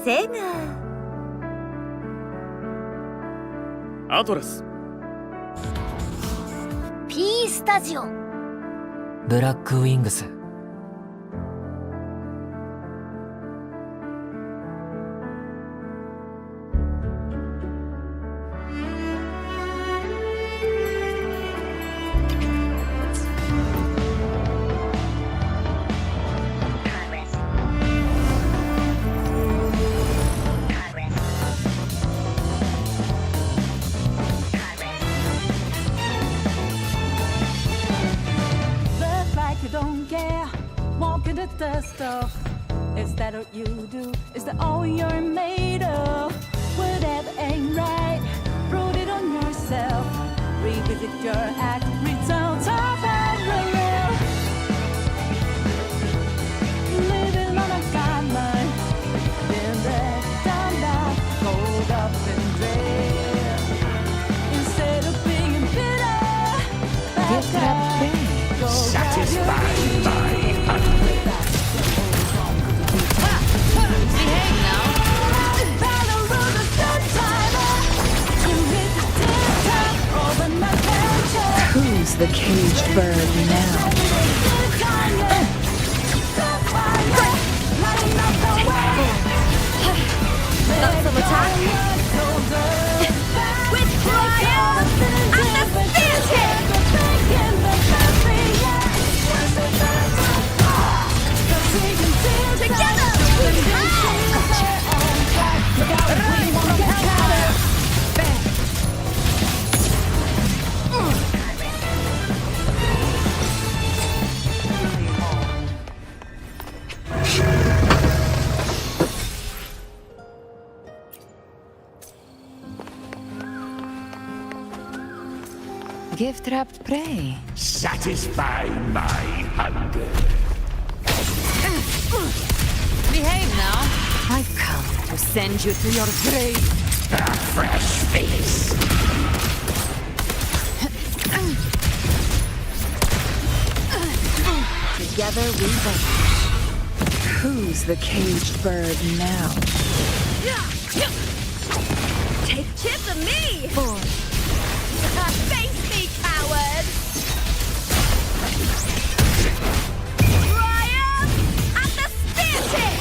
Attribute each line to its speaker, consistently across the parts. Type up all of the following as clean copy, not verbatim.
Speaker 1: セガ
Speaker 2: アトラス
Speaker 1: P スタジオ
Speaker 3: ブラックウィングス。
Speaker 4: Dust off. Is that what you do? Is that all you're made of? Whatever ain't right, prove it on yourself. Revisit your act, return to unreal. Living on a timeline, then let down, cold up and dread. Instead of being bitter,
Speaker 3: Get up there.
Speaker 5: Satisfied by hunger.
Speaker 6: Who's the caged bird now?
Speaker 1: Got some attack with Brian and the Phantom. Together we
Speaker 6: Give trapped prey.
Speaker 5: Satisfy my hunger.
Speaker 6: Behave now. I've come to send you to your grave.
Speaker 5: A fresh face.
Speaker 6: Together we vanish. Who's the caged bird now?
Speaker 1: take chips of me.
Speaker 6: For
Speaker 1: Face me, coward. Brian and the Phantom.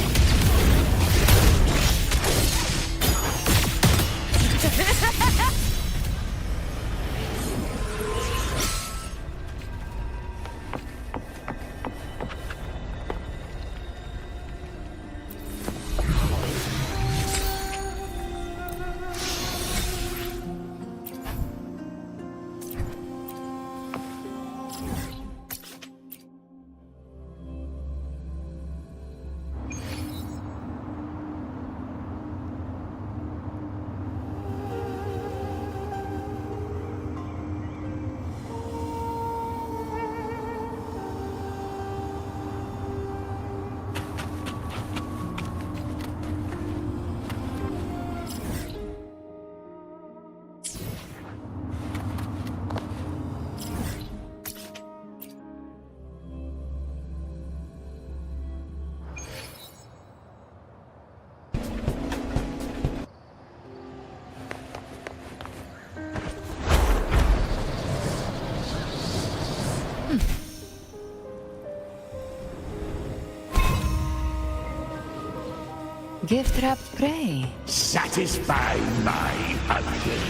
Speaker 6: give trapped prey.
Speaker 5: Satisfy my hunger.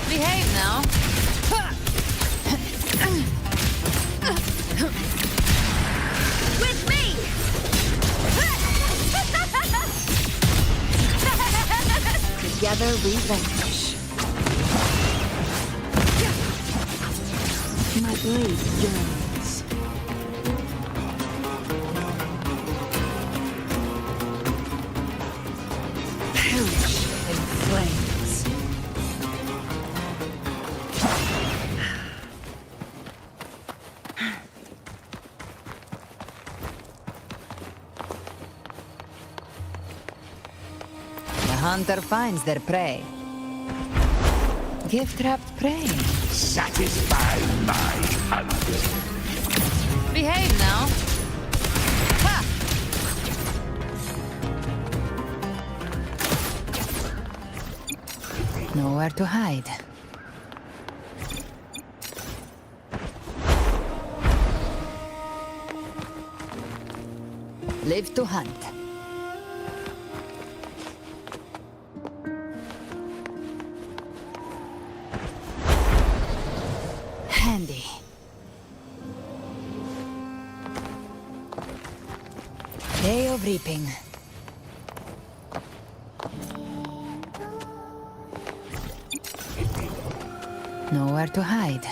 Speaker 6: Behave now.
Speaker 1: With me.
Speaker 6: Together we vanish. My blade yearns. Perish in flames. The hunter finds their prey. Give trapped prey.
Speaker 5: Satisfy my hunger.
Speaker 6: Behave now. Ha!
Speaker 3: Nowhere to hide. Live to hunt. Handy. Day of reaping. Nowhere to hide.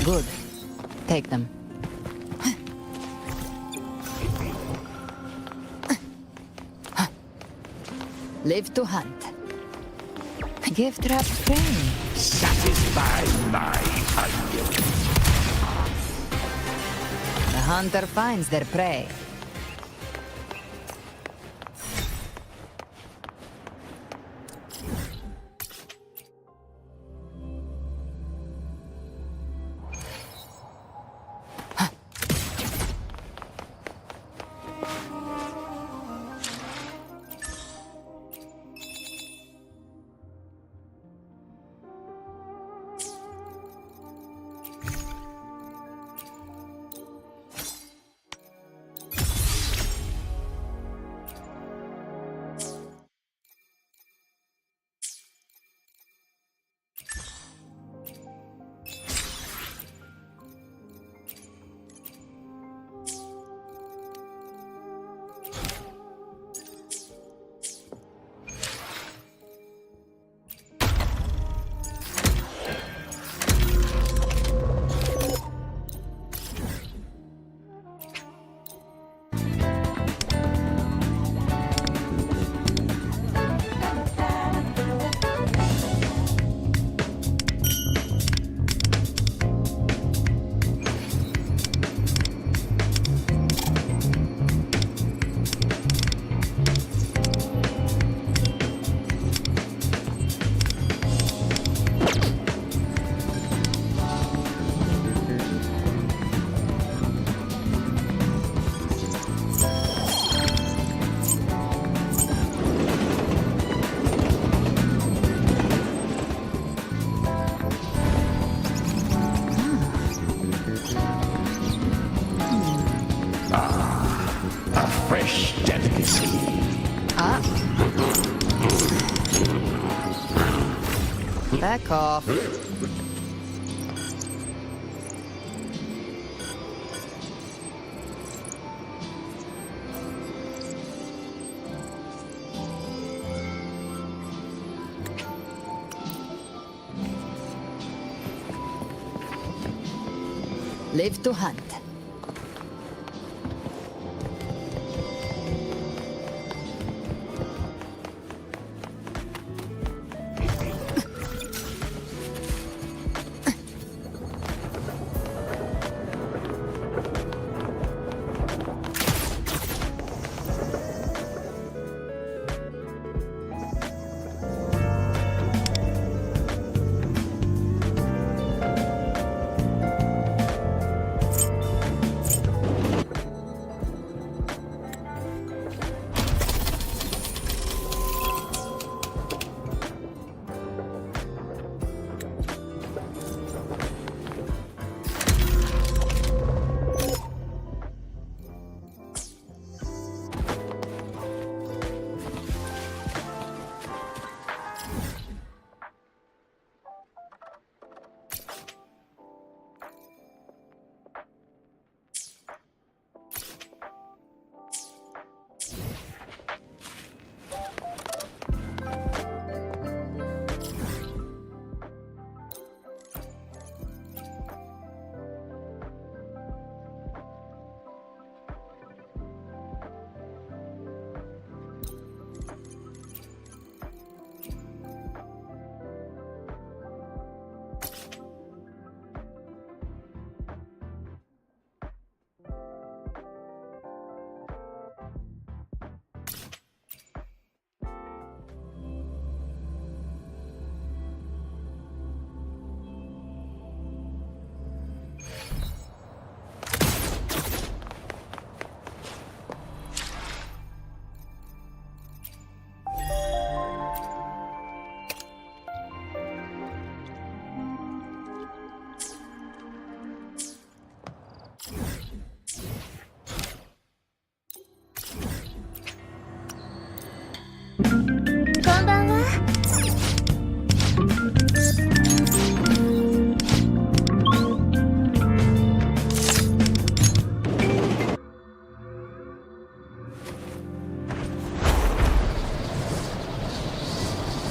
Speaker 3: Good. Take them. Live to hunt. Give trap prey.
Speaker 5: Satisfy my hunger.
Speaker 3: The hunter finds their prey.
Speaker 5: Fresh delicacy.
Speaker 3: Back off. Live to hunt.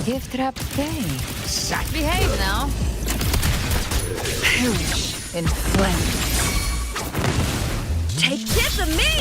Speaker 3: Gift trap prey.
Speaker 5: Sat
Speaker 3: Behave now.
Speaker 6: Perish in flames.
Speaker 1: Take this of me!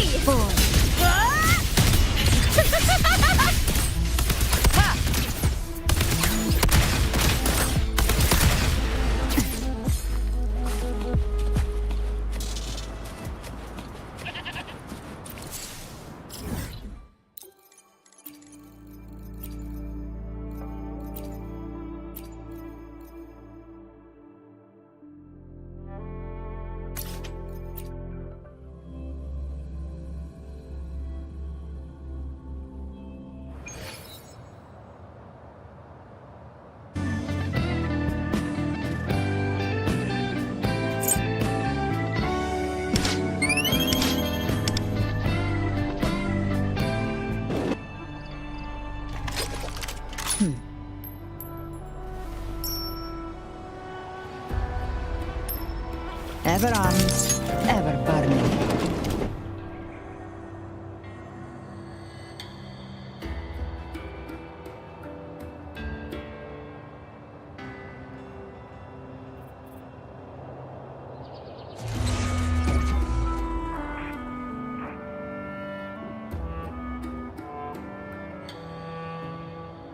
Speaker 3: Ever on, ever burning.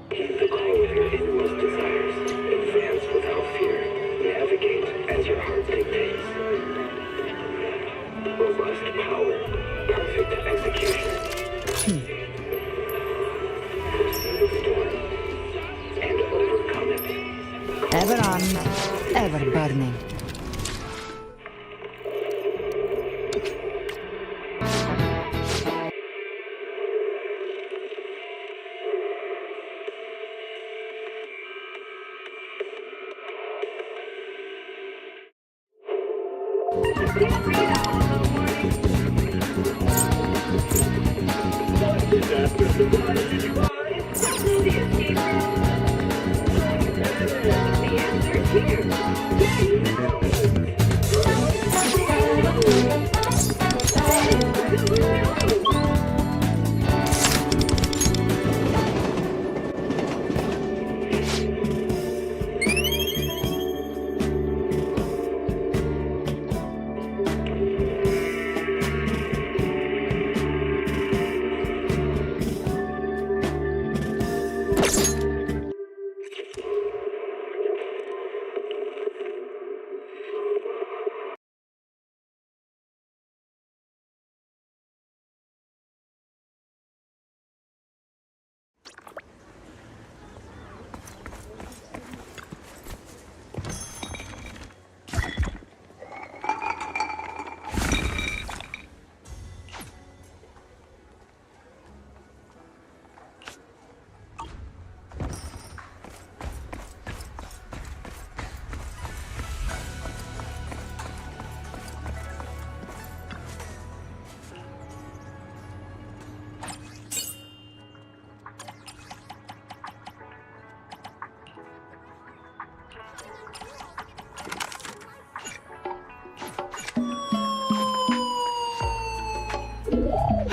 Speaker 7: Keep the call of your inmost desires. Advance without fear. Navigate as your heart dictates. Robust power. Perfect execution. Foresee the storm. And overcome it.
Speaker 3: Ever on, ever burning.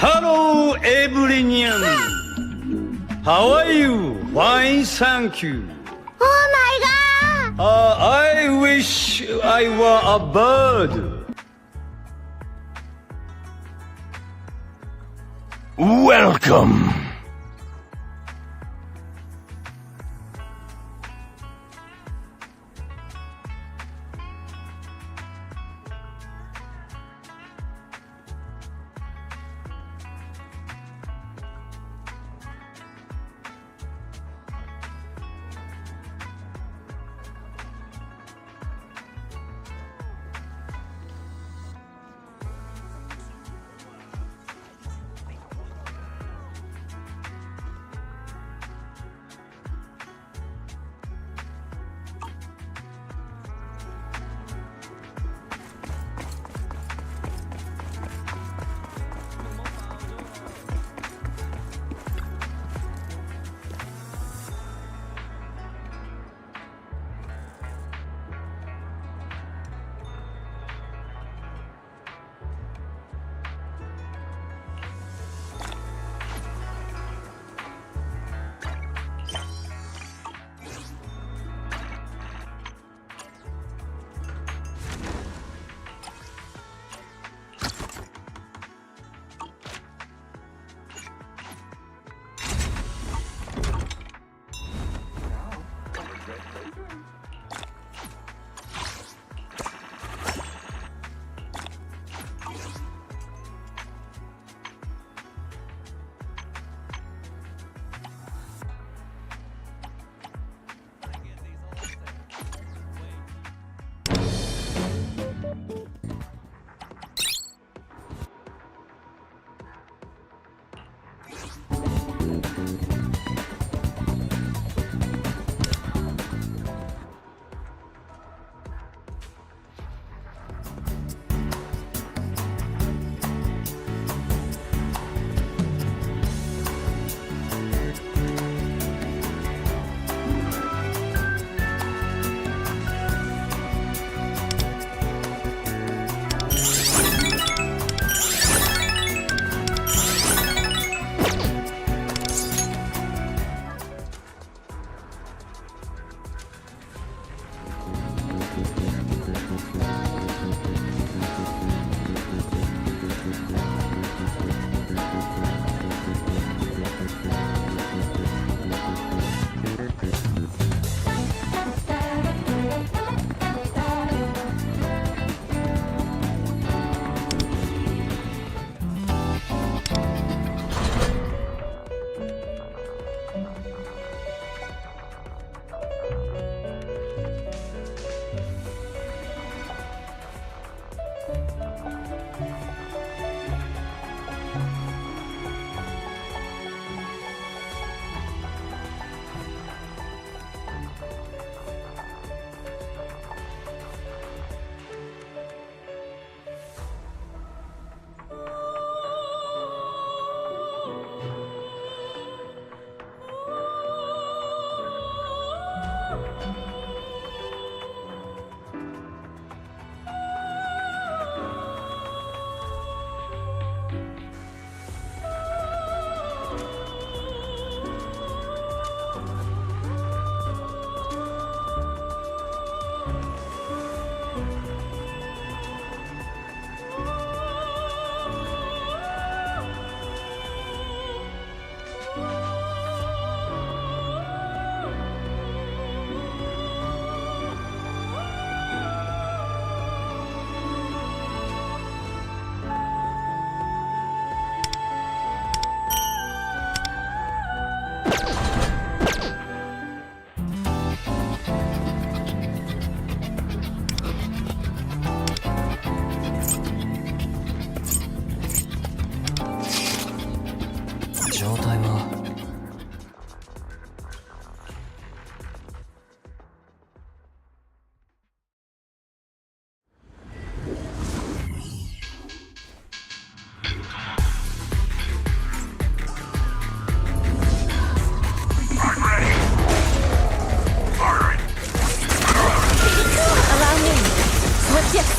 Speaker 2: Hello, everyone. How are you? Fine, thank you.
Speaker 1: Oh my god!
Speaker 2: I wish I were a bird.
Speaker 5: welcome.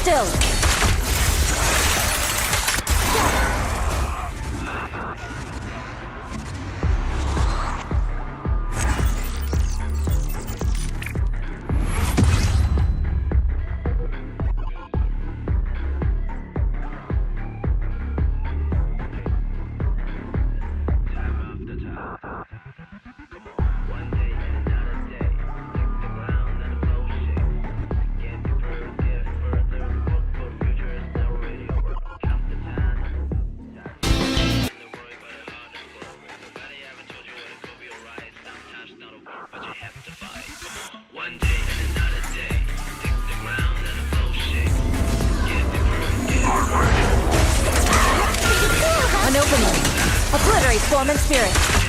Speaker 1: still. An opening. Obliterate form and spirit.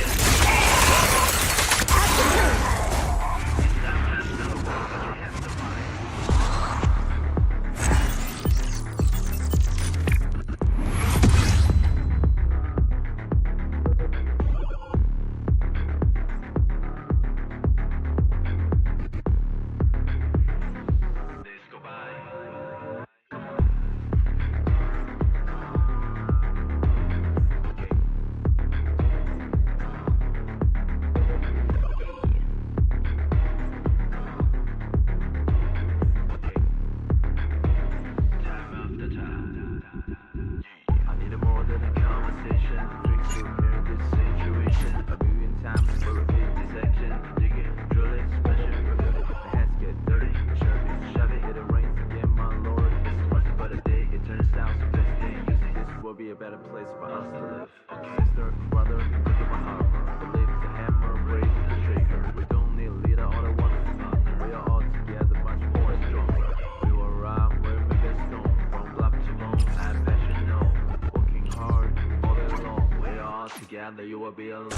Speaker 7: Together you will be alone.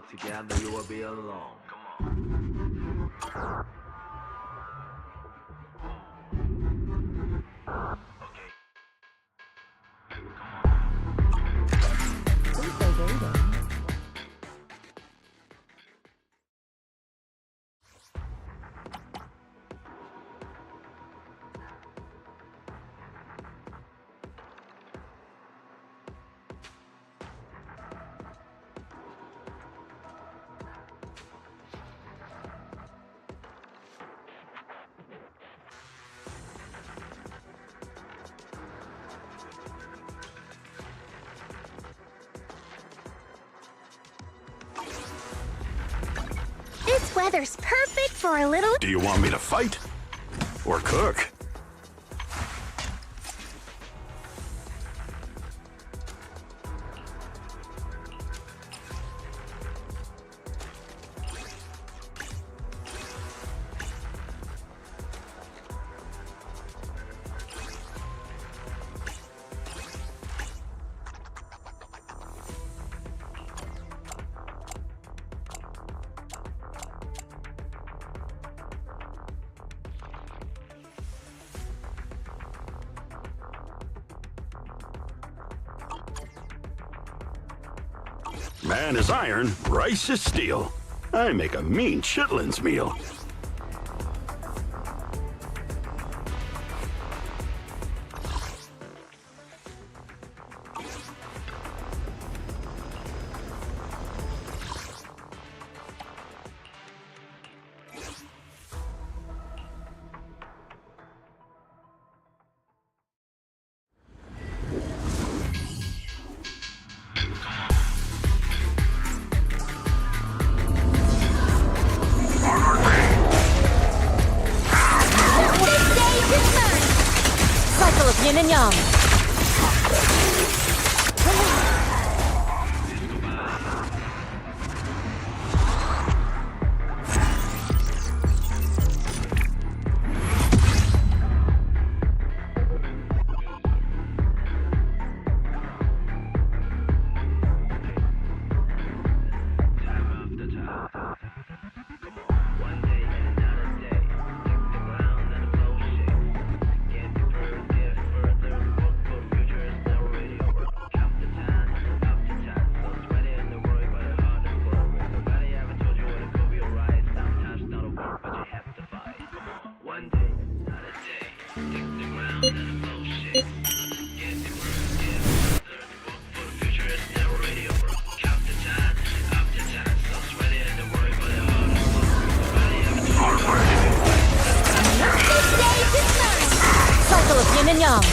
Speaker 7: Together you will be alone.
Speaker 1: weather's perfect for a little.
Speaker 5: Do you want me to fight? Or cook? Man is iron, rice is steel. I make a mean chitlins meal.
Speaker 1: Cycle of yin and yang. Cycle of yin and yang.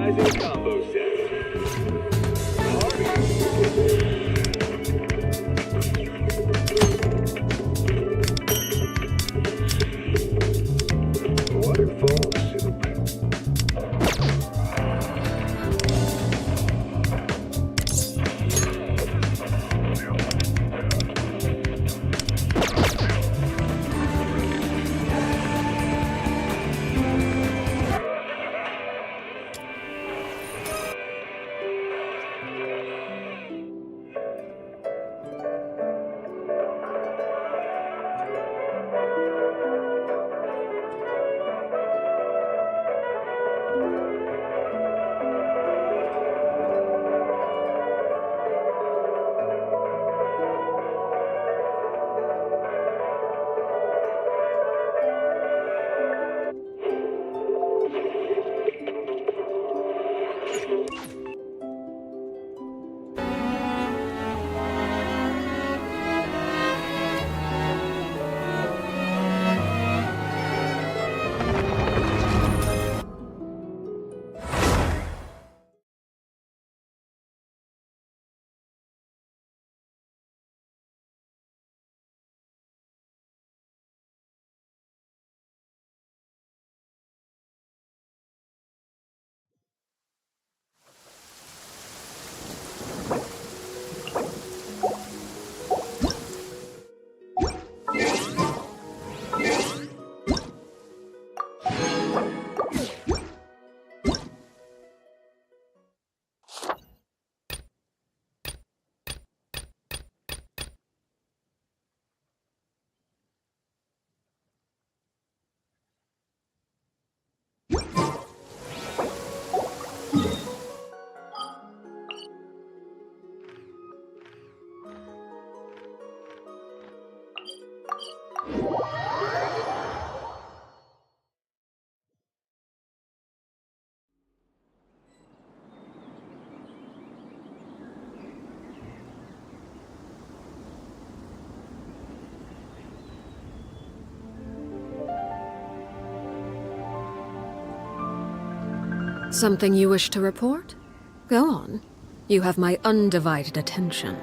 Speaker 7: Analyzing combo set. How are you? Waterfall soup.
Speaker 6: Something you wish to report? Go on. You have my undivided attention.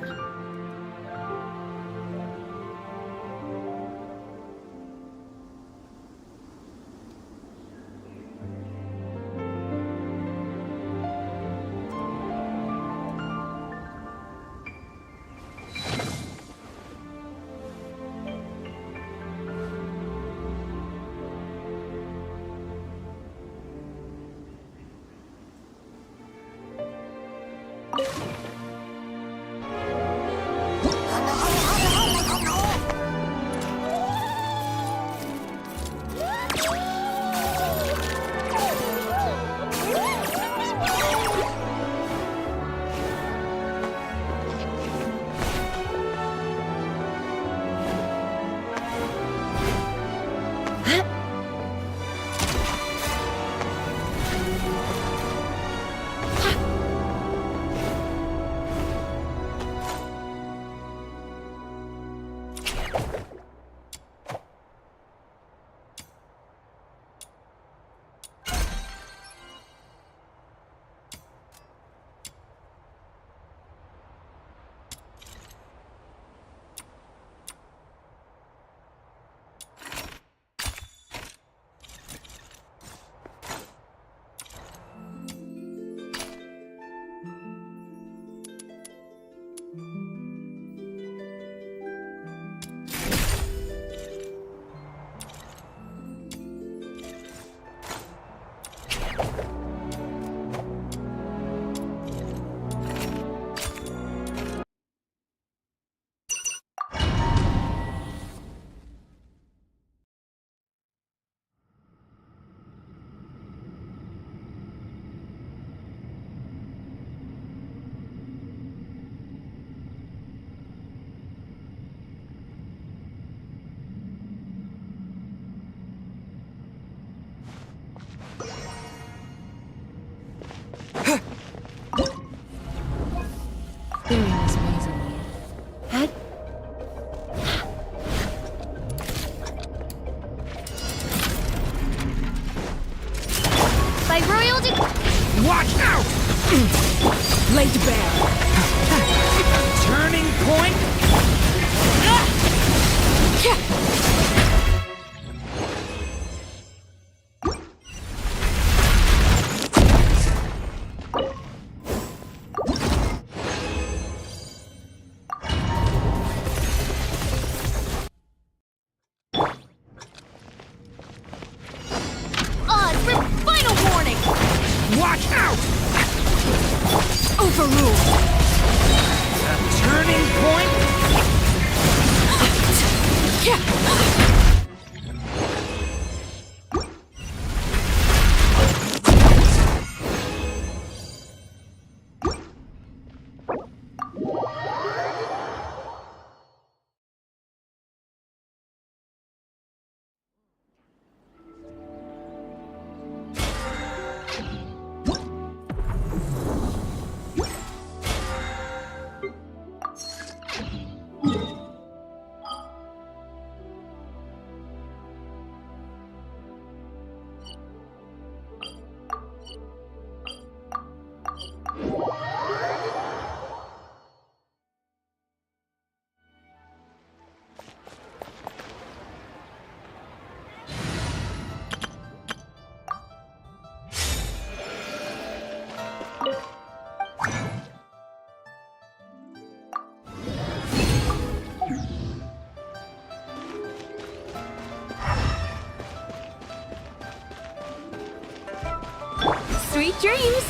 Speaker 1: Sweet dreams!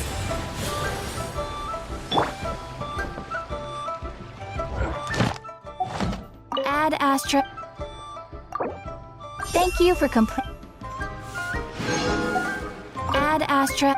Speaker 1: Ad Astra. Thank you for Ad Astra.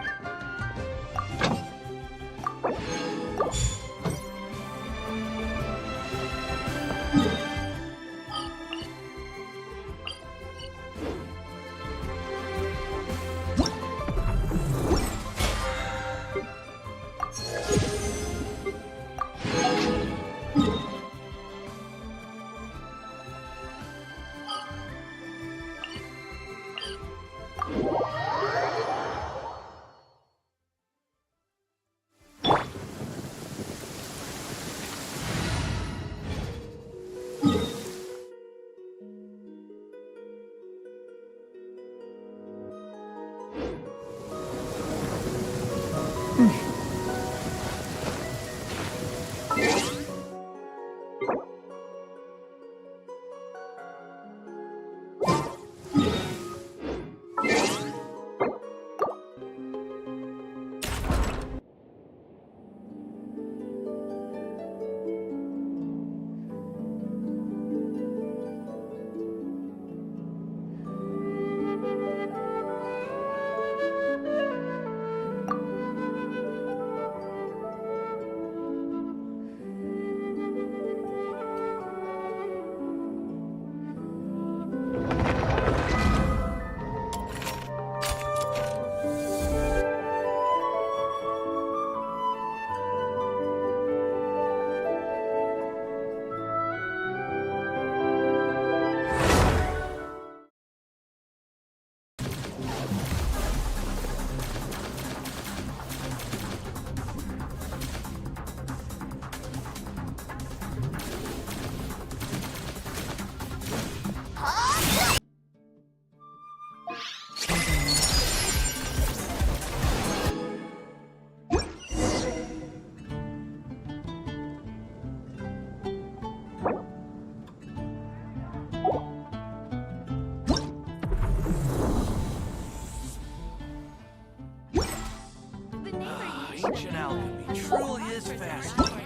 Speaker 8: Ancient alchemy truly is fascinating.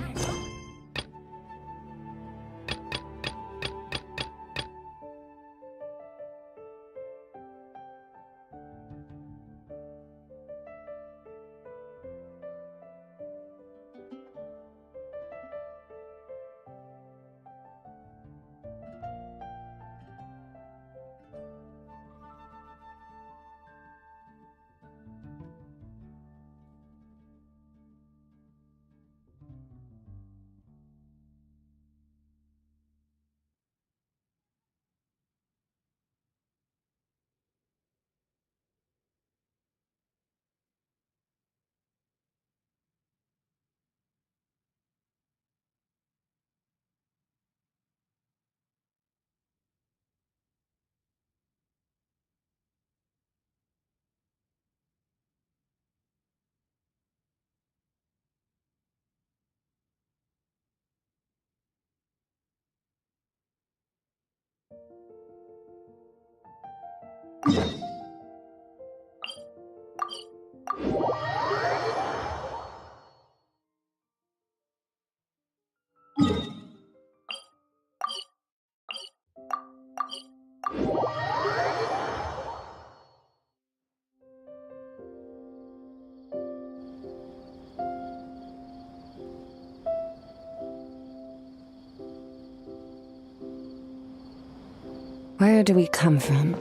Speaker 9: Where do we come from?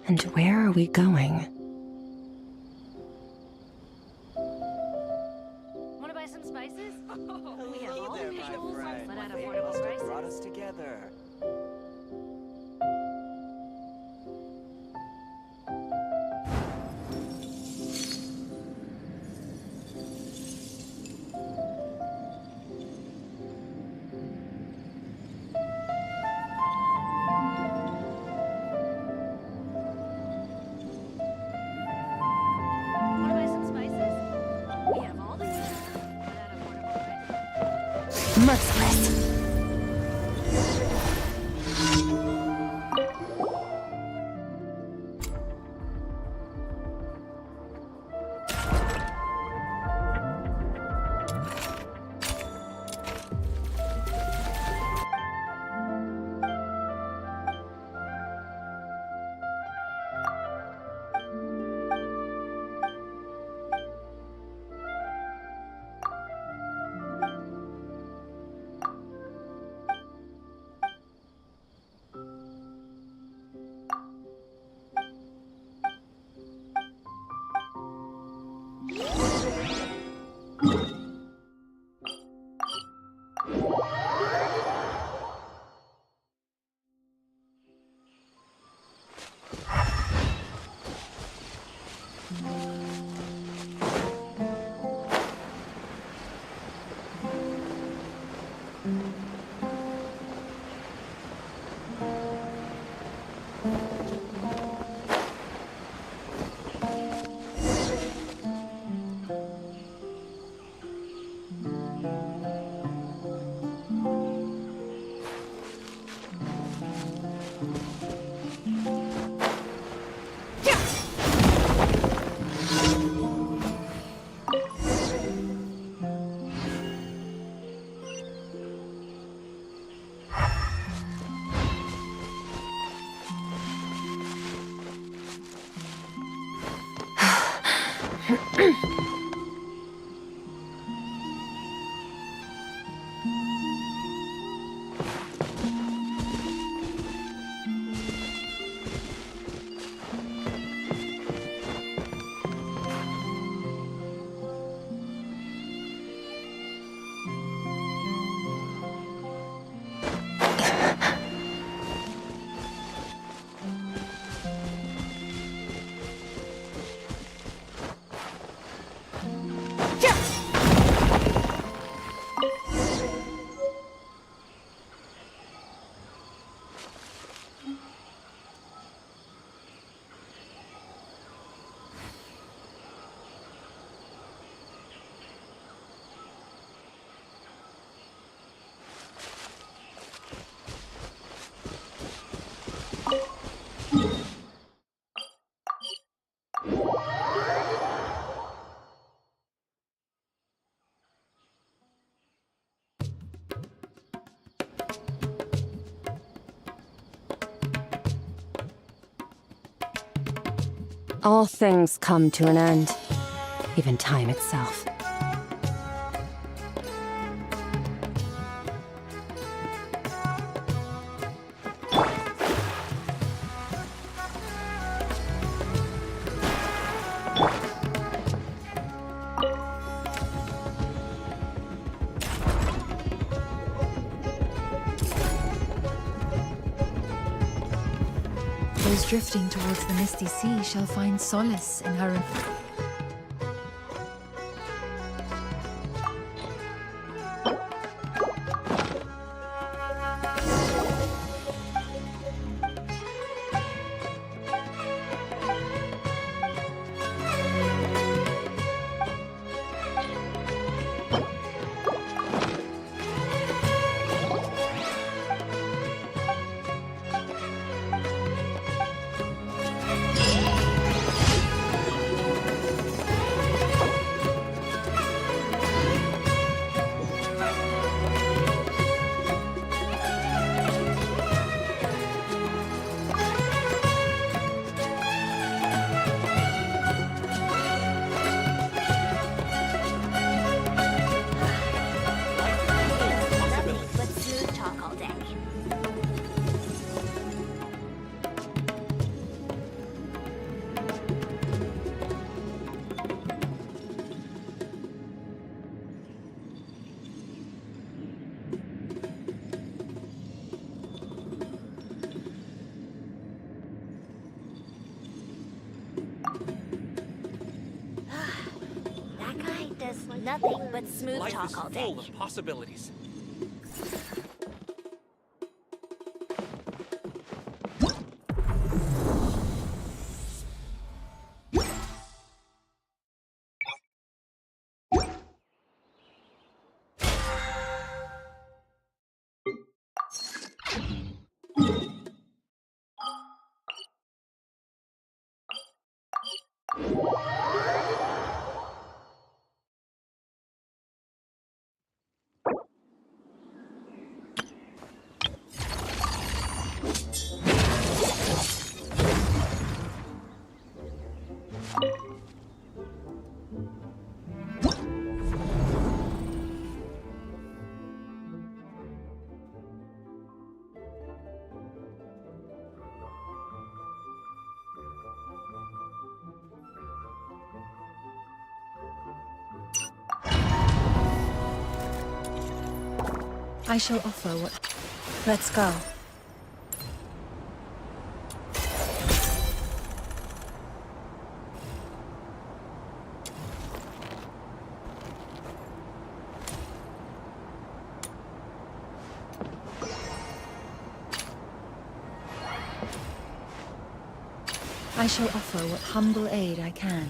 Speaker 9: And where are we going?
Speaker 1: Want to buy some spices? We have all the visuals, but at affordable prices.
Speaker 8: us together.
Speaker 1: Want to buy some spices? We have all the usual at an affordable price.
Speaker 9: Merciless. All things come to an end, even time itself.
Speaker 10: Those drifting towards the misty sea shall find solace in her.
Speaker 1: Nothing but smooth
Speaker 8: Life
Speaker 1: talk
Speaker 8: is
Speaker 1: all day.
Speaker 8: full of possibilities.
Speaker 10: I shall offer what...
Speaker 4: Let's go.
Speaker 10: I shall offer what humble aid I can.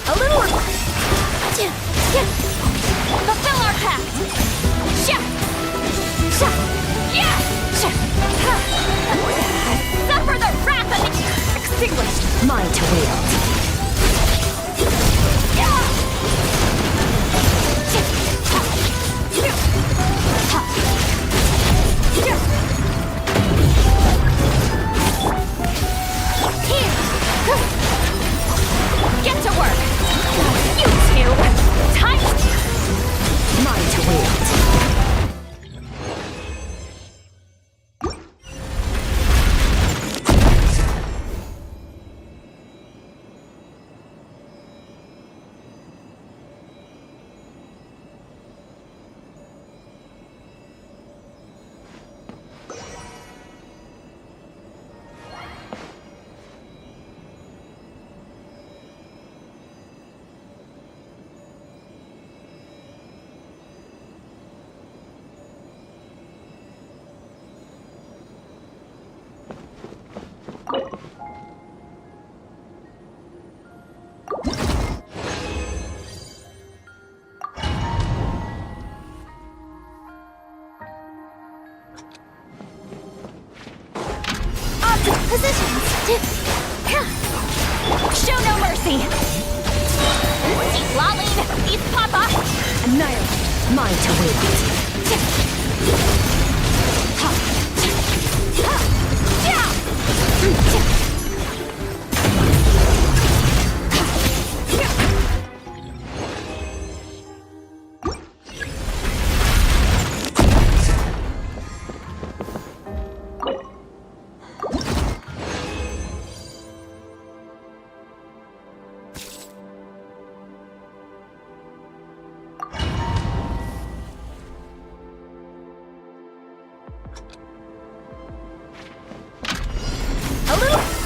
Speaker 1: A little... Fulfill our pact! Suffer the wrath of the extinguished! Mine to wield. Get to work! You two! Time! Mine to wield. Positions! Show no mercy! Eat Laline! Eat Papa! Annihilate! Mine to wield! A little...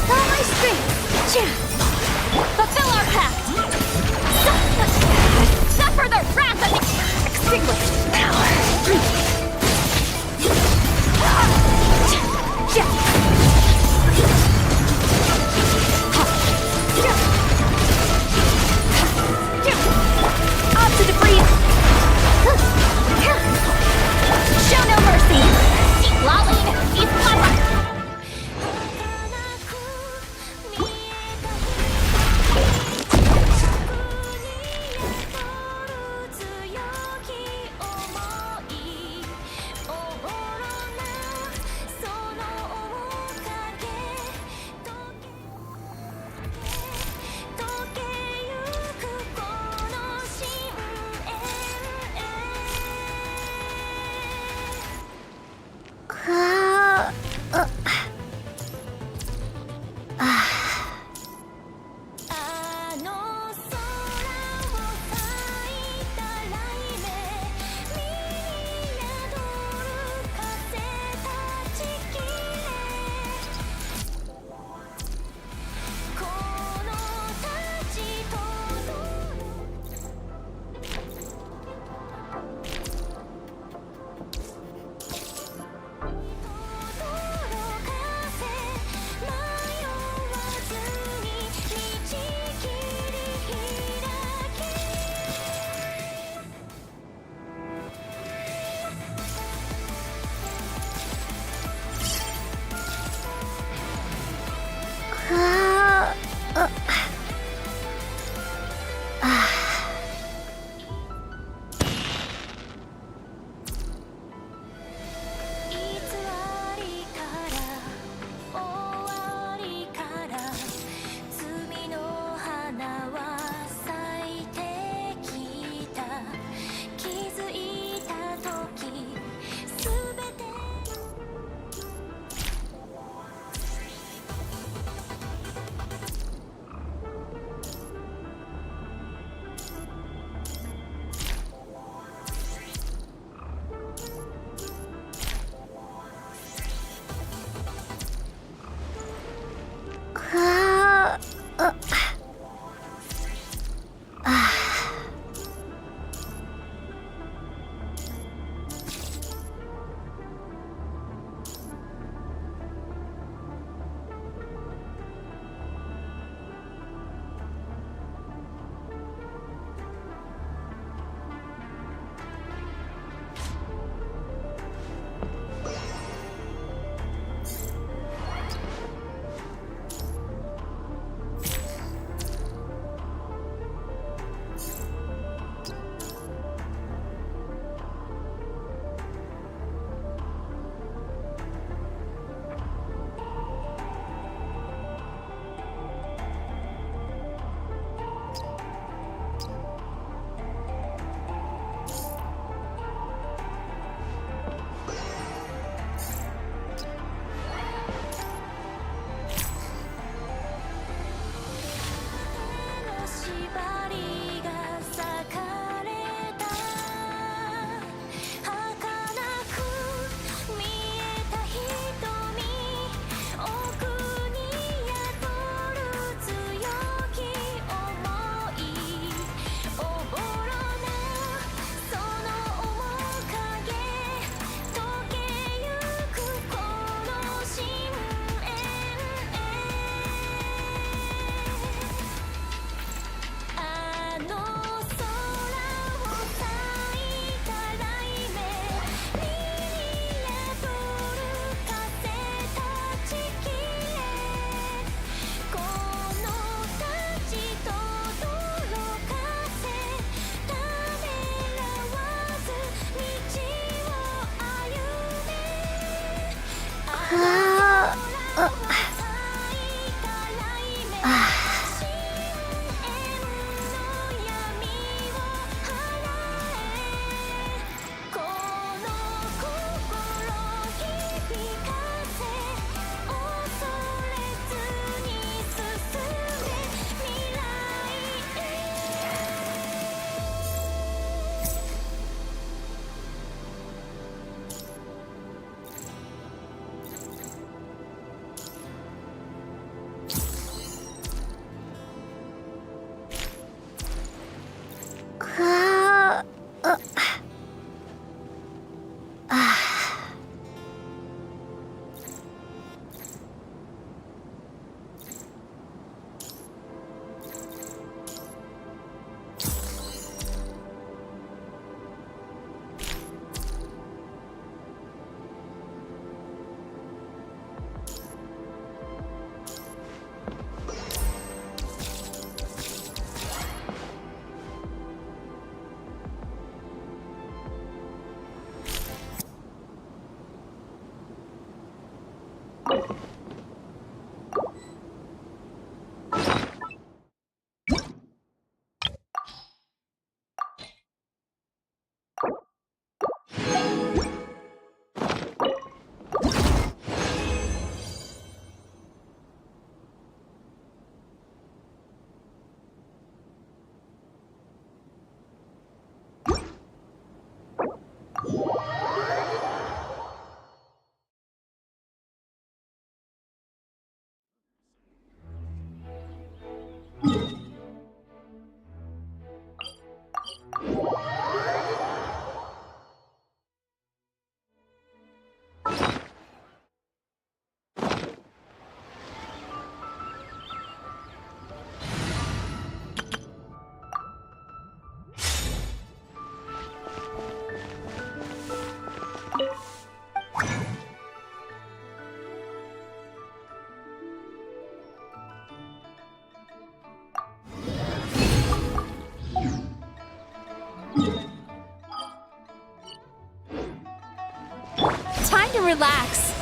Speaker 10: Time to relax.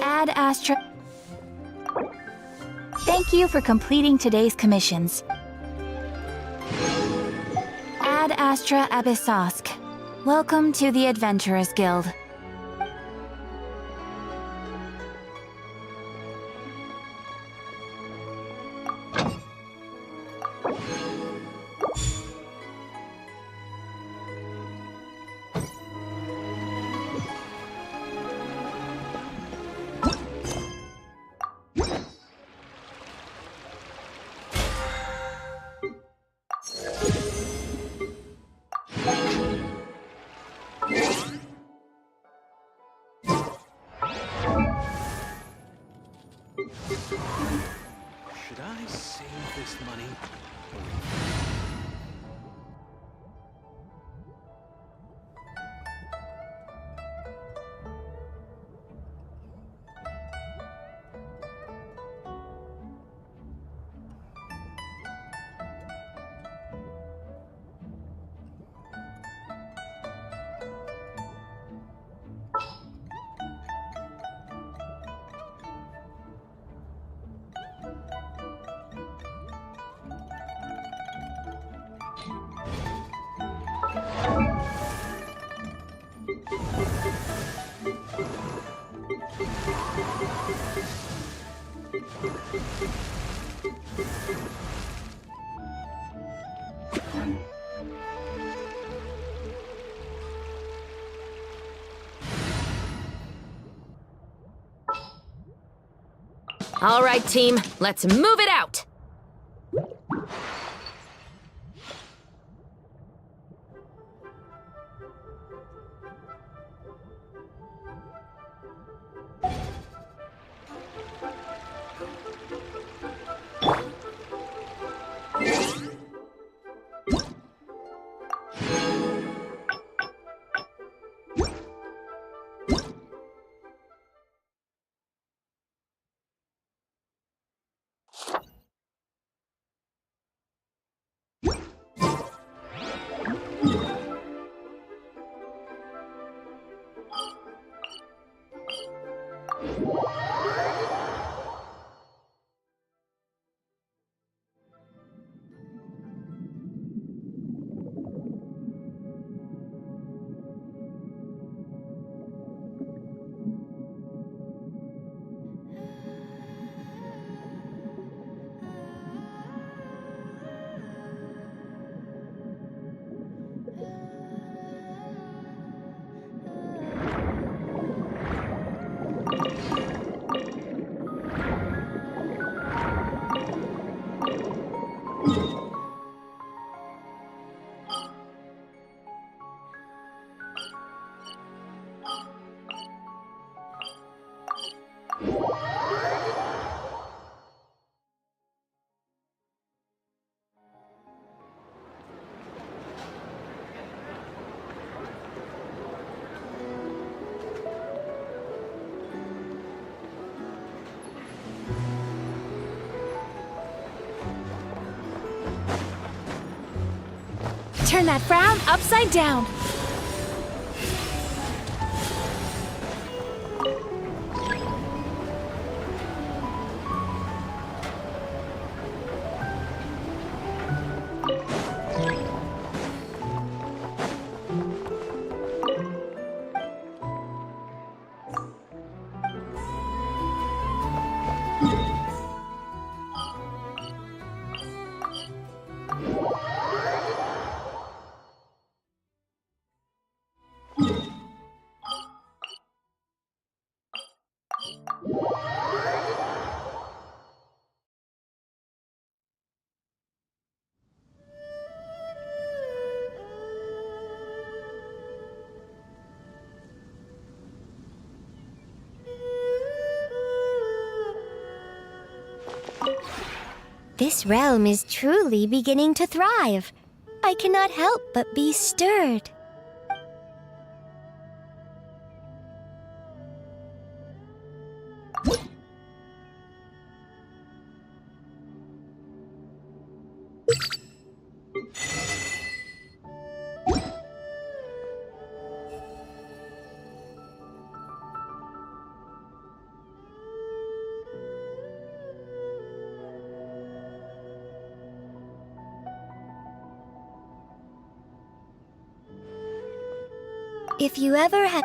Speaker 10: Ad Astra. Thank you for completing today's commissions. Ad Astra Abyssosk. Welcome to the Adventurers Guild.
Speaker 8: Should I save this money?
Speaker 10: All right, team, let's move it out. Turn that frown upside down. This realm is truly beginning to thrive. I cannot help but be stirred. If you ever have...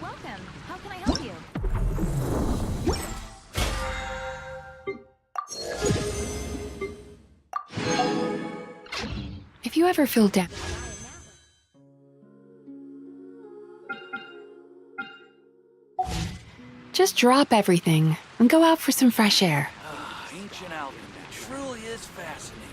Speaker 10: Welcome. How can I help you?
Speaker 9: If you ever feel down, just drop everything and go out for some fresh air.
Speaker 8: Ancient alchemy truly is fascinating.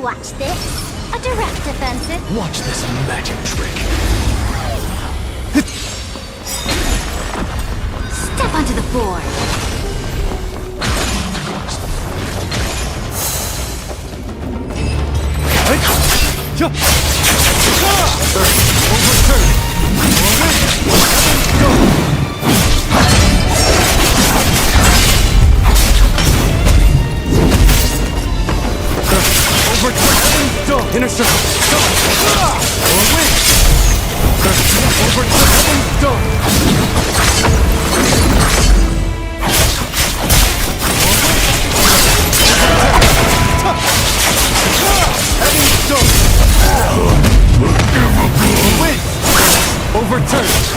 Speaker 10: Watch this. A direct offensive.
Speaker 2: Watch this magic trick.
Speaker 10: Step onto the board.
Speaker 2: Inner circle. Overturn.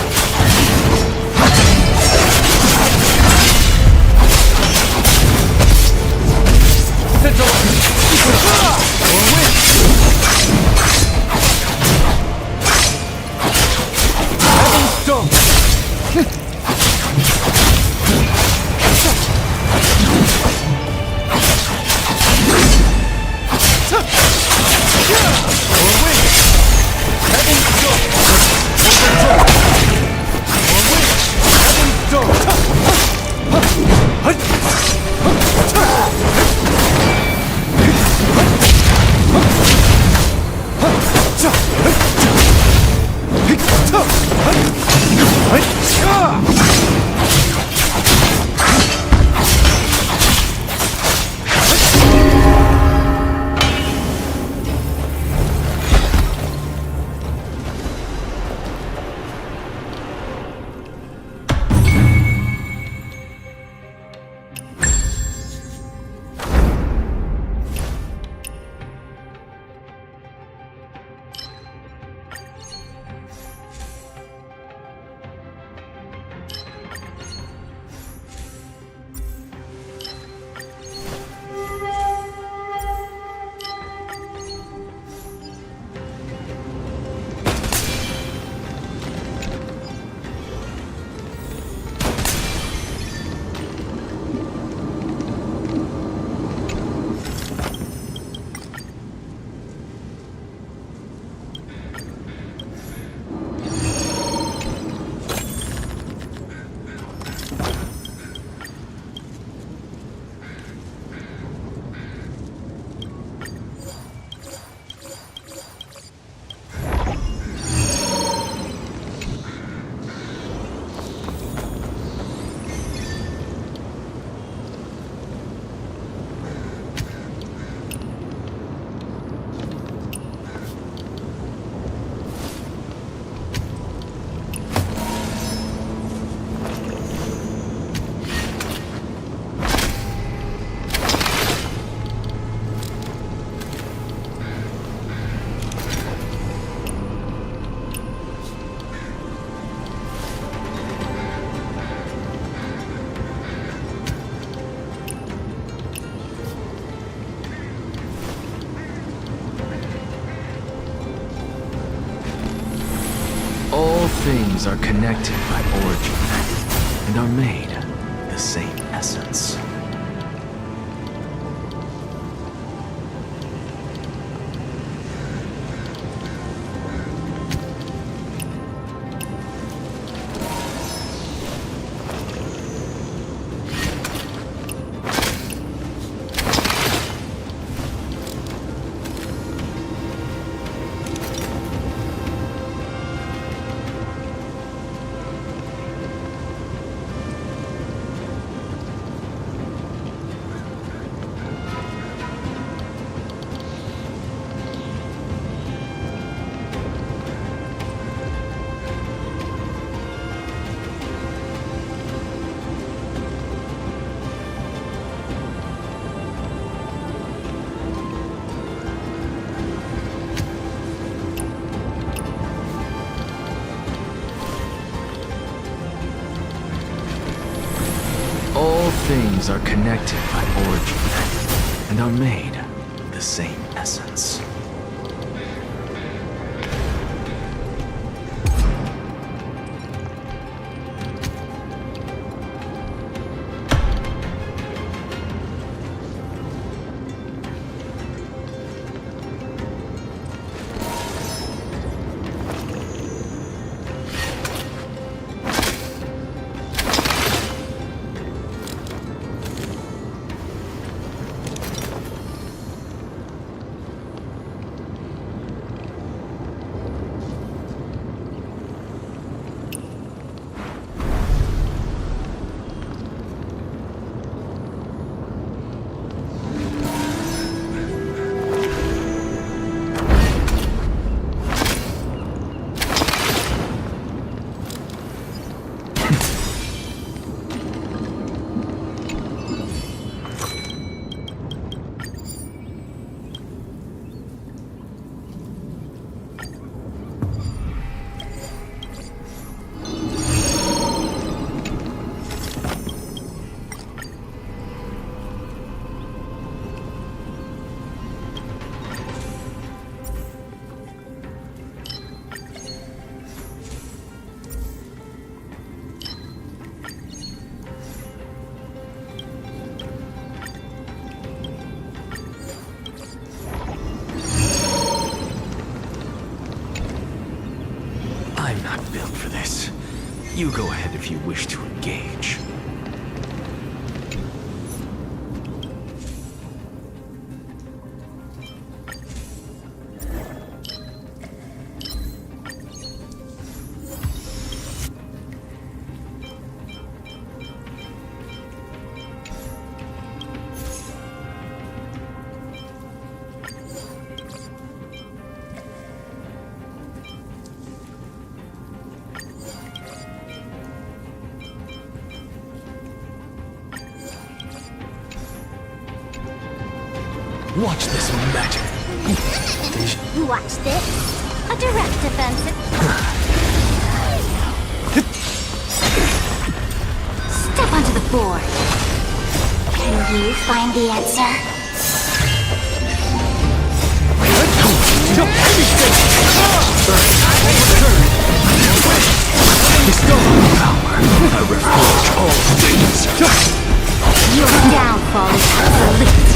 Speaker 2: All things are connected by origin and are made the same essence. All things are connected by origin and are made the same essence. You go ahead if you wish to engage. Watch this magic.
Speaker 10: Watch this. A direct offensive. Step onto the board. Can you find the answer?
Speaker 2: Bestow power. I reforge all things.
Speaker 10: Your downfall is absolute.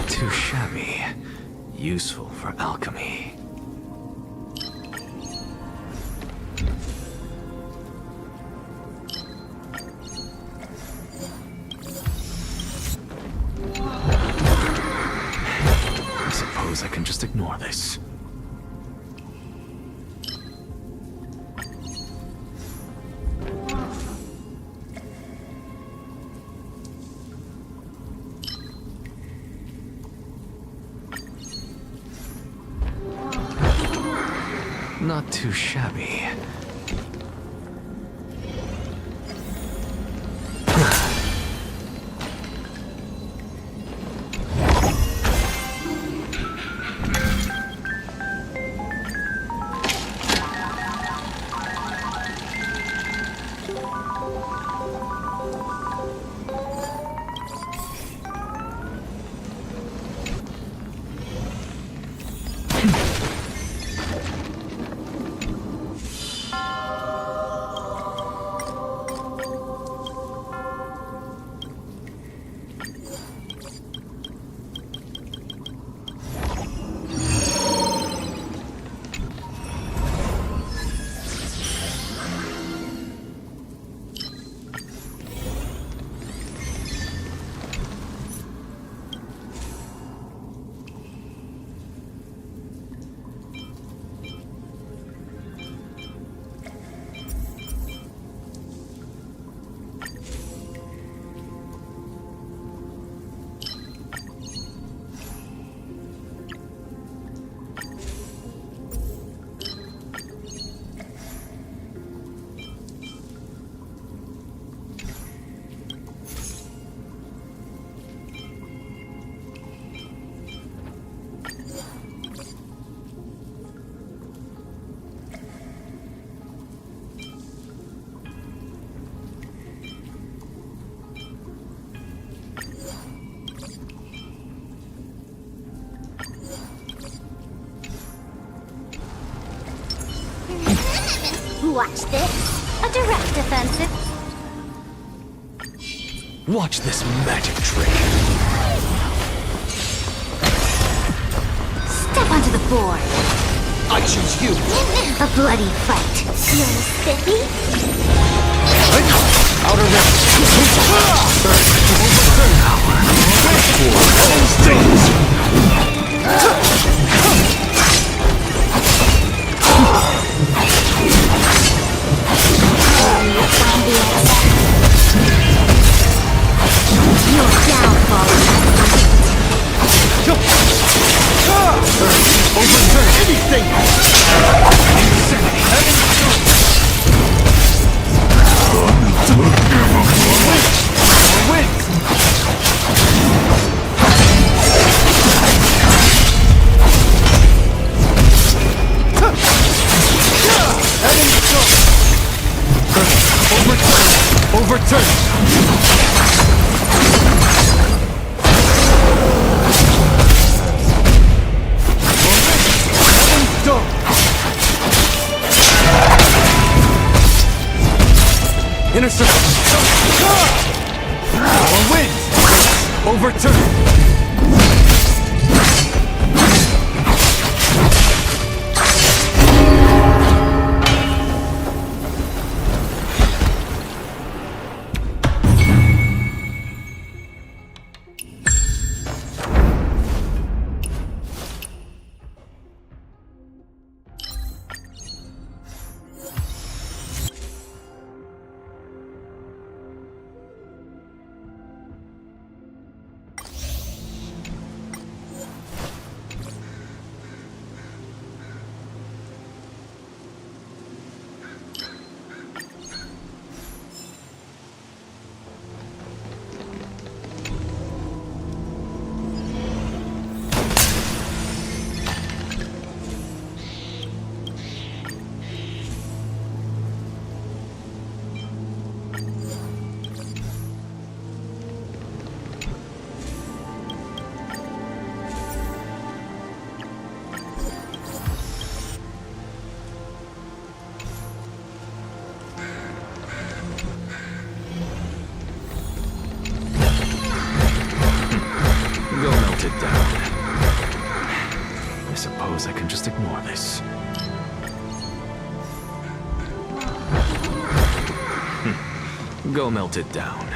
Speaker 2: Too shabby. Useful for alchemy. I suppose I can just ignore this. Not too shabby.
Speaker 10: Watch this. A direct offensive.
Speaker 2: Watch this magic trick.
Speaker 10: Step onto the board.
Speaker 2: I choose you.
Speaker 10: A bloody fight. You're spiffy?
Speaker 2: Outer
Speaker 10: Your downfall
Speaker 2: overturn anything! Overturn! Intercept! Or wins! Overturn! Go melt it down. I suppose I can just ignore this. Go melt it down.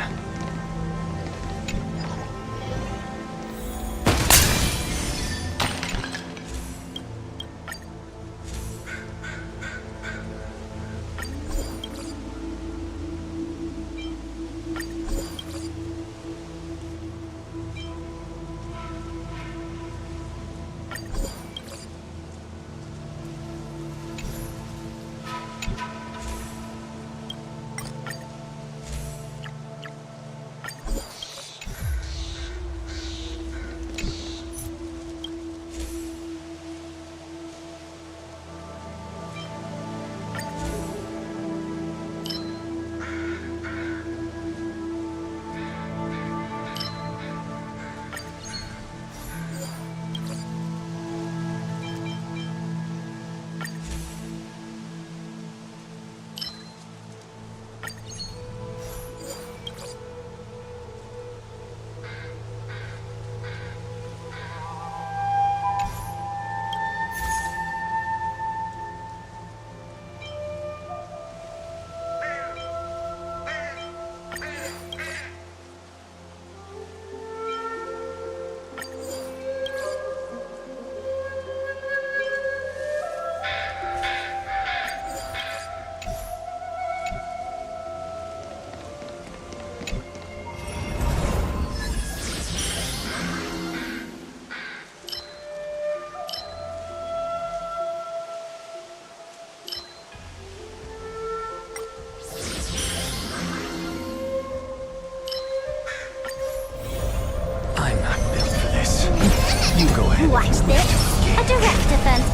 Speaker 10: Watch this. A direct defense.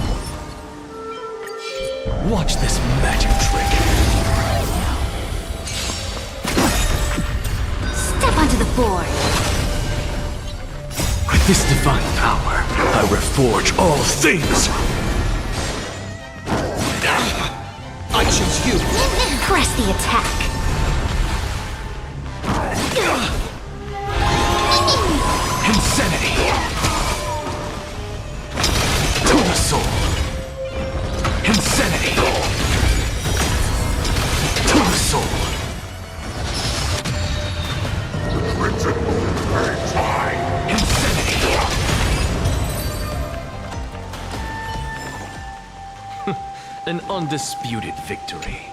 Speaker 2: Watch this magic trick.
Speaker 10: Step onto the board.
Speaker 2: With this divine power, I reforge all things.
Speaker 8: I choose you.
Speaker 10: Press the attack.
Speaker 2: Insanity. To the soul. Insanity. To the soul. Insanity. An undisputed victory.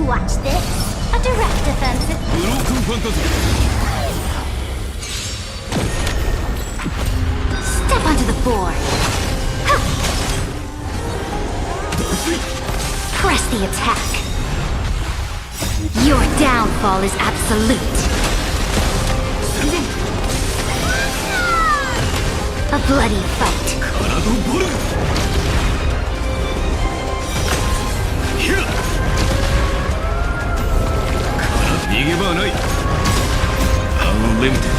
Speaker 10: Watch this. A direct defensive. Step onto the board. Huh. Press the attack. Your downfall is absolute. A bloody fight.
Speaker 2: Unlimited.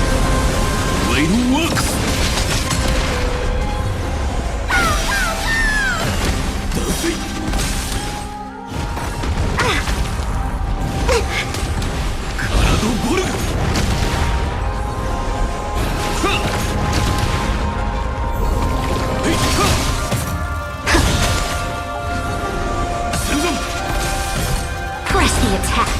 Speaker 2: Blade works.
Speaker 10: Press the attack.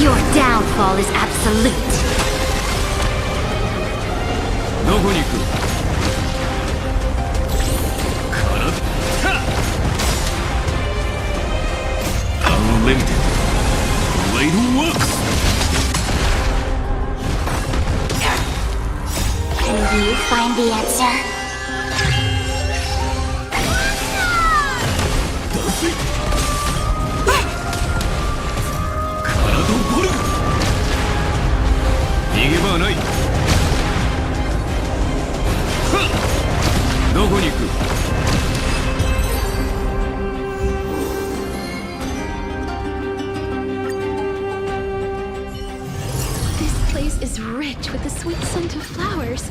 Speaker 10: Your downfall is absolute.
Speaker 2: Unlimited. Blade works.
Speaker 10: Can you find the answer? This place is
Speaker 1: rich with the sweet scent of flowers.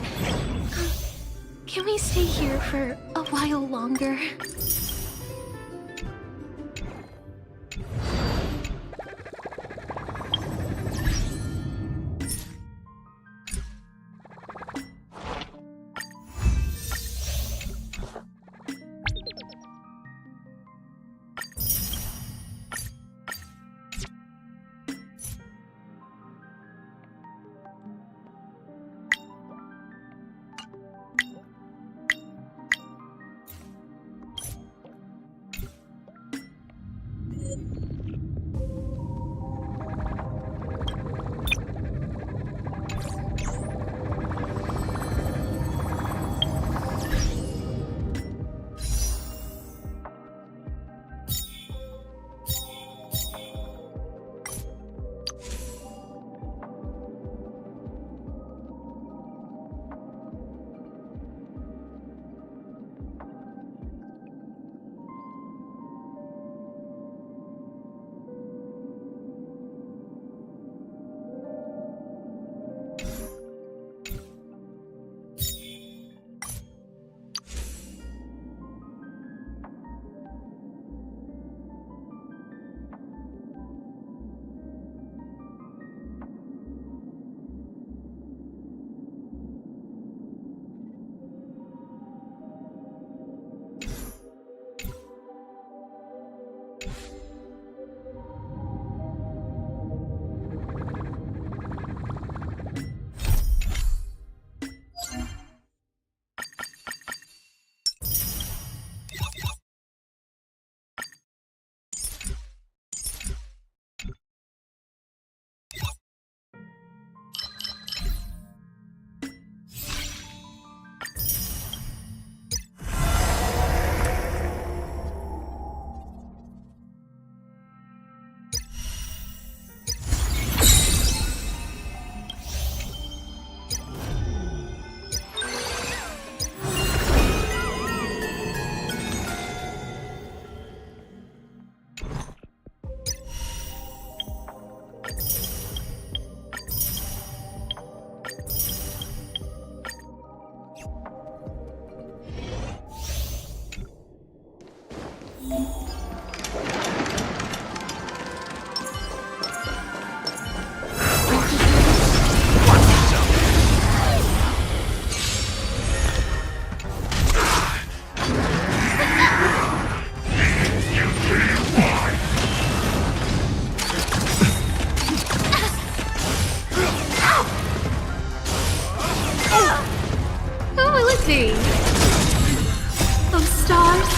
Speaker 1: Can we stay here for a while longer?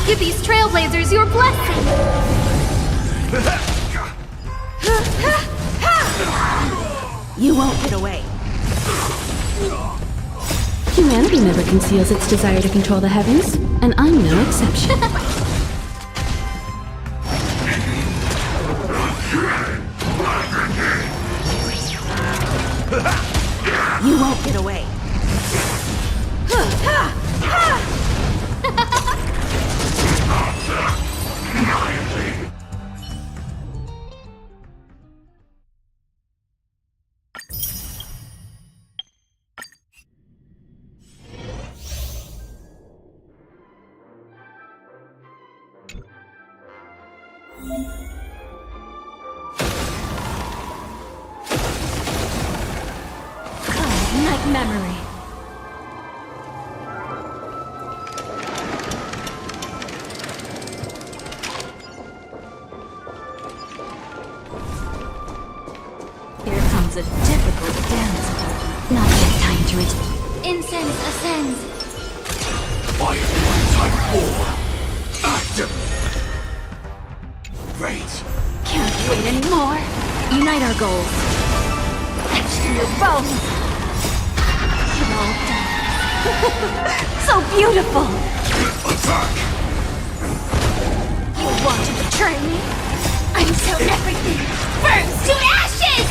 Speaker 11: Give these trailblazers your blessing!
Speaker 4: You won't get away.
Speaker 11: Humanity never conceals its desire to control the heavens, and I'm no exception.
Speaker 4: You won't get away.
Speaker 11: Night memory.
Speaker 4: Here comes a difficult dance.
Speaker 11: Not yet time to return. Incense ascends.
Speaker 5: Fire type 4. Active. Great.
Speaker 11: Can't wait anymore. Unite our goals. Etched in your bones. It all done. So beautiful.
Speaker 5: Attack.
Speaker 11: You want to betray me? Until everything burns to ashes!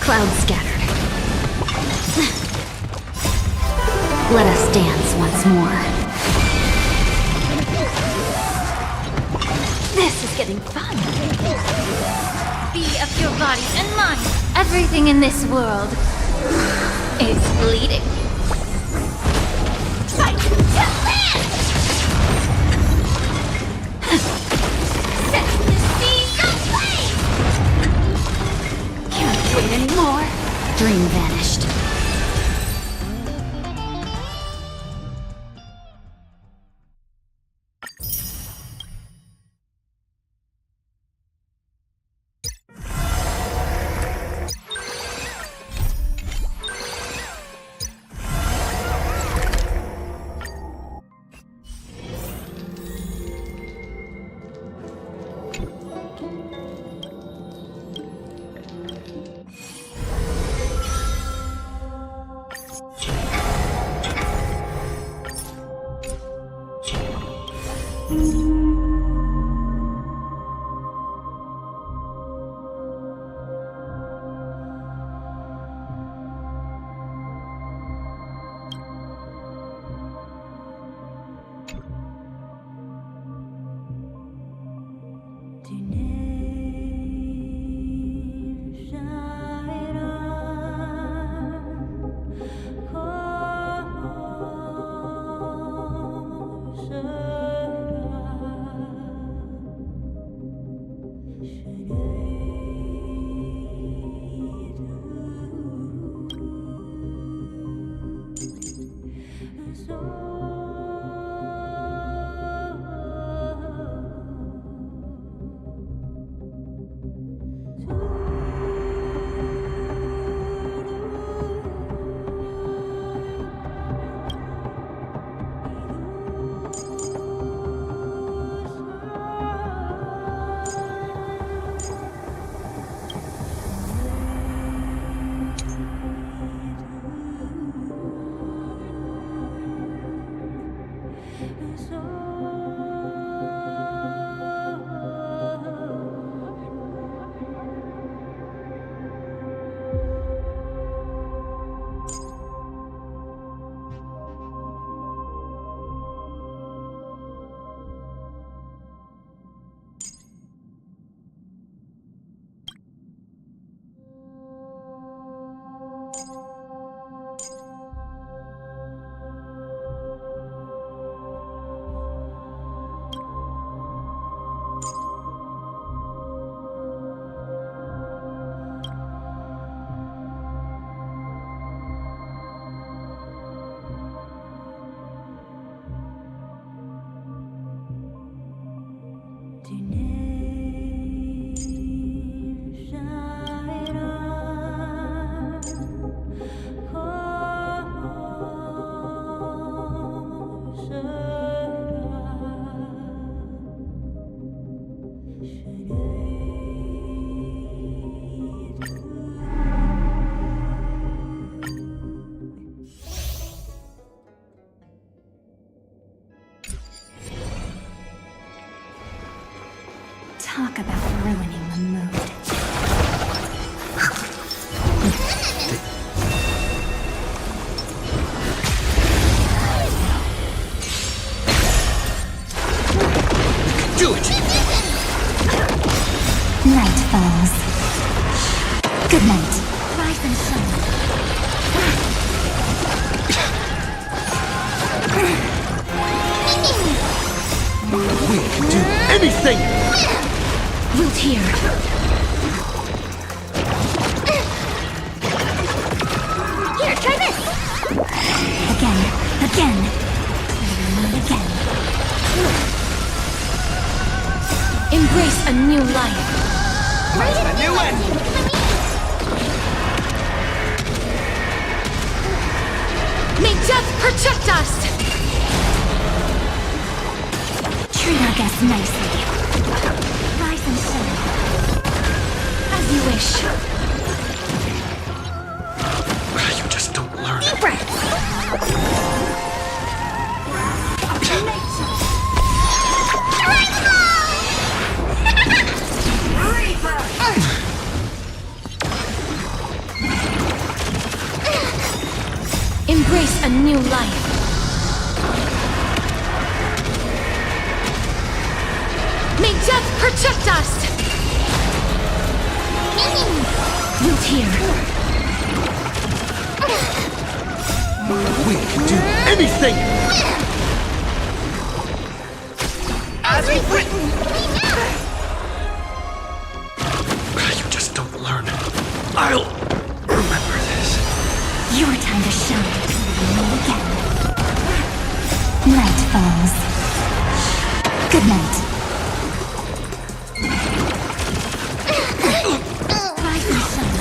Speaker 11: Clouds scattered. Let us dance once more. This is getting fun. Be of your body and mind. Everything in this world is bleeding. Fight to live! Set the seas aflame! Can't wait anymore. Dream vanished.
Speaker 12: Talk about ruining the mood.
Speaker 8: Do it!
Speaker 12: Night falls. Good night. Rise and shine.
Speaker 8: We can do anything!
Speaker 11: Root here. Here, try this!
Speaker 12: Again. Again. Again.
Speaker 11: Embrace a new life.
Speaker 8: A new end!
Speaker 11: May death protect us!
Speaker 12: Treat our guests nicely. Rise and shine.
Speaker 11: As you wish.
Speaker 8: You just don't learn.
Speaker 11: Deep breath. Embrace a new life. May death protect us!
Speaker 12: Root here.
Speaker 8: We can do anything! As we've written! You just don't learn. I'll remember this.
Speaker 12: Your time to shine again. Night falls. Good night. Rise and shine.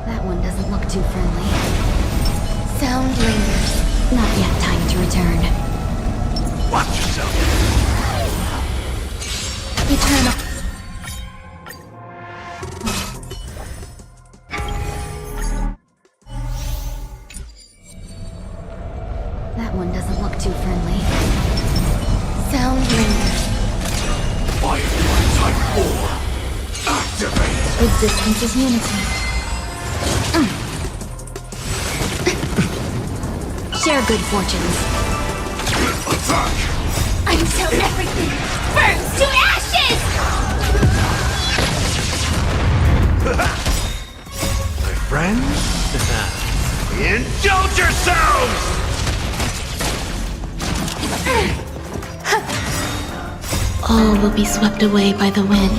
Speaker 12: That one doesn't look too friendly. Sound lingers. Not yet time to return.
Speaker 8: Watch yourself.
Speaker 12: Eternal. That one doesn't look too friendly. Sound lingers.
Speaker 8: Firefly Type 4. Activate.
Speaker 12: Existence is unity. Share good fortunes.
Speaker 8: Attack!
Speaker 12: Until everything burns to ashes!
Speaker 8: My friends? Indulge yourselves!
Speaker 12: All will be swept away by the wind.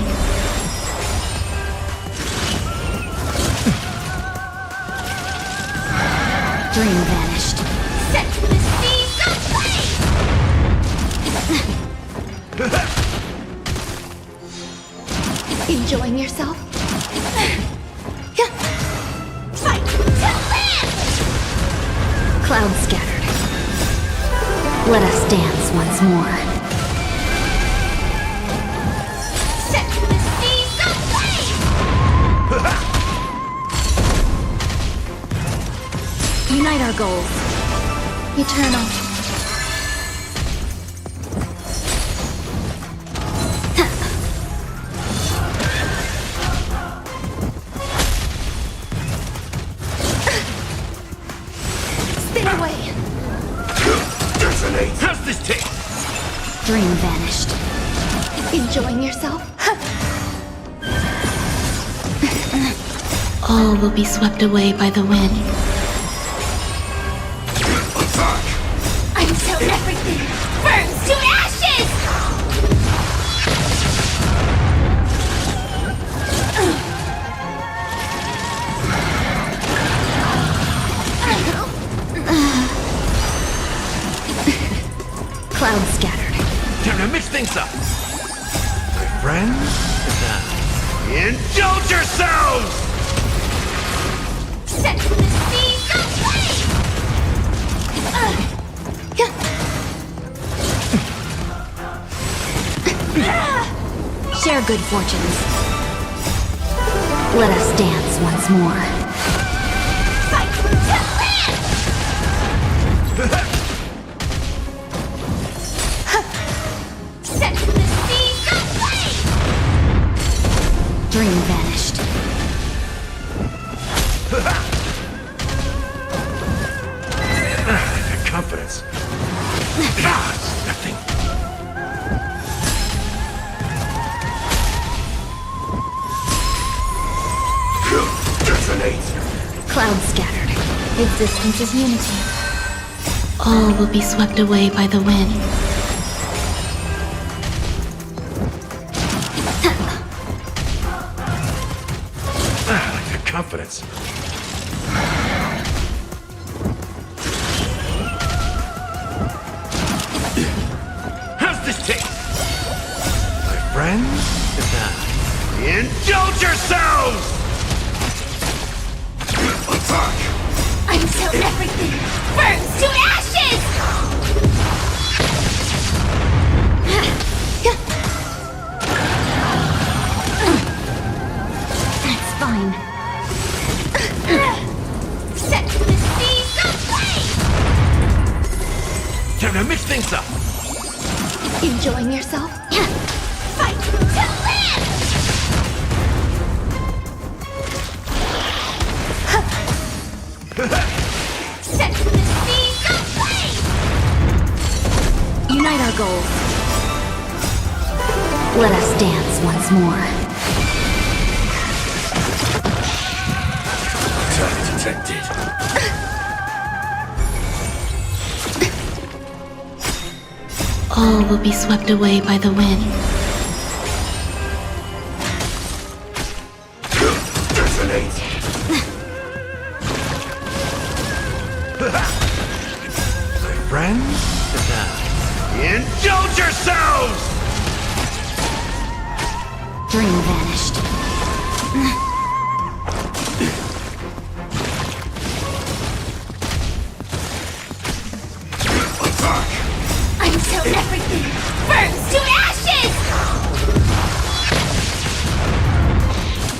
Speaker 12: Dream vanished. Set to the seas of flame! Enjoying yourself? Fight to land! Clouds scattered. Let us dance once more. Set to the seas of flame! Unite our goals. Eternal. Spin away.
Speaker 8: Detonate! How's this taste?
Speaker 12: Dream vanished. Enjoying yourself? All will be swept away by the wind.
Speaker 8: Attack!
Speaker 12: Until everything burns to ashes! Clouds scattered.
Speaker 8: Time to mix things up! My friends? Indulge yourselves!
Speaker 12: Set to the seas of flame! Share good fortunes. Let us dance once more. Fight to land! Set to the seas of flame! Dream vanished.
Speaker 8: Confidence. Nothing. Detonate.
Speaker 12: Clouds scattered. Existence is unity. All will be swept away by the wind.
Speaker 8: Confidence. How's this taste? My friends? Indulge yourselves! Attack!
Speaker 12: Until everything burns to ashes! That's fine. Set to the seas of flame!
Speaker 8: Time to mix things up!
Speaker 12: Enjoying yourself? Fight to land!
Speaker 11: our goals. Let us dance once more.
Speaker 8: Attack detected.
Speaker 12: All will be swept away by the wind.
Speaker 8: Detonate! My friends, indulge yourselves!
Speaker 11: Dream vanished. Until everything burns to ashes!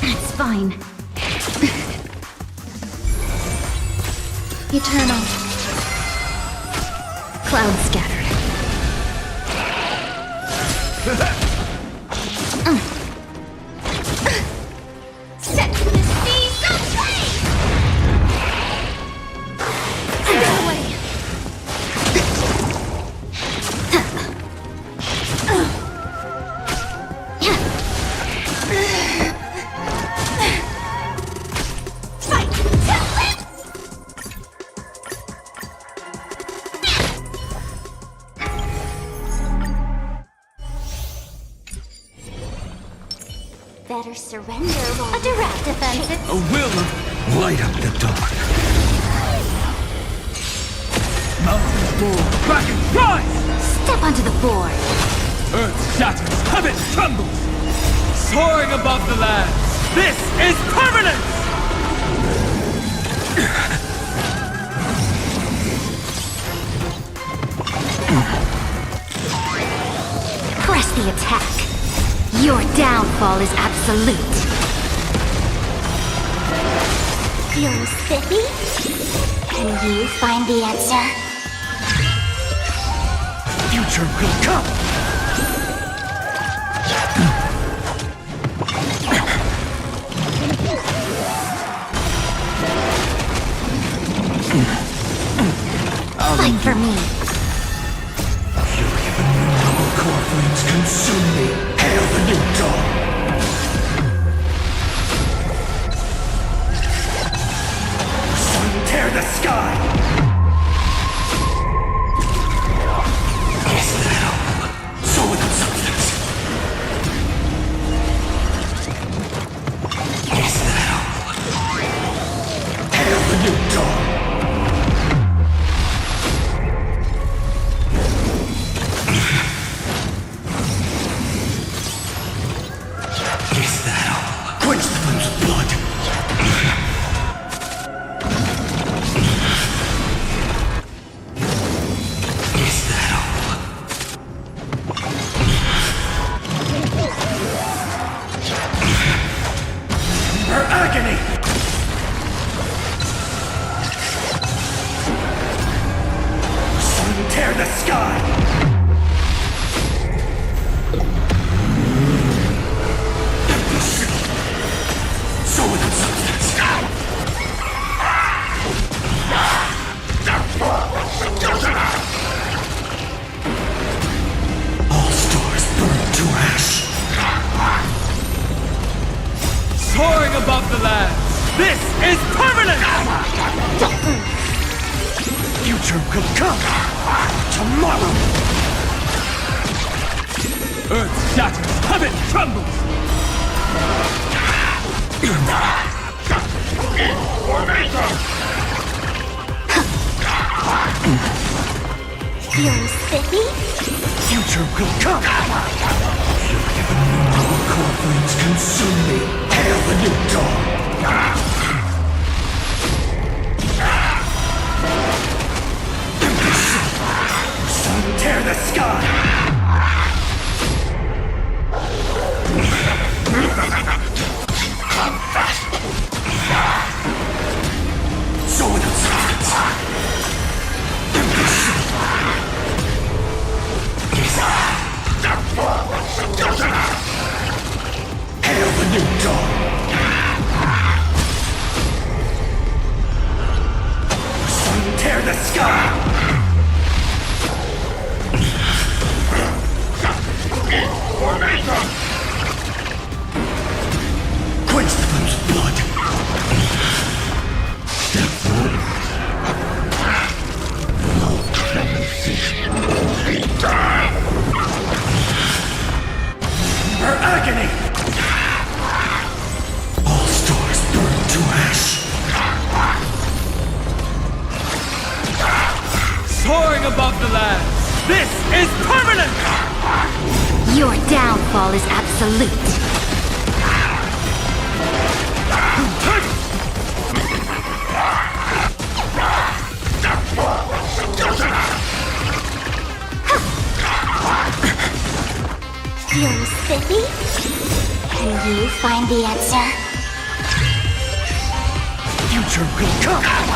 Speaker 11: It's fine. Eternal. Cloud scattered. Set to the sea, so brave! Get away! Fight to live! Better surrender, a direct offensive.
Speaker 8: A will light up the dark. Mountains roar, dragons rise!
Speaker 11: Step onto the board.
Speaker 8: Earth shatters, heaven trembles! Soaring above the lands, this is permanence!
Speaker 11: Press the attack. Your downfall is absolute. Feeling spiffy? Can you find the answer?
Speaker 8: Future will come!
Speaker 11: Fight for me.
Speaker 8: Fury of innumerable core flames consume me. Hail the new dawn! Sun tear the sky! Is that all? So without substance. Is that all? Hail the new dawn! Is that all? Quench the flames of blood! Is that all? Her agony! Sun tear the sky! So without substance. All stars burn to ash. Soaring above the lands, this is permanent! Future will come tomorrow. Earth shatters, heaven trembles.
Speaker 11: Feeling spiffy?
Speaker 8: Future will come! Fury of innumerable core flames consume me. Hail the new dawn! Sun tear the sky! So without substance. Is that Quench the foot's blood. Step forward. No clemency. Her agony! All stars burn to ash.
Speaker 2: Soaring above the lands, this is permanent!
Speaker 11: Your downfall is absolute.
Speaker 10: Feeling spiffy? Can you find the answer?
Speaker 8: Future will come!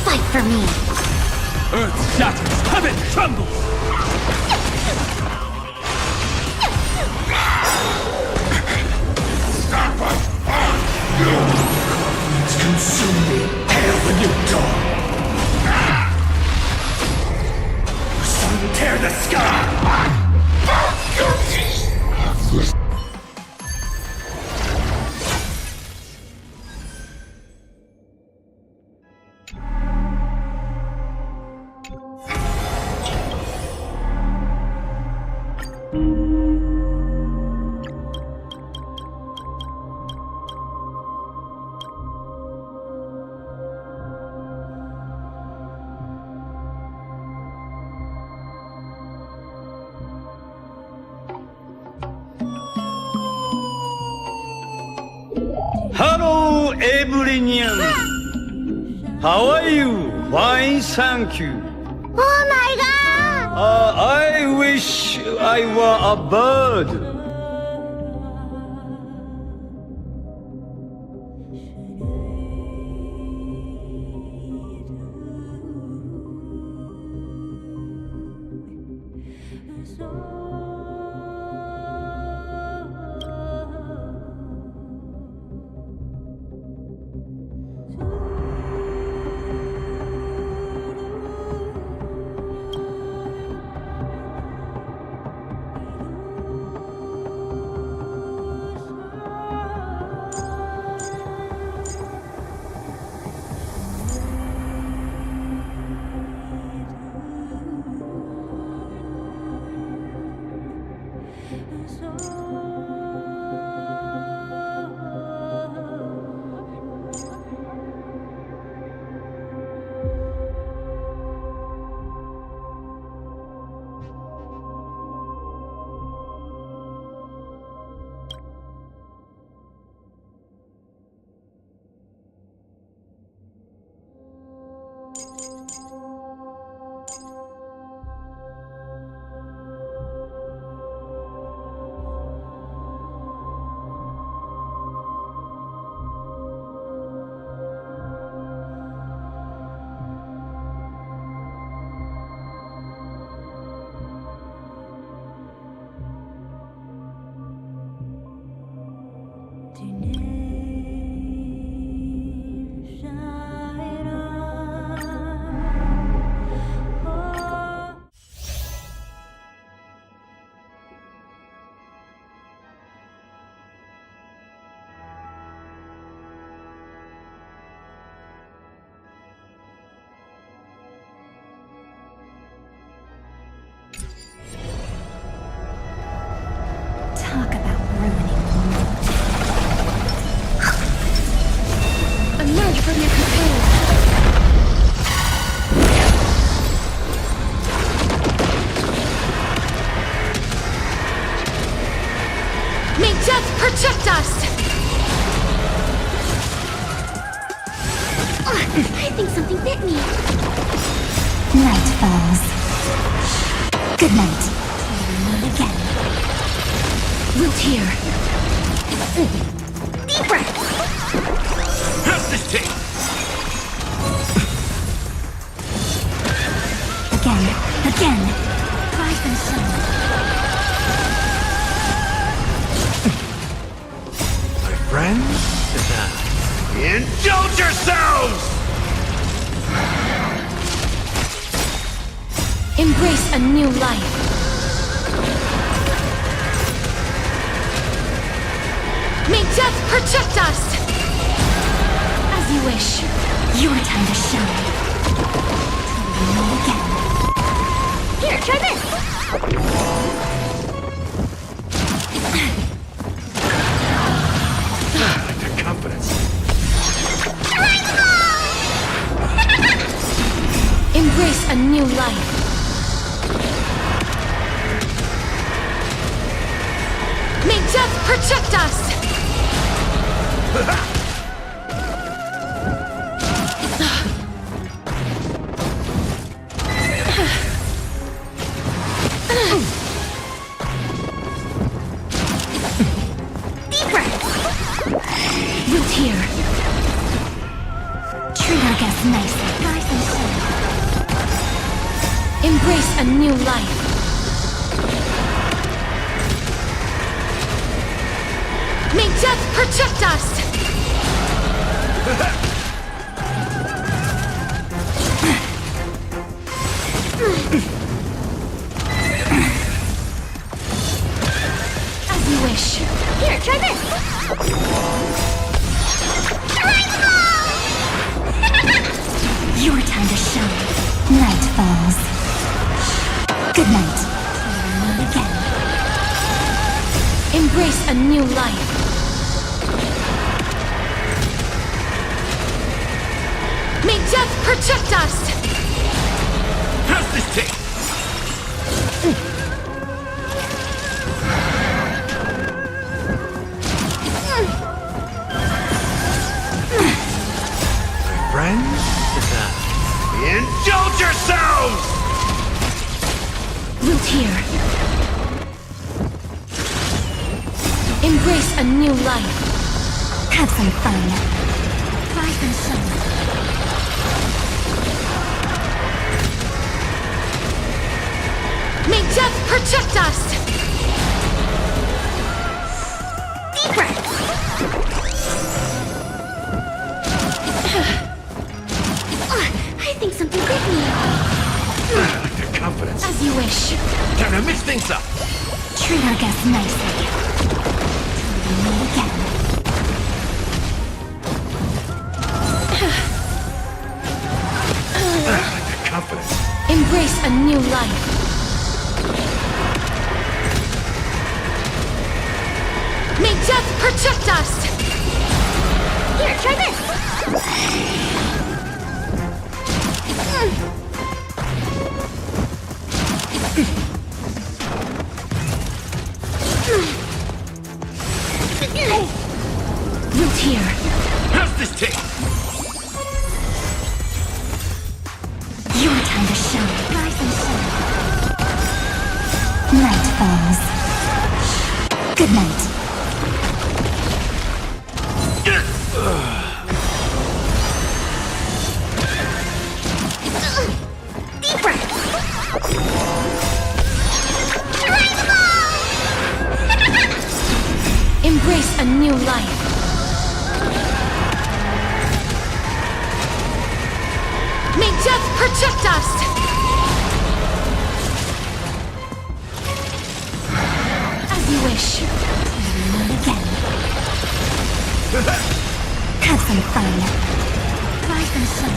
Speaker 10: Fight for me.
Speaker 2: Earth shatters, heaven trembles!
Speaker 8: It's consume me, hail the new dawn! The sun will tear the sky!
Speaker 13: Hello, everyone. How are you? Fine, thank you.
Speaker 10: Oh my god!
Speaker 13: I wish I were a bird.
Speaker 10: Talk about ruining the mood.
Speaker 1: Emerge from your cocoon. May death protect us!
Speaker 10: I think something bit me. Night falls. Good night. Meet again.
Speaker 1: Wilt here.
Speaker 10: Deep breath.
Speaker 5: Have this tape!
Speaker 10: Again. Rise and shine.
Speaker 2: My friends?
Speaker 5: Indulge yourselves!
Speaker 11: Embrace a new life. May death protect us! As you wish. Your time to shine. Till we meet again. Here, try this!
Speaker 8: The confidence.
Speaker 11: Embrace a new life. May death protect us! Deep breath! Root here. Treat our guests nicely. Nice and slow. Embrace a new life. May death protect us! As you wish. Here, try this! Your time to shine. Night falls. Good night. Till we meet again. Embrace a new life. May death protect us!
Speaker 8: How's this take?
Speaker 2: Friends?
Speaker 8: Indulge yourselves!
Speaker 11: Root here. Embrace a new life. Have some fun. Try some sun. May death protect us! Deep breath! I think something bit me.
Speaker 8: The confidence.
Speaker 11: As you wish.
Speaker 8: Time to mix things up.
Speaker 11: Treat our guests nicely. Till we meet again.
Speaker 8: The confidence.
Speaker 11: Embrace a new life. May death protect us! Here, try this! Root here.
Speaker 8: How's this take?
Speaker 11: Your time to shine. Rise and shine. Night falls. Good night. Deep breath. Embrace a new life. May death protect us! As you wish. Meet again. Have some fun. Try some sun.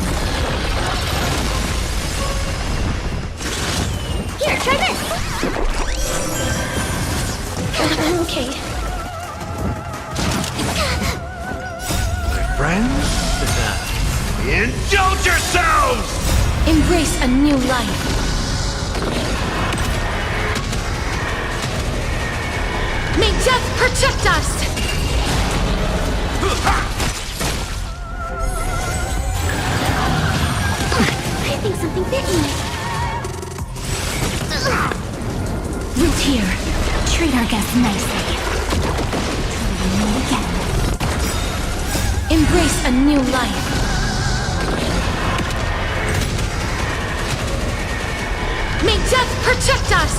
Speaker 11: Here, try this! Okay.
Speaker 2: Friends?
Speaker 8: Indulge yourselves!
Speaker 11: Embrace a new life. May death protect us! I think something bit me. Root here. Treat our guests nicely. Till we meet again. Embrace a new life. May death protect us!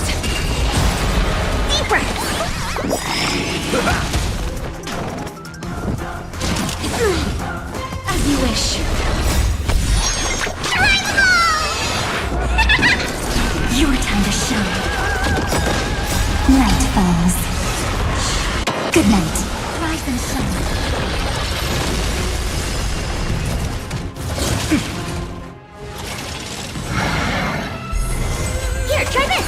Speaker 11: Deep breath! As you wish. Your Good night. Rise and shine. Here, try this!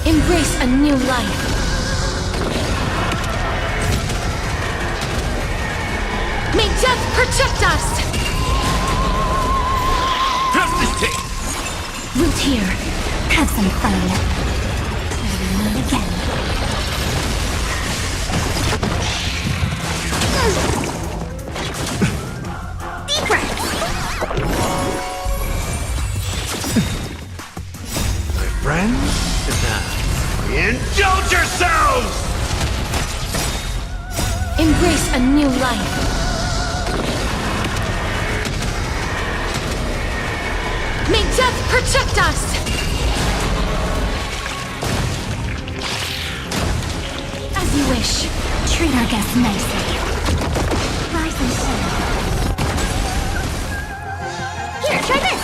Speaker 11: Embrace a new life. May death protect us!
Speaker 8: Have this tape!
Speaker 11: Root here. Have some fun. Till we meet again. Deep breath.
Speaker 8: My friends, indulge yourselves!
Speaker 11: Embrace a new life. May death protect us! As you wish. Treat our guests nicely. Rise and shine. Here, try this!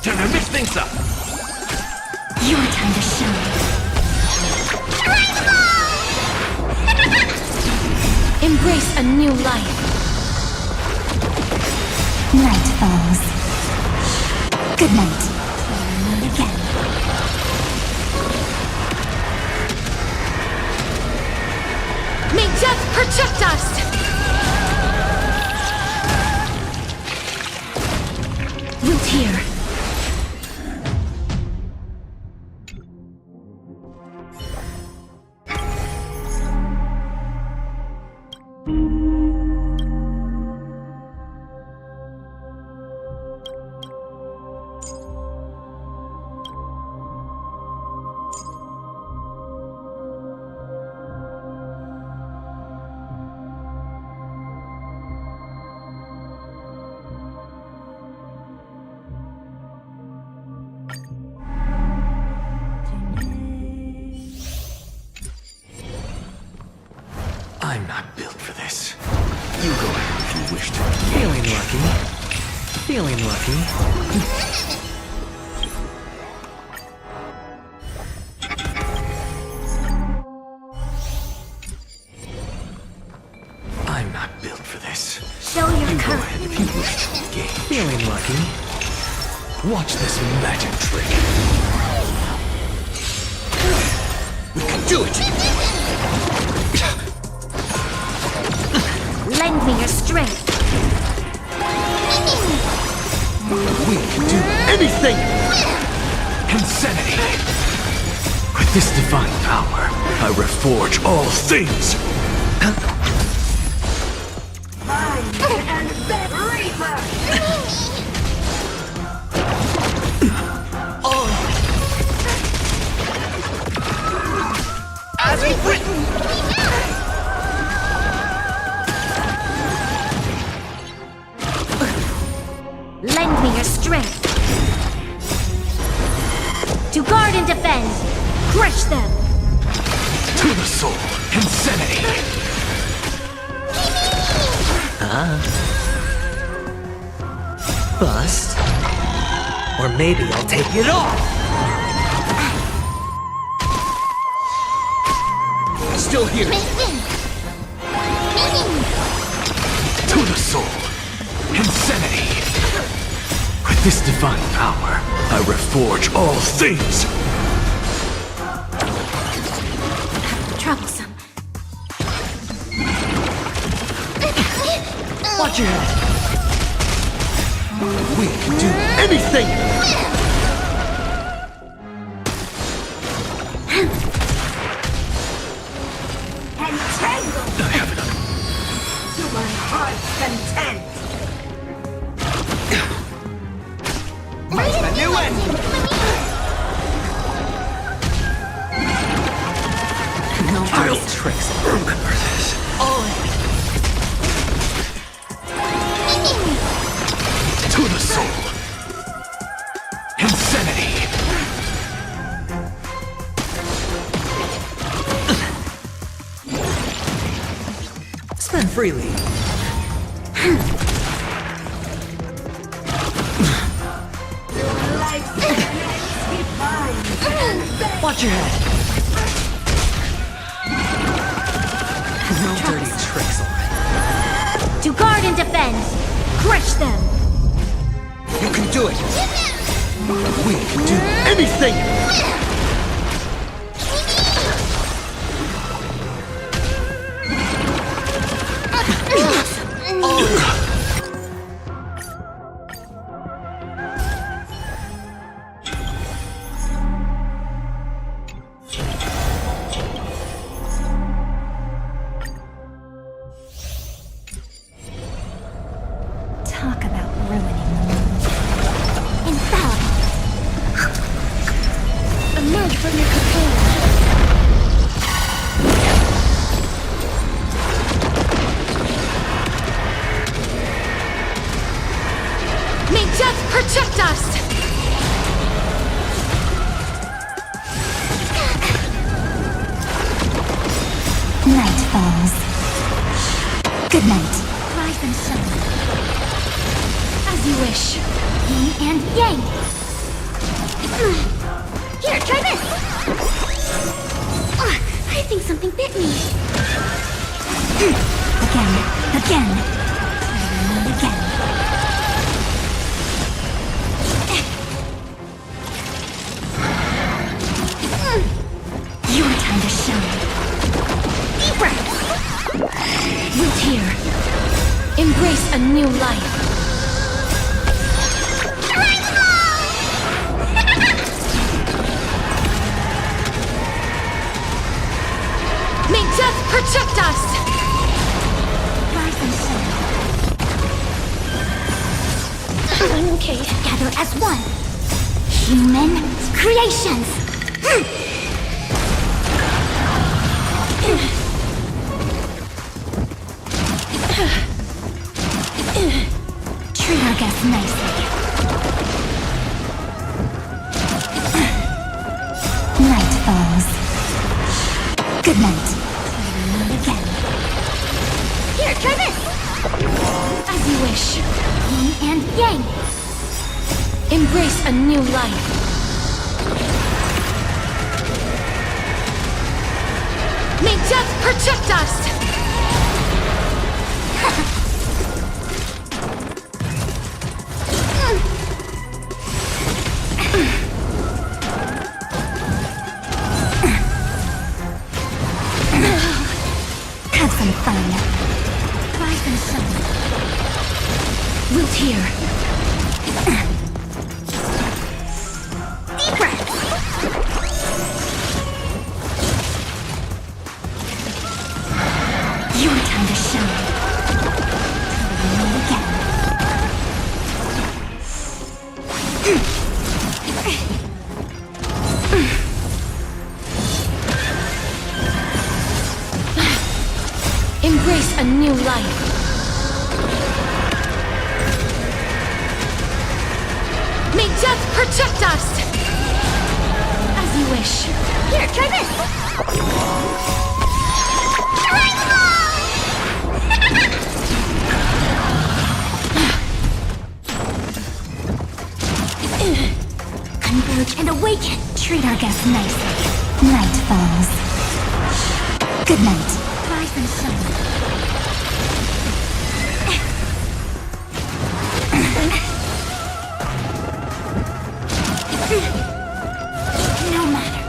Speaker 8: Time to mix things up!
Speaker 11: Your time to shine. Embrace a new life. Night falls. Good night. Till we meet again. May death protect us! Root here.
Speaker 2: I'm not built for this. You go ahead if you wish to.
Speaker 13: Feeling lucky. Feeling lucky.
Speaker 2: I'm not built for this.
Speaker 11: Show your
Speaker 2: You go
Speaker 11: courage.
Speaker 2: ahead if you wish to engage.
Speaker 13: Feeling lucky.
Speaker 2: Watch this magic trick. We can do it!
Speaker 11: Lend me your strength.
Speaker 2: We can do anything! Insanity! With this divine power, I reforge all things!
Speaker 8: As we've written!
Speaker 11: Lend me your strength. To guard and defend. Crush them.
Speaker 2: To the soul, insanity!
Speaker 13: Bust. Or maybe I'll take it off.
Speaker 8: Still here!
Speaker 2: To the soul, insanity! With this divine power, I reforge all things!
Speaker 11: Troublesome.
Speaker 13: Watch your head.
Speaker 2: We can do anything!
Speaker 8: Entangled!
Speaker 2: I have enough.
Speaker 8: To my heart's content! Might a new ending!
Speaker 13: No idle tricks.
Speaker 2: Remember this. To the soul, insanity!
Speaker 13: Spend freely.
Speaker 3: Watch your head.
Speaker 2: No dirty tricks, alright?
Speaker 11: To guard and defend. Crush them.
Speaker 8: You can do it! We can do anything!
Speaker 11: Talk about ruining the mood. Infallible. Emerge from your cocoon. May death protect us! Night falls. Good night. Rise and shine. As you wish. Yin and yang. Here, try this! I think something bit me. Again. Again. And again. Your time to shine. Deep breath. Root here. Embrace a new life. May death protect us! Rise and shine. I'm okay. Together as one. Human creations. Treat our guests nicely. Night falls. Good night. And again. Here, try this! As you wish. Yin and yang. Embrace a new life. May death protect us! Have some fun. Rise and shine. Root here. Deep breath. Your time to shine. Till we meet again. Embrace a new life. May death protect us! As you wish. Here, try this! Converge and awaken. Treat our guests nicely. Night falls. Good night. Rise and shine. No matter.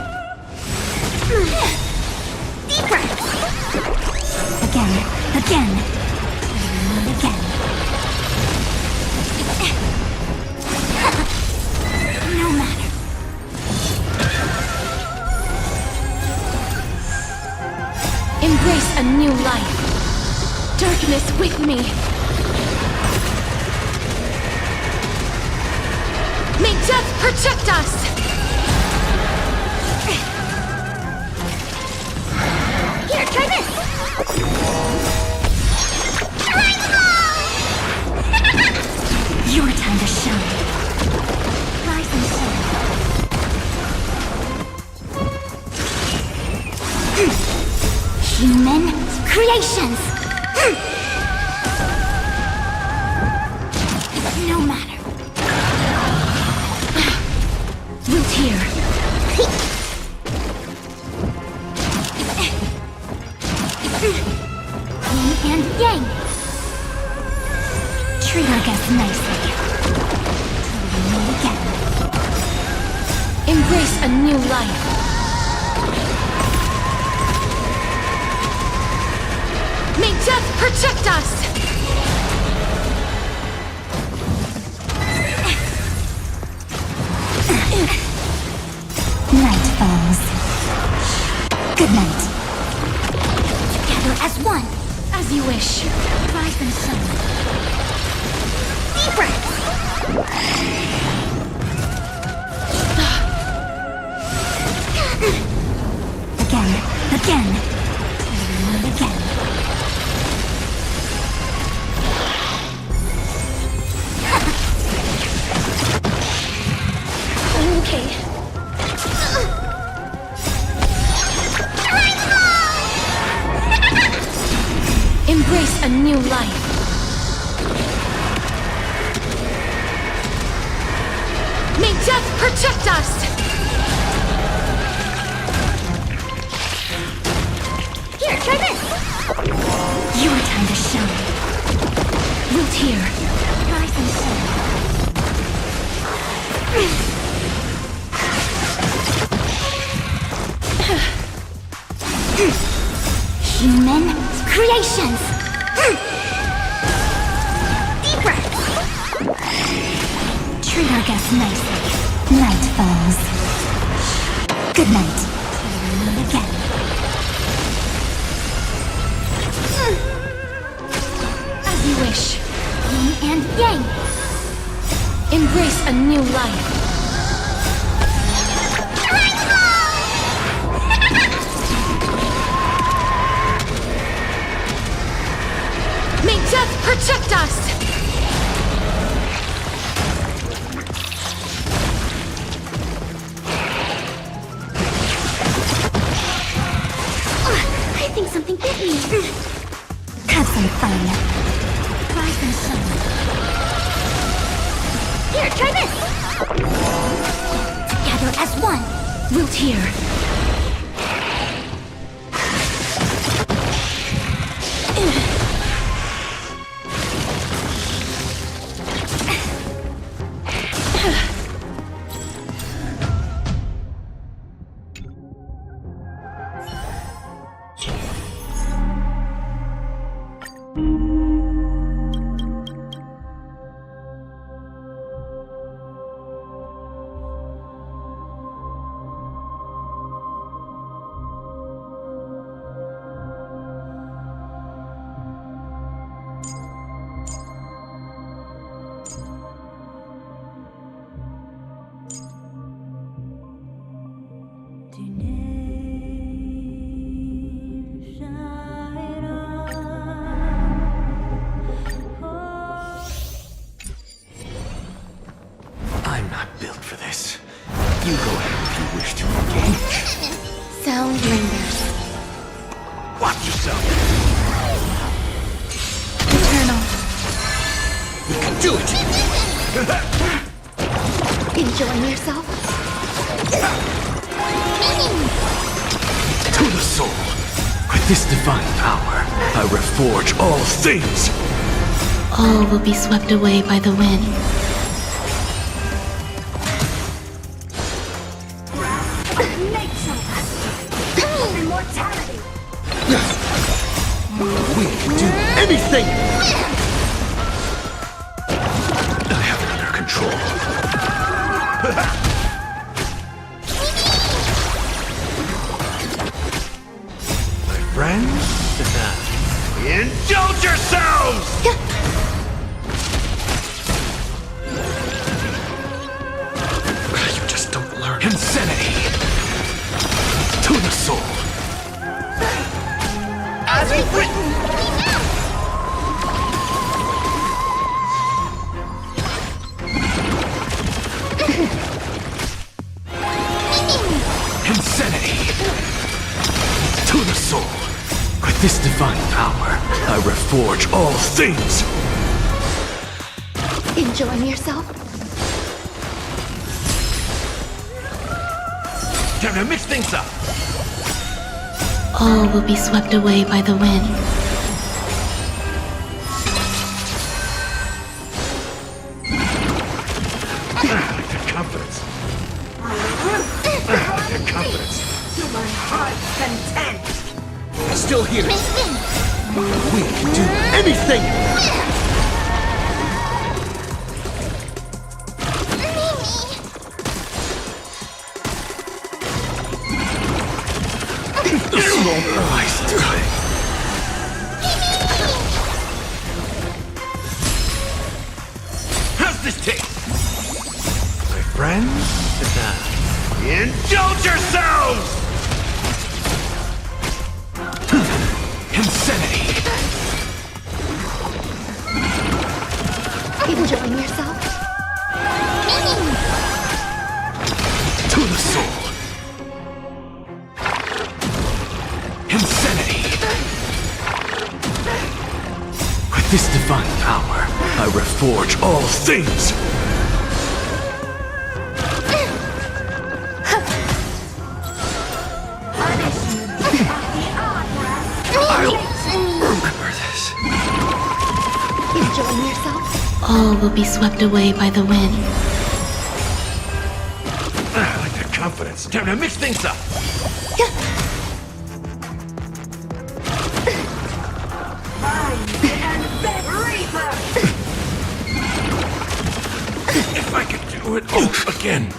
Speaker 11: Deep breath. Again. Again. And again. No matter. Embrace a new life. Darkness with me. May death protect us! Here, try this! Your time to shine. Rise and shine. Human creations! No matter. Root here. Yin and yang. Treat our guests nicely. Till we meet again. Embrace a new life. May death protect us! Night falls. Good night. Together as one. As you wish. Rise and shine. Deep breaths. Again. And again. Okay. Embrace a new life. May death protect us! Here, try this! Your time to shine. Root here. Rise and shine. Human creations! Deep breaths! Treat our guests nicely. Night falls. Good night. Till we meet again. As you wish. Yin and yang. Embrace a new life. May death protect us! I think something bit me. Have some fun. Rise and shine. Here, try this! Together as one. Root here.
Speaker 2: I'm not built for this. You go ahead if you wish to engage.
Speaker 11: Sound lingers.
Speaker 5: Watch yourself.
Speaker 11: Eternal.
Speaker 5: You can do it.
Speaker 11: Enjoying yourself?
Speaker 2: To the soul. With this divine power, I reforge all things.
Speaker 12: All will be swept away by the wind.
Speaker 11: Immortality!
Speaker 5: We can do anything!
Speaker 2: I have it under control.
Speaker 5: My friends, indulge yourselves!
Speaker 2: You just don't learn. Insanity. To the soul.
Speaker 5: As we've written!
Speaker 2: Insanity. To the soul. With this divine power, I reforge all things.
Speaker 11: Enjoying yourself?
Speaker 5: Time to mix things up!
Speaker 12: All will be swept away by the wind.
Speaker 2: Your confidence. Your confidence.
Speaker 8: To my heart's content.
Speaker 2: Still here. We can do anything. The slow rise to it. How's this taste? My friends, sit down. Indulge yourselves! Insanity!
Speaker 10: Enjoying yourself?
Speaker 2: To the soul! Insanity! With this divine power, I reforge all things! I'll remember this.
Speaker 10: Enjoying yourself?
Speaker 12: All will be swept away by the wind.
Speaker 2: I like that confidence. Time to mix things up. If I could do it all again.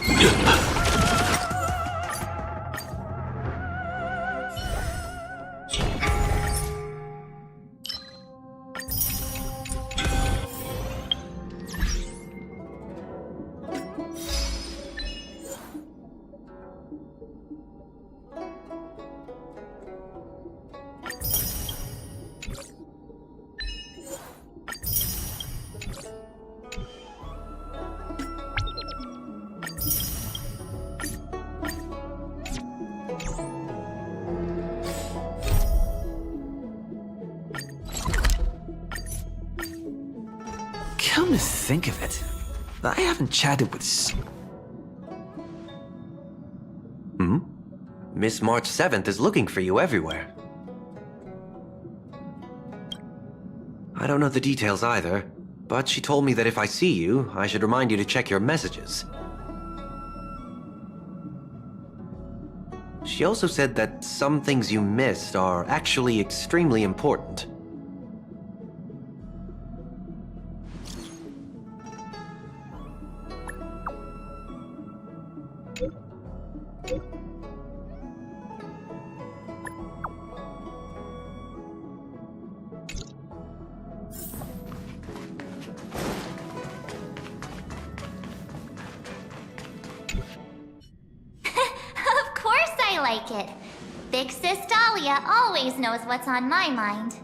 Speaker 14: Come to think of it, I haven't chatted with
Speaker 15: Miss March 7th is looking for you everywhere. I don't know the details either, but she told me that if I see you, I should remind you to check your messages. She also said that some things you missed are actually extremely important.
Speaker 11: Of course I like it. Big Sis Dahlia always knows what's on my mind.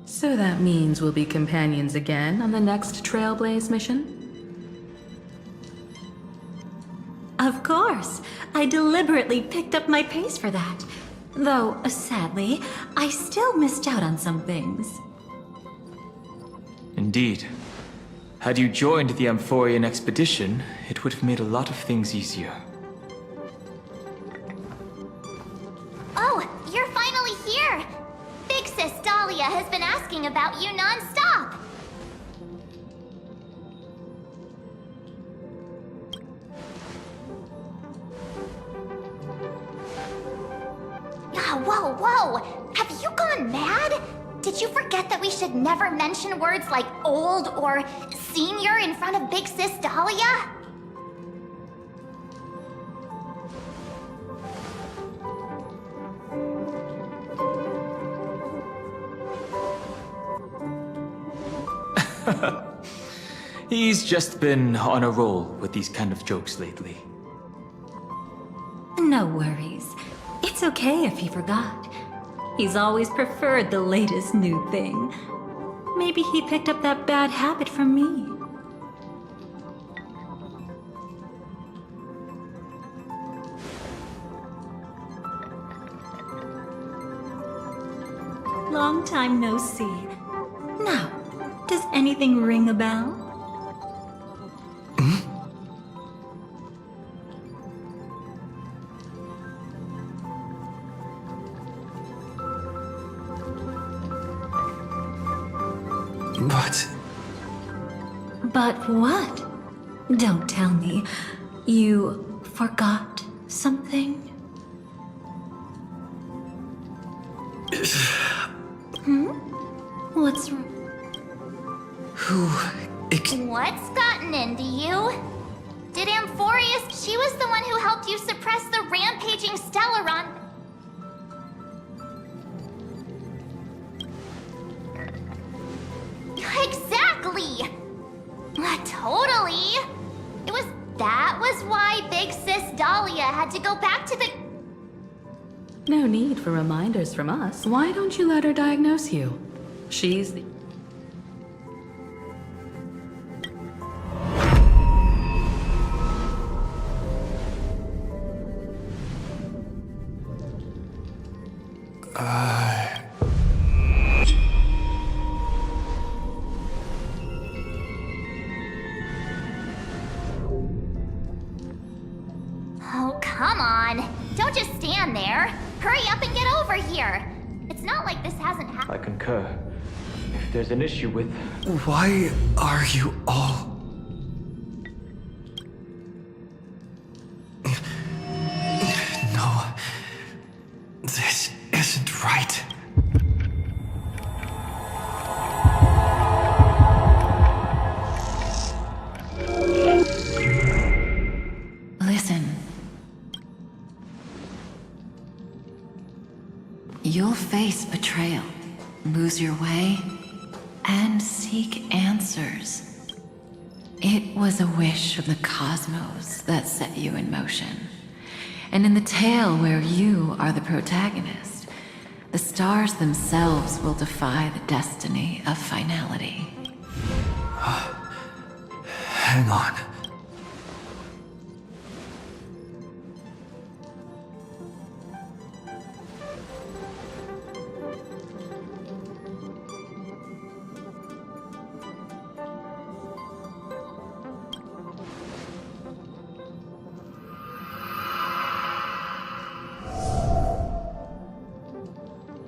Speaker 16: So that means we'll be companions again on the next Trailblaze mission?
Speaker 17: Of course. I deliberately picked up my pace for that. Though, sadly, I still missed out on some things.
Speaker 13: Indeed. Had you joined the Amphorian expedition, it would have made a lot of things easier.
Speaker 11: Oh, you're finally here! Big Sis Dahlia has been asking about you non-stop! Whoa, whoa! Have you gone mad? Did you forget that we should never mention words like old or senior in front of Big Sis Dahlia?
Speaker 13: He's just been on a roll with these kind of jokes lately.
Speaker 17: No worries. It's okay if he forgot. He's always preferred the latest new thing. Maybe he picked up that bad habit from me. Long time no see. Now, does anything ring a bell?
Speaker 14: But
Speaker 17: But what? Don't tell me. You forgot something? What's wrong?
Speaker 11: What's gotten into you? Did Amphorius... She was the one who helped you suppress the rampaging Stellaron. Exactly! Totally! That was why Big Sis Dahlia had to go back to the...
Speaker 16: No need for reminders from us. Why don't you let her diagnose you? She's the...
Speaker 11: Oh, come on. Don't just stand there. Hurry up and get over here. It's not like this hasn't happened.
Speaker 13: I concur. If there's an issue with...
Speaker 14: why are you all... No. This isn't right.
Speaker 3: Listen. You'll face betrayal, lose your way, and seek answers. It was a wish of the cosmos that set you in motion. And in the tale where you are the protagonist, the stars themselves will defy the destiny of finality.
Speaker 14: Hang on.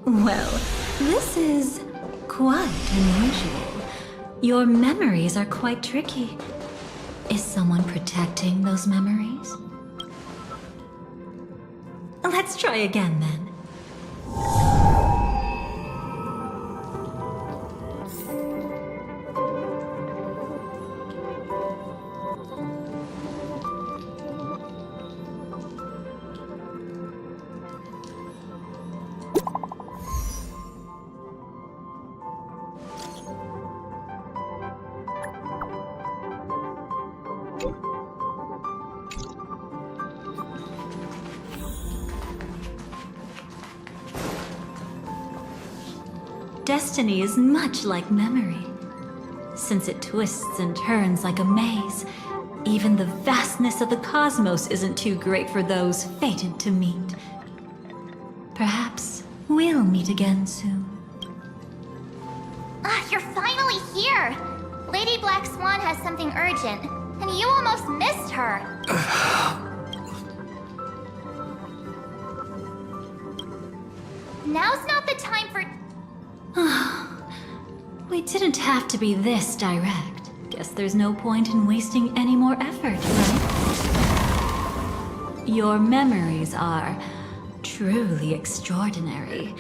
Speaker 17: Well, this is quite unusual. Your memories are quite tricky. Is someone protecting those memories? Let's try again then. Destiny is much like memory. Since it twists and turns like a maze, even the vastness of the cosmos isn't too great for those fated to meet. Perhaps we'll meet again soon.
Speaker 11: You're finally here! Lady Black Swan has something urgent, and you almost missed her. Now's not the time for...
Speaker 17: We didn't have to be this direct. Guess there's no point in wasting any more effort, right? Your memories are truly extraordinary.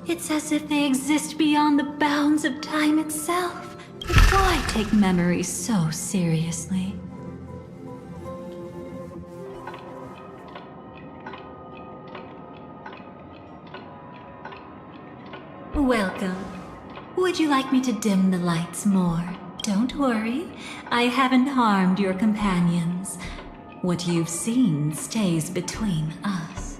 Speaker 17: It's as if they exist beyond the bounds of time itself. But why take memories so seriously? Welcome. Would you like me to dim the lights more? Don't worry, I haven't harmed your companions. What you've seen stays between us.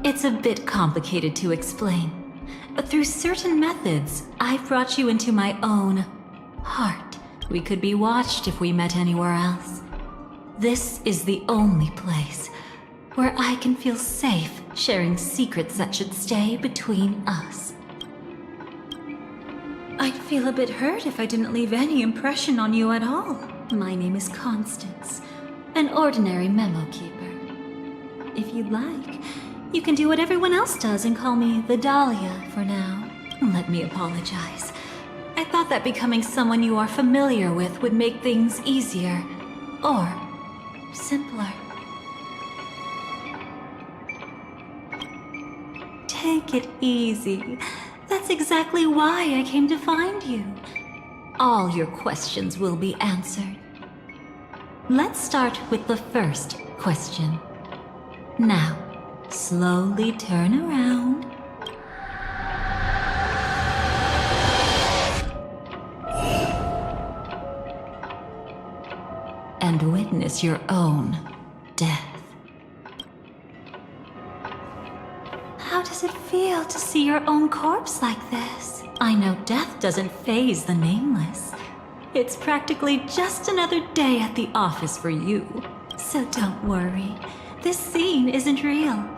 Speaker 17: It's a bit complicated to explain. Through certain methods, I've brought you into my own heart. We could be watched if we met anywhere else. This is the only place where I can feel safe sharing secrets that should stay between us. I'd feel a bit hurt if I didn't leave any impression on you at all. My name is Constance, an ordinary memo keeper. If you'd like, You can do what everyone else does and call me the Dahlia for now. Let me apologize. I thought that becoming someone you are familiar with would make things easier. Or simpler. Take it easy. That's exactly why I came to find you. All your questions will be answered. Let's start with the first question. Now, slowly turn around. And witness your own death. How does it feel to see your own corpse like this? I know death doesn't faze the nameless. It's practically just another day at the office for you. So don't worry. This scene isn't real.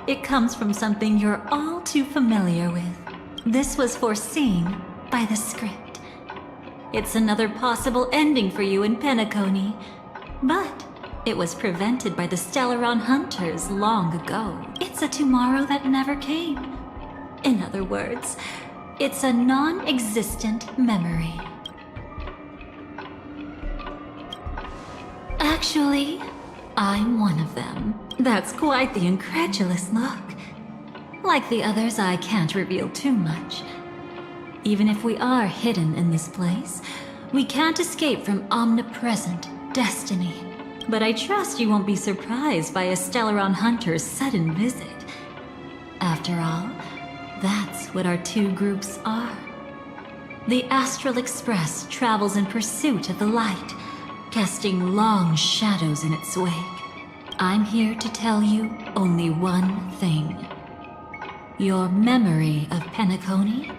Speaker 17: It comes from something you're all too familiar with. This was foreseen by the script. It's another possible ending for you in Penacony. But it was prevented by the Stellaron Hunters long ago. It's a tomorrow that never came. In other words, it's a non-existent memory. Actually, I'm one of them. That's quite the incredulous look. Like the others, I can't reveal too much. Even if we are hidden in this place, we can't escape from omnipresent destiny. But I trust you won't be surprised by a Stellaron Hunter's sudden visit. After all, that's what our two groups are. The Astral Express travels in pursuit of the light, casting long shadows in its wake. I'm here to tell you only one thing. Your memory of Penacony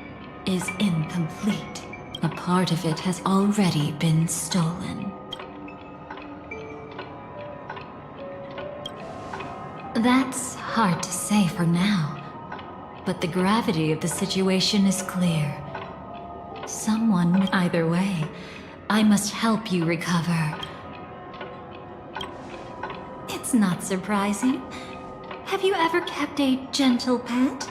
Speaker 17: is incomplete. A part of it has already been stolen. That's hard to say for now, but the gravity of the situation is clear. Someone, either way, I must help you recover. It's not surprising. Have you ever kept a gentle pet?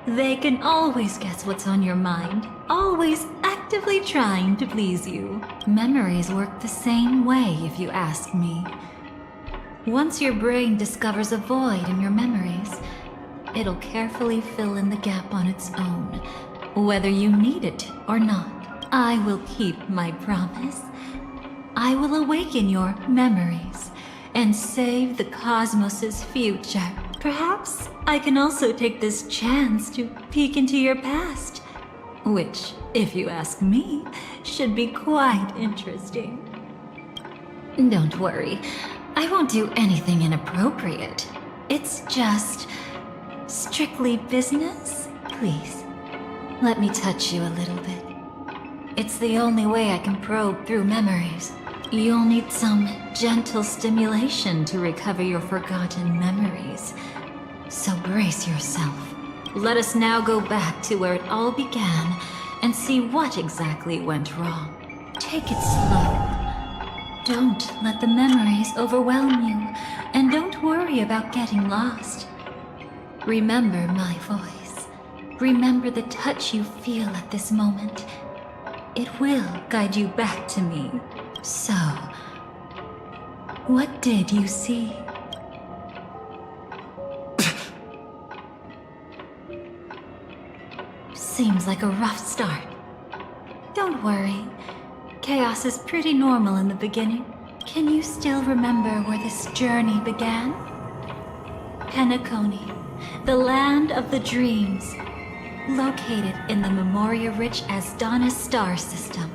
Speaker 17: They can always guess what's on your mind, always actively trying to please you. Memories work the same way, if you ask me. Once your brain discovers a void in your memories, it'll carefully fill in the gap on its own, whether you need it or not. I will keep my promise. I will awaken your memories and save the cosmos's future. Perhaps I can also take this chance to peek into your past, which, if you ask me, should be quite interesting. Don't worry, I won't do anything inappropriate. It's just strictly business. Please, let me touch you a little bit. It's the only way I can probe through memories. You'll need some gentle stimulation to recover your forgotten memories. So brace yourself. Let us now go back to where it all began and see what exactly went wrong. Take it slow. Don't let the memories overwhelm you, and don't worry about getting lost. Remember my voice. Remember the touch you feel at this moment. It will guide you back to me. So, what did you see? Seems like a rough start. Don't worry. Chaos is pretty normal in the beginning. Can you still remember where this journey began? Penacony, the land of the dreams, located in the Memoria-rich Asdana star system.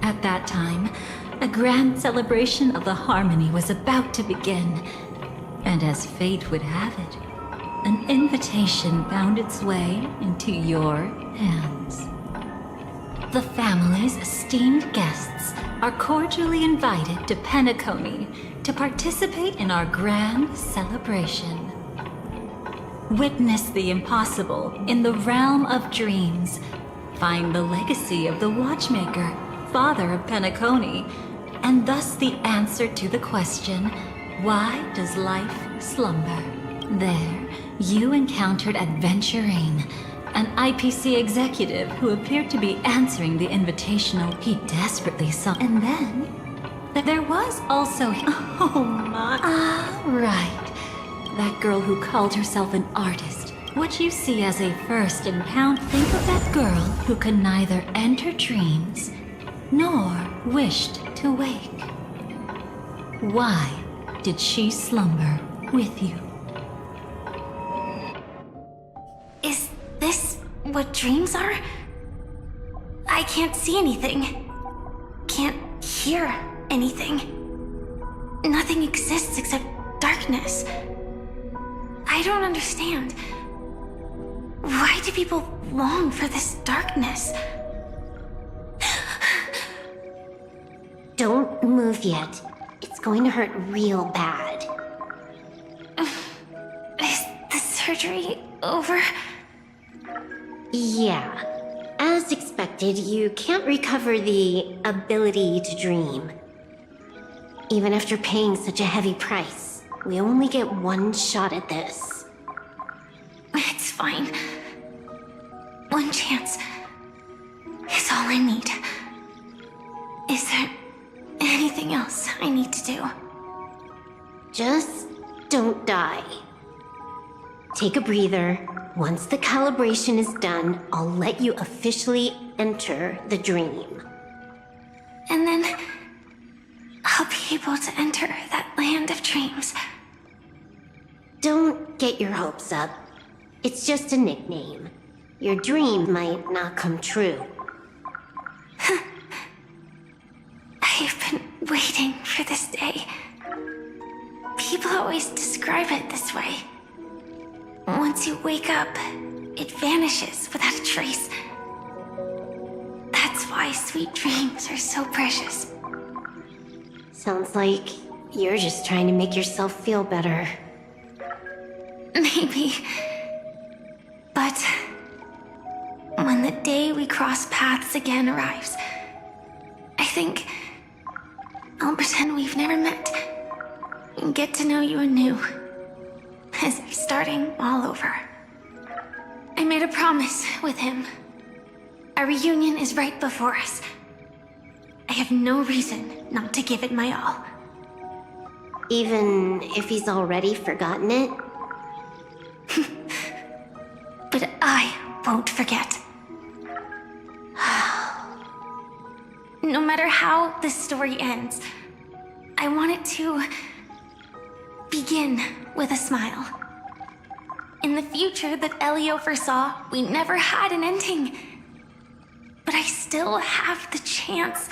Speaker 17: At that time, a grand celebration of the Harmony was about to begin, and as fate would have it, an invitation found its way into your hands. The family's esteemed guests are cordially invited to Penacony to participate in our grand celebration. Witness the impossible in the realm of dreams. Find the legacy of the Watchmaker, father of Penacony, and thus the answer to the question, Why does life slumber? There, you encountered Adventurine, an IPC executive who appeared to be answering the invitational he desperately sought. And then, there was also... Oh my... right. That girl who called herself an artist. What you see as a first encounter, think of that girl who could neither enter dreams nor wished to wake. Why did she slumber with you?
Speaker 11: Is this what dreams are? I can't see anything. Can't hear anything. Nothing exists except darkness. I don't understand. Why do people long for this darkness?
Speaker 10: Don't move yet. It's going to hurt real bad.
Speaker 11: Is the surgery over?
Speaker 10: Yeah. As expected, you can't recover the ability to dream. Even after paying such a heavy price, we only get one shot at this.
Speaker 11: It's fine. One chance is all I need. Is there anything else I need to do?
Speaker 10: Just don't die. Take a breather. Once the calibration is done, I'll let you officially enter the dream.
Speaker 11: And then I'll be able to enter that land of dreams.
Speaker 10: Don't get your hopes up. It's just a nickname. Your dream might not come true.
Speaker 11: I've been waiting for this day. People always describe it this way. Once you wake up, it vanishes without a trace. That's why sweet dreams are so precious.
Speaker 10: Sounds like you're just trying to make yourself feel better.
Speaker 11: Maybe. But when the day we cross paths again arrives, I think I'll pretend we've never met and get to know you anew, as if starting all over. I made a promise with him. Our reunion is right before us. I have no reason not to give it my all.
Speaker 10: Even if he's already forgotten it?
Speaker 11: But I won't forget. No matter how this story ends, I want it to begin with a smile. In the future that Elio foresaw, we never had an ending. But I still have the chance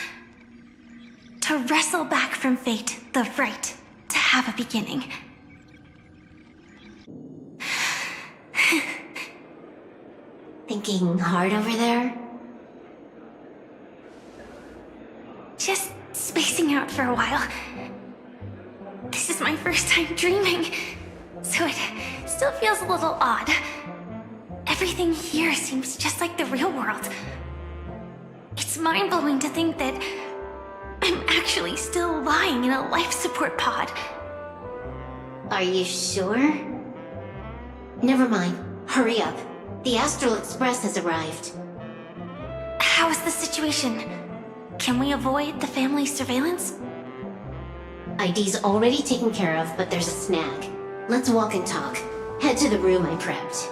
Speaker 11: to wrestle back from fate the right to have a beginning.
Speaker 10: Thinking hard over there?
Speaker 11: Just spacing out for a while. This is my first time dreaming, so it still feels a little odd. Everything here seems just like the real world. It's mind-blowing to think that I'm actually still lying in a life support pod.
Speaker 10: Are you sure? Never mind. Hurry up. The Astral Express has arrived.
Speaker 11: How is the situation? Can we avoid the family surveillance?
Speaker 10: ID's already taken care of, but there's a snag. Let's walk and talk. Head to the room I prepped.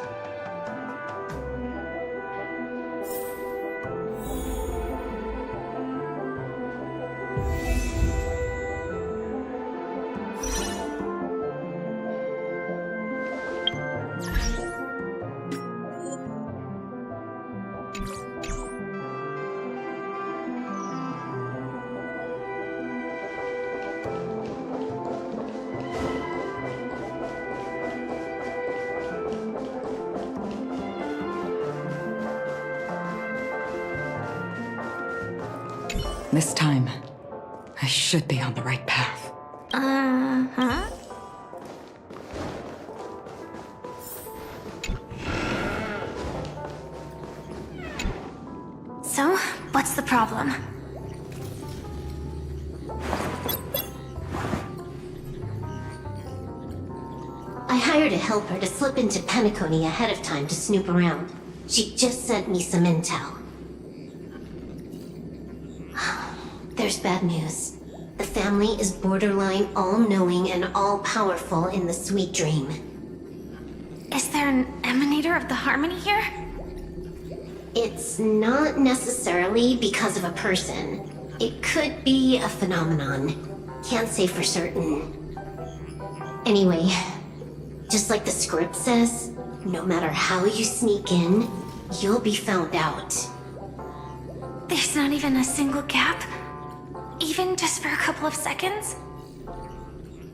Speaker 9: This time, I should be on the right path.
Speaker 11: Uh-huh. So, what's the problem?
Speaker 10: I hired a helper to slip into Penacony ahead of time to snoop around. She just sent me some intel. There's bad news. The family is borderline all-knowing and all-powerful in the Sweet Dream.
Speaker 11: Is there an emanator of the Harmony here?
Speaker 10: It's not necessarily because of a person. It could be a phenomenon. Can't say for certain. Anyway, just like the script says, no matter how you sneak in, you'll be found out.
Speaker 11: There's not even a single gap? Even just for a couple of seconds?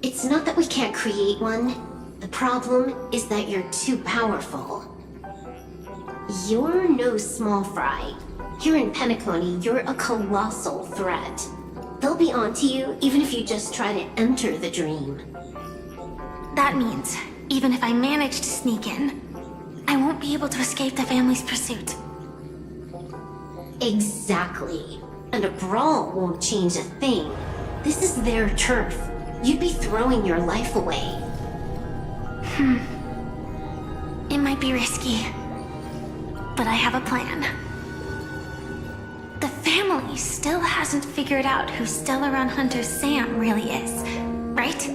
Speaker 10: It's not that we can't create one. The problem is that you're too powerful. You're no small fry. Here in Penacony, you're a colossal threat. They'll be onto you even if you just try to enter the dream.
Speaker 11: That means, even if I manage to sneak in, I won't be able to escape the family's pursuit.
Speaker 10: Exactly. And a brawl won't change a thing. This is their turf. You'd be throwing your life away.
Speaker 11: It might be risky, but I have a plan. The family still hasn't figured out who Stellaron Hunter Sam really is, right?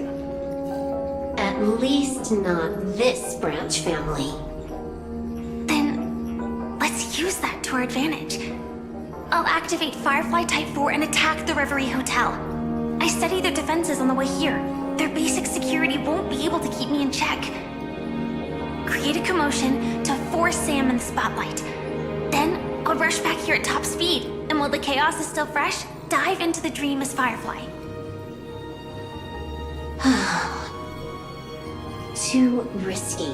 Speaker 10: At least not this branch family.
Speaker 11: Then, let's use that to our advantage. I'll activate Firefly Type 4 and attack the Reverie Hotel. I studied their defenses on the way here. Their basic security won't be able to keep me in check. Create a commotion to force Sam in the spotlight. Then, I'll rush back here at top speed, and while the chaos is still fresh, dive into the dream as Firefly.
Speaker 10: Too risky.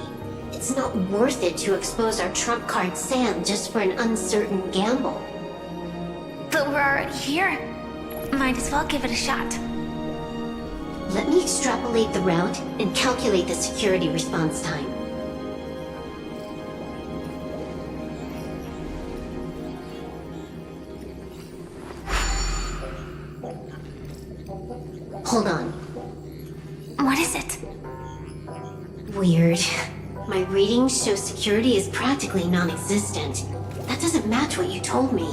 Speaker 10: It's not worth it to expose our trump card Sam just for an uncertain gamble.
Speaker 11: But we're already here. Might as well give it a shot.
Speaker 10: Let me extrapolate the route and calculate the security response time. Hold on.
Speaker 11: What is it?
Speaker 10: Weird. My readings show security is practically non-existent. That doesn't match what you told me.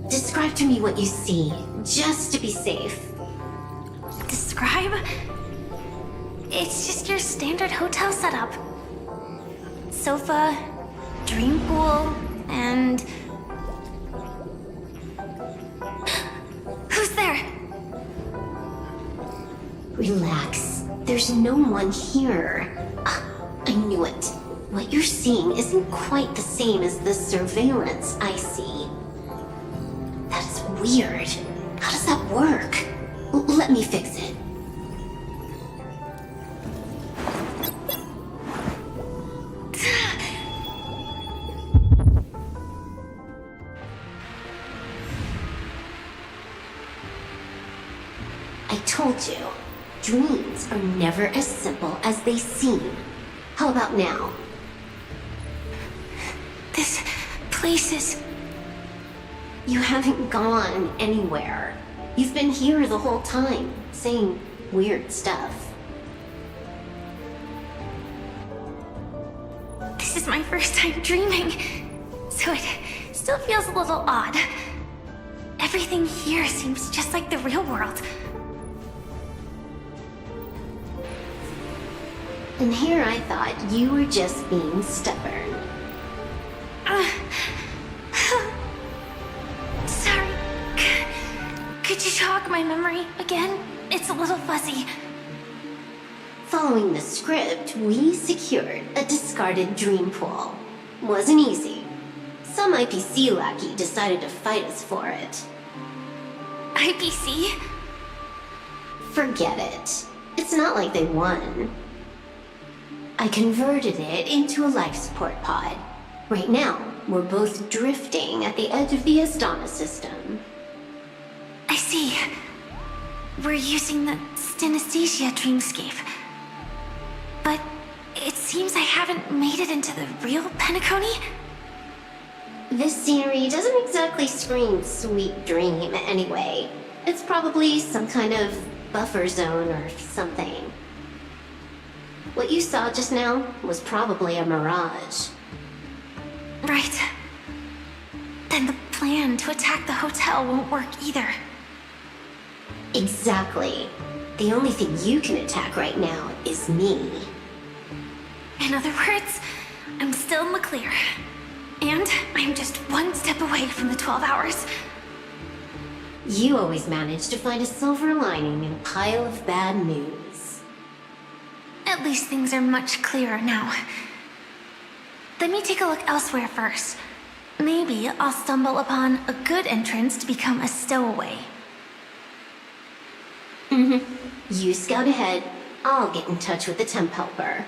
Speaker 10: Describe to me what you see, just to be safe.
Speaker 11: Describe? It's just your standard hotel setup. Sofa, dream pool, and... Who's there?
Speaker 10: Relax. There's no one here. I knew it. What you're seeing isn't quite the same as the surveillance I see. That is weird. How does that work? Let me fix it. I told you, dreams are never as simple as they seem. How about now?
Speaker 11: This place is...
Speaker 10: You haven't gone anywhere. You've been here the whole time, saying weird stuff.
Speaker 11: This is my first time dreaming, so it still feels a little odd. Everything here seems just like the real world.
Speaker 10: And here I thought you were just being stubborn.
Speaker 11: Sorry. Could you jog my memory again? It's a little fuzzy.
Speaker 10: Following the script, we secured a discarded dream pool. Wasn't easy. Some IPC lackey decided to fight us for it.
Speaker 11: IPC?
Speaker 10: Forget it. It's not like they won. I converted it into a life support pod. Right now, we're both drifting at the edge of the Astana system.
Speaker 11: I see. We're using the Synesthesia dreamscape. But it seems I haven't made it into the real Penacony?
Speaker 10: This scenery doesn't exactly scream sweet dream anyway. It's probably some kind of buffer zone or something. What you saw just now was probably a mirage.
Speaker 11: Right. Then the plan to attack the hotel won't work either.
Speaker 10: Exactly. The only thing you can attack right now is me.
Speaker 11: In other words, I'm still in the clear. And I'm just one step away from the 12 hours.
Speaker 10: You always manage to find a silver lining in a pile of bad news.
Speaker 11: At least things are much clearer now. Let me take a look elsewhere first. Maybe I'll stumble upon a good entrance to become a stowaway.
Speaker 10: You scout ahead. I'll get in touch with the temp helper.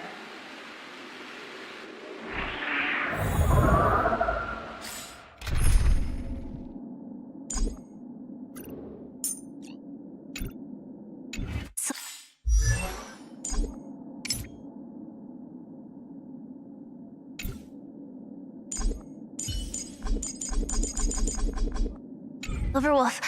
Speaker 11: Silverwolf.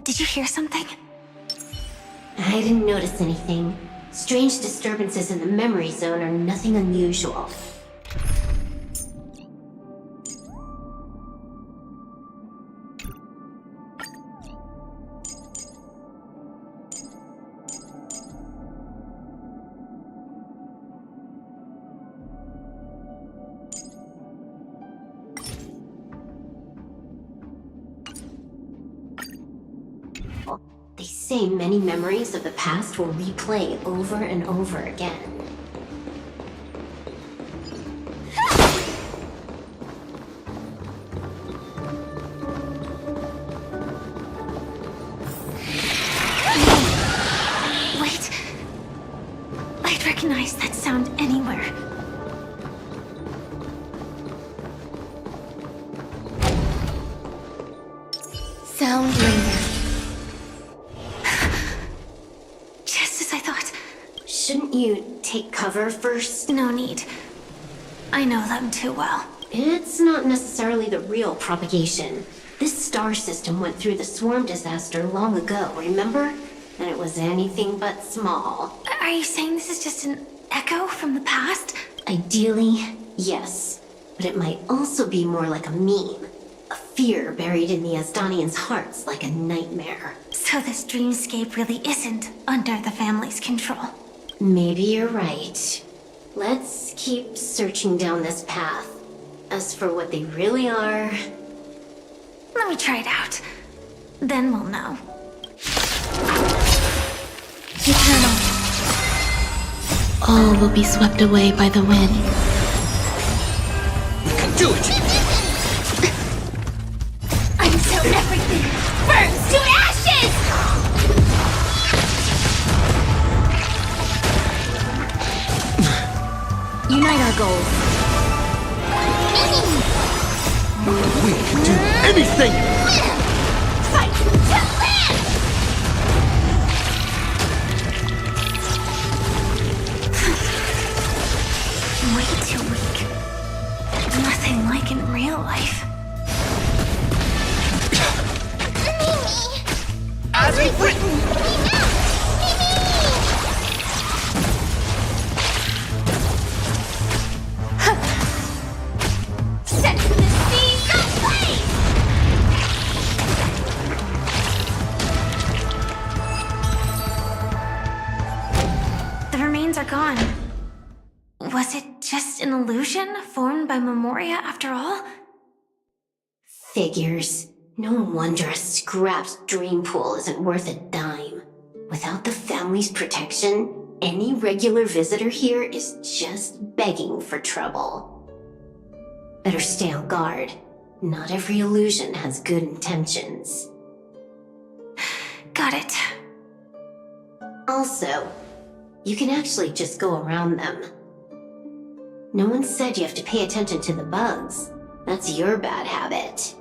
Speaker 11: Did you hear something?
Speaker 10: I didn't notice anything. Strange disturbances in the memory zone are nothing unusual. They say many memories of the past will replay over and over again.
Speaker 11: Wait. I'd recognize that sound anywhere.
Speaker 12: Sound linger.
Speaker 10: Shouldn't you take cover first?
Speaker 11: No need. I know them too well.
Speaker 10: It's not necessarily the real propagation. This star system went through the swarm disaster long ago, remember? And it was anything but small.
Speaker 11: Are you saying this is just an echo from the past?
Speaker 10: Ideally, yes. But it might also be more like a meme. A fear buried in the Asdanians' hearts like a nightmare.
Speaker 11: So this dreamscape really isn't under the family's control.
Speaker 10: Maybe you're right. Let's keep searching down this path. As for what they really are...
Speaker 11: Let me try it out. Then we'll know.
Speaker 12: Eternal. All will be swept away by the wind.
Speaker 8: We can do it!
Speaker 11: Until everything burns to ashes!
Speaker 6: Unite our goals.
Speaker 8: We can do anything!
Speaker 11: Fight to live! Way too weak. Nothing like in real life.
Speaker 8: As we've written!
Speaker 11: Set the seas aflame! illusion formed by Memoria after all?
Speaker 10: Figures. No wonder a scrapped dream pool isn't worth a dime. Without the family's protection, any regular visitor here is just begging for trouble. Better stay on guard. Not every illusion has good intentions.
Speaker 11: Got it.
Speaker 10: Also, you can actually just go around them. No one said you have to pay attention to the bugs. That's your bad habit.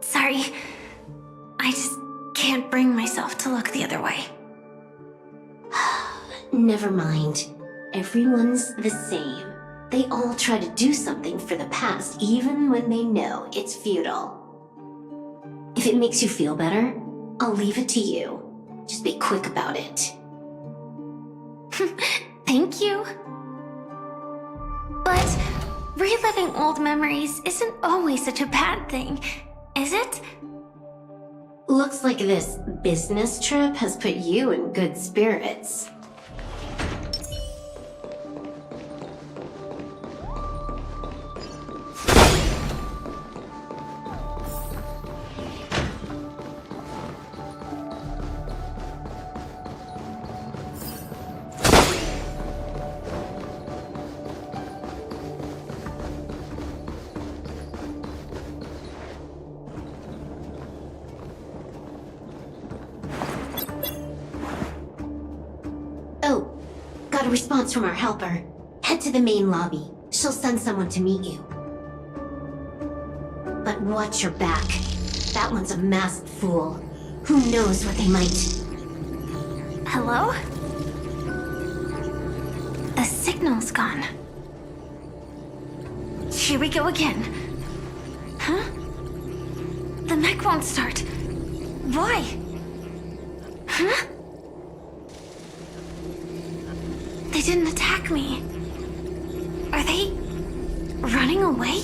Speaker 11: Sorry. I just can't bring myself to look the other way.
Speaker 10: Never mind. Everyone's the same. They all try to do something for the past, even when they know it's futile. If it makes you feel better, I'll leave it to you. Just be quick about it.
Speaker 11: Thank you. But reliving old memories isn't always such a bad thing, is it?
Speaker 10: Looks like this business trip has put you in good spirits. Got a response from our helper. Head to the main lobby. She'll send someone to meet you. But watch your back. That one's a masked fool. Who knows what they might...
Speaker 11: Hello? The signal's gone. Here we go again. Huh? The mech won't start. Why? Huh? They didn't attack me. Are they running away?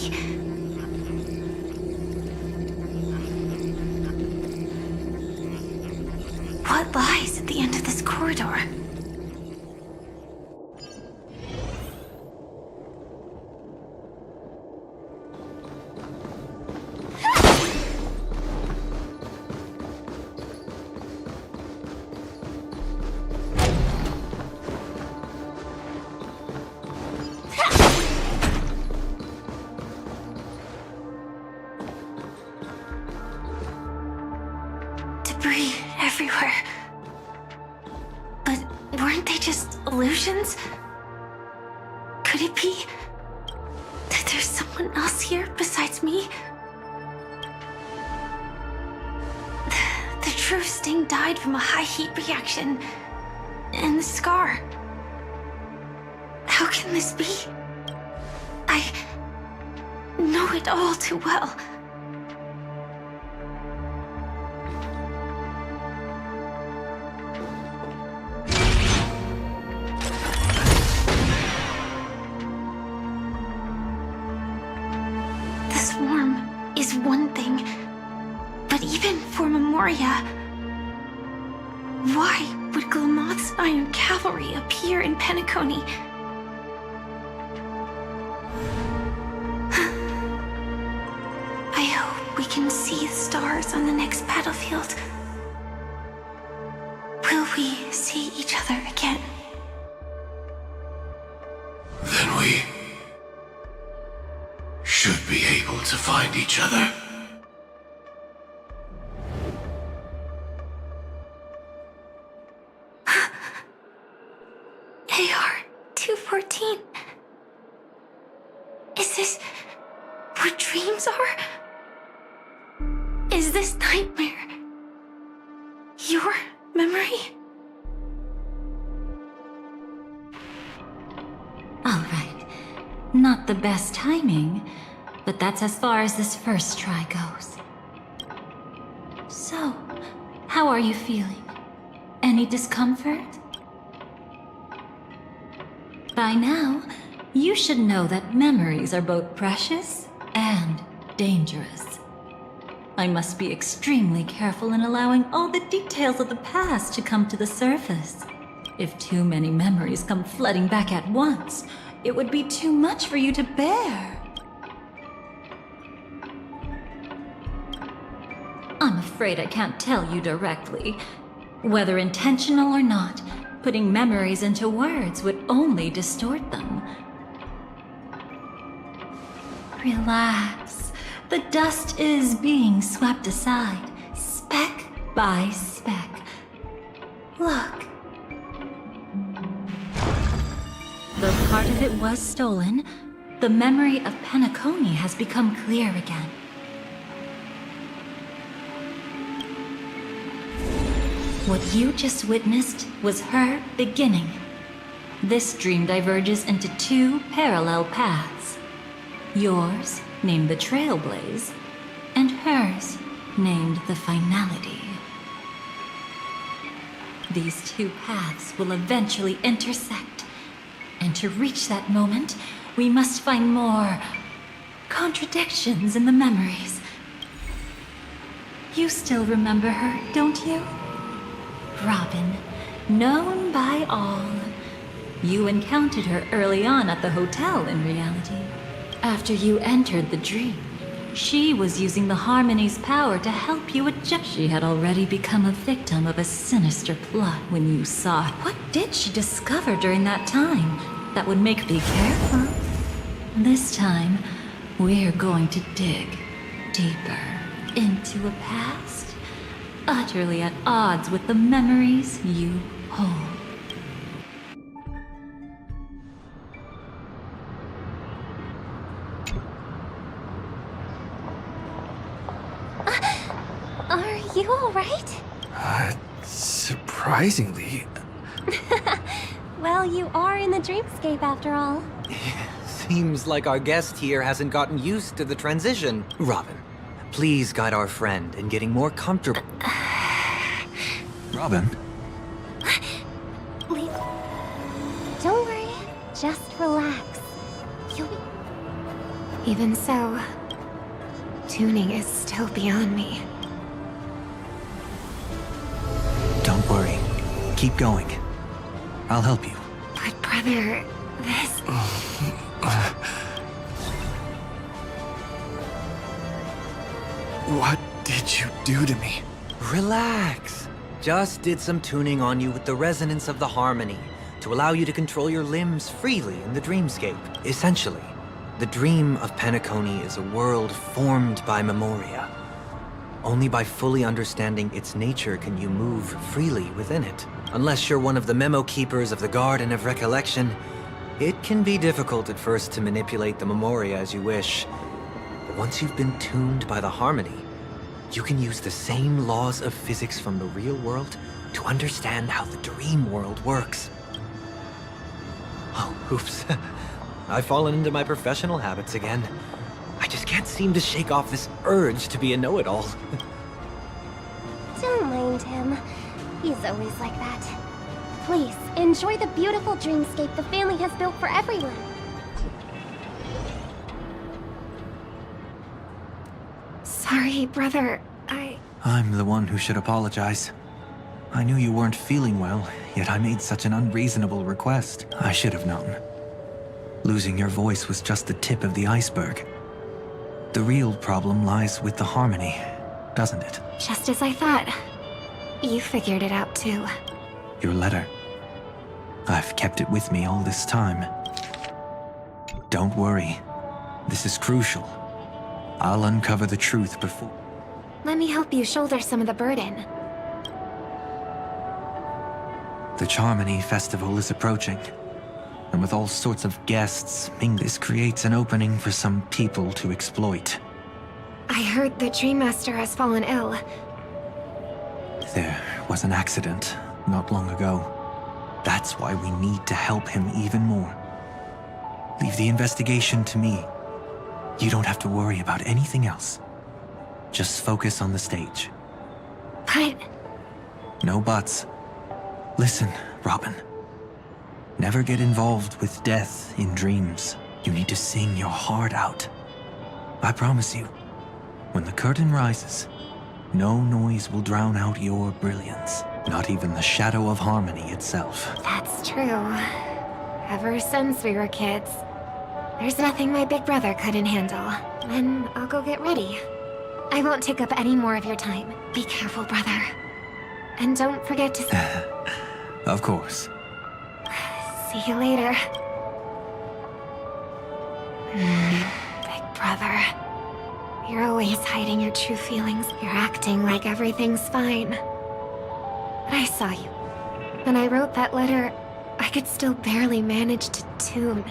Speaker 11: What lies at the end of this corridor? Debris everywhere. But weren't they just illusions? Could it be that there's someone else here besides me? The true Sting died from a high heat reaction. And the scar. How can this be? I know it all too well. The swarm is one thing, but even for Memoria, why would Glamoth's Iron Cavalry appear in Penacony? I hope we can see the stars on the next battlefield. Will we see each other again?
Speaker 8: Then we should be able to find each other.
Speaker 11: AR-214. Is this what dreams are? Is this nightmare your memory?
Speaker 17: All right. Not the best timing, but that's as far as this first try goes. So, how are you feeling? Any discomfort? By now, you should know that memories are both precious and dangerous. I must be extremely careful in allowing all the details of the past to come to the surface. If too many memories come flooding back at once, it would be too much for you to bear. I'm afraid I can't tell you directly. Whether intentional or not, putting memories into words would only distort them. Relax. The dust is being swept aside, speck by speck. Look. Though part of it was stolen, the memory of Penacony has become clear again. What you just witnessed was her beginning. This dream diverges into two parallel paths. Yours, named the Trailblaze, and hers, named the Finality. These two paths will eventually intersect, and to reach that moment, we must find more contradictions in the memories. You still remember her, don't you? Robin, known by all. You encountered her early on at the hotel in reality. After you entered the dream, she was using the Harmony's power to help you adjust. She had already become a victim of a sinister plot when you saw it. What did she discover during that time that would make me careful? This time, we're going to dig deeper into a past utterly at odds with the memories you hold.
Speaker 10: Are you alright?
Speaker 14: Surprisingly.
Speaker 10: Well, you are in the dreamscape after all.
Speaker 18: Seems like our guest here hasn't gotten used to the transition. Robin, please guide our friend in getting more comfortable.
Speaker 14: Robin?
Speaker 10: Don't worry, just relax. You'll be...
Speaker 3: Even so, tuning is still beyond me.
Speaker 14: Don't worry. Keep going. I'll help you.
Speaker 3: But brother, this...
Speaker 14: What did you do to me?
Speaker 18: Relax. Just did some tuning on you with the resonance of the Harmony to allow you to control your limbs freely in the dreamscape. Essentially, the dream of Penacony is a world formed by Memoria. Only by fully understanding its nature can you move freely within it. Unless you're one of the memo keepers of the Garden of Recollection, it can be difficult at first to manipulate the Memoria as you wish. But once you've been tuned by the Harmony, you can use the same laws of physics from the real world to understand how the dream world works. Oh, oops. I've fallen into my professional habits again. I just can't seem to shake off this urge to be a know-it-all.
Speaker 10: Don't mind him. He's always like that. Please, enjoy the beautiful dreamscape the family has built for everyone.
Speaker 3: Sorry, brother.
Speaker 14: I'm the one who should apologize. I knew you weren't feeling well, yet I made such an unreasonable request. I should have known. Losing your voice was just the tip of the iceberg. The real problem lies with the Harmony, doesn't it?
Speaker 3: Just as I thought. You figured it out too.
Speaker 14: Your letter. I've kept it with me all this time. Don't worry. This is crucial. I'll uncover the truth before...
Speaker 3: Let me help you shoulder some of the burden.
Speaker 14: The Charmony Festival is approaching. And with all sorts of guests, this creates an opening for some people to exploit.
Speaker 3: I heard the Dream Master has fallen ill.
Speaker 14: There was an accident not long ago. That's why we need to help him even more. Leave the investigation to me. You don't have to worry about anything else. Just focus on the stage.
Speaker 3: But...
Speaker 14: No buts. Listen, Robin. Never get involved with death in dreams. You need to sing your heart out. I promise you, when the curtain rises, no noise will drown out your brilliance. Not even the shadow of harmony itself.
Speaker 10: That's true. Ever since we were kids, there's nothing my big brother couldn't handle. Then I'll go get ready. I won't take up any more of your time. Be careful, brother. And don't forget to...
Speaker 14: Of course.
Speaker 10: See you later. Big brother. You're always hiding your true feelings. You're acting like everything's fine. But I saw you. When I wrote that letter, I could still barely manage to tune.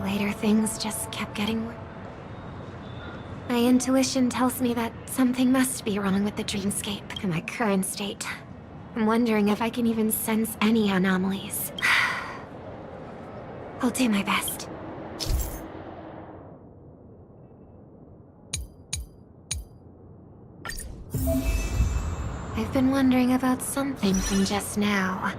Speaker 10: Later, things just kept getting worse. My intuition tells me that something must be wrong with the dreamscape in my current state. I'm wondering if I can even sense any anomalies. I'll do my best. I've been wondering about something from just now.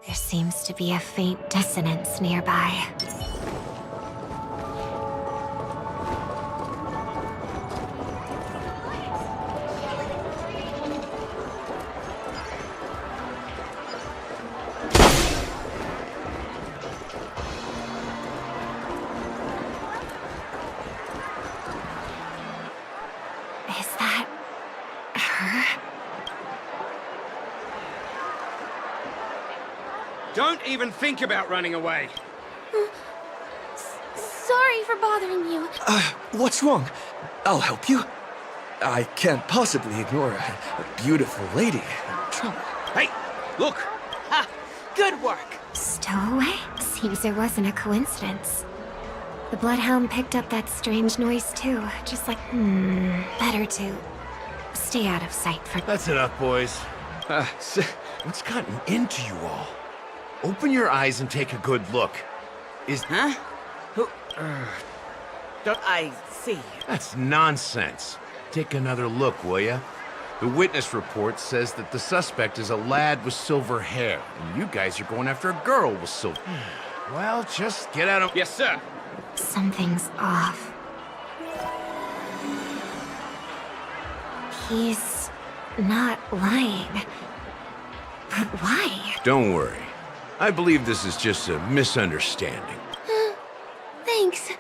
Speaker 10: There seems to be a faint dissonance nearby. Is that her?
Speaker 19: Don't even think about running away.
Speaker 1: Sorry for bothering you.
Speaker 2: What's wrong? I'll help you. I can't possibly ignore a beautiful lady in trouble.
Speaker 19: Hey, look!
Speaker 4: Ha! Good work!
Speaker 10: Stowaway? Seems it wasn't a coincidence. The Bloodhound picked up that strange noise too, just like, better to stay out of sight for—
Speaker 19: That's enough, boys. What's gotten into you all? Open your eyes and take a good look.
Speaker 4: Huh? Who? Don't I see?
Speaker 19: That's nonsense. Take another look, will ya? The witness report says that the suspect is a lad with silver hair, and you guys are going after a girl with silver. Well, just get out of— Yes, sir.
Speaker 10: Something's off. He's not lying. But why?
Speaker 19: Don't worry. I believe this is just a misunderstanding.
Speaker 1: Thanks.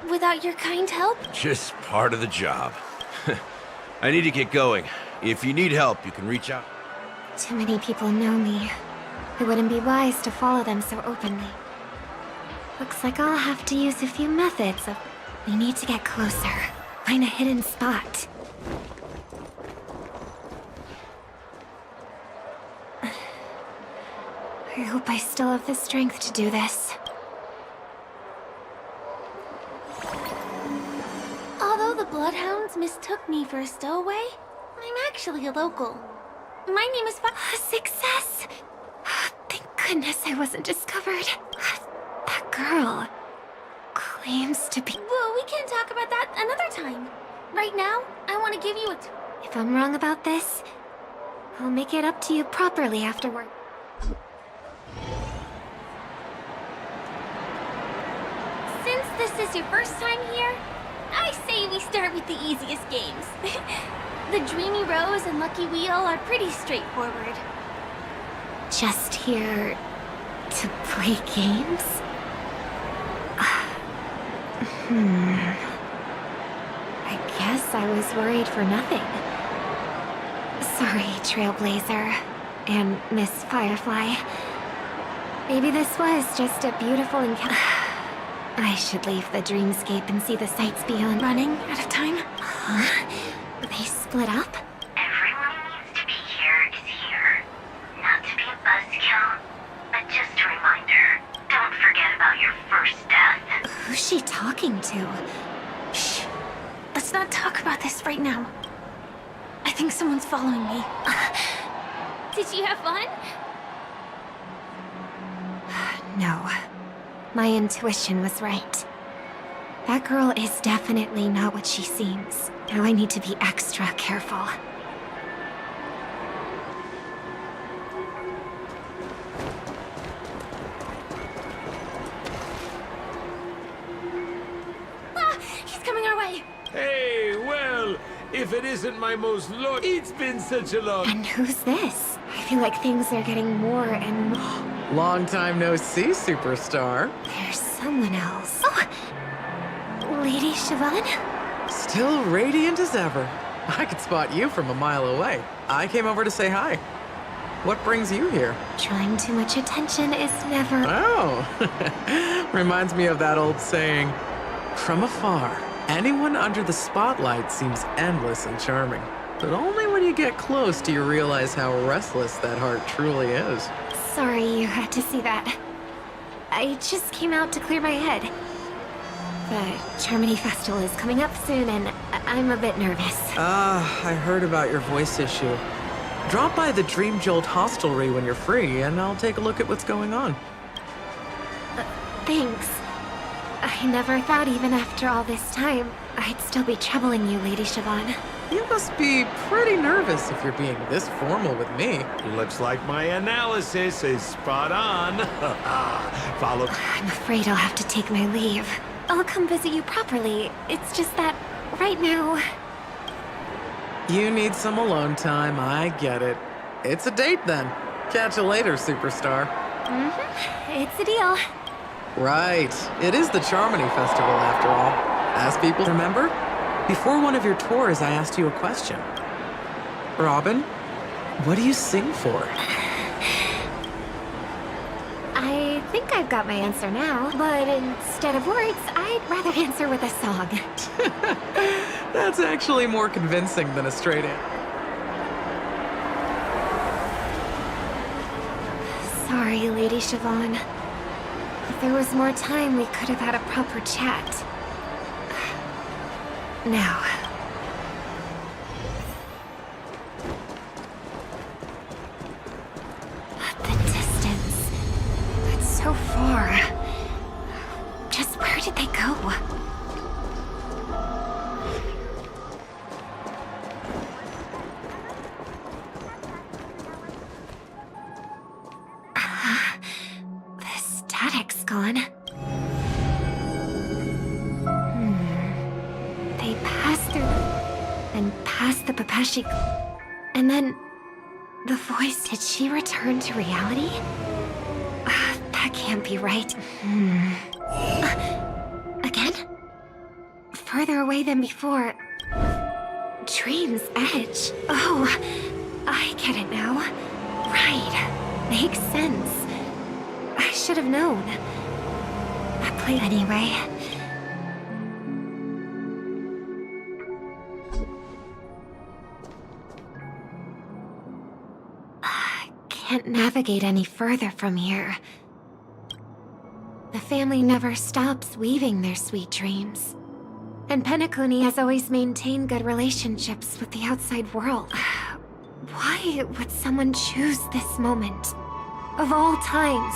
Speaker 1: Without your kind help?
Speaker 19: Just part of the job. I need to get going. If you need help, you can reach out.
Speaker 10: Too many people know me. It wouldn't be wise to follow them so openly. Looks like I'll have to use a few methods of... We need to get closer. Find a hidden spot. I hope I still have the strength to do this.
Speaker 1: Although the Bloodhounds mistook me for a stowaway, I'm actually a local. My name is
Speaker 10: Success! Thank goodness I wasn't discovered. That girl claims to be...
Speaker 1: Well, we can talk about that another time. Right now, I want to give you a...
Speaker 10: If I'm wrong about this, I'll make it up to you properly afterward.
Speaker 1: Since this is your first time here, I say we start with the easiest games. The Dreamy Rose and Lucky Wheel are pretty straightforward.
Speaker 10: Just here to play games? I guess I was worried for nothing. Sorry, Trailblazer and Miss Firefly. Maybe this was just a beautiful encounter. I should leave the dreamscape and see the sights beyond.
Speaker 11: Running out of time?
Speaker 10: Huh? They split up?
Speaker 20: Everyone who needs to be here is here. Not to be a buzzkill, but just a reminder. Don't forget about your first death.
Speaker 10: Who's she talking to?
Speaker 11: Shh. Let's not talk about this right now. I think someone's following me.
Speaker 1: Did you have fun?
Speaker 10: No. My intuition was right. That girl is definitely not what she seems. Now I need to be extra careful.
Speaker 11: Ah! He's coming our way!
Speaker 21: Hey, well, if it isn't my most it's been such a long...
Speaker 10: And who's this? I feel like things are getting more and more...
Speaker 22: Long time no see, superstar.
Speaker 10: There's someone else. Oh! Lady Siobhan?
Speaker 22: Still radiant as ever. I could spot you from a mile away. I came over to say hi. What brings you here?
Speaker 10: Drawing too much attention is never...
Speaker 22: Oh! Reminds me of that old saying, from afar, anyone under the spotlight seems endless and charming. But only when you get close do you realize how restless that heart truly is.
Speaker 10: Sorry you had to see that. I just came out to clear my head. The Charmony Festival is coming up soon, and I'm a bit nervous.
Speaker 22: I heard about your voice issue. Drop by the Dream Jolt hostelry when you're free, and I'll take a look at what's going on.
Speaker 10: Thanks. I never thought even after all this time, I'd still be troubling you, Lady Siobhan.
Speaker 22: You must be pretty nervous if you're being this formal with me.
Speaker 21: Looks like my analysis is spot on. Follow...
Speaker 10: I'm afraid I'll have to take my leave. I'll come visit you properly. It's just that, right now...
Speaker 22: You need some alone time, I get it. It's a date then. Catch you later, superstar.
Speaker 10: It's a deal.
Speaker 22: Right. It is the Charmony Festival, after all. As people remember, before one of your tours, I asked you a question. Robin, what do you sing for?
Speaker 10: I think I've got my answer now, but instead of words, I'd rather answer with a song.
Speaker 22: That's actually more convincing than a straight answer.
Speaker 10: Sorry, Lady Siobhan. If there was more time, we could have had a proper chat. Now. The distance. It's so far. Just where did they go? The static's gone. They passed through and past the Papashi, and then the voice. Did she return to reality? That can't be right. Again? Further away than before. Dream's Edge. Oh, I get it now. Right. Makes sense. I should have known. That place anyway. Can't navigate any further from here. The family never stops weaving their sweet dreams. And Penacony has always maintained good relationships with the outside world. Why would someone choose this moment, of all times,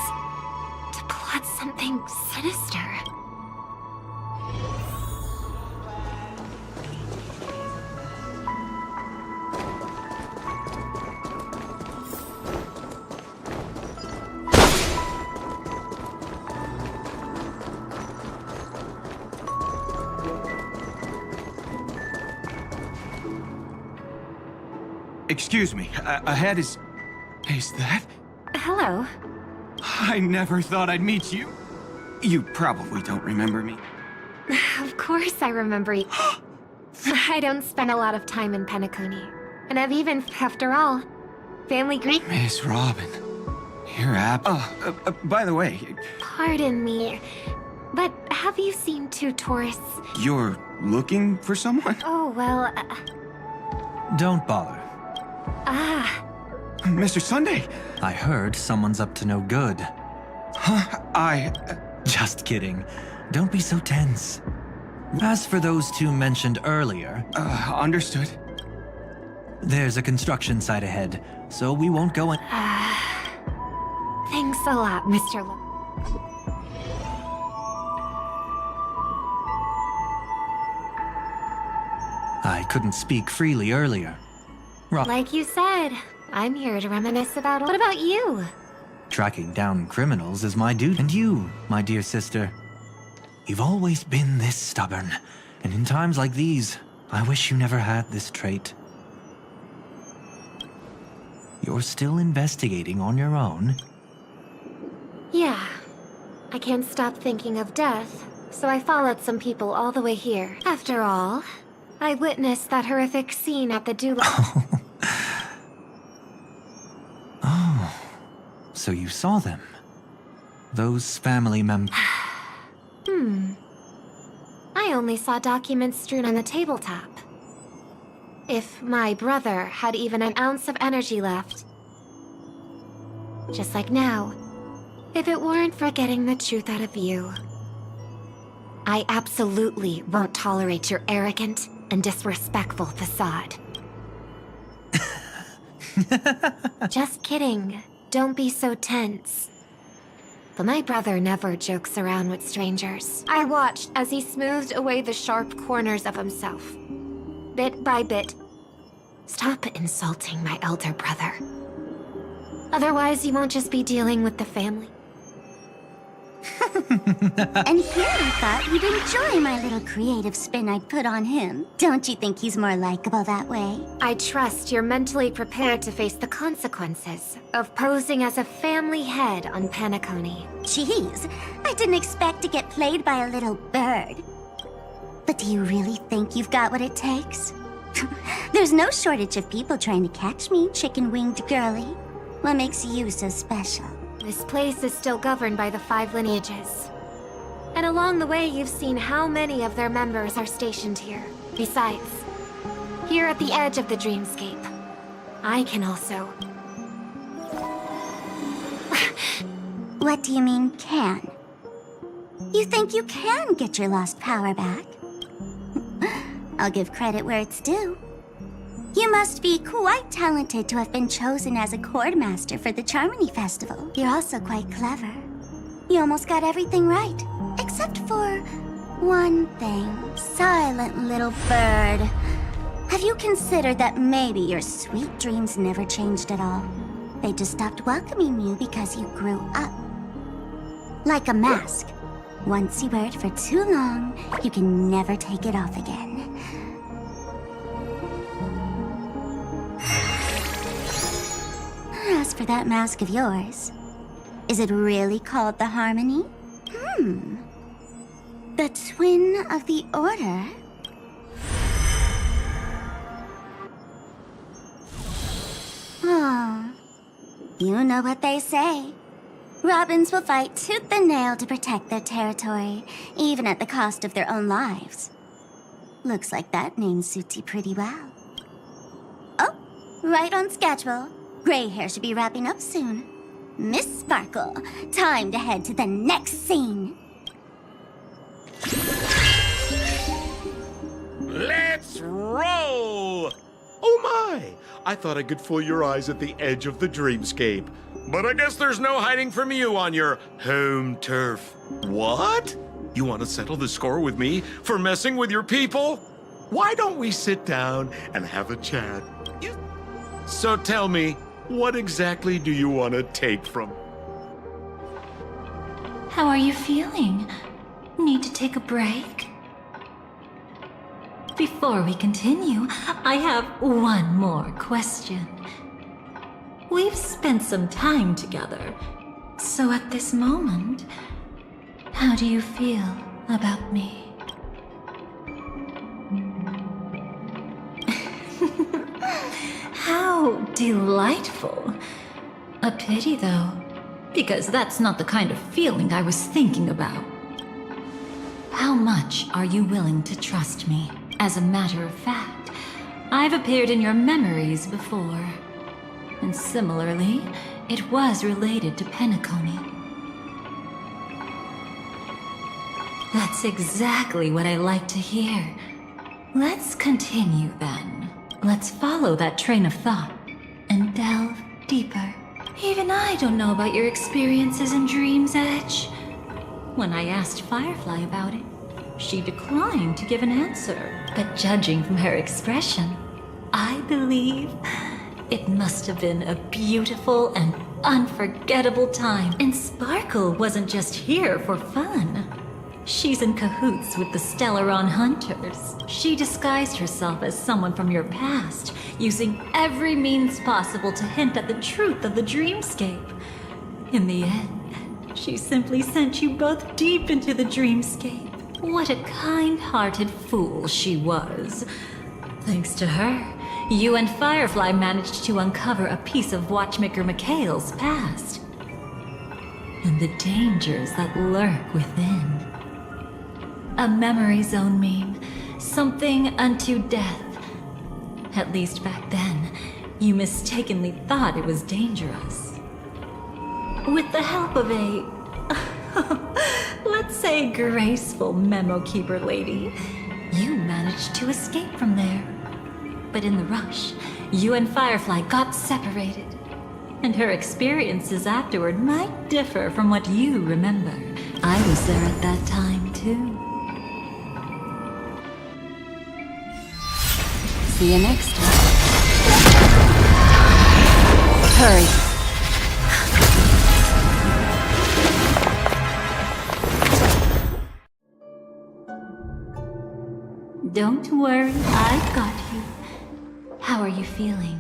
Speaker 10: to plot something sinister?
Speaker 23: Excuse me, ahead is... Is that?
Speaker 10: Hello.
Speaker 23: I never thought I'd meet you. You probably don't remember me.
Speaker 10: Of course I remember you. I don't spend a lot of time in Penacony. And I've even, after all, family grief...
Speaker 23: Miss Robin, you're by the way...
Speaker 10: Pardon me, but have you seen two tourists?
Speaker 23: You're looking for someone?
Speaker 10: Oh, well,
Speaker 14: Don't bother.
Speaker 23: Mr. Sunday!
Speaker 14: I heard someone's up to no good.
Speaker 23: Huh?
Speaker 14: Just kidding. Don't be so tense. As for those two mentioned earlier...
Speaker 23: Understood.
Speaker 14: There's a construction site ahead, so we won't go in...
Speaker 10: Thanks a lot, Mr.
Speaker 14: I couldn't speak freely earlier.
Speaker 10: Like you said, I'm here to reminisce about... What about you?
Speaker 14: Tracking down criminals is my duty. And you, my dear sister. You've always been this stubborn. And in times like these, I wish you never had this trait. You're still investigating on your own?
Speaker 10: Yeah. I can't stop thinking of death, so I followed some people all the way here. After all, I witnessed that horrific scene at the Dula.
Speaker 14: Oh, so you saw them? Those family members...
Speaker 10: I only saw documents strewn on the tabletop. If my brother had even an ounce of energy left. Just like now, if it weren't for getting the truth out of you. I absolutely won't tolerate your arrogant and disrespectful facade. Just kidding. Don't be so tense. But my brother never jokes around with strangers. I watched as he smoothed away the sharp corners of himself. Bit by bit. Stop insulting my elder brother. Otherwise, you won't just be dealing with the family.
Speaker 5: And here I thought you'd enjoy my little creative spin I'd put on him. Don't you think he's more likable that way?
Speaker 10: I trust you're mentally prepared to face the consequences of posing as a family head on Penacony.
Speaker 5: Jeez, I didn't expect to get played by a little bird. But do you really think you've got what it takes? There's no shortage of people trying to catch me, chicken-winged girlie. What makes you so special?
Speaker 10: This place is still governed by the 5 lineages. And along the way, you've seen how many of their members are stationed here. Besides, here at the edge of the dreamscape, I can also...
Speaker 5: What do you mean, can? You think you can get your lost power back? I'll give credit where it's due. You must be quite talented to have been chosen as a chord master for the Charmony Festival. You're also quite clever. You almost got everything right, except for one thing. Silent little bird. Have you considered that maybe your sweet dreams never changed at all? They just stopped welcoming you because you grew up. Like a mask. Once you wear it for too long, you can never take it off again. As for that mask of yours, is it really called the Harmony? The Twin of the Order? Oh, you know what they say. Robins will fight tooth and nail to protect their territory, even at the cost of their own lives. Looks like that name suits you pretty well. Oh, right on schedule. Gray hair should be wrapping up soon. Miss Sparkle, time to head to the next scene.
Speaker 21: Let's roll! Oh my! I thought I could fool your eyes at the edge of the dreamscape. But I guess there's no hiding from you on your home turf. What? You want to settle the score with me for messing with your people? Why don't we sit down and have a chat? So tell me, what exactly do you want to take from...
Speaker 17: How are you feeling? Need to take a break? Before we continue, I have one more question. We've spent some time together, so at this moment, how do you feel about me? How delightful. A pity, though, because that's not the kind of feeling I was thinking about. How much are you willing to trust me? As a matter of fact, I've appeared in your memories before. And similarly, it was related to Penacony. That's exactly what I like to hear. Let's continue then. Let's follow that train of thought and delve deeper. Even I don't know about your experiences in Dream's Edge. When I asked Firefly about it, she declined to give an answer. But judging from her expression, I believe it must have been a beautiful and unforgettable time. And Sparkle wasn't just here for fun. She's in cahoots with the Stellaron Hunters. She disguised herself as someone from your past, using every means possible to hint at the truth of the dreamscape. In the end, she simply sent you both deep into the dreamscape. What a kind-hearted fool she was. Thanks to her, you and Firefly managed to uncover a piece of Watchmaker Mikhail's past. And the dangers that lurk within. A memory zone meme. Something unto death. At least back then, you mistakenly thought it was dangerous. With the help of a, let's say, graceful memo keeper lady, you managed to escape from there. But in the rush, you and Firefly got separated. And her experiences afterward might differ from what you remember. I was there at that time, too.
Speaker 9: See you next time. Hurry.
Speaker 17: Don't worry, I've got you. How are you feeling?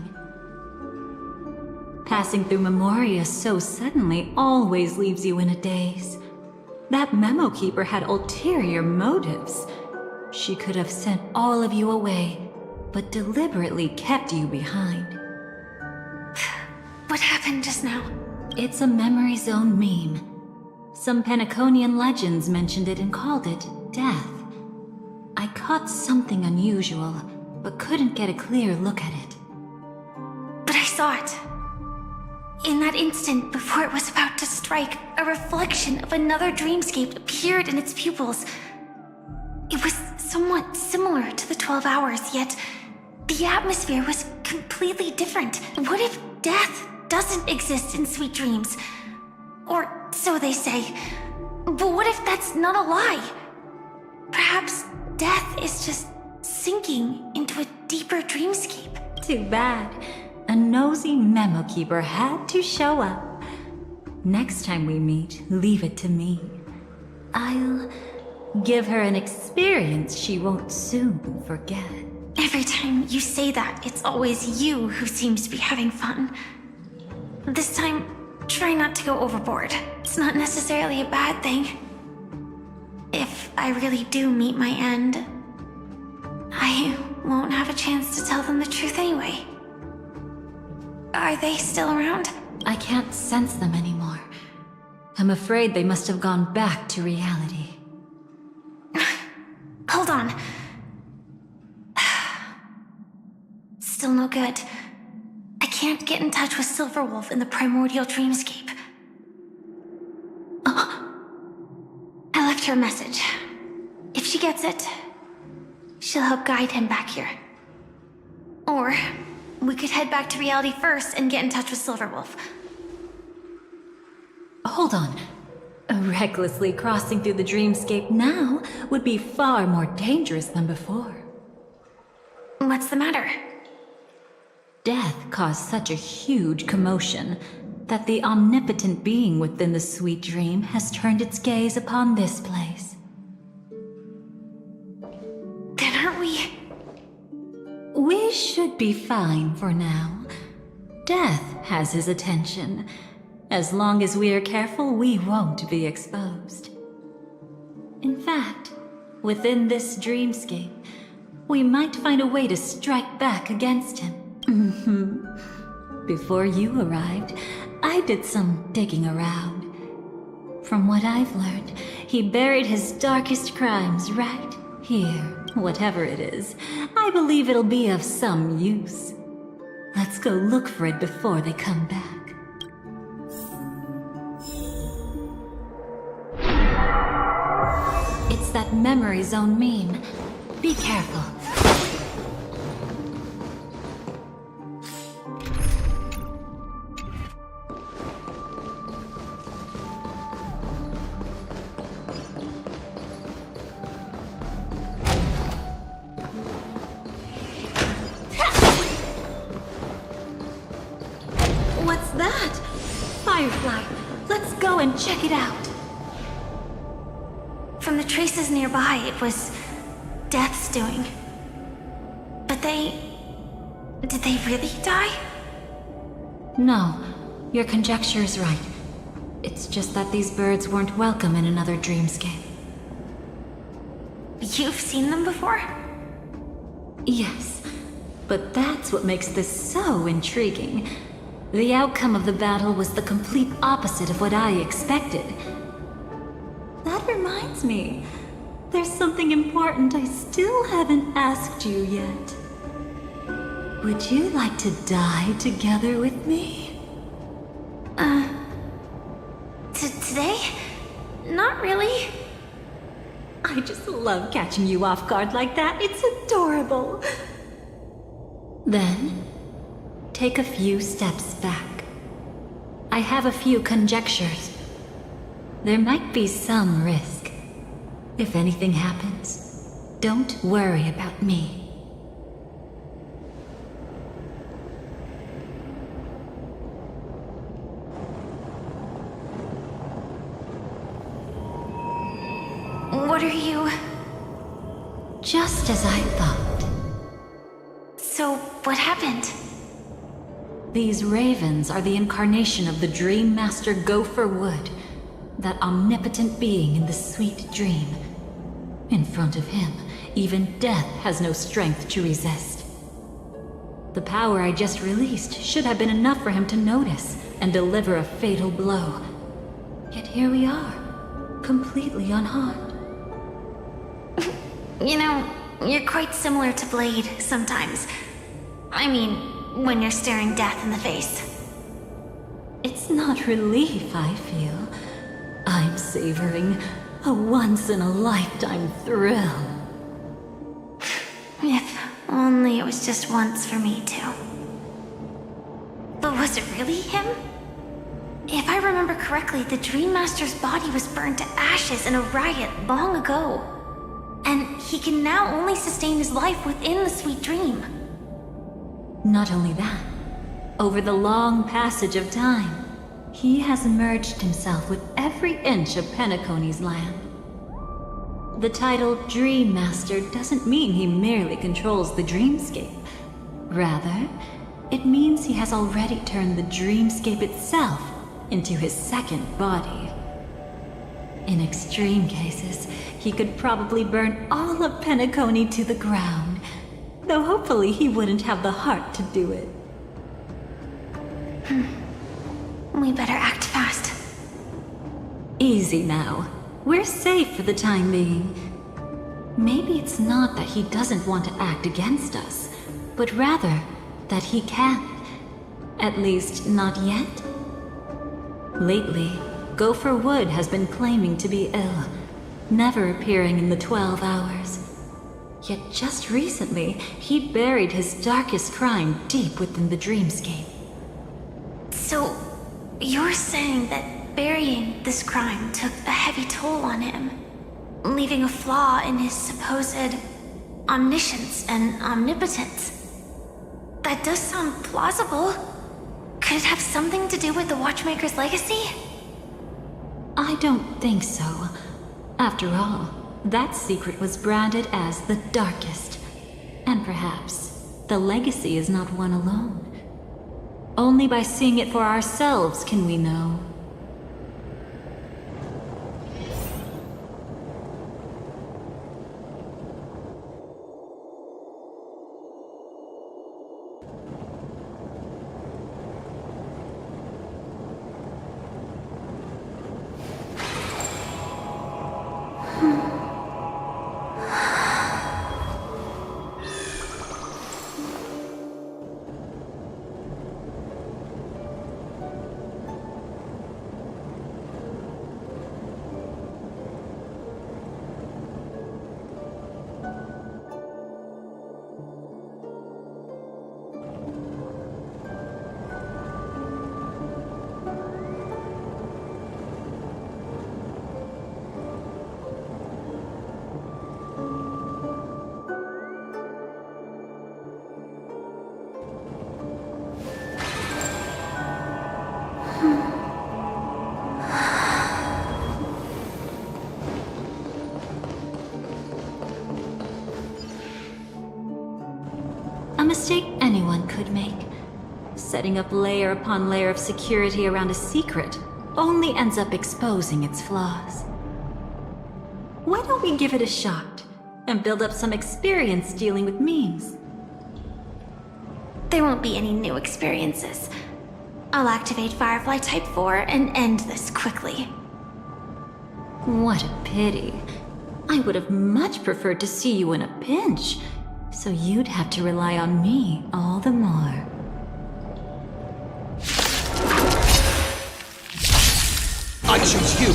Speaker 17: Passing through Memoria so suddenly always leaves you in a daze. That memo keeper had ulterior motives. She could have sent all of you away, but deliberately kept you behind.
Speaker 11: What happened just now?
Speaker 17: It's a memory zone meme. Some Penaconian legends mentioned it and called it death. I caught something unusual, but couldn't get a clear look at it.
Speaker 11: But I saw it. In that instant, before it was about to strike, a reflection of another dreamscape appeared in its pupils. It was somewhat similar to the 12 Hours, yet the atmosphere was completely different. What if death doesn't exist in Sweet Dreams? Or so they say. But what if that's not a lie? Perhaps death is just sinking into a deeper dreamscape.
Speaker 17: Too bad. A nosy memo keeper had to show up. Next time we meet, leave it to me. I'll give her an experience she won't soon forget.
Speaker 11: Every time you say that, it's always you who seems to be having fun. This time, try not to go overboard. It's not necessarily a bad thing. If I really do meet my end, I won't have a chance to tell them the truth anyway. Are they still around?
Speaker 17: I can't sense them anymore. I'm afraid they must have gone back to reality.
Speaker 11: Hold on. Still no good. I can't get in touch with Silverwolf in the primordial dreamscape. Oh. I left her a message. If she gets it, she'll help guide him back here. Or we could head back to reality first and get in touch with Silverwolf.
Speaker 17: Hold on. Recklessly crossing through the dreamscape now would be far more dangerous than before.
Speaker 11: What's the matter?
Speaker 17: Death caused such a huge commotion that the omnipotent being within the sweet dream has turned its gaze upon this place.
Speaker 11: Then aren't we?
Speaker 17: We should be fine for now. Death has his attention. As long as we are careful, we won't be exposed. In fact, within this dreamscape, we might find a way to strike back against him. Before you arrived, I did some digging around. From what I've learned, he buried his darkest crimes right here. Whatever it is, I believe it'll be of some use. Let's go look for it before they come back. It's that memory zone meme. Be careful. What's that? Firefly, let's go and check it out.
Speaker 11: From the traces nearby, it was Death's doing. But did they really die?
Speaker 17: No, your conjecture is right. It's just that these birds weren't welcome in another dreamscape.
Speaker 11: You've seen them before?
Speaker 17: Yes, but that's what makes this so intriguing. The outcome of the battle was the complete opposite of what I expected. That reminds me, there's something important I still haven't asked you yet. Would you like to die together with me?
Speaker 11: Today? Not really.
Speaker 17: I just love catching you off guard like that. It's adorable. Then, take a few steps back. I have a few conjectures. There might be some risk. If anything happens, don't worry about me.
Speaker 11: What are you...
Speaker 17: Just as I thought.
Speaker 11: So, what happened?
Speaker 17: These ravens are the incarnation of the Dream Master Gopher Wood, that omnipotent being in the sweet dream. In front of him, even death has no strength to resist. The power I just released should have been enough for him to notice and deliver a fatal blow. Yet here we are, completely unharmed.
Speaker 11: You know, you're quite similar to Blade sometimes. I mean, when you're staring death in the face.
Speaker 17: It's not relief I feel. I'm savoring a once-in-a-lifetime thrill.
Speaker 11: If only it was just once for me too. But was it really him? If I remember correctly, the Dream Master's body was burned to ashes in a riot long ago. And he can now only sustain his life within the sweet dream.
Speaker 17: Not only that, over the long passage of time, he has merged himself with every inch of Penacony's land. The title Dream Master doesn't mean he merely controls the dreamscape. Rather, it means he has already turned the dreamscape itself into his second body. In extreme cases, he could probably burn all of Penacony to the ground, though hopefully he wouldn't have the heart to do it.
Speaker 11: We better act fast.
Speaker 17: Easy now. We're safe for the time being. Maybe it's not that he doesn't want to act against us, but rather that he can't. At least, not yet. Lately, Gopher Wood has been claiming to be ill, never appearing in the 12 hours. Yet just recently, he buried his darkest crime deep within the dreamscape.
Speaker 11: So, you're saying that burying this crime took a heavy toll on him, leaving a flaw in his supposed omniscience and omnipotence? That does sound plausible. Could it have something to do with the Watchmaker's legacy?
Speaker 17: I don't think so. After all, that secret was branded as the darkest. And perhaps the legacy is not one alone. Only by seeing it for ourselves can we know. mistake anyone could make. Setting up layer upon layer of security around a secret only ends up exposing its flaws. Why don't we give it a shot and build up some experience dealing with memes?
Speaker 11: There won't be any new experiences. I'll activate Firefly Type 4 and end this quickly.
Speaker 17: What a pity. I would have much preferred to see you in a pinch, so you'd have to rely on me all the more.
Speaker 8: I choose you!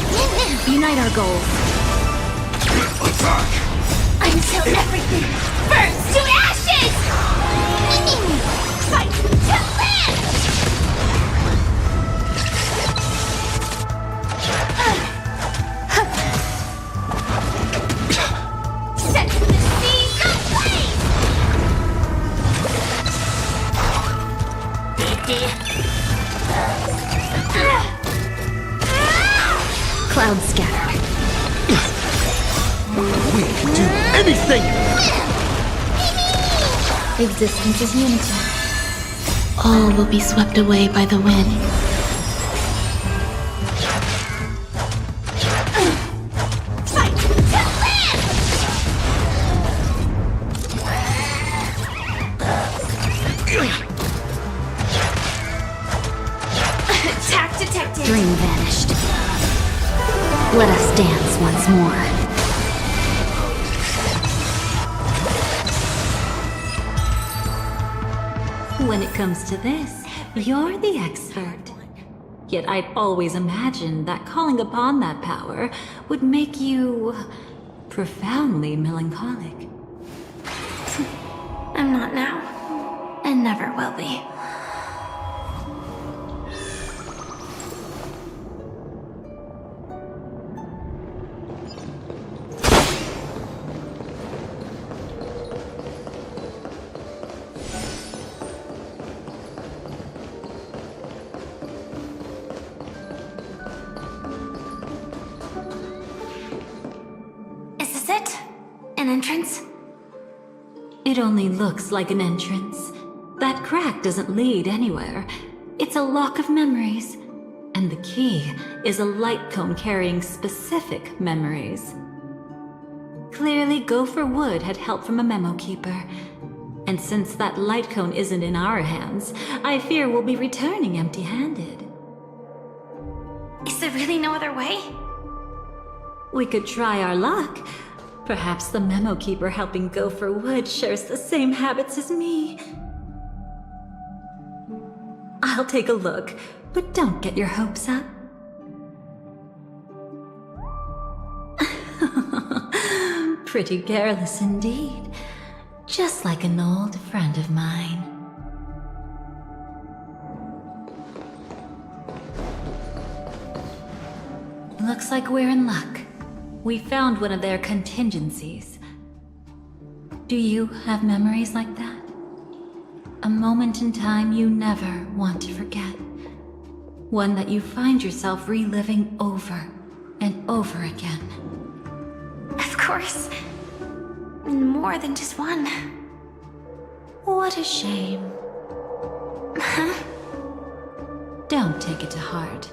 Speaker 17: Unite our goals.
Speaker 8: Attack!
Speaker 1: Until everything burns to ashes! Fight to live! Set the seas ablaze!
Speaker 17: Cloud scattered.
Speaker 8: We can do anything!
Speaker 12: Existence is unity. All will be swept away by the wind.
Speaker 1: Fight to live! Attack detected!
Speaker 10: Dream vanished. Let us dance once more.
Speaker 17: When it comes to this, you're the expert. Yet I'd always imagined that calling upon that power would make you profoundly melancholic.
Speaker 11: I'm not now, and never will be. An entrance?
Speaker 17: It only looks like an entrance. That crack doesn't lead anywhere. It's a lock of memories. And the key is a light cone carrying specific memories. Clearly, Gopher Wood had help from a memo keeper. And since that light cone isn't in our hands, I fear we'll be returning empty-handed.
Speaker 11: Is there really no other way?
Speaker 17: We could try our luck. Perhaps the memo keeper helping Gopher Wood shares the same habits as me. I'll take a look, but don't get your hopes up. Pretty careless indeed. Just like an old friend of mine. Looks like we're in luck. We found one of their contingencies. Do you have memories like that? A moment in time you never want to forget. One that you find yourself reliving over and over again.
Speaker 11: Of course. More than just one.
Speaker 17: What a shame.
Speaker 11: Huh?
Speaker 17: Don't take it to heart.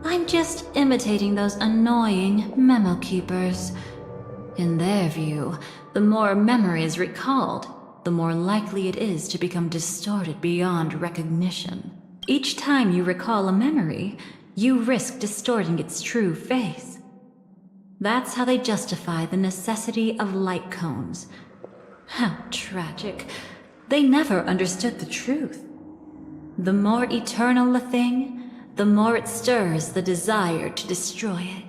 Speaker 17: I'm just imitating those annoying memo keepers. In their view, the more memory is recalled, the more likely it is to become distorted beyond recognition. Each time you recall a memory, you risk distorting its true face. That's how they justify the necessity of light cones. How tragic. They never understood the truth. The more eternal a thing, the more it stirs the desire to destroy it.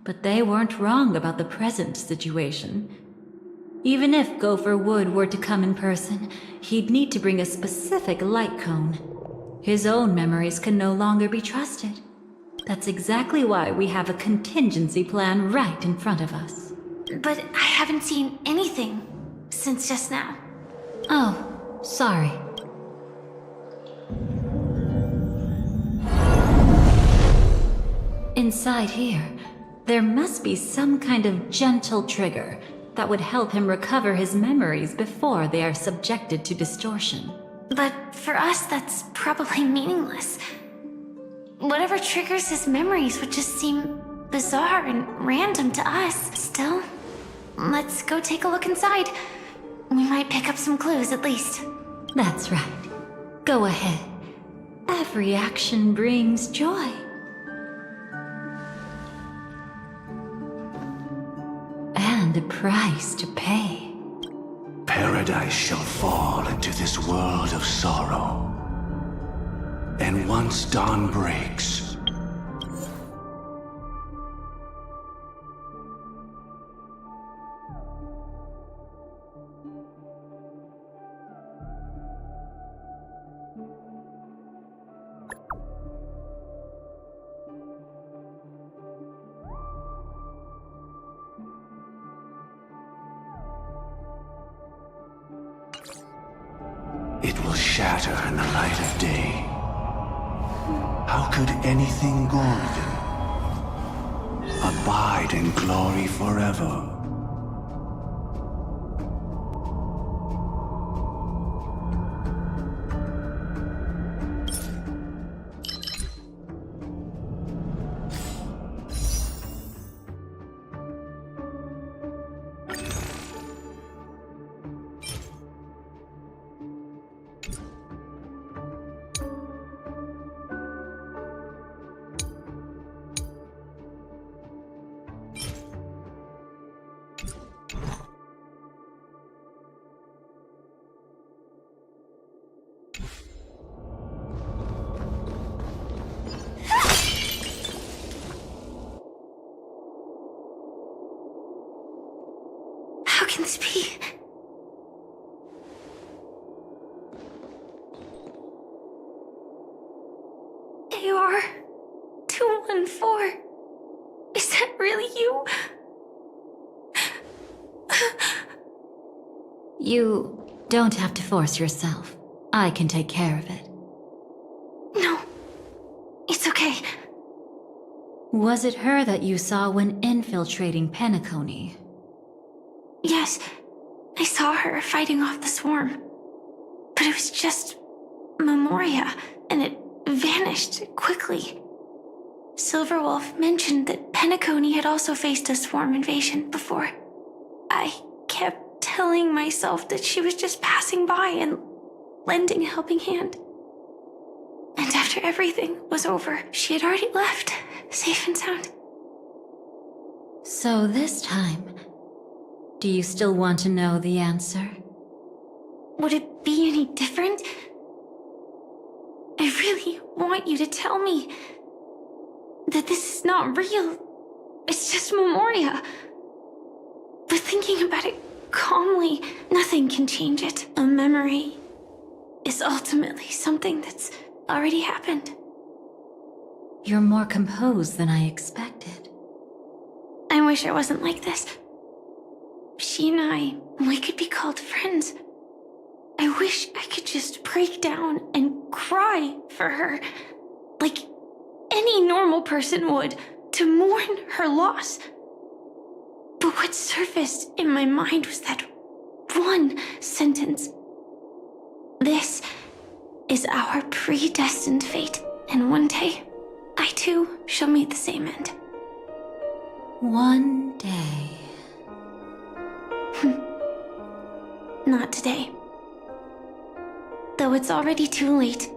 Speaker 17: But they weren't wrong about the present situation. Even if Gopher Wood were to come in person, he'd need to bring a specific light cone. His own memories can no longer be trusted. That's exactly why we have a contingency plan right in front of us.
Speaker 11: But I haven't seen anything since just now.
Speaker 17: Oh, sorry. Inside here, there must be some kind of gentle trigger, that would help him recover his memories before they are subjected to distortion.
Speaker 11: But for us, that's probably meaningless. Whatever triggers his memories would just seem bizarre and random to us. Still, let's go take a look inside. We might pick up some clues at least.
Speaker 17: That's right. Go ahead. Every action brings joy. And a price to pay.
Speaker 8: Paradise shall fall into this world of sorrow. And once dawn breaks, it will shatter in the light of day. How could anything golden abide in glory forever?
Speaker 11: How can this be? AR 214. Is that really you?
Speaker 17: You don't have to force yourself. I can take care of it.
Speaker 11: No, it's okay.
Speaker 17: Was it her that you saw when infiltrating Penacony?
Speaker 11: Yes, I saw her fighting off the swarm. But it was just Memoria, and it vanished quickly. Silverwolf mentioned that Penacony had also faced a swarm invasion before. I kept telling myself that she was just passing by and lending a helping hand. And after everything was over, she had already left, safe and sound.
Speaker 17: So this time, do you still want to know the answer?
Speaker 11: Would it be any different? I really want you to tell me that this is not real. It's just Memoria. But thinking about it calmly, nothing can change it. A memory is ultimately something that's already happened.
Speaker 17: You're more composed than I expected.
Speaker 11: I wish I wasn't like this. She and I, we could be called friends. I wish I could just break down and cry for her, like any normal person would, to mourn her loss. But what surfaced in my mind was that one sentence. This is our predestined fate, and one day, I too shall meet the same end.
Speaker 17: One day.
Speaker 11: Not today. Though it's already too late,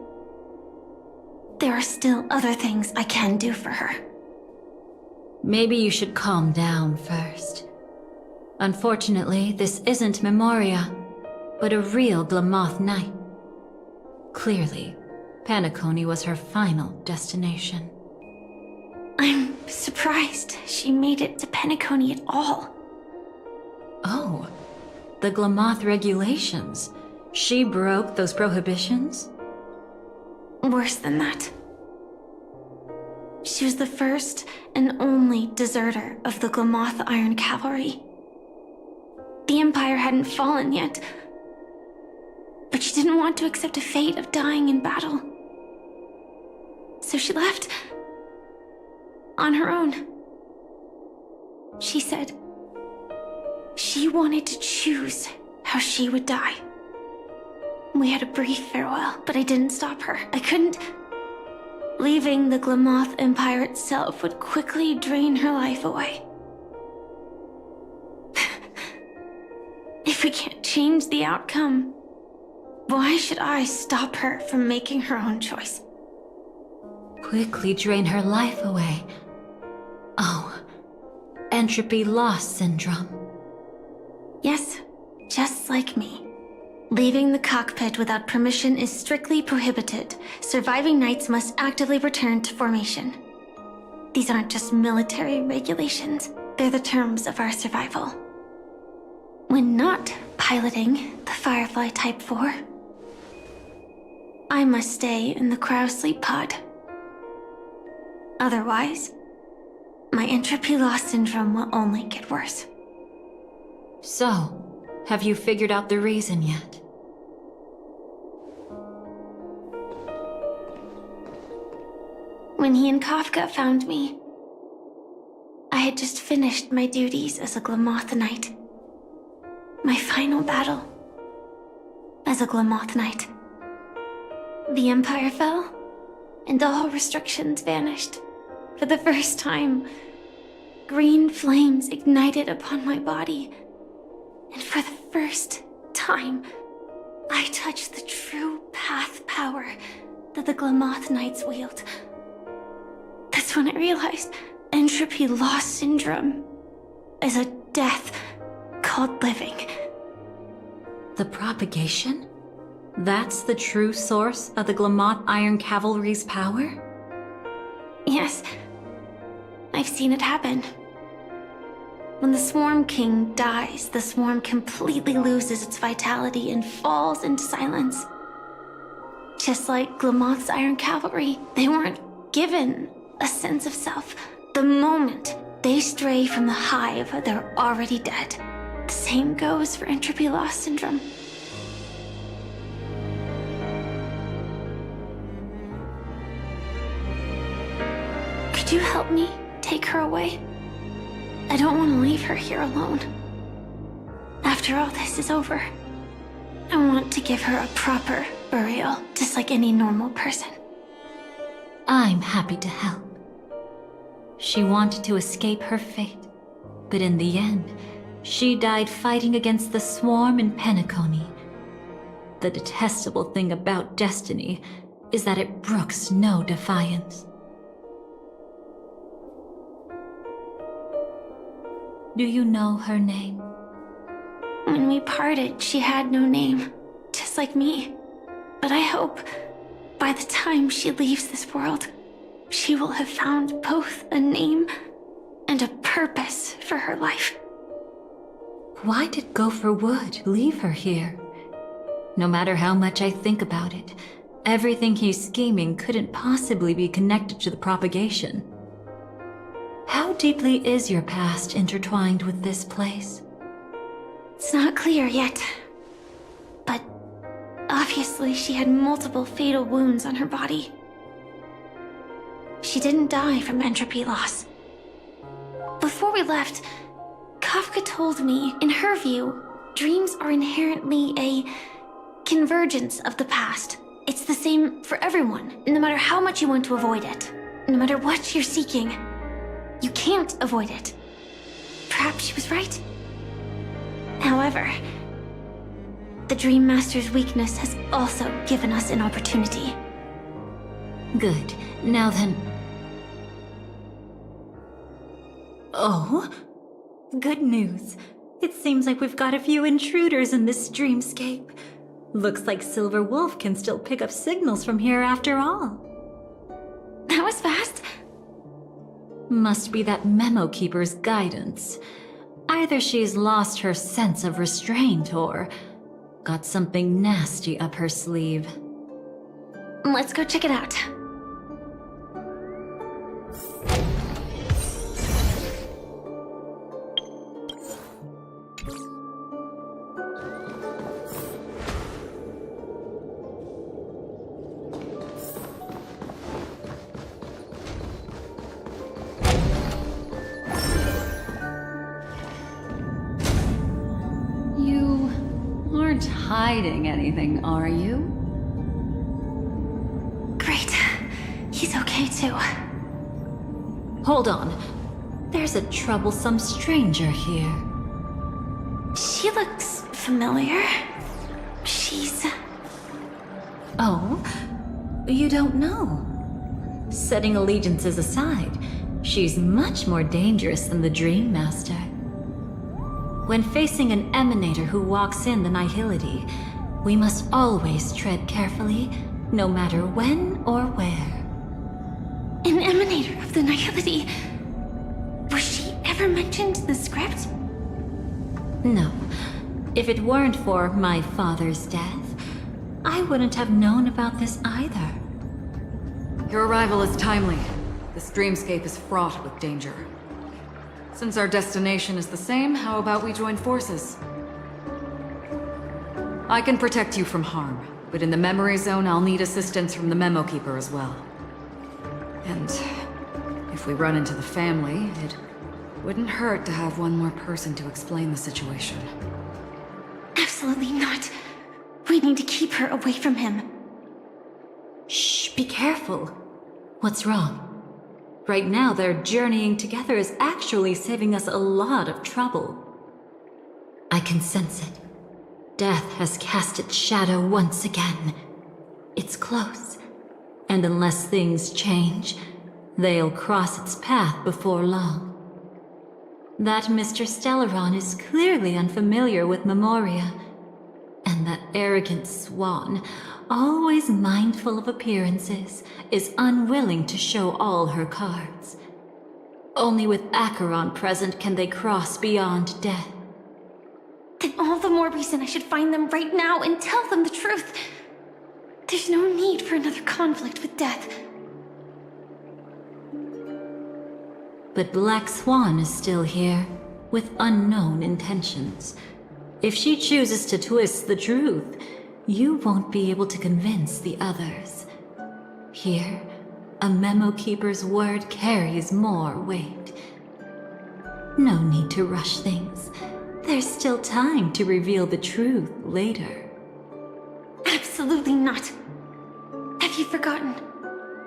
Speaker 11: there are still other things I can do for her.
Speaker 17: Maybe you should calm down first. Unfortunately, this isn't Memoria, but a real Glamoth Knight. Clearly, Penacony was her final destination.
Speaker 11: I'm surprised she made it to Penacony at all.
Speaker 17: Oh, the Glamoth regulations. She broke those prohibitions?
Speaker 11: Worse than that. She was the first and only deserter of the Glamoth Iron Cavalry. The Empire hadn't fallen yet, but she didn't want to accept a fate of dying in battle. So she left on her own. She said, She wanted to choose how she would die. We had a brief farewell, but I didn't stop her. I couldn't. Leaving the Glamoth Empire itself would quickly drain her life away. If we can't change the outcome, why should I stop her from making her own choice?
Speaker 17: Quickly drain her life away. Oh, entropy loss syndrome.
Speaker 11: Yes, just like me. Leaving the cockpit without permission is strictly prohibited. Surviving knights must actively return to formation. These aren't just military regulations, they're the terms of our survival. When not piloting the Firefly Type 4, I must stay in the cryosleep pod. Otherwise, my entropy loss syndrome will only get worse.
Speaker 17: So, have you figured out the reason yet?
Speaker 11: When he and Kafka found me, I had just finished my duties as a Glamoth Knight. My final battle as a Glamoth Knight. The Empire fell, and all restrictions vanished. For the first time, green flames ignited upon my body. And for the first time, I touched the true path power that the Glamoth Knights wield. That's when I realized entropy loss syndrome is a death called living.
Speaker 17: The propagation? That's the true source of the Glamoth Iron Cavalry's power?
Speaker 11: Yes, I've seen it happen. When the Swarm King dies, the Swarm completely loses its vitality and falls into silence. Just like Glamoth's Iron Cavalry, they weren't given a sense of self. The moment they stray from the hive, they're already dead. The same goes for entropy loss syndrome. Could you help me take her away? I don't want to leave her here alone. After all this is over, I want to give her a proper burial, just like any normal person.
Speaker 17: I'm happy to help. She wanted to escape her fate, but in the end, she died fighting against the Swarm in Penacony. The detestable thing about destiny is that it brooks no defiance. Do you know her name?
Speaker 11: When we parted, she had no name, just like me. But I hope, by the time she leaves this world, she will have found both a name and a purpose for her life.
Speaker 17: Why did Gopher Wood leave her here? No matter how much I think about it, everything he's scheming couldn't possibly be connected to the propagation. How deeply is your past intertwined with this place?
Speaker 11: It's not clear yet. But obviously she had multiple fatal wounds on her body. She didn't die from entropy loss. Before we left, Kafka told me, in her view, dreams are inherently a convergence of the past. It's the same for everyone, no matter how much you want to avoid it. No matter what you're seeking, you can't avoid it. Perhaps she was right. However, the Dream Master's weakness has also given us an opportunity.
Speaker 17: Good. Now then... Oh? Good news. It seems like we've got a few intruders in this dreamscape. Looks like Silver Wolf can still pick up signals from here after all.
Speaker 11: That was fast.
Speaker 17: Must be that Memo Keeper's guidance. Either she's lost her sense of restraint or got something nasty up her sleeve.
Speaker 11: Let's go check it out.
Speaker 17: hiding anything, are you?
Speaker 11: Great. He's okay too.
Speaker 17: Hold on. There's a troublesome stranger here.
Speaker 11: She looks familiar. She's...
Speaker 17: Oh? You don't know? Setting allegiances aside, she's much more dangerous than the Dream Master. When facing an emanator who walks in the Nihility, we must always tread carefully, no matter when or where.
Speaker 11: An emanator of the Nihility. Was she ever mentioned in the script?
Speaker 17: No. If it weren't for my father's death, I wouldn't have known about this either.
Speaker 7: Your arrival is timely. This dreamscape is fraught with danger. Since our destination is the same, how about we join forces? I can protect you from harm, but in the memory zone, I'll need assistance from the Memo Keeper as well. And if we run into the family, it wouldn't hurt to have one more person to explain the situation.
Speaker 11: Absolutely not. We need to keep her away from him.
Speaker 17: Shh, be careful. What's wrong? Right now, their journeying together is actually saving us a lot of trouble. I can sense it. Death has cast its shadow once again. It's close. And unless things change, they'll cross its path before long. That Mr. Stellaron is clearly unfamiliar with Memoria. And that arrogant swan, always mindful of appearances, is unwilling to show all her cards. Only with Acheron present can they cross beyond death.
Speaker 11: Then all the more reason I should find them right now and tell them the truth. There's no need for another conflict with death.
Speaker 17: But Black Swan is still here, with unknown intentions. If she chooses to twist the truth, you won't be able to convince the others. Here, a Memo Keeper's word carries more weight. No need to rush things. There's still time to reveal the truth later.
Speaker 11: Absolutely not. Have you forgotten?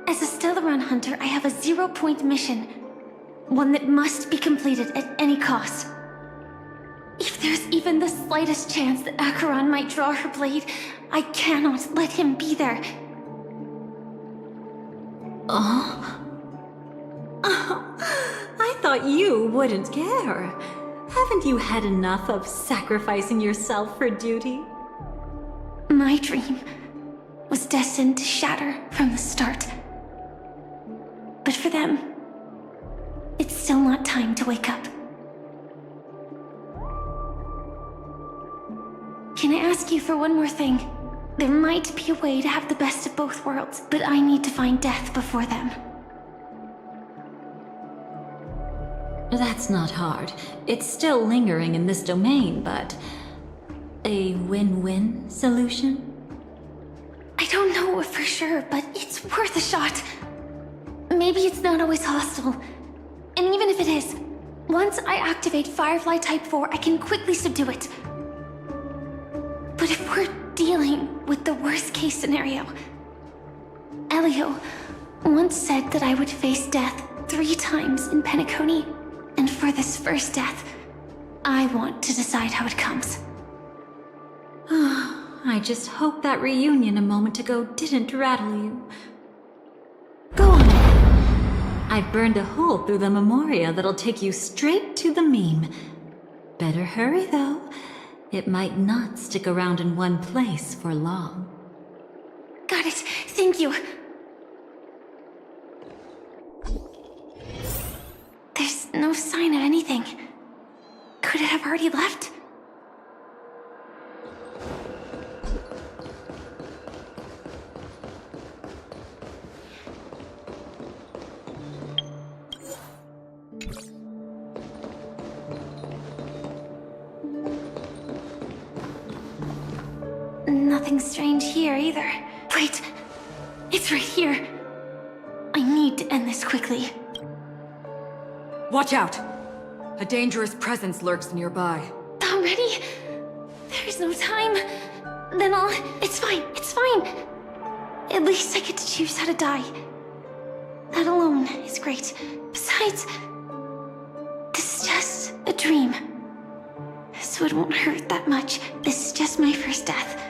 Speaker 11: As a Stellaron hunter, I have a 0-point mission. One that must be completed at any cost. If there's even the slightest chance that Acheron might draw her blade, I cannot let him be there.
Speaker 17: Oh, I thought you wouldn't care. Haven't you had enough of sacrificing yourself for duty?
Speaker 11: My dream was destined to shatter from the start. But for them, it's still not time to wake up. Can I ask you for one more thing? There might be a way to have the best of both worlds, but I need to find death before them.
Speaker 17: That's not hard. It's still lingering in this domain, but... a win-win solution?
Speaker 11: I don't know for sure, but it's worth a shot. Maybe it's not always hostile. And even if it is, once I activate Firefly Type 4, I can quickly subdue it. But if we're dealing with the worst-case scenario, Elio once said that I would face death 3 times in Penacony, and for this first death, I want to decide how it comes.
Speaker 17: I just hope that reunion a moment ago didn't rattle you. Go on. I've burned a hole through the Memoria that'll take you straight to the meme. Better hurry, though. It might not stick around in one place for long.
Speaker 11: Got it. Thank you. There's no sign of anything. Could it have already left? Nothing strange here either. Wait, it's right here. I need to end this quickly.
Speaker 7: Watch out! A dangerous presence lurks nearby.
Speaker 11: Already? There's no time. then I'll... It's fine, it's fine. At least I get to choose how to die. That alone is great. Besides, this is just a dream. So it won't hurt that much. This is just my first death.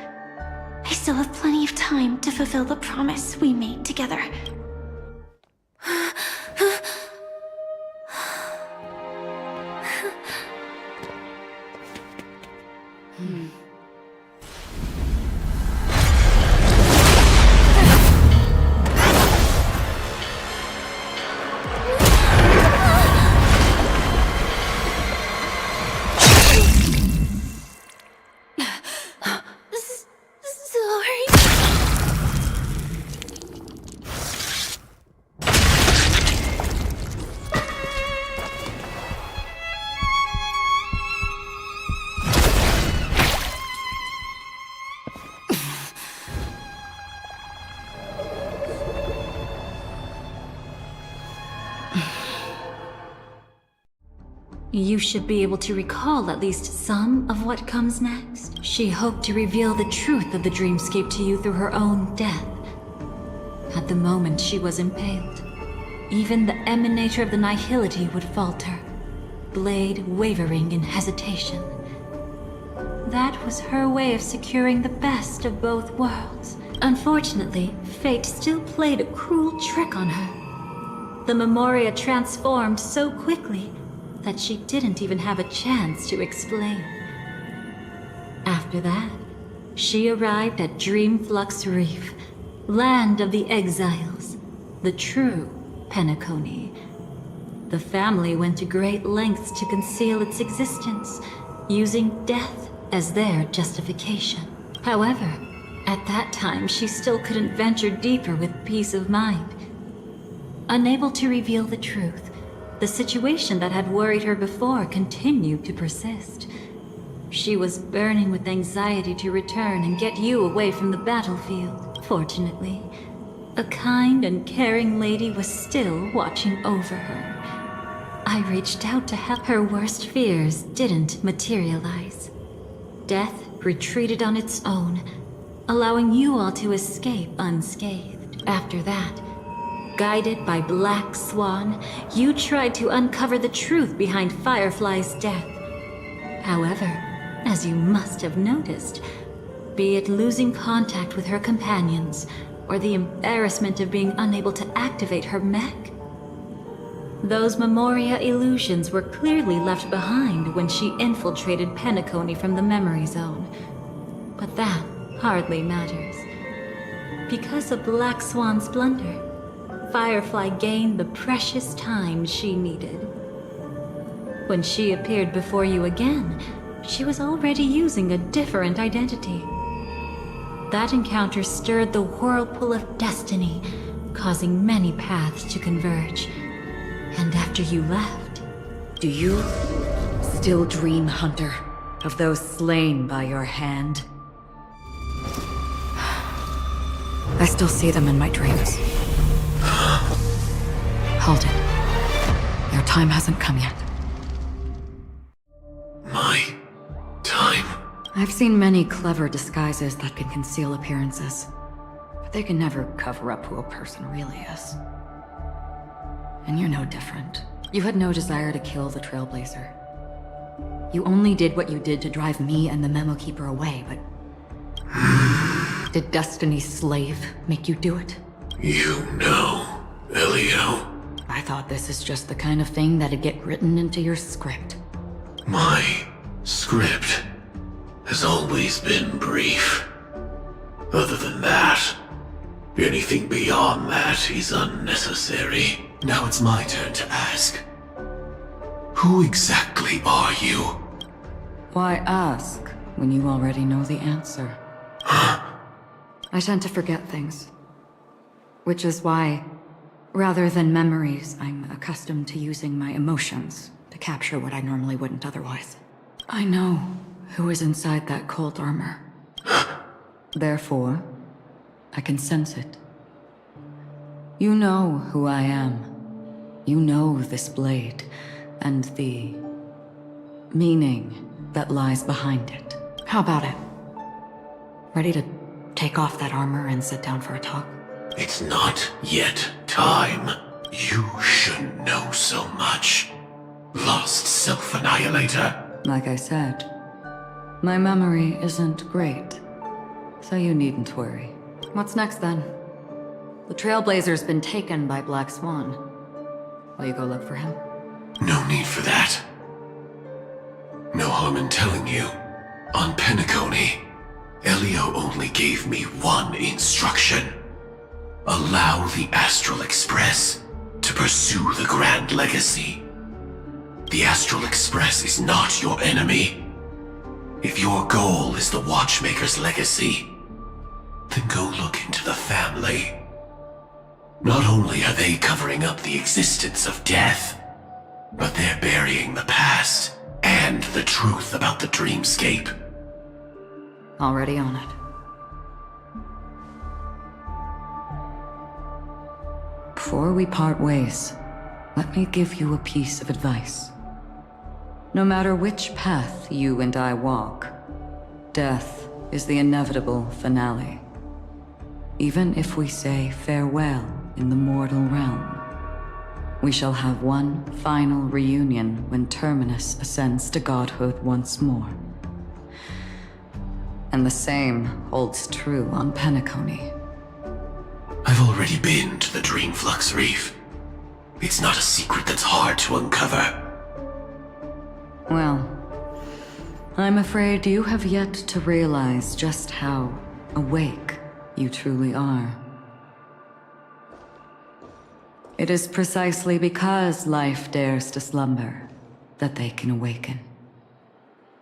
Speaker 11: I still have plenty of time to fulfill the promise we made together.
Speaker 17: You should be able to recall at least some of what comes next. She hoped to reveal the truth of the dreamscape to you through her own death. At the moment she was impaled, even the emanator of the nihility would falter, blade wavering in hesitation. That was her way of securing the best of both worlds. Unfortunately, fate still played a cruel trick on her. The Memoria transformed so quickly that she didn't even have a chance to explain. After that, she arrived at Dreamflux Reef, land of the exiles, the true Penacony. The family went to great lengths to conceal its existence, using death as their justification. However, at that time she still couldn't venture deeper with peace of mind. Unable to reveal the truth, the situation that had worried her before continued to persist. She was burning with anxiety to return and get you away from the battlefield. Fortunately, a kind and caring lady was still watching over her. I reached out to help. Her worst fears didn't materialize. Death retreated on its own, allowing you all to escape unscathed. After that, guided by Black Swan, you tried to uncover the truth behind Firefly's death. However, as you must have noticed, be it losing contact with her companions, or the embarrassment of being unable to activate her mech, those Memoria illusions were clearly left behind when she infiltrated Penacony from the Memory Zone. But that hardly matters. Because of Black Swan's blunder, Firefly gained the precious time she needed. When she appeared before you again, she was already using a different identity. That encounter stirred the whirlpool of destiny, causing many paths to converge. And after you left...
Speaker 7: Do you still dream, Hunter, of those slain by your hand? I still see them in my dreams. Hold it. Your time hasn't come yet.
Speaker 8: My time?
Speaker 7: I've seen many clever disguises that can conceal appearances, but they can never cover up who a person really is. And you're no different. You had no desire to kill the Trailblazer. You only did what you did to drive me and the Memo Keeper away, but... Did Destiny's slave make you do it?
Speaker 8: You know, Elio.
Speaker 7: I thought this is just the kind of thing that'd get written into your script.
Speaker 8: My script has always been brief. Other than that, anything beyond that is unnecessary. Now it's my turn to ask. Who exactly are you?
Speaker 7: Why ask when you already know the answer? I tend to forget things. Which is why, rather than memories, I'm accustomed to using my emotions to capture what I normally wouldn't otherwise. I know who is inside that cold armor. Therefore, I can sense it. You know who I am. You know this blade, and the meaning that lies behind it. How about it? Ready to take off that armor and sit down for a talk?
Speaker 8: It's not yet time. You shouldn't know so much. Lost Self-Annihilator.
Speaker 7: Like I said, my memory isn't great, so you needn't worry. What's next then? The Trailblazer's been taken by Black Swan. Will you go look for him?
Speaker 8: No need for that. No harm in telling you. On Penacony, Elio only gave me one instruction. Allow the Astral Express to pursue the Grand Legacy. The Astral Express is not your enemy. If your goal is the Watchmaker's legacy, then go look into the family. Not only are they covering up the existence of death, but they're burying the past and the truth about the dreamscape.
Speaker 7: Already on it. Before we part ways, let me give you a piece of advice. No matter which path you and I walk, death is the inevitable finale. Even if we say farewell in the mortal realm, we shall have one final reunion when Terminus ascends to godhood once more. And the same holds true on Penacony.
Speaker 8: I've already been to the Dreamflux Reef. It's not a secret that's hard to uncover.
Speaker 7: Well, I'm afraid you have yet to realize just how awake you truly are. It is precisely because life dares to slumber that they can awaken.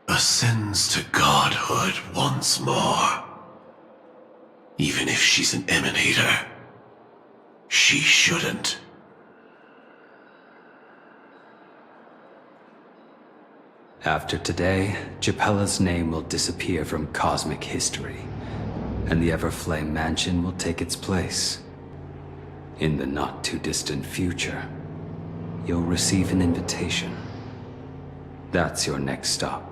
Speaker 8: Ascends to godhood once more. Even if she's an emanator, she shouldn't.
Speaker 13: After today, Japella's name will disappear from cosmic history, and the Everflame Mansion will take its place. In the not-too-distant future, you'll receive an invitation. That's your next stop.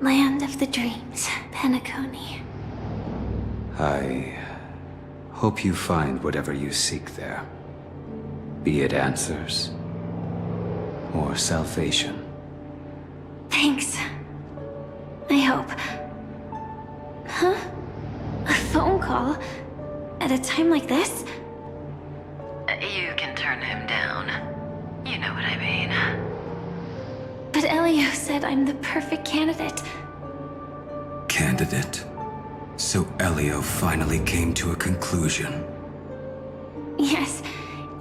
Speaker 11: Land of the Dreams, Penacony.
Speaker 13: I hope you find whatever you seek there. Be it answers or salvation.
Speaker 11: Thanks. I hope. Huh? A phone call? At a time like this?
Speaker 3: You can turn him down. You know what I mean.
Speaker 11: But Elio said I'm the perfect candidate.
Speaker 13: Candidate? So Elio finally came to a conclusion.
Speaker 11: Yes,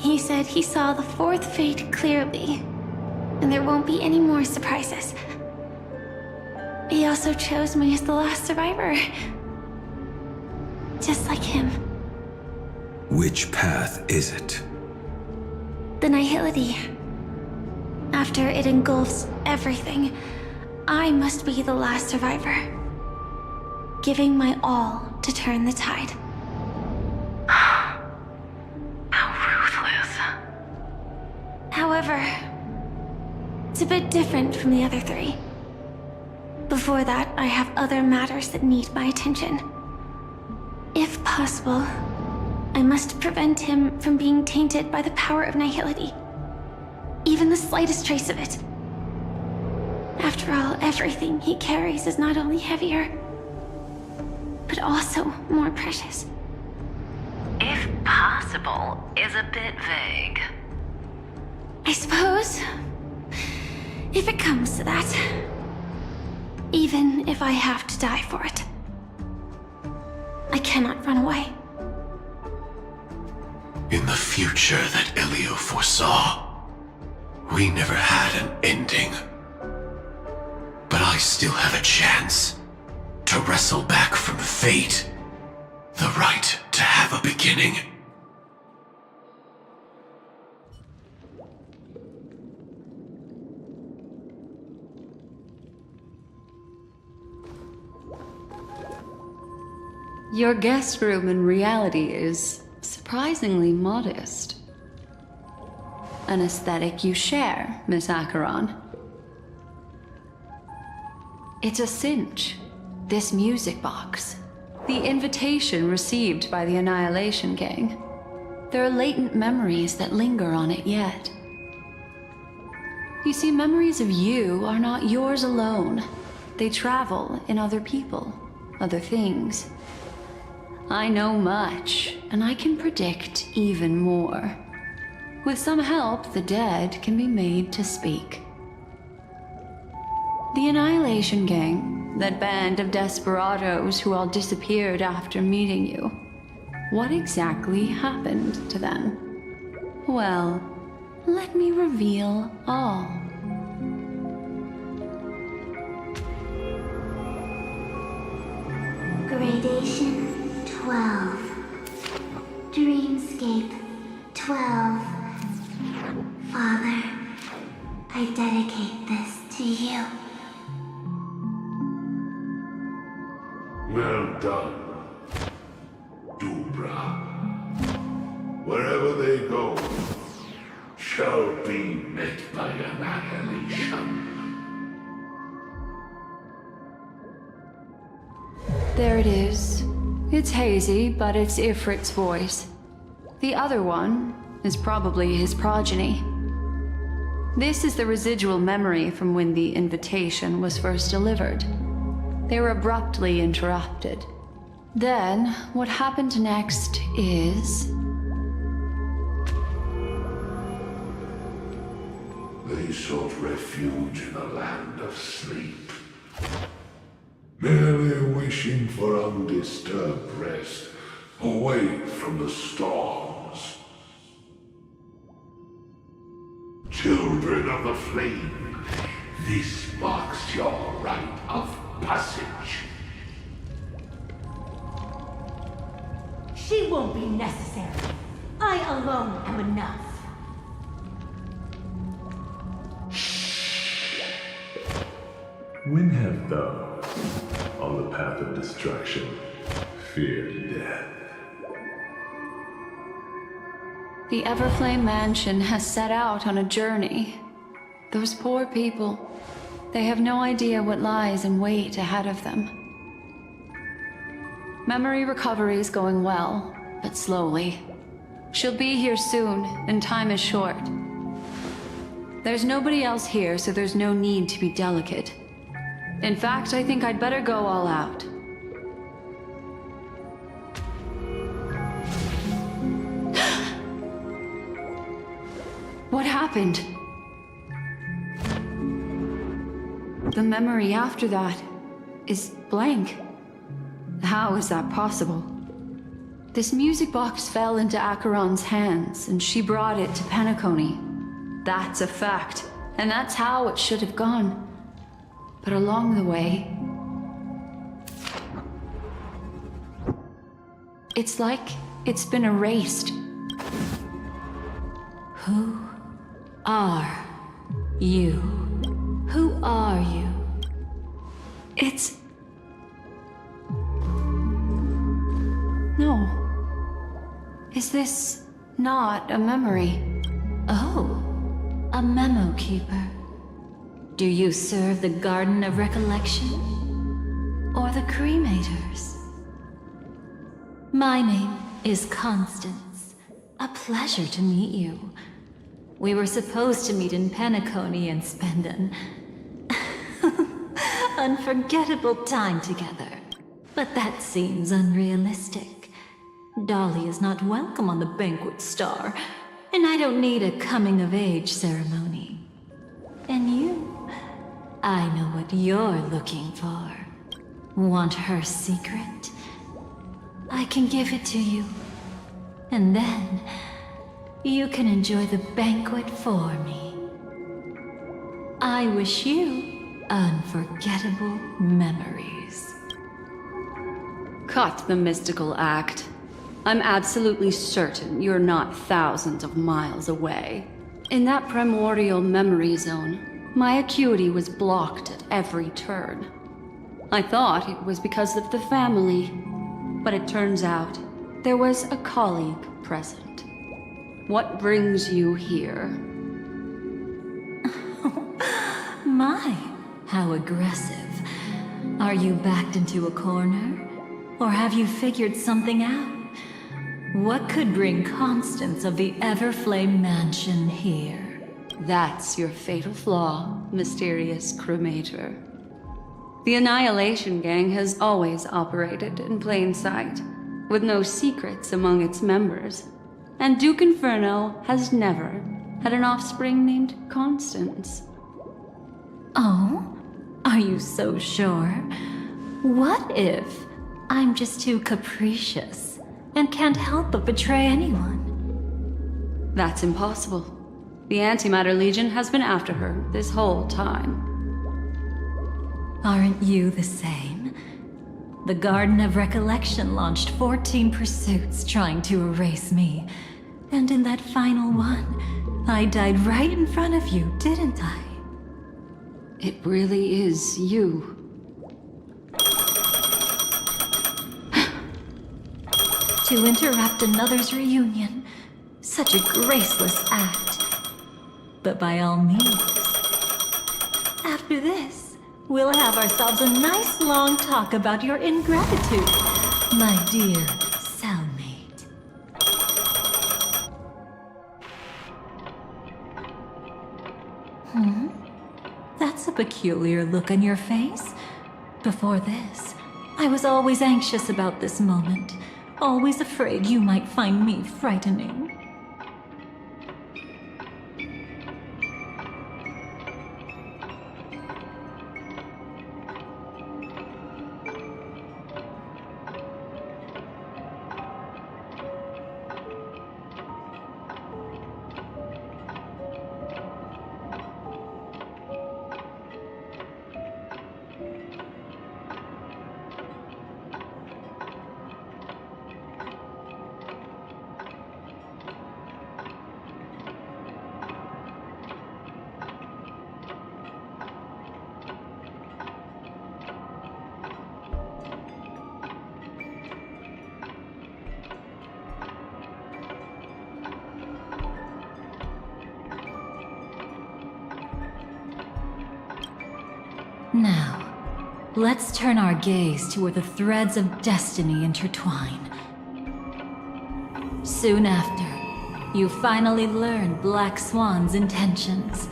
Speaker 11: he said he saw the fourth fate clearly, and there won't be any more surprises. He also chose me as the last survivor. Just like him.
Speaker 13: Which path is it?
Speaker 11: The Nihility. After it engulfs everything, I must be the last survivor. Giving my all to turn the tide.
Speaker 3: How ruthless.
Speaker 11: However, it's a bit different from the other three. Before that, I have other matters that need my attention. If possible, I must prevent him from being tainted by the power of Nihility. Even the slightest trace of it. After all, everything he carries is not only heavier, but also more precious.
Speaker 3: If possible is a bit vague.
Speaker 11: I suppose, if it comes to that, even if I have to die for it, I cannot run away.
Speaker 8: In the future that Elio foresaw, we never had an ending. But I still have a chance to wrestle back from fate the right to have a beginning.
Speaker 15: Your guest room in reality is surprisingly modest. An aesthetic you share, Miss Acheron. It's a cinch, This music box. The invitation received by the Annihilation Gang. There are latent memories that linger on it yet. You see, memories of you are not yours alone. They travel in other people, other things. I know much, and I can predict even more. With some help, the dead can be made to speak. The Annihilation Gang, that band of desperados who all disappeared after meeting you. What exactly happened to them? Well, let me reveal all.
Speaker 5: Gradation 12. Dreamscape 12. Father, I dedicate this to you.
Speaker 8: Well done, Dubra. Wherever they go, shall be met by annihilation.
Speaker 15: There it is. It's hazy, but it's Ifrit's voice. The other one is probably his progeny. This is the residual memory from when the invitation was first delivered. They were abruptly interrupted. Then, what happened next is...
Speaker 8: They sought refuge in a land of sleep, merely wishing for undisturbed rest, away from the storms. Children of the Flame, this marks your rite of passage.
Speaker 6: She won't be necessary. I alone am enough.
Speaker 8: When have thou, on the path of destruction, feared death?
Speaker 15: The Everflame Mansion has set out on a journey. Those poor people, they have no idea what lies in wait ahead of them. Memory recovery is going well, but slowly. She'll be here soon, and time is short. There's nobody else here, so there's no need to be delicate. In fact, I think I'd better go all out. What happened? The memory after that is blank. How is that possible? This music box fell into Acheron's hands, and she brought it to Penacony. That's a fact, and that's how it should have gone. But along the way, it's like it's been erased.
Speaker 17: Who are you? Who are you?
Speaker 15: It's... No. Is this not a memory?
Speaker 17: Oh, a memo keeper. Do you serve the Garden of Recollection? Or the Cremators? My name is Constance. A pleasure to meet you. We were supposed to meet in Penacony and spend an unforgettable time together. But that seems unrealistic. Dolly is not welcome on the Banquet Star, and I don't need a coming-of-age ceremony. And you? I know what you're looking for. Want her secret? I can give it to you. And then, you can enjoy the banquet for me. I wish you unforgettable memories.
Speaker 15: Cut the mystical act. I'm absolutely certain you're not thousands of miles away. In that primordial memory zone, my acuity was blocked at every turn. I thought it was because of the family, but it turns out there was a colleague present. What brings you here?
Speaker 17: My, how aggressive. Are you backed into a corner? Or have you figured something out? What could bring Constance of the Everflame Mansion here?
Speaker 15: That's your fatal flaw, mysterious cremator. The Annihilation Gang has always operated in plain sight, with no secrets among its members. And Duke Inferno has never had an offspring named Constance.
Speaker 17: Oh? Are you so sure? What if I'm just too capricious and can't help but betray anyone?
Speaker 15: That's impossible. The Antimatter Legion has been after her this whole time.
Speaker 17: Aren't you the same? The Garden of Recollection launched 14 pursuits trying to erase me. And in that final one, I died right in front of you, didn't I?
Speaker 15: It really is you.
Speaker 17: To interrupt another's reunion. Such a graceless act. But by all means. After this, we'll have ourselves a nice long talk about your ingratitude, my dear cellmate. That's a peculiar look on your face. Before this, I was always anxious about this moment. Always afraid you might find me frightening. Now, let's turn our gaze to where the threads of destiny intertwine. Soon after, you finally learn Black Swan's intentions.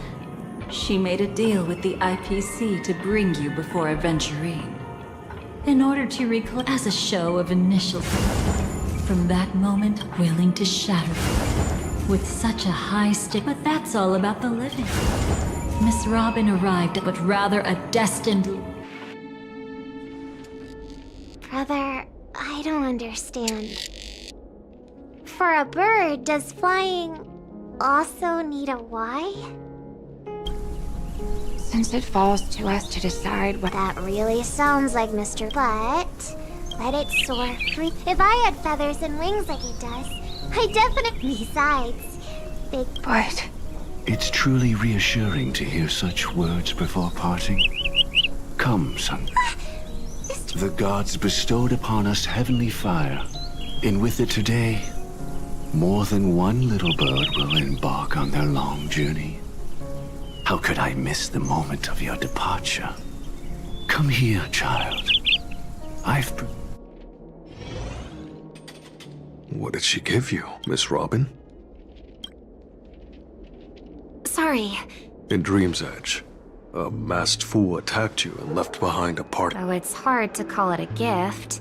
Speaker 17: She made a deal with the IPC to bring you before Aventurine, in order to reclaim as a show of initiative. From that moment, willing to shatter you with such a high stick. But that's all about the living. Miss Robin arrived, but rather a destined...
Speaker 5: Brother, I don't understand. For a bird, does flying also need a why?
Speaker 2: Since it falls to us to decide what...
Speaker 5: That really sounds like Mr. But let it soar free. If I had feathers and wings like it does, I definitely... Besides, big...
Speaker 8: But... It's truly reassuring to hear such words before parting. Come, son. The gods bestowed upon us heavenly fire, and with it today, more than one little bird will embark on their long journey. How could I miss the moment of your departure? Come here, child.
Speaker 16: What did she give you, Miss Robin?
Speaker 11: Sorry.
Speaker 16: In Dream's Edge, a masked fool attacked you and left behind a party.
Speaker 11: Oh, it's hard to call it a gift.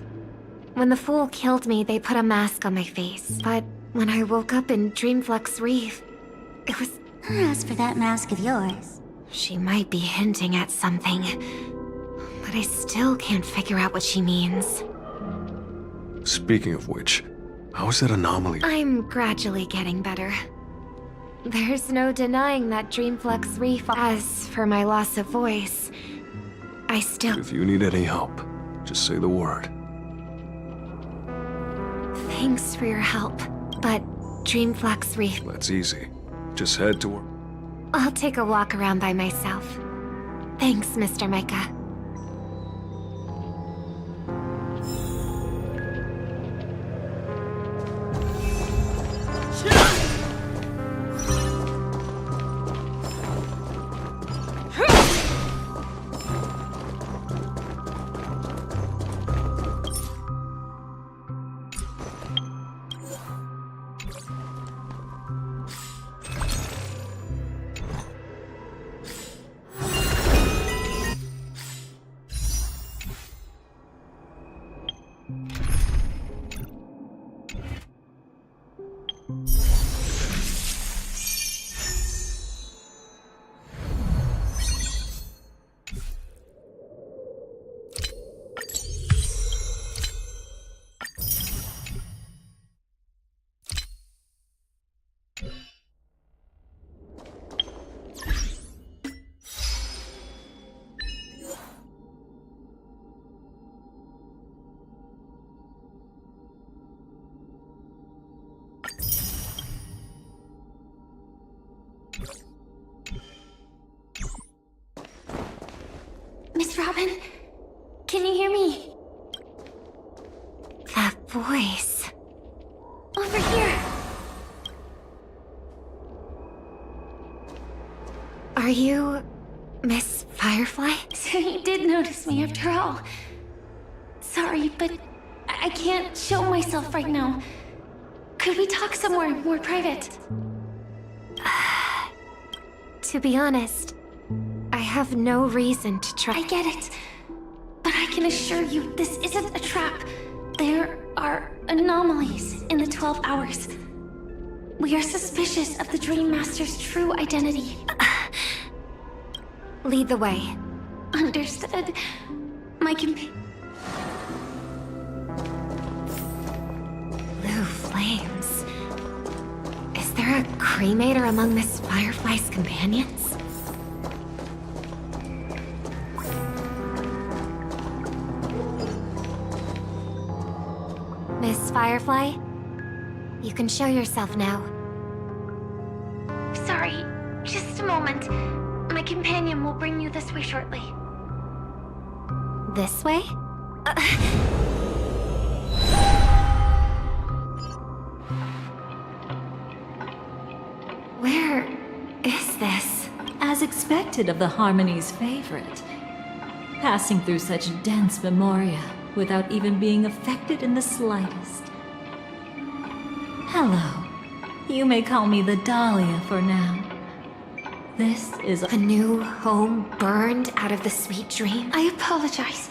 Speaker 11: When the fool killed me, they put a mask on my face. But when I woke up in Dreamflux Reef, it was...
Speaker 5: As for that mask of yours...
Speaker 11: She might be hinting at something, but I still can't figure out what she means.
Speaker 16: Speaking of which, how's that anomaly?
Speaker 11: I'm gradually getting better. There's no denying that Dreamflux Reef. As for my loss of voice, I still...
Speaker 16: If you need any help, just say the word.
Speaker 11: Thanks for your help, but Dreamflux Reef...
Speaker 16: That's easy. Just head to work.
Speaker 11: I'll take a walk around by myself. Thanks, Mr. Micah.
Speaker 1: Robin? Can you hear me?
Speaker 11: That voice.
Speaker 1: Over here.
Speaker 11: Are you Miss Firefly?
Speaker 1: So you did notice me after all. Sorry, but I can't show myself right now. Could we talk somewhere more private?
Speaker 11: To be honest, I have no reason to try.
Speaker 1: I get it. But I can assure you, this isn't a trap. There are anomalies in the 12 hours. We are suspicious of the Dream Master's true identity.
Speaker 11: Lead the way.
Speaker 1: Understood. My
Speaker 11: Blue flames. Is there a cremator among Miss Firefly's companions? Miss Firefly, you can show yourself now.
Speaker 1: Sorry, just a moment. My companion will bring you this way shortly.
Speaker 11: This way? Where is this?
Speaker 17: As expected of the Harmony's favorite. Passing through such dense memoria without even being affected in the slightest. Hello. You may call me the Dahlia for now. This is
Speaker 11: a new home burned out of the sweet dream.
Speaker 1: I apologize.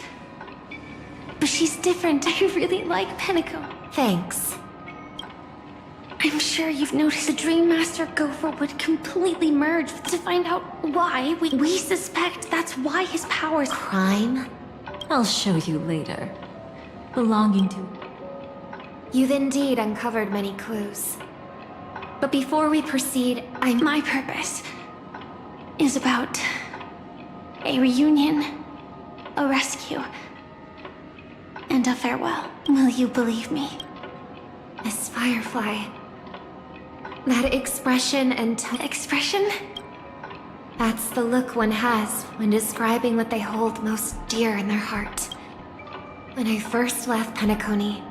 Speaker 1: But she's different. I really like Penteco.
Speaker 11: Thanks.
Speaker 1: I'm sure you've noticed the Dream Master Gopher would completely merge to find out why. We suspect that's why his powers...
Speaker 11: Crime?
Speaker 17: I'll show you later. Belonging to...
Speaker 11: You've indeed uncovered many clues. But before we proceed,
Speaker 1: My purpose is about a reunion, a rescue, and a farewell. Will you believe me?
Speaker 11: Miss Firefly, that expression and
Speaker 1: expression?
Speaker 11: That's the look one has when describing what they hold most dear in their heart. When I first left Penacony,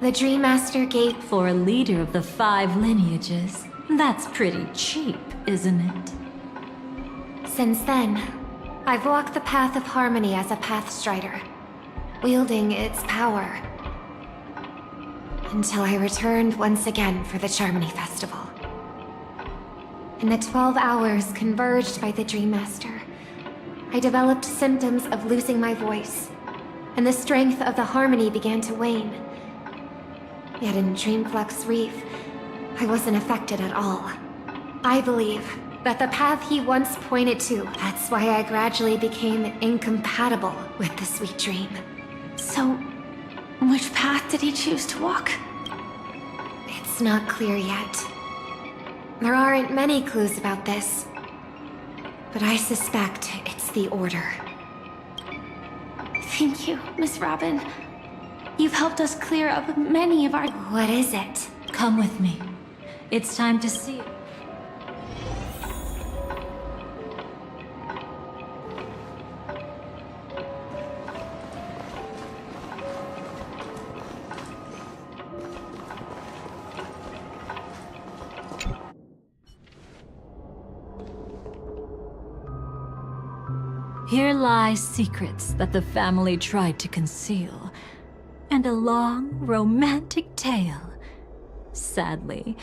Speaker 11: the Dream Master gave...
Speaker 17: For a leader of the 5 lineages, that's pretty cheap, isn't it?
Speaker 11: Since then, I've walked the path of harmony as a Pathstrider, wielding its power. Until I returned once again for the Charmony Festival. In the 12 hours converged by the Dream Master, I developed symptoms of losing my voice, and the strength of the harmony began to wane. Yet in Dreamflux Reef, I wasn't affected at all. I believe that the path he once pointed to, that's why I gradually became incompatible with the sweet dream.
Speaker 1: So, which path did he choose to walk?
Speaker 11: It's not clear yet. There aren't many clues about this, but I suspect it's the Order.
Speaker 1: Thank you, Miss Robin. You've helped us clear up many of our...
Speaker 11: What is it?
Speaker 17: Come with me. It's time to see it. Here lie secrets that the family tried to conceal, and a long, romantic tale. Sadly,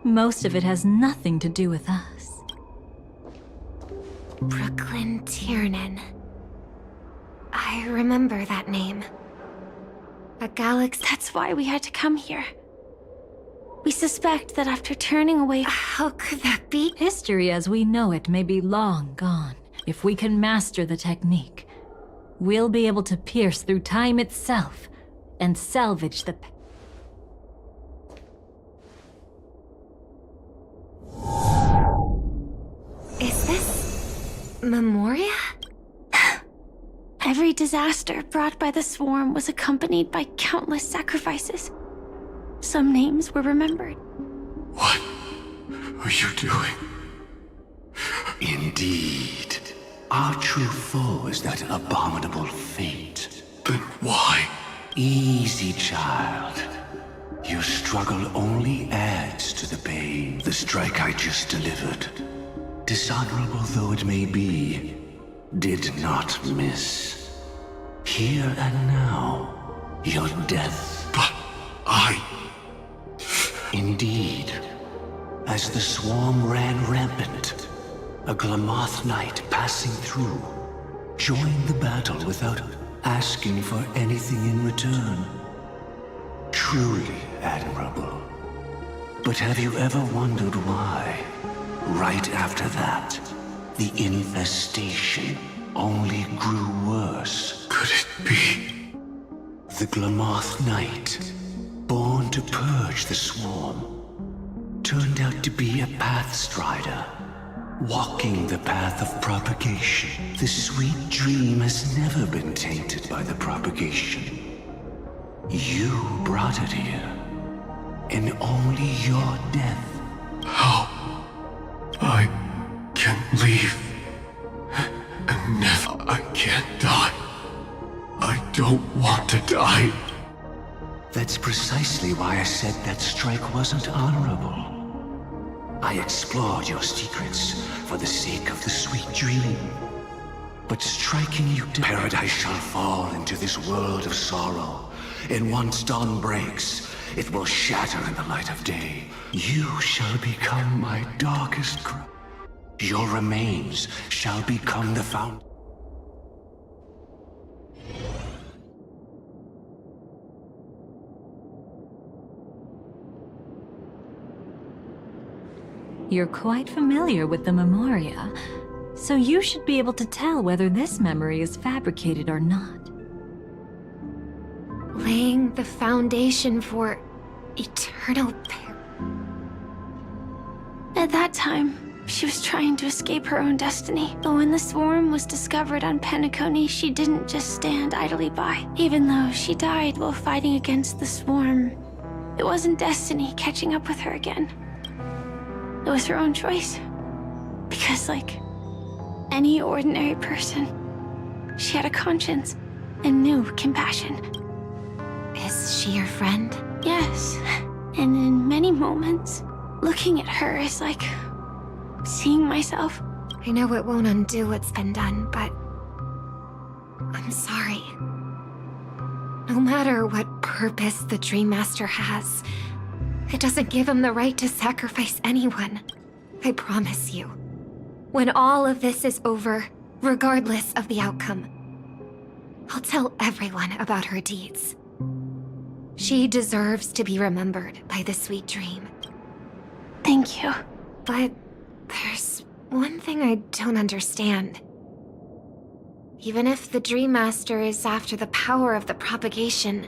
Speaker 17: most of it has nothing to do with us.
Speaker 11: Brooklyn Tiernan. I remember that name. A galaxy...
Speaker 1: That's why we had to come here. We suspect that after turning away...
Speaker 11: How could that be?
Speaker 17: History as we know it may be long gone. If we can master the technique, we'll be able to pierce through time itself and salvage the...
Speaker 11: Is this... Memoria?
Speaker 1: Every disaster brought by the swarm was accompanied by countless sacrifices. Some names were remembered.
Speaker 8: What are you doing? Indeed.
Speaker 4: Our true foe is that abominable fate.
Speaker 8: Then why?
Speaker 4: Easy, child. Your struggle only adds to the pain. The strike I just delivered, dishonorable though it may be, did not miss. Here and now, your death.
Speaker 8: But I...
Speaker 4: Indeed. As the swarm ran rampant, a Glamoth knight passing through joined the battle without asking for anything in return. Truly admirable. But have you ever wondered why, right after that, the infestation only grew worse?
Speaker 8: Could it be?
Speaker 4: The Glamoth Knight, born to purge the swarm, turned out to be a Pathstrider, walking the path of propagation. The sweet dream has never been tainted by the propagation. You brought it here, and only your death.
Speaker 8: How? I can leave. And never. I can't die. I don't want to die.
Speaker 4: That's precisely why I said that strike wasn't honorable. I explored your secrets for the sake of the sweet dream. But striking you down, paradise shall fall into this world of sorrow. And once dawn breaks, it will shatter in the light of day. You shall become my darkest crime. Your remains shall become the fountain.
Speaker 17: You're quite familiar with the Memoria, so you should be able to tell whether this memory is fabricated or not.
Speaker 11: Laying the foundation for eternal At that time, she was trying to escape her own destiny. But when the swarm was discovered on Penacony, she didn't just stand idly by. Even though she died while fighting against the swarm, it wasn't destiny catching up with her again. It was her own choice. Because like any ordinary person, she had a conscience and knew compassion.
Speaker 1: Is she your friend?
Speaker 11: Yes. And in many moments, looking at her is like seeing myself.
Speaker 1: I know it won't undo what's been done, but I'm sorry. No matter what purpose the Dream Master has, it doesn't give him the right to sacrifice anyone. I promise you. When all of this is over, regardless of the outcome, I'll tell everyone about her deeds. She deserves to be remembered by the sweet dream.
Speaker 11: Thank you.
Speaker 1: But there's one thing I don't understand. Even if the Dream Master is after the power of the propagation,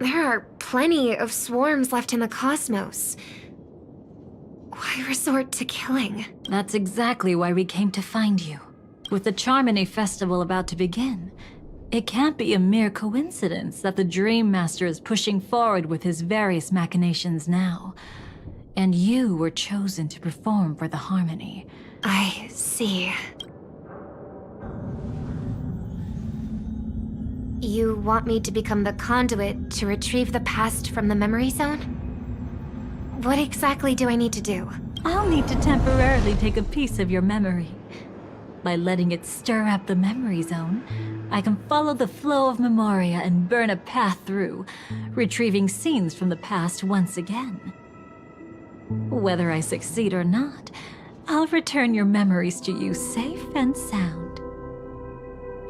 Speaker 1: there are plenty of swarms left in the cosmos. Why resort to killing?
Speaker 17: That's exactly why we came to find you. With the Charmony Festival about to begin, it can't be a mere coincidence that the Dream Master is pushing forward with his various machinations now. And you were chosen to perform for the Harmony.
Speaker 1: I see. You want me to become the conduit to retrieve the past from the memory zone? What exactly do I need to do?
Speaker 17: I'll need to temporarily take a piece of your memory. By letting it stir up the memory zone, I can follow the flow of Memoria and burn a path through, retrieving scenes from the past once again. Whether I succeed or not, I'll return your memories to you safe and sound.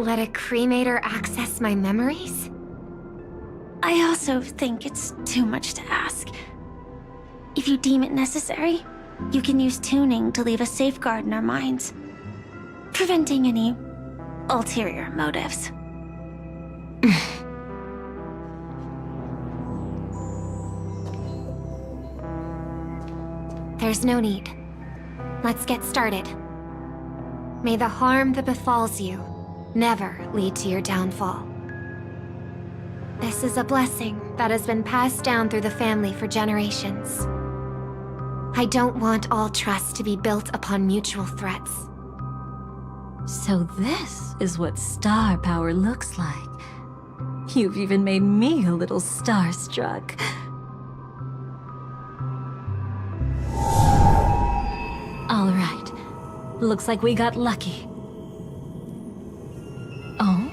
Speaker 1: Let a cremator access my memories?
Speaker 11: I also think it's too much to ask. If you deem it necessary, you can use tuning to leave a safeguard in our minds, preventing any ulterior motives.
Speaker 1: There's no need. Let's get started. May the harm that befalls you never lead to your downfall. This is a blessing that has been passed down through the family for generations. I don't want all trust to be built upon mutual threats.
Speaker 17: So this is what star power looks like. You've even made me a little starstruck. All right. Looks like we got lucky. Oh?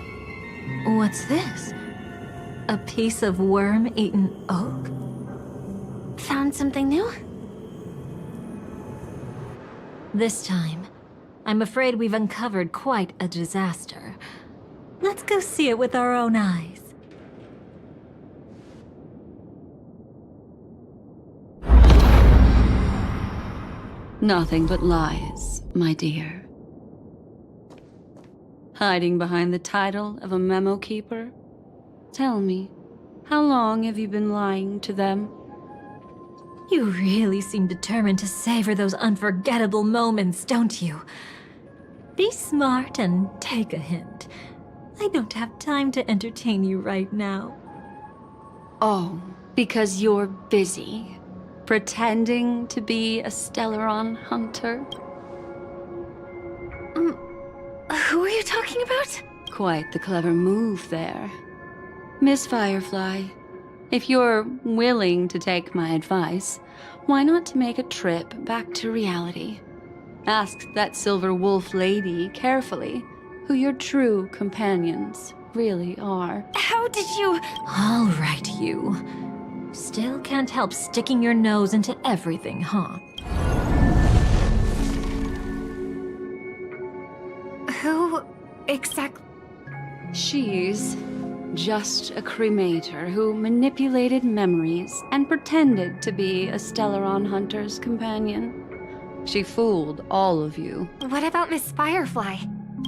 Speaker 17: What's this? A piece of worm-eaten oak?
Speaker 11: Found something new?
Speaker 17: This time, I'm afraid we've uncovered quite a disaster. Let's go see it with our own eyes.
Speaker 15: Nothing but lies, my dear. Hiding behind the title of a memo keeper? Tell me, how long have you been lying to them?
Speaker 17: You really seem determined to savor those unforgettable moments, don't you? Be smart and take a hint. I don't have time to entertain you right now.
Speaker 15: Oh, because you're busy, pretending to be a Stellaron hunter?
Speaker 11: Who are you talking about?
Speaker 15: Quite the clever move there. Miss Firefly, if you're willing to take my advice, why not to make a trip back to reality? Ask that Silver Wolf lady carefully who your true companions really are.
Speaker 11: How did you...
Speaker 17: All right, you. Still can't help sticking your nose into everything, huh?
Speaker 11: Who exactly...
Speaker 15: She's just a cremator who manipulated memories and pretended to be a Stellaron hunter's companion. She fooled all of you.
Speaker 11: What about Miss Firefly?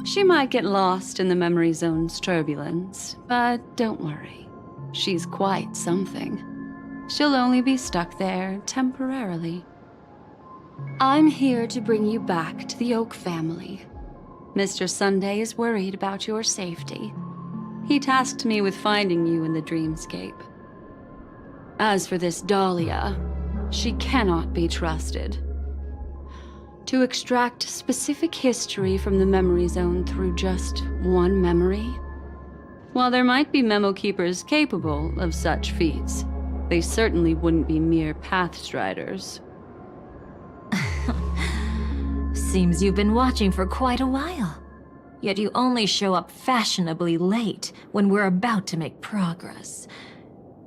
Speaker 15: She might get lost in the memory zone's turbulence, but don't worry. She's quite something. She'll only be stuck there temporarily. I'm here to bring you back to the Oak family. Mr. Sunday is worried about your safety. He tasked me with finding you in the dreamscape. As for this Dahlia, she cannot be trusted. To extract specific history from the memory zone through just one memory? While there might be memo keepers capable of such feats, they certainly wouldn't be mere pathstriders.
Speaker 17: Seems you've been watching for quite a while. Yet you only show up fashionably late when we're about to make progress.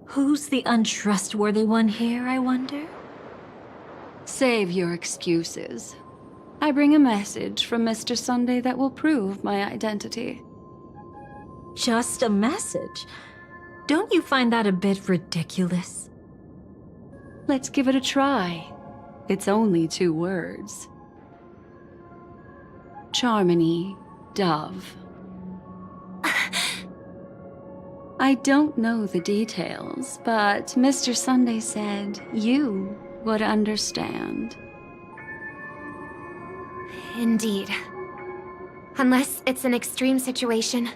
Speaker 17: Who's the untrustworthy one here, I wonder?
Speaker 15: Save your excuses. I bring a message from Mr. Sunday that will prove my identity.
Speaker 17: Just a message? Don't you find that a bit ridiculous?
Speaker 15: Let's give it a try. It's only 2 words. Charmony Dove. I don't know the details, but Mr. Sunday said you would understand.
Speaker 11: Indeed. Unless it's an extreme situation,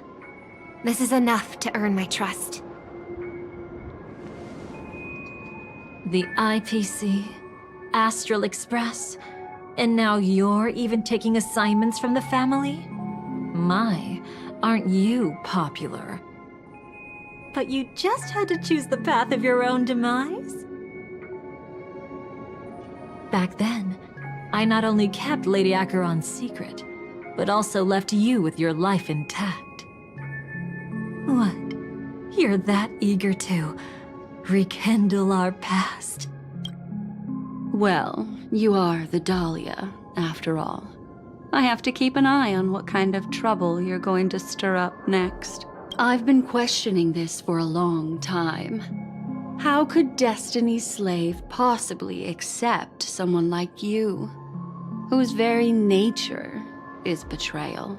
Speaker 11: this is enough to earn my trust.
Speaker 17: The IPC, Astral Express, and now you're even taking assignments from the family? My, aren't you popular? But you just had to choose the path of your own demise? Back then, I not only kept Lady Acheron's secret, but also left you with your life intact. What? You're that eager to rekindle our past?
Speaker 15: Well, you are the Dahlia, after all. I have to keep an eye on what kind of trouble you're going to stir up next. I've been questioning this for a long time. How could Destiny's slave possibly accept someone like you, whose very nature is betrayal?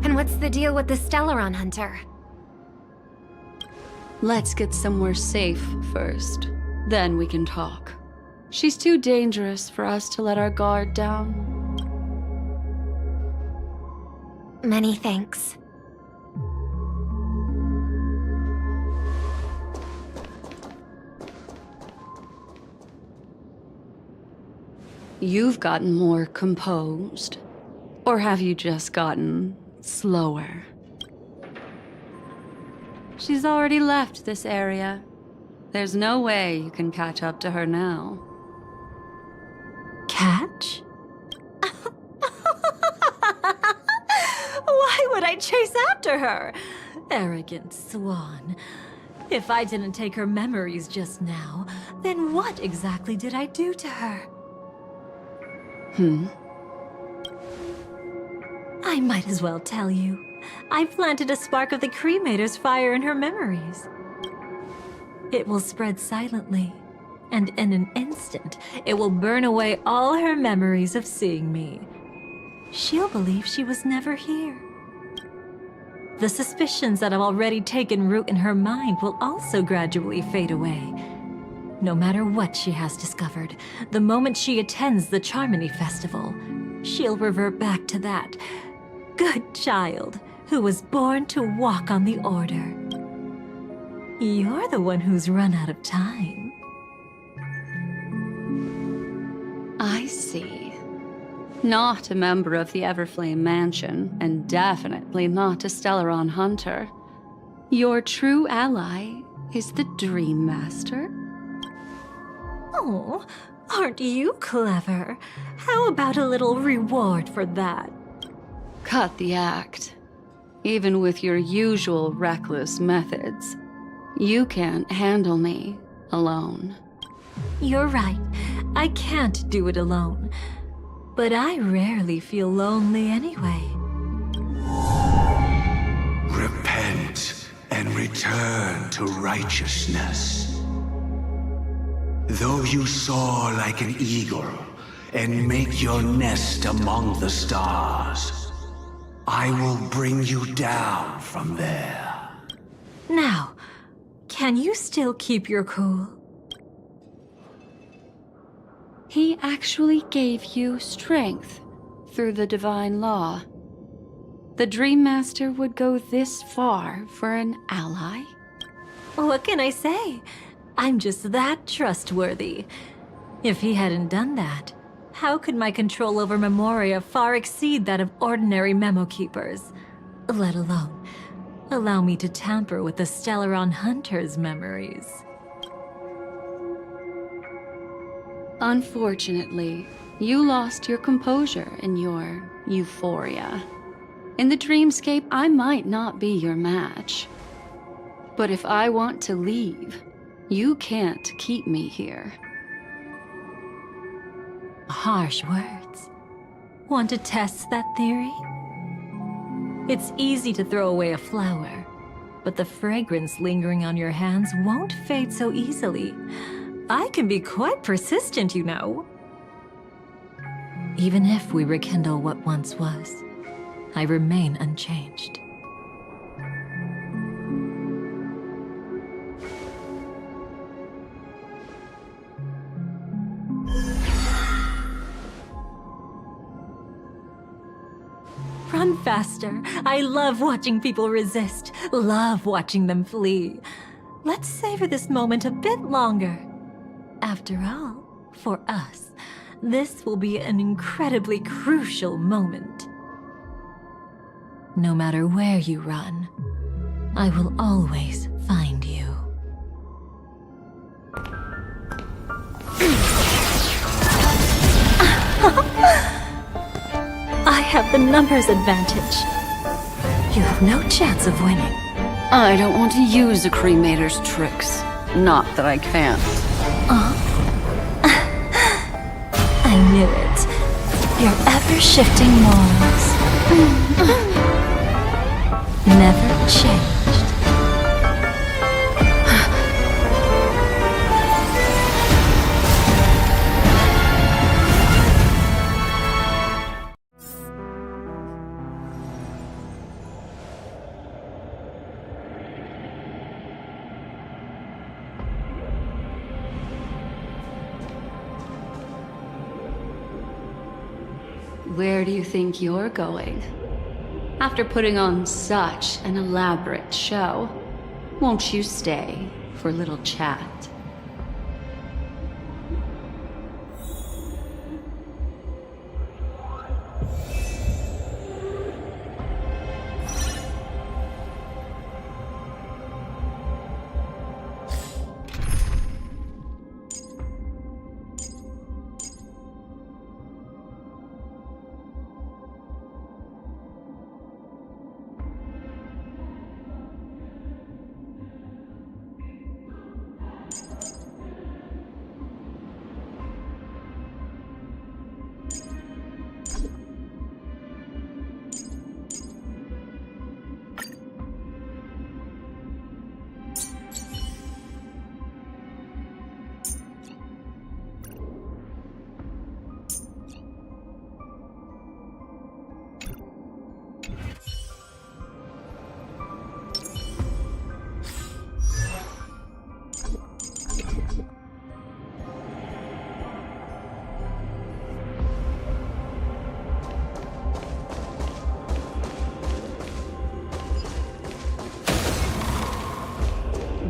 Speaker 11: And what's the deal with the Stellaron hunter?
Speaker 15: Let's get somewhere safe first. Then we can talk. She's too dangerous for us to let our guard down.
Speaker 11: Many thanks.
Speaker 15: you've gotten more composed. Or have you just gotten slower? She's already left this area. There's no way you can catch up to her now.
Speaker 17: Catch? Why would I chase after her? Arrogant swan. If I didn't take her memories just now, then what exactly did I do to her? I might as well tell you. I planted a spark of the cremator's fire in her memories. It will spread silently, and in an instant, it will burn away all her memories of seeing me. She'll believe she was never here. The suspicions that have already taken root in her mind will also gradually fade away. No matter what she has discovered, the moment she attends the Charmony Festival, she'll revert back to that good child who was born to walk on the Order. You're the one who's run out of time.
Speaker 15: I see. Not a member of the Everflame Mansion, and definitely not a Stellaron hunter. Your true ally is the Dream Master?
Speaker 17: Oh, aren't you clever? How about a little reward for that?
Speaker 15: Cut the act. Even with your usual reckless methods, you can't handle me alone.
Speaker 17: You're right. I can't do it alone. But I rarely feel lonely anyway.
Speaker 4: Repent and return to righteousness. Though you soar like an eagle and make your nest among the stars, I will bring you down from there.
Speaker 17: Now, can you still keep your cool?
Speaker 15: He actually gave you strength through the divine law. The Dream Master would go this far for an ally?
Speaker 17: What can I say? I'm just that trustworthy. If he hadn't done that, how could my control over Memoria far exceed that of ordinary memo keepers? Let alone allow me to tamper with the Stellaron Hunter's memories.
Speaker 15: Unfortunately, you lost your composure in your euphoria. In the dreamscape, I might not be your match. But if I want to leave, you can't keep me here.
Speaker 17: Harsh words. Want to test that theory? It's easy to throw away a flower, but the fragrance lingering on your hands won't fade so easily. I can be quite persistent, you know. Even if we rekindle what once was, I remain unchanged. Run faster. I love watching people resist, love watching them flee. Let's savor this moment a bit longer. After all, for us, this will be an incredibly crucial moment. No matter where you run, I will always find you. I have the numbers advantage. You have no chance of winning.
Speaker 15: I don't want to use the cremator's tricks. Not that I can't.
Speaker 17: I knew it. Your ever-shifting morals. Never changed.
Speaker 15: Where do you think you're going? After putting on such an elaborate show, won't you stay for a little chat?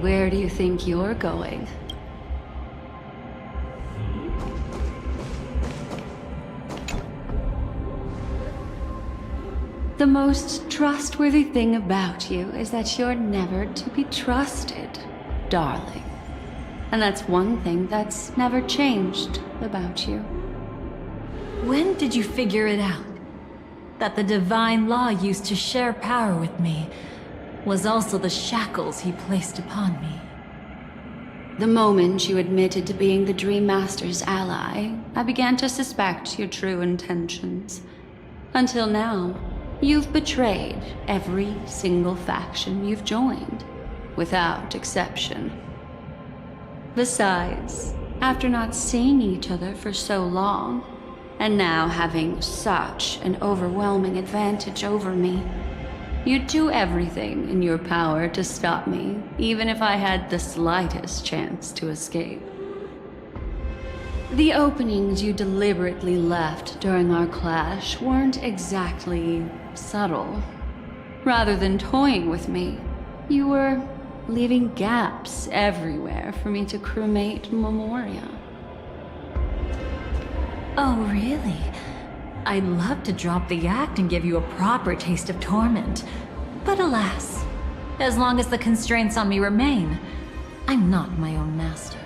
Speaker 15: Where do you think you're going? The most trustworthy thing about you is that you're never to be trusted, darling. And that's one thing that's never changed about you.
Speaker 17: When did you figure it out? That the divine law used to share power with me was also the shackles he placed upon me.
Speaker 15: The moment you admitted to being the Dream Master's ally, I began to suspect your true intentions. Until now, you've betrayed every single faction you've joined, without exception. Besides, after not seeing each other for so long, and now having such an overwhelming advantage over me, you'd do everything in your power to stop me, even if I had the slightest chance to escape. The openings you deliberately left during our clash weren't exactly subtle. Rather than toying with me, you were leaving gaps everywhere for me to cremate Memoria.
Speaker 17: Oh, really? I'd love to drop the act and give you a proper taste of torment. But alas, as long as the constraints on me remain, I'm not my own master.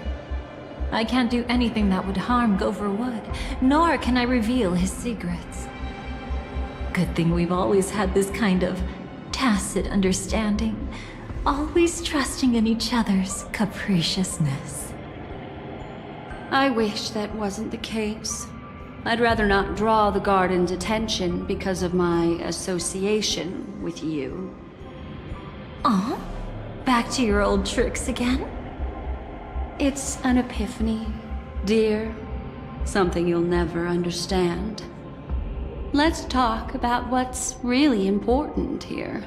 Speaker 17: I can't do anything that would harm Gopher Wood, nor can I reveal his secrets. Good thing we've always had this kind of tacit understanding, always trusting in each other's capriciousness.
Speaker 15: I wish that wasn't the case. I'd rather not draw the Garden's attention because of my association with you.
Speaker 17: Aw? Back to your old tricks again?
Speaker 15: It's an epiphany, dear. Something you'll never understand. Let's talk about what's really important here.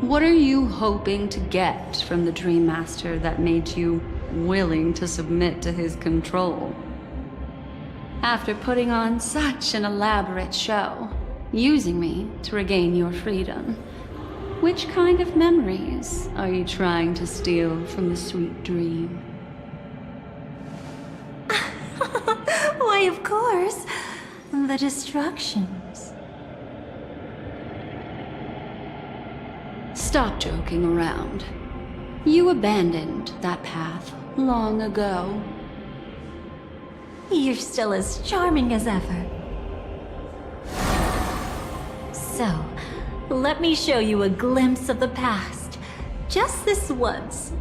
Speaker 15: What are you hoping to get from the Dream Master that made you willing to submit to his control? After putting on such an elaborate show, using me to regain your freedom, which kind of memories are you trying to steal from the sweet dream?
Speaker 17: Why, of course. The destructions.
Speaker 15: Stop joking around. You abandoned that path long ago.
Speaker 17: You're still as charming as ever. So, let me show you a glimpse of the past. Just this once,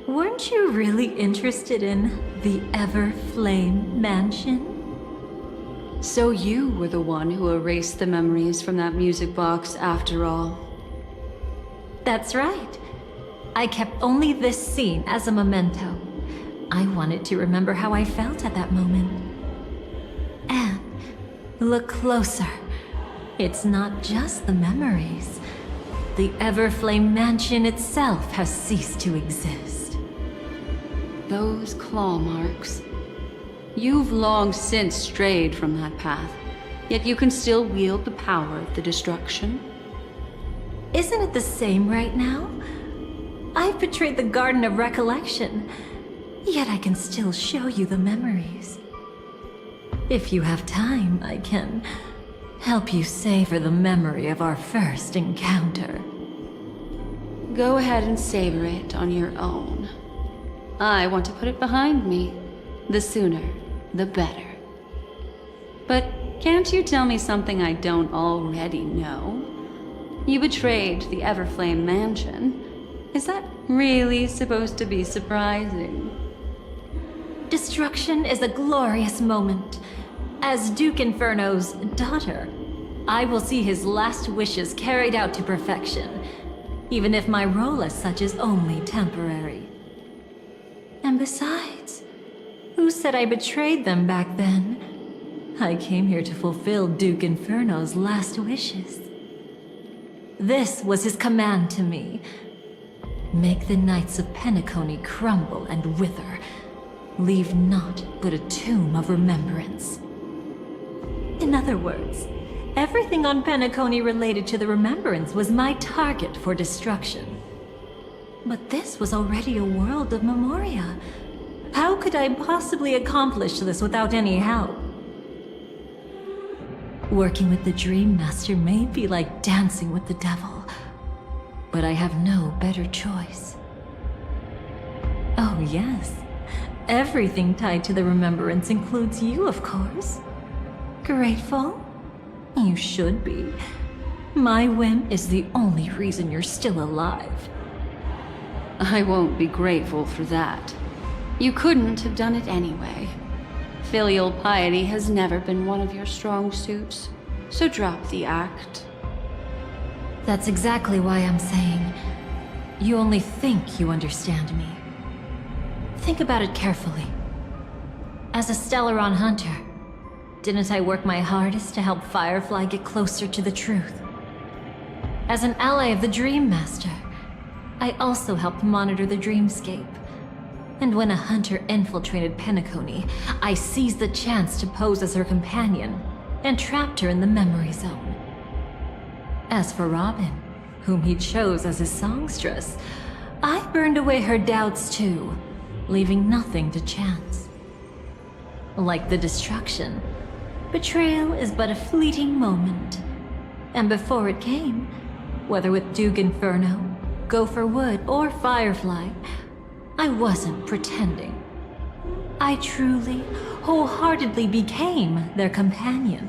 Speaker 17: Weren't you really interested in the Everflame Mansion?
Speaker 15: So you were the one who erased the memories from that music box after all.
Speaker 17: That's right. I kept only this scene as a memento. I wanted to remember how I felt at that moment. And look closer. It's not just the memories. The Everflame Mansion itself has ceased to exist.
Speaker 15: Those claw marks. You've long since strayed from that path, yet you can still wield the power of the destruction.
Speaker 17: Isn't it the same right now? I've betrayed the Garden of Recollection, Yet I can still show you the memories. If you have time, I can help you savor the memory of our first encounter.
Speaker 15: Go ahead and savor it on your own. I want to put it behind me. The sooner, the better. But can't you tell me something I don't already know? You betrayed the Everflame Mansion. Is that really supposed to be surprising?
Speaker 17: Destruction is a glorious moment. As Duke Inferno's daughter, I will see his last wishes carried out to perfection, even if my role as such is only temporary. And besides, who said I betrayed them back then? I came here to fulfill Duke Inferno's last wishes. This was his command to me. Make the Knights of Penacony crumble and wither. Leave naught but a tomb of remembrance. In other words, everything on Penacony related to the Remembrance was my target for destruction. But this was already a world of Memoria. How could I possibly accomplish this without any help? Working with the Dream Master may be like dancing with the devil, but I have no better choice. Oh yes, everything tied to the Remembrance includes you, of course. Grateful? You should be. My whim is the only reason you're still alive.
Speaker 15: I won't be grateful for that. You couldn't have done it anyway. Filial piety has never been one of your strong suits, so drop the act.
Speaker 17: That's exactly why I'm saying, you only think you understand me. Think about it carefully. As a Stellaron hunter, didn't I work my hardest to help Firefly get closer to the truth? As an ally of the Dream Master, I also helped monitor the dreamscape. And when a hunter infiltrated Penacony, I seized the chance to pose as her companion and trapped her in the memory zone. As for Robin, whom he chose as his songstress, I burned away her doubts too, leaving nothing to chance. Like the destruction, betrayal is but a fleeting moment. And before it came, whether with Duke Inferno, Gopher Wood, or Firefly, I wasn't pretending. I truly, wholeheartedly became their companion.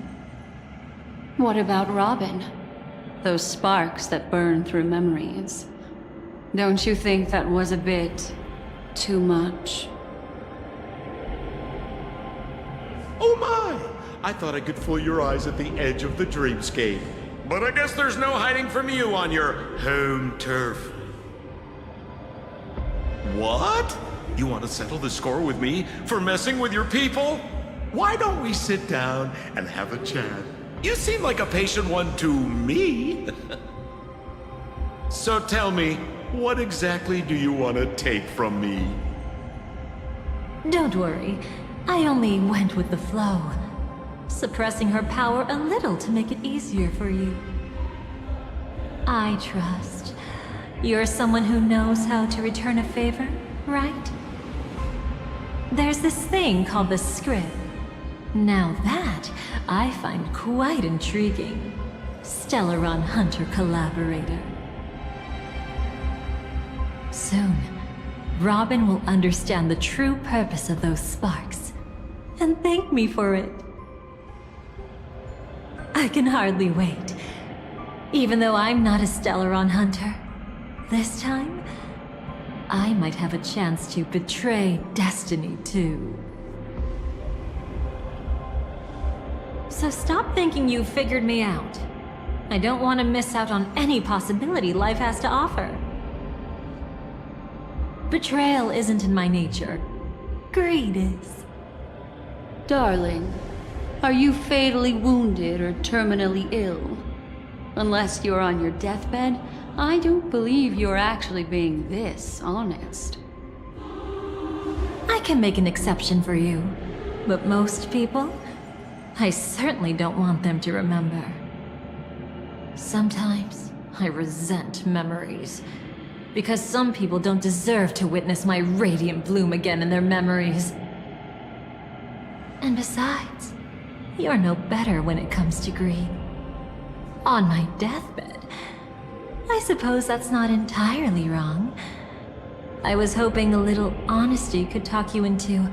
Speaker 15: What about Robin? Those sparks that burn through memories. Don't you think that was a bit too much?
Speaker 21: Oh my! I thought I could fool your eyes at the edge of the dreamscape. But I guess there's no hiding from you on your home turf. What? You want to settle the score with me for messing with your people? Why don't we sit down and have a chat? You seem like a patient one to me. So tell me, what exactly do you want to take from me?
Speaker 17: Don't worry, I only went with the flow, suppressing her power a little to make it easier for you. I trust. You're someone who knows how to return a favor, right? There's this thing called the script. Now that, I find quite intriguing. Stellaron Hunter collaborator. Soon, Robin will understand the true purpose of those sparks, and thank me for it. I can hardly wait. Even though I'm not a Stellaron Hunter, this time, I might have a chance to betray destiny too. So stop thinking you've figured me out. I don't want to miss out on any possibility life has to offer. Betrayal isn't in my nature. Greed is.
Speaker 15: Darling, are you fatally wounded or terminally ill? Unless you're on your deathbed, I don't believe you're actually being this honest.
Speaker 17: I can make an exception for you, but most people, I certainly don't want them to remember. Sometimes I resent memories, Because some people don't deserve to witness my radiant bloom again in their memories. And besides, you're no better when it comes to greed. On my deathbed, I suppose that's not entirely wrong. I was hoping a little honesty could talk you into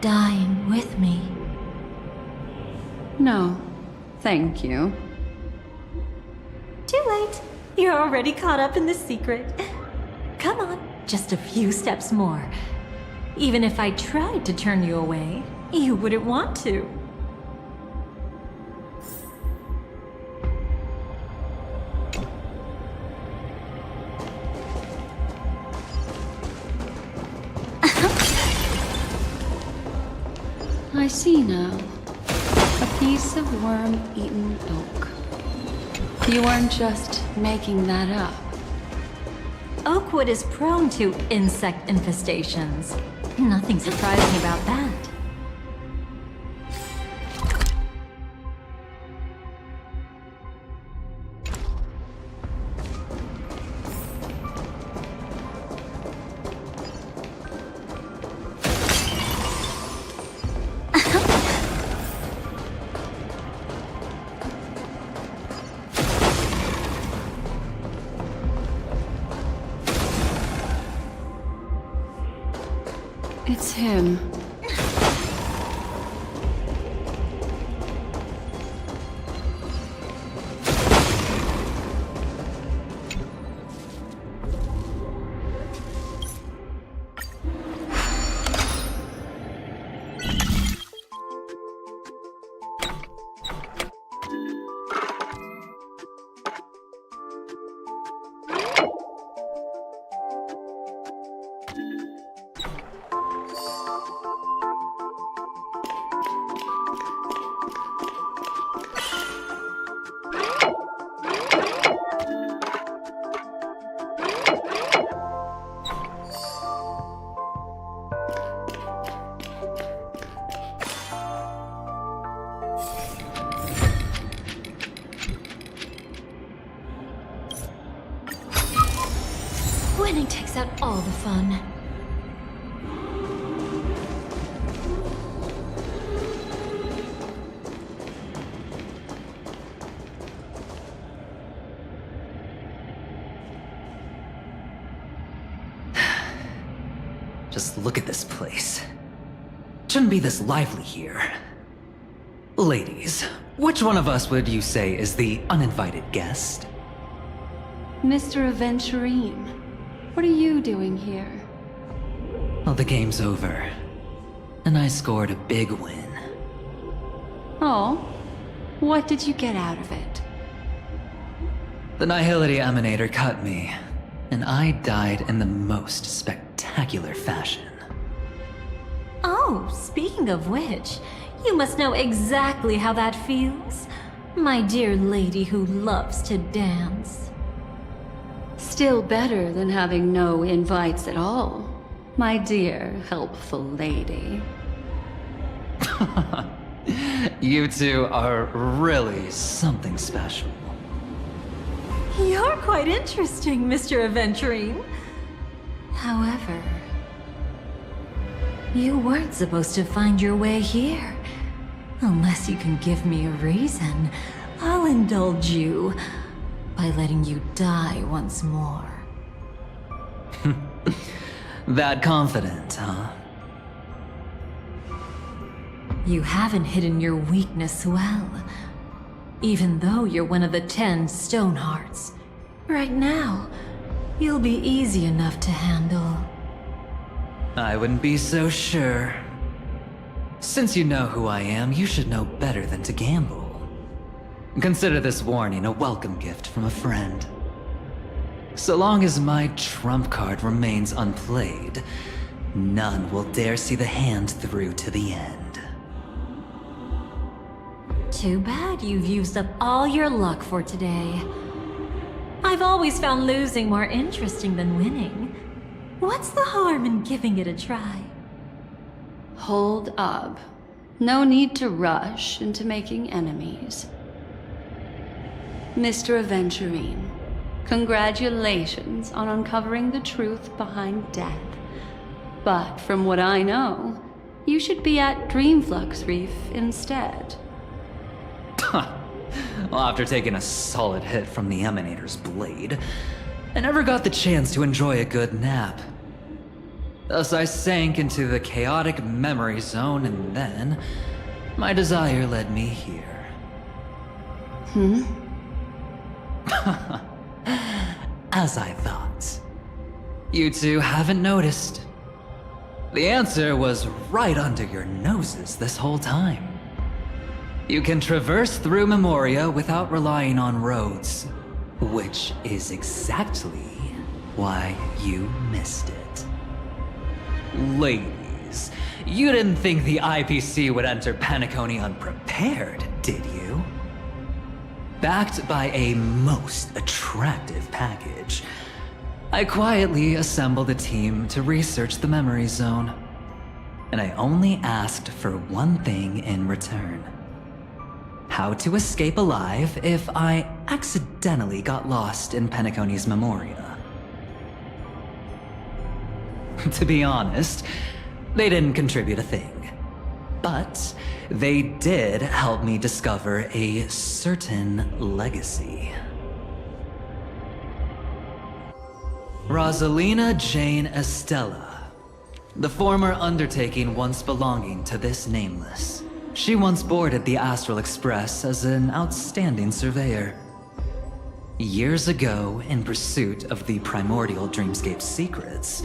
Speaker 17: dying with me.
Speaker 15: No, thank you.
Speaker 17: Too late. You're already caught up in the secret. Come on, just a few steps more. Even if I tried to turn you away, you wouldn't want to.
Speaker 15: I see now. A piece of worm-eaten oak. You weren't just making that up.
Speaker 17: Oakwood is prone to insect infestations. Nothing surprising about that.
Speaker 15: It's him.
Speaker 17: Winning takes out all the fun.
Speaker 18: Just look at this place. Shouldn't be this lively here. Ladies, which one of us would you say is the uninvited guest?
Speaker 15: Mr. Aventurine, what are you doing here?
Speaker 18: Well, the game's over. And I scored a big win.
Speaker 15: Oh, what did you get out of it?
Speaker 18: The Nihility Emanator cut me, and I died in the most spectacular fashion.
Speaker 17: Oh, speaking of which, you must know exactly how that feels. My dear lady who loves to dance.
Speaker 15: Still better than having no invites at all, my dear helpful lady.
Speaker 18: You two are really something special.
Speaker 17: You're quite interesting, Mr. Aventurine. However, you weren't supposed to find your way here. Unless you can give me a reason, I'll indulge you by letting you die once more.
Speaker 18: That confident, huh?
Speaker 17: You haven't hidden your weakness well, even though you're one of the 10 Stonehearts. Right now, you'll be easy enough to handle.
Speaker 18: I wouldn't be so sure. Since you know who I am, you should know better than to gamble. Consider this warning a welcome gift from a friend. So long as my trump card remains unplayed, none will dare see the hand through to the end.
Speaker 17: Too bad you've used up all your luck for today. I've always found losing more interesting than winning. What's the harm in giving it a try?
Speaker 15: Hold up. No need to rush into making enemies. Mr. Aventurine, Congratulations on uncovering the truth behind death. But from what I know, you should be at Dreamflux Reef instead.
Speaker 18: Well, after taking a solid hit from the Emanator's blade, I never got the chance to enjoy a good nap. Thus I sank into the chaotic memory zone, and then my desire led me here. As I thought. You two haven't noticed. The answer was right under your noses this whole time. You can traverse through Memoria without relying on roads, which is exactly why you missed it. Ladies, you didn't think the IPC would enter Penacony unprepared, did you? Backed by a most attractive package, I quietly assembled a team to research the memory zone. And I only asked for one thing in return. How to escape alive if I accidentally got lost in Penacony's Memoria. To be honest, they didn't contribute a thing. But they did help me discover a certain legacy. Rosalina Jane Estella, the former undertaking once belonging to this Nameless. She once boarded the Astral Express as an outstanding surveyor. Years ago, in pursuit of the primordial dreamscape secrets,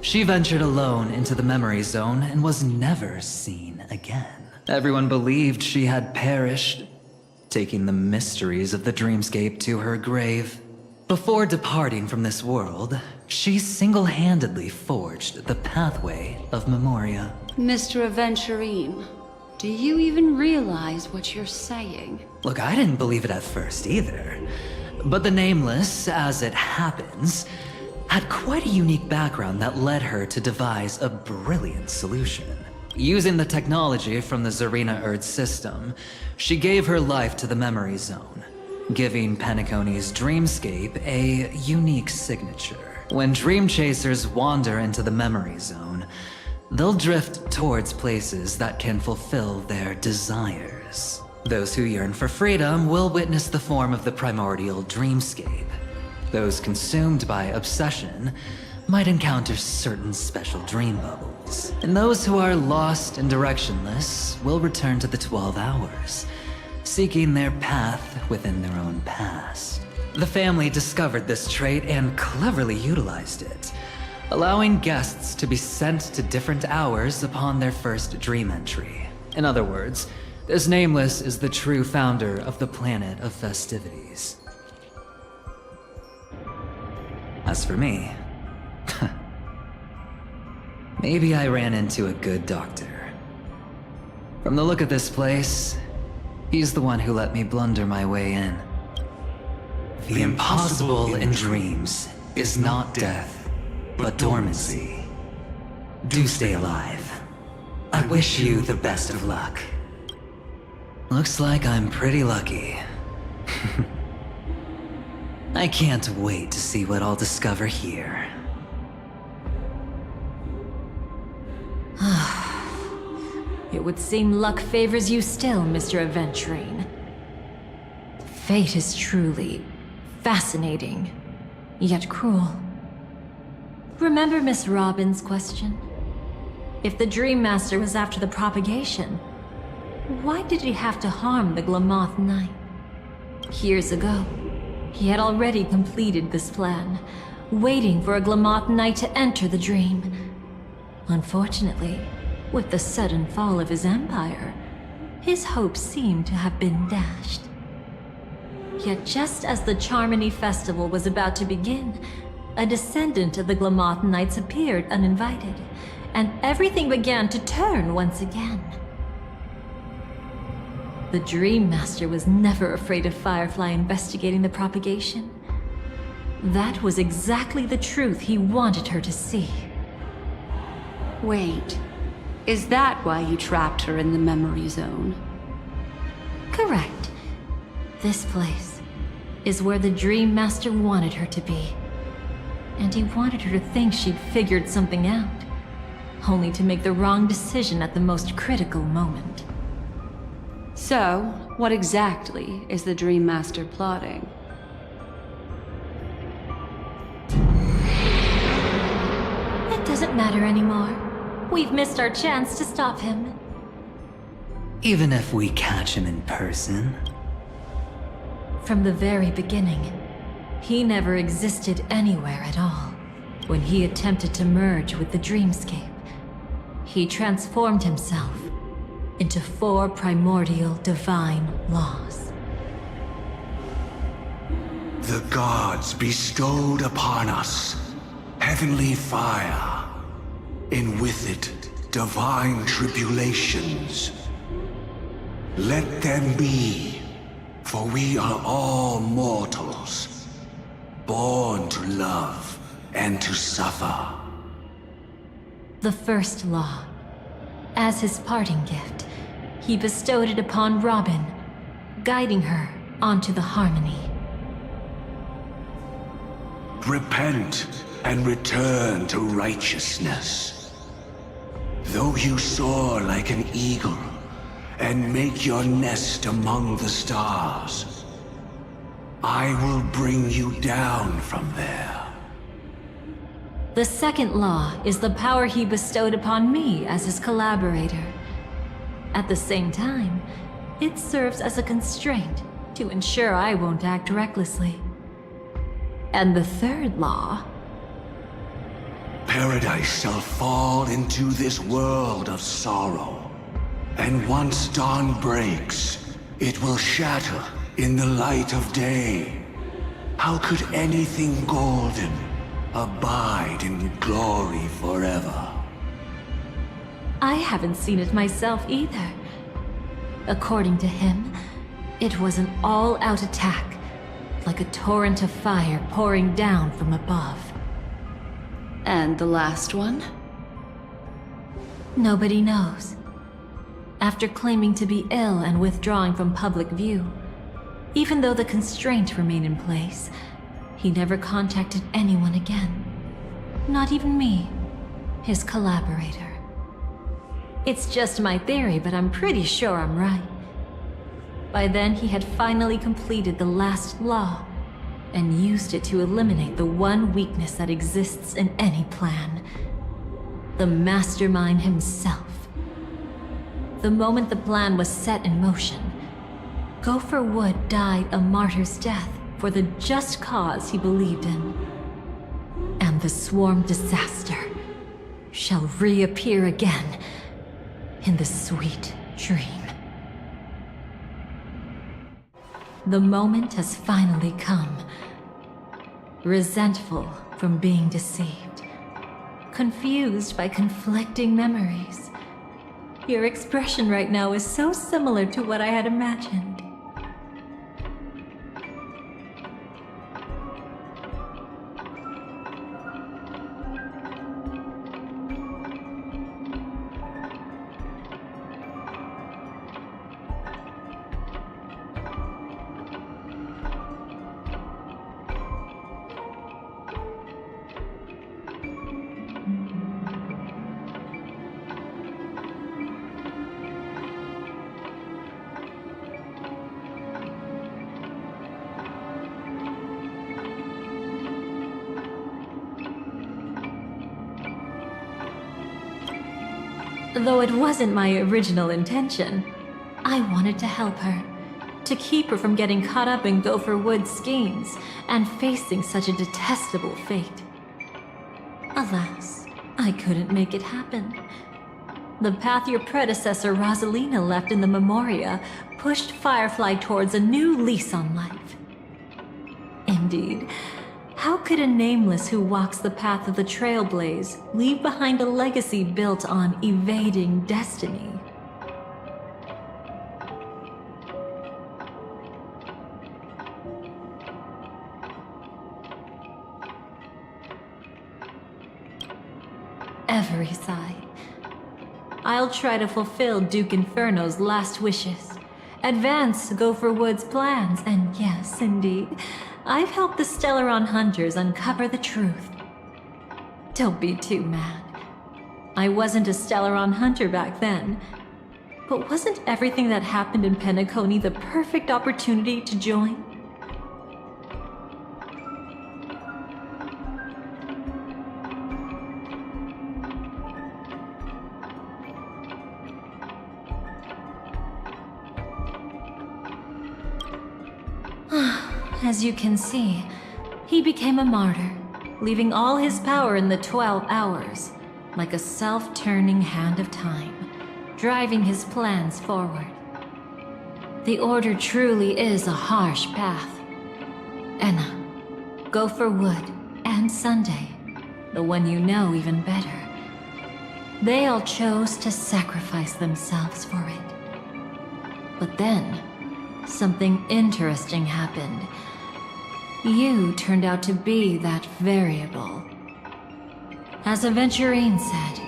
Speaker 18: she ventured alone into the memory zone and was never seen again. Everyone believed she had perished, taking the mysteries of the dreamscape to her grave. Before departing from this world, she single-handedly forged the pathway of Memoria.
Speaker 15: Mr. Aventurine, do you even realize what you're saying?
Speaker 18: Look, I didn't believe it at first either. But the Nameless, as it happens, had quite a unique background that led her to devise a brilliant solution. Using the technology from the Zarina Erd system, she gave her life to the memory zone, giving Penacony's dreamscape a unique signature. When dream chasers wander into the memory zone, they'll drift towards places that can fulfill their desires. Those who yearn for freedom will witness the form of the primordial dreamscape. Those consumed by obsession might encounter certain special dream bubbles. And those who are lost and directionless will return to the 12 hours, seeking their path within their own past. The family discovered this trait and cleverly utilized it, allowing guests to be sent to different hours upon their first dream entry. In other words, this Nameless is the true founder of the Planet of Festivities. As for me, maybe I ran into a good doctor. From the look of this place, he's the one who let me blunder my way in. The impossible in dreams is not death, but dormancy. Do stay alive. I wish you the best of luck. Looks like I'm pretty lucky. I can't wait to see what I'll discover here.
Speaker 17: It would seem luck favors you still, Mr. Aventurine. Fate is truly fascinating, yet cruel. Remember Miss Robin's question? If the Dream Master was after the propagation, why did he have to harm the Glamoth Knight? Years ago, he had already completed this plan, waiting for a Glamoth Knight to enter the dream. Unfortunately, with the sudden fall of his empire, his hopes seemed to have been dashed. Yet just as the Charmony Festival was about to begin, a descendant of the Glamoth Knights appeared uninvited, and everything began to turn once again. The Dream Master was never afraid of Firefly investigating the propagation. That was exactly the truth he wanted her to see.
Speaker 15: Wait, is that why you trapped her in the memory zone?
Speaker 17: Correct. This place, is where the Dream Master wanted her to be. And he wanted her to think she'd figured something out, only to make the wrong decision at the most critical moment.
Speaker 15: So, what exactly is the Dream Master plotting?
Speaker 17: It doesn't matter anymore. We've missed our chance to stop him.
Speaker 18: Even if we catch him in person?
Speaker 17: From the very beginning, he never existed anywhere at all. When he attempted to merge with the dreamscape, he transformed himself into 4 primordial divine laws.
Speaker 4: The gods bestowed upon us heavenly fire, and with it divine tribulations. Let them be, for we are all mortals, born to love and to suffer.
Speaker 17: The first law. As his parting gift, he bestowed it upon Robin, guiding her onto the harmony.
Speaker 4: Repent and return to righteousness. Though you soar like an eagle and make your nest among the stars, I will bring you down from there.
Speaker 17: The second law is the power he bestowed upon me as his collaborator. At the same time, it serves as a constraint to ensure I won't act recklessly. And the third law...
Speaker 4: Paradise shall fall into this world of sorrow. And once dawn breaks, it will shatter in the light of day. How could anything golden abide in glory forever?
Speaker 17: I haven't seen it myself either. According to him, it was an all-out attack, like a torrent of fire pouring down from above.
Speaker 15: And the last one?
Speaker 17: Nobody knows. After claiming to be ill and withdrawing from public view, even though the constraint remained in place, he never contacted anyone again. Not even me, his collaborator. It's just my theory, but I'm pretty sure I'm right. By then, he had finally completed the last law, and used it to eliminate the one weakness that exists in any plan. The Mastermind himself. The moment the plan was set in motion, Gopher Wood died a martyr's death for the just cause he believed in. And the swarm disaster shall reappear again in the sweet dream. The moment has finally come. Resentful from being deceived. Confused by conflicting memories. Your expression right now is so similar to what I had imagined. Though it wasn't my original intention, I wanted to help her, to keep her from getting caught up in Gopher Wood's schemes and facing such a detestable fate. Alas, I couldn't make it happen. The path your predecessor Rosalina left in the Memoria pushed Firefly towards a new lease on life. Indeed, how could a nameless who walks the path of the Trailblaze leave behind a legacy built on evading destiny? Every sigh. I'll try to fulfill Duke Inferno's last wishes advance Gopher Wood's plans, and yes, indeed, I've helped the Stellaron hunters uncover the truth. Don't be too mad. I wasn't a Stellaron hunter back then, but wasn't everything that happened in Penacony the perfect opportunity to join? As you can see, he became a martyr, leaving all his power in the 12 hours, like a self-turning hand of time, driving his plans forward. The Order truly is a harsh path. Enna, Gopher Wood, and Sunday, the one you know even better. They all chose to sacrifice themselves for it. But then, something interesting happened. You turned out to be that variable. As Aventurine said,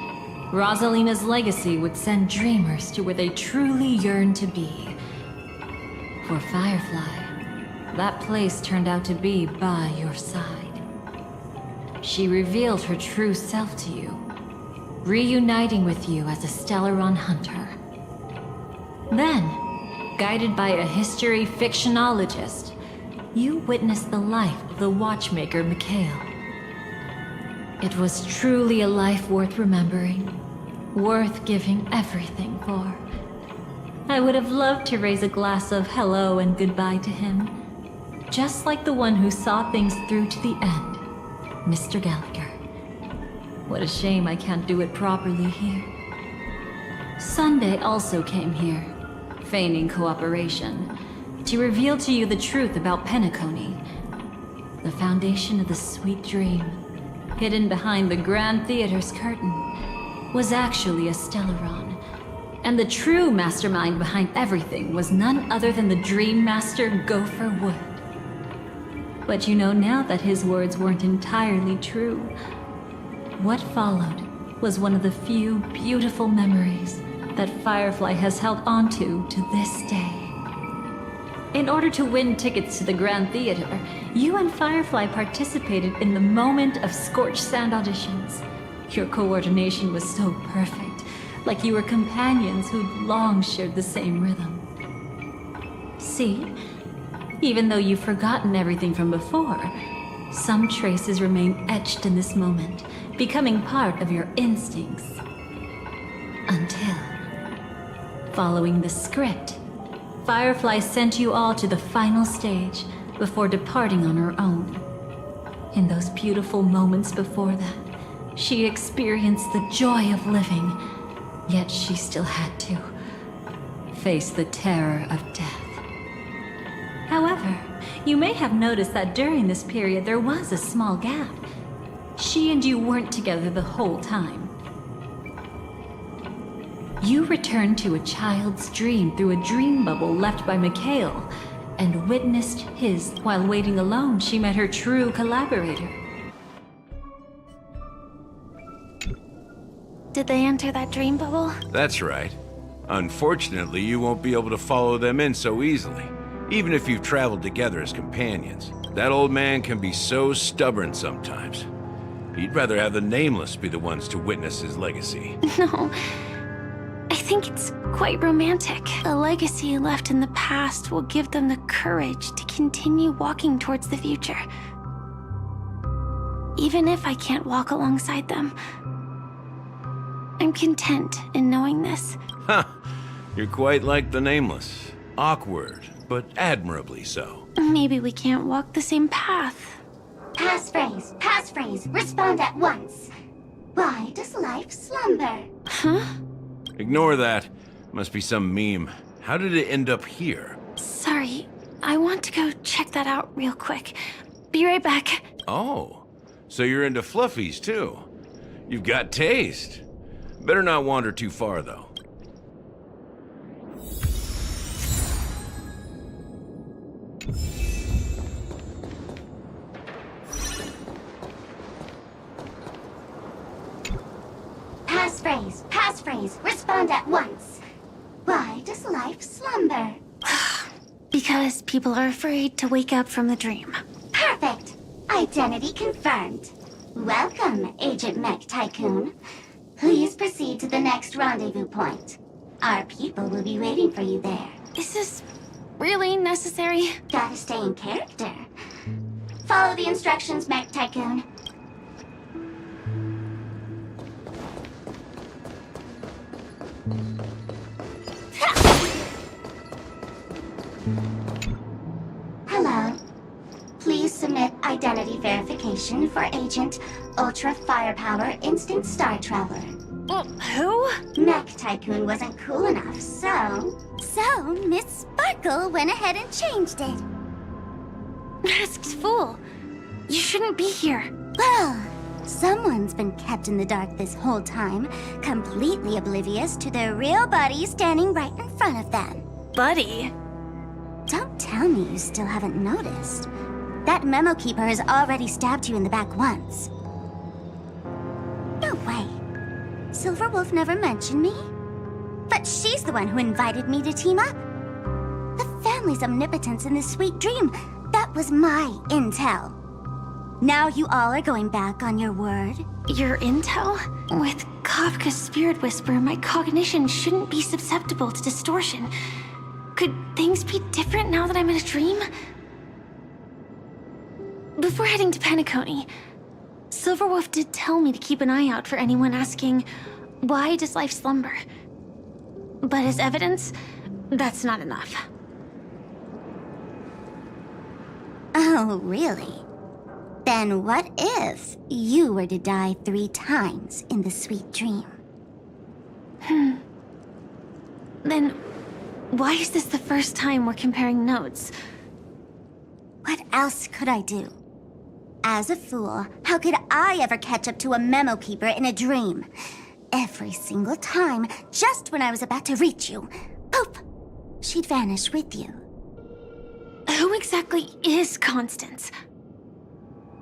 Speaker 17: Rosalina's legacy would send dreamers to where they truly yearn to be. For Firefly, that place turned out to be by your side. She revealed her true self to you, reuniting with you as a Stellaron hunter. Then, guided by a history fictionologist, you witnessed the life of the watchmaker Mikhail. It was truly a life worth remembering, worth giving everything for. I would have loved to raise a glass of hello and goodbye to him, just like the one who saw things through to the end, Mr. Gallagher. What a shame I can't do it properly here. Sunday also came here, feigning cooperation, to reveal to you the truth about Penacony. The foundation of the sweet dream, hidden behind the Grand Theater's curtain, was actually a Stellaron. And the true mastermind behind everything was none other than the Dream Master Gopher Wood. But you know now that his words weren't entirely true. What followed was one of the few beautiful memories that Firefly has held onto to this day. In order to win tickets to the Grand Theater, you and Firefly participated in the Moment of Scorched Sand auditions. Your coordination was so perfect, like you were companions who'd long shared the same rhythm. See? Even though you've forgotten everything from before, some traces remain etched in this moment, becoming part of your instincts. Until, following the script, Firefly sent you all to the final stage before departing on her own. In those beautiful moments before that, she experienced the joy of living, yet she still had to face the terror of death. However, you may have noticed that during this period there was a small gap. She and you weren't together the whole time. You returned to a child's dream through a dream bubble left by Mikhail, and witnessed his. While waiting alone, she met her true collaborator.
Speaker 1: Did they enter that dream bubble?
Speaker 21: That's right. Unfortunately, you won't be able to follow them in so easily, even if you've traveled together as companions. That old man can be so stubborn sometimes. He'd rather have the Nameless be the ones to witness his legacy.
Speaker 1: No. I think it's quite romantic. A legacy left in the past will give them the courage to continue walking towards the future. Even if I can't walk alongside them, I'm content in knowing this.
Speaker 21: Ha! You're quite like the Nameless. Awkward, but admirably so.
Speaker 1: Maybe we can't walk the same path.
Speaker 5: Passphrase, respond at once. Why does life slumber?
Speaker 1: Huh?
Speaker 21: Ignore that. Must be some meme. How did it end up here?
Speaker 1: Sorry, I want to go check that out real quick. Be right back.
Speaker 21: Oh, so you're into fluffies too. You've got taste. Better not wander too far though.
Speaker 5: Passphrase, respond at once. Why does life slumber?
Speaker 1: Because people are afraid to wake up from the dream.
Speaker 5: Perfect. Identity confirmed. Welcome, Agent Mech Tycoon. Please proceed to the next rendezvous point. Our people will be waiting for you there.
Speaker 1: Is this really necessary?
Speaker 5: Gotta stay in character. Follow the instructions, Mech Tycoon. Hello. Please submit identity verification for Agent Ultra Firepower Instant Star Traveler.
Speaker 1: Who?
Speaker 5: Mech Tycoon wasn't cool enough, so... So, Miss Sparkle went ahead and changed it.
Speaker 1: Masked fool. You shouldn't be here.
Speaker 5: Well, someone's been kept in the dark this whole time, completely oblivious to their real buddy standing right in front of them.
Speaker 1: Buddy?
Speaker 5: Don't tell me you still haven't noticed. That memo keeper has already stabbed you in the back once. No way. Silverwolf never mentioned me. But she's the one who invited me to team up. The family's omnipotence in this sweet dream, that was my intel. Now you all are going back on your word?
Speaker 1: Your intel? With Kafka's spirit whisper, my cognition shouldn't be susceptible to distortion. Could things be different now that I'm in a dream? Before heading to Penacony, Silverwolf did tell me to keep an eye out for anyone asking, why does life slumber? But as evidence, that's not enough.
Speaker 5: Oh, really? Then what if you were to die 3 times in the sweet dream?
Speaker 1: Then why is this the first time we're comparing notes?
Speaker 5: What else could I do? As a fool, how could I ever catch up to a memo keeper in a dream? Every single time, just when I was about to reach you, poof, she'd vanish with you.
Speaker 1: Who exactly is Constance?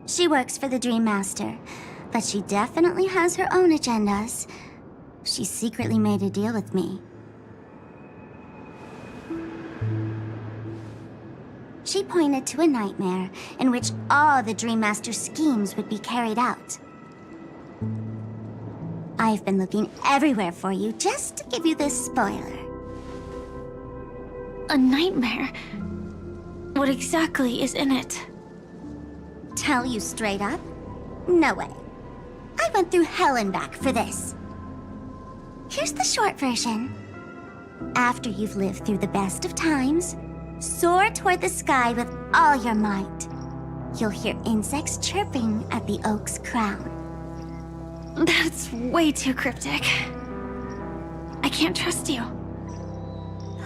Speaker 5: She works for the Dream Master, but she definitely has her own agendas. She secretly made a deal with me. She pointed to a nightmare in which all the Dream Master's schemes would be carried out. I've been looking everywhere for you just to give you this spoiler.
Speaker 1: A nightmare? What exactly is in it?
Speaker 5: Tell you straight up? No way. I went through hell and back for this. Here's the short version. After you've lived through the best of times, soar toward the sky with all your might. You'll hear insects chirping at the oak's crown.
Speaker 1: That's way too cryptic. I can't trust you.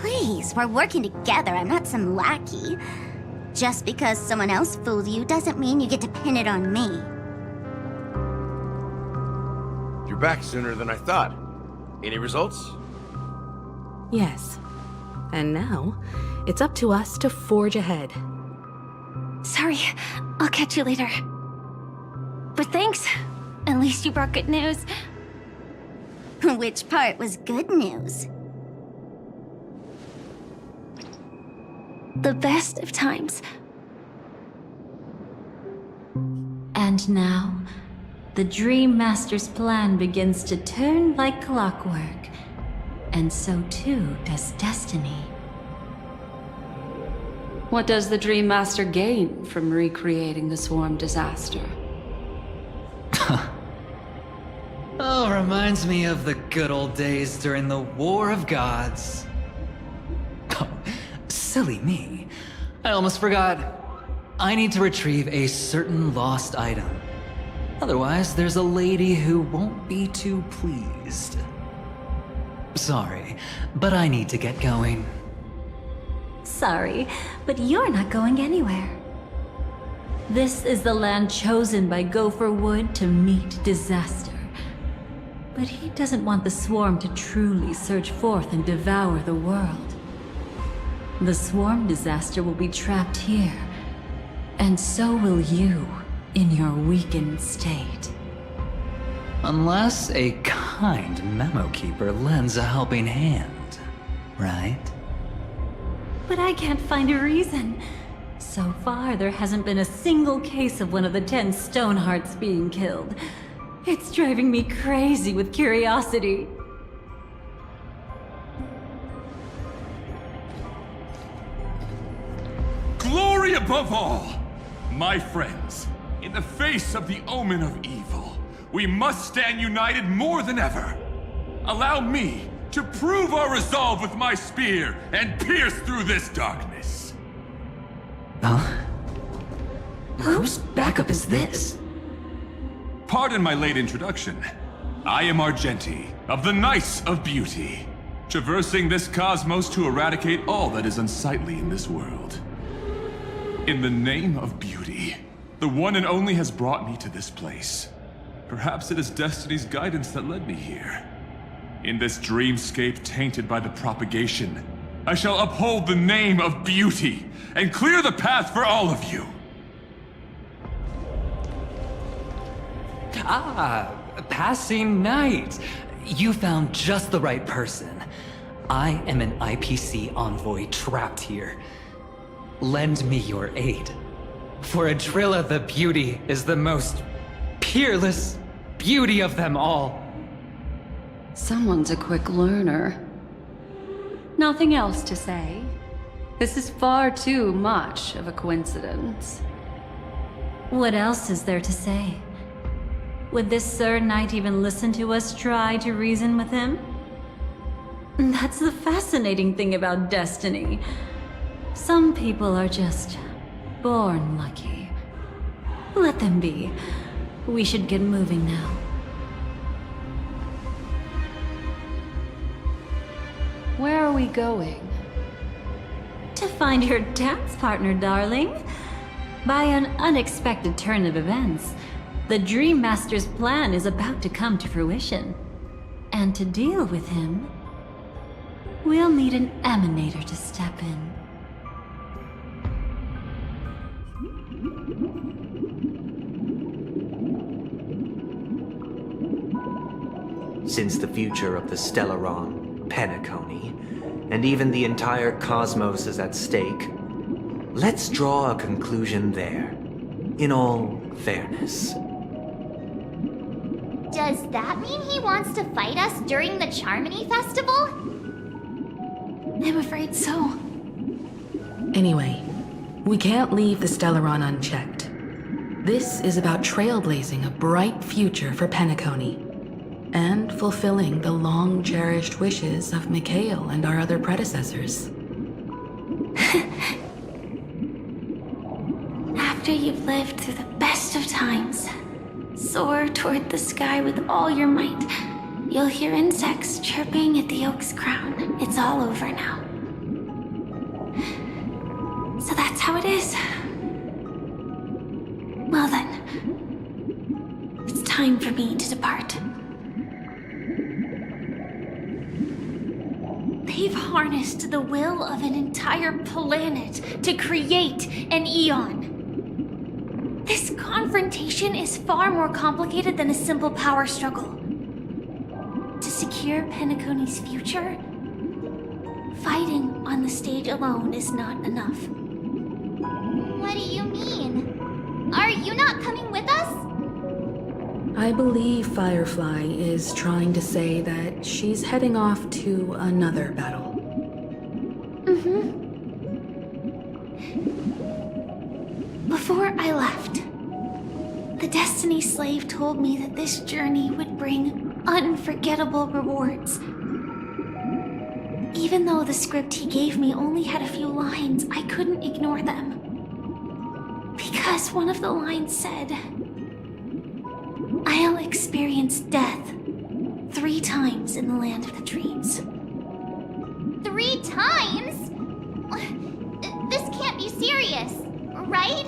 Speaker 5: Please, we're working together. I'm not some lackey. Just because someone else fooled you doesn't mean you get to pin it on me.
Speaker 19: You're back sooner than I thought. Any results?
Speaker 20: Yes. And now, it's up to us to forge ahead.
Speaker 1: Sorry, I'll catch you later. But thanks. At least you brought good news.
Speaker 5: Which part was good news?
Speaker 1: The best of times.
Speaker 17: And now, the Dream Master's plan begins to turn like clockwork. And so too does destiny.
Speaker 15: What does the Dream Master gain from recreating the Swarm disaster?
Speaker 18: Oh, reminds me of the good old days during the War of Gods. Oh, silly me. I almost forgot. I need to retrieve a certain lost item. Otherwise, there's a lady who won't be too pleased. Sorry, but I need to get going.
Speaker 17: Sorry, but you're not going anywhere. This is the land chosen by Gopher Wood to meet disaster. But he doesn't want the Swarm to truly surge forth and devour the world. The Swarm disaster will be trapped here, and so will you in your weakened state.
Speaker 18: Unless a kind memo keeper lends a helping hand, right?
Speaker 17: but I can't find a reason. So far, there hasn't been a single case of one of the 10 Stonehearts being killed. It's driving me crazy with curiosity.
Speaker 14: Glory above all! My friends, in the face of the omen of evil, we must stand united more than ever. Allow me to prove our resolve with my spear and pierce through this darkness.
Speaker 18: Huh? Whose backup is this?
Speaker 14: Pardon my late introduction. I am Argenti, of the Knights of Beauty, traversing this cosmos to eradicate all that is unsightly in this world. In the name of beauty, the one and only has brought me to this place. Perhaps it is destiny's guidance that led me here. In this dreamscape tainted by the propagation, I shall uphold the name of beauty and clear the path for all of you.
Speaker 18: Ah, passing knight. You found just the right person. I am an IPC envoy trapped here. Lend me your aid. For Adrilla the Beauty is the most peerless beauty of them all.
Speaker 15: Someone's a quick learner. Nothing else to say. This is far too much of a coincidence.
Speaker 17: What else is there to say? Would this Sir Knight even listen to us try to reason with him? That's the fascinating thing about destiny. Some people are just born lucky. Let them be. We should get moving now.
Speaker 15: Where are we going?
Speaker 17: To find your dance partner, darling. By an unexpected turn of events, the Dream Master's plan is about to come to fruition. And to deal with him, we'll need an emanator to step in.
Speaker 22: Since the future of the Stellaron, Penacony, and even the entire cosmos is at stake, let's draw a conclusion there, in all fairness.
Speaker 5: Does that mean he wants to fight us during the Charmony Festival?
Speaker 11: I'm afraid so.
Speaker 20: Anyway, we can't leave the Stellaron unchecked. This is about trailblazing a bright future for Penacony, and fulfilling the long-cherished wishes of Mikhail and our other predecessors.
Speaker 11: After you've lived through the best of times, soar toward the sky with all your might. You'll hear insects chirping at the oak's crown. It's all over now. So that's how it is. Well then, it's time for me to depart. They've harnessed the will of an entire planet to create an Eon. This confrontation is far more complicated than a simple power struggle. To secure Penacony's future, fighting on the stage alone is not enough.
Speaker 5: What do you mean? Are you not coming with us?
Speaker 20: I believe Firefly is trying to say that she's heading off to another battle.
Speaker 11: Before I left, the Destiny Slave told me that this journey would bring unforgettable rewards. Even though the script he gave me only had a few lines, I couldn't ignore them. Because one of the lines said, I'll experience death 3 times in the land of the dreams.
Speaker 5: 3 times? This can't be serious, right?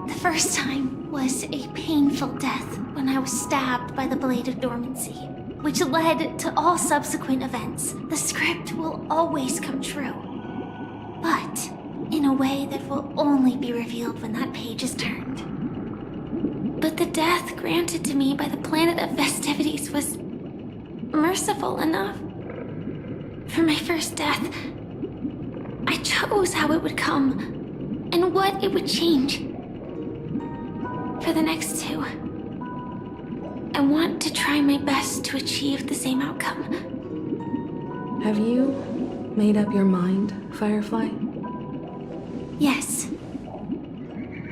Speaker 11: The first time was a painful death when I was stabbed by the Blade of Dormancy, which led to all subsequent events. The script will always come true, but in a way that will only be revealed when that page is turned. But the death granted to me by the planet of festivities was merciful enough. For my first death,
Speaker 1: chose how it would come and what it would change. For the next two, I want to try my best to achieve the same outcome.
Speaker 20: Have you made up your mind, Firefly?
Speaker 1: Yes.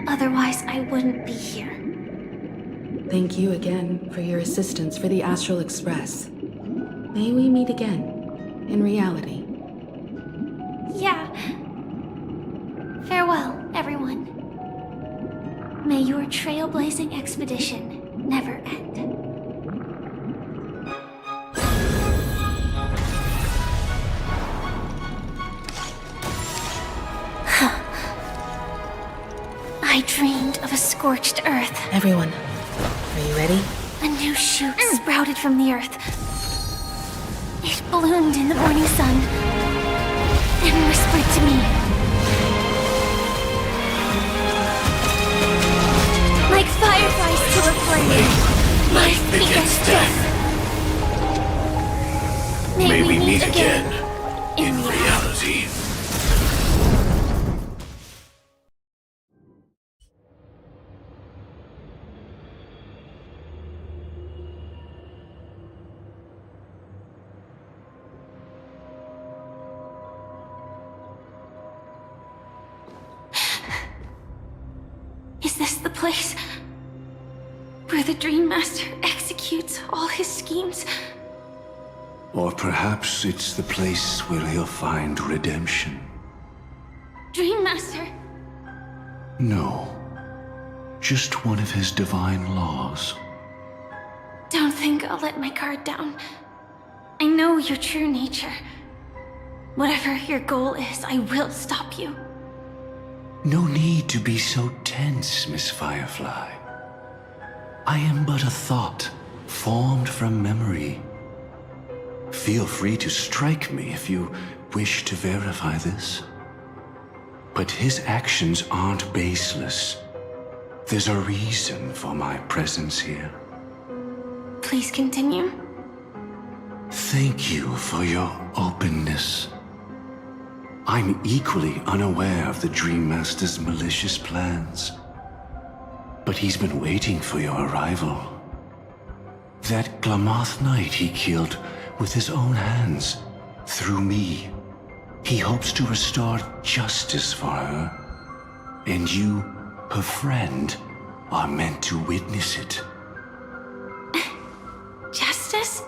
Speaker 1: Otherwise, I wouldn't be here.
Speaker 20: Thank you again for your assistance for the Astral Express. May we meet again, in reality.
Speaker 1: Yeah. Farewell, everyone. May your trailblazing expedition never end. I dreamed of a scorched earth.
Speaker 20: Everyone, are you ready?
Speaker 1: A new shoot sprouted from the earth. It bloomed in the morning sun and whispered to me. Like fireflies to a flame, life begets death.
Speaker 8: May we meet again in reality.
Speaker 1: Is this the place where the Dream Master executes all his schemes?
Speaker 4: Or perhaps it's the place where he'll find redemption.
Speaker 1: Dream Master?
Speaker 4: No. Just one of his divine laws.
Speaker 1: Don't think I'll let my guard down. I know your true nature. Whatever your goal is, I will stop you.
Speaker 4: No need to be so tense, Miss Firefly. I am but a thought, formed from memory. Feel free to strike me if you wish to verify this. But his actions aren't baseless. There's a reason for my presence here.
Speaker 1: Please continue.
Speaker 4: Thank you for your openness. I'm equally unaware of the Dream Master's malicious plans. But he's been waiting for your arrival. That Glamoth Knight he killed with his own hands, through me. He hopes to restore justice for her. And you, her friend, are meant to witness it.
Speaker 1: Justice?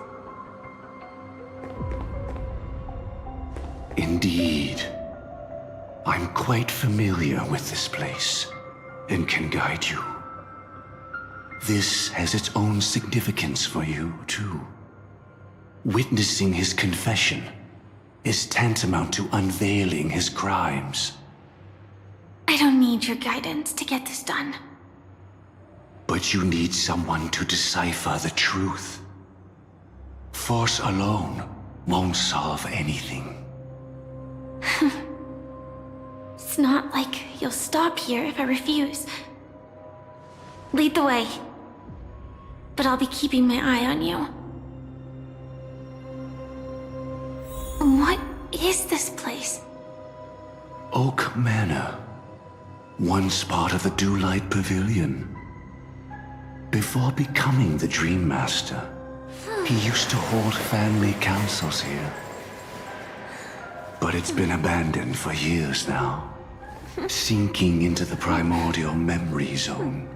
Speaker 4: Indeed. I'm quite familiar with this place, and can guide you. This has its own significance for you, too. Witnessing his confession is tantamount to unveiling his crimes.
Speaker 1: I don't need your guidance to get this done.
Speaker 4: But you need someone to decipher the truth. Force alone won't solve anything.
Speaker 1: It's not like you'll stop here if I refuse. Lead the way. But I'll be keeping my eye on you. What is this place?
Speaker 4: Oak Manor. Once part of the Dewlight Pavilion. Before becoming the Dream Master, he used to hold family councils here. But it's been abandoned for years now, sinking into the primordial memory zone.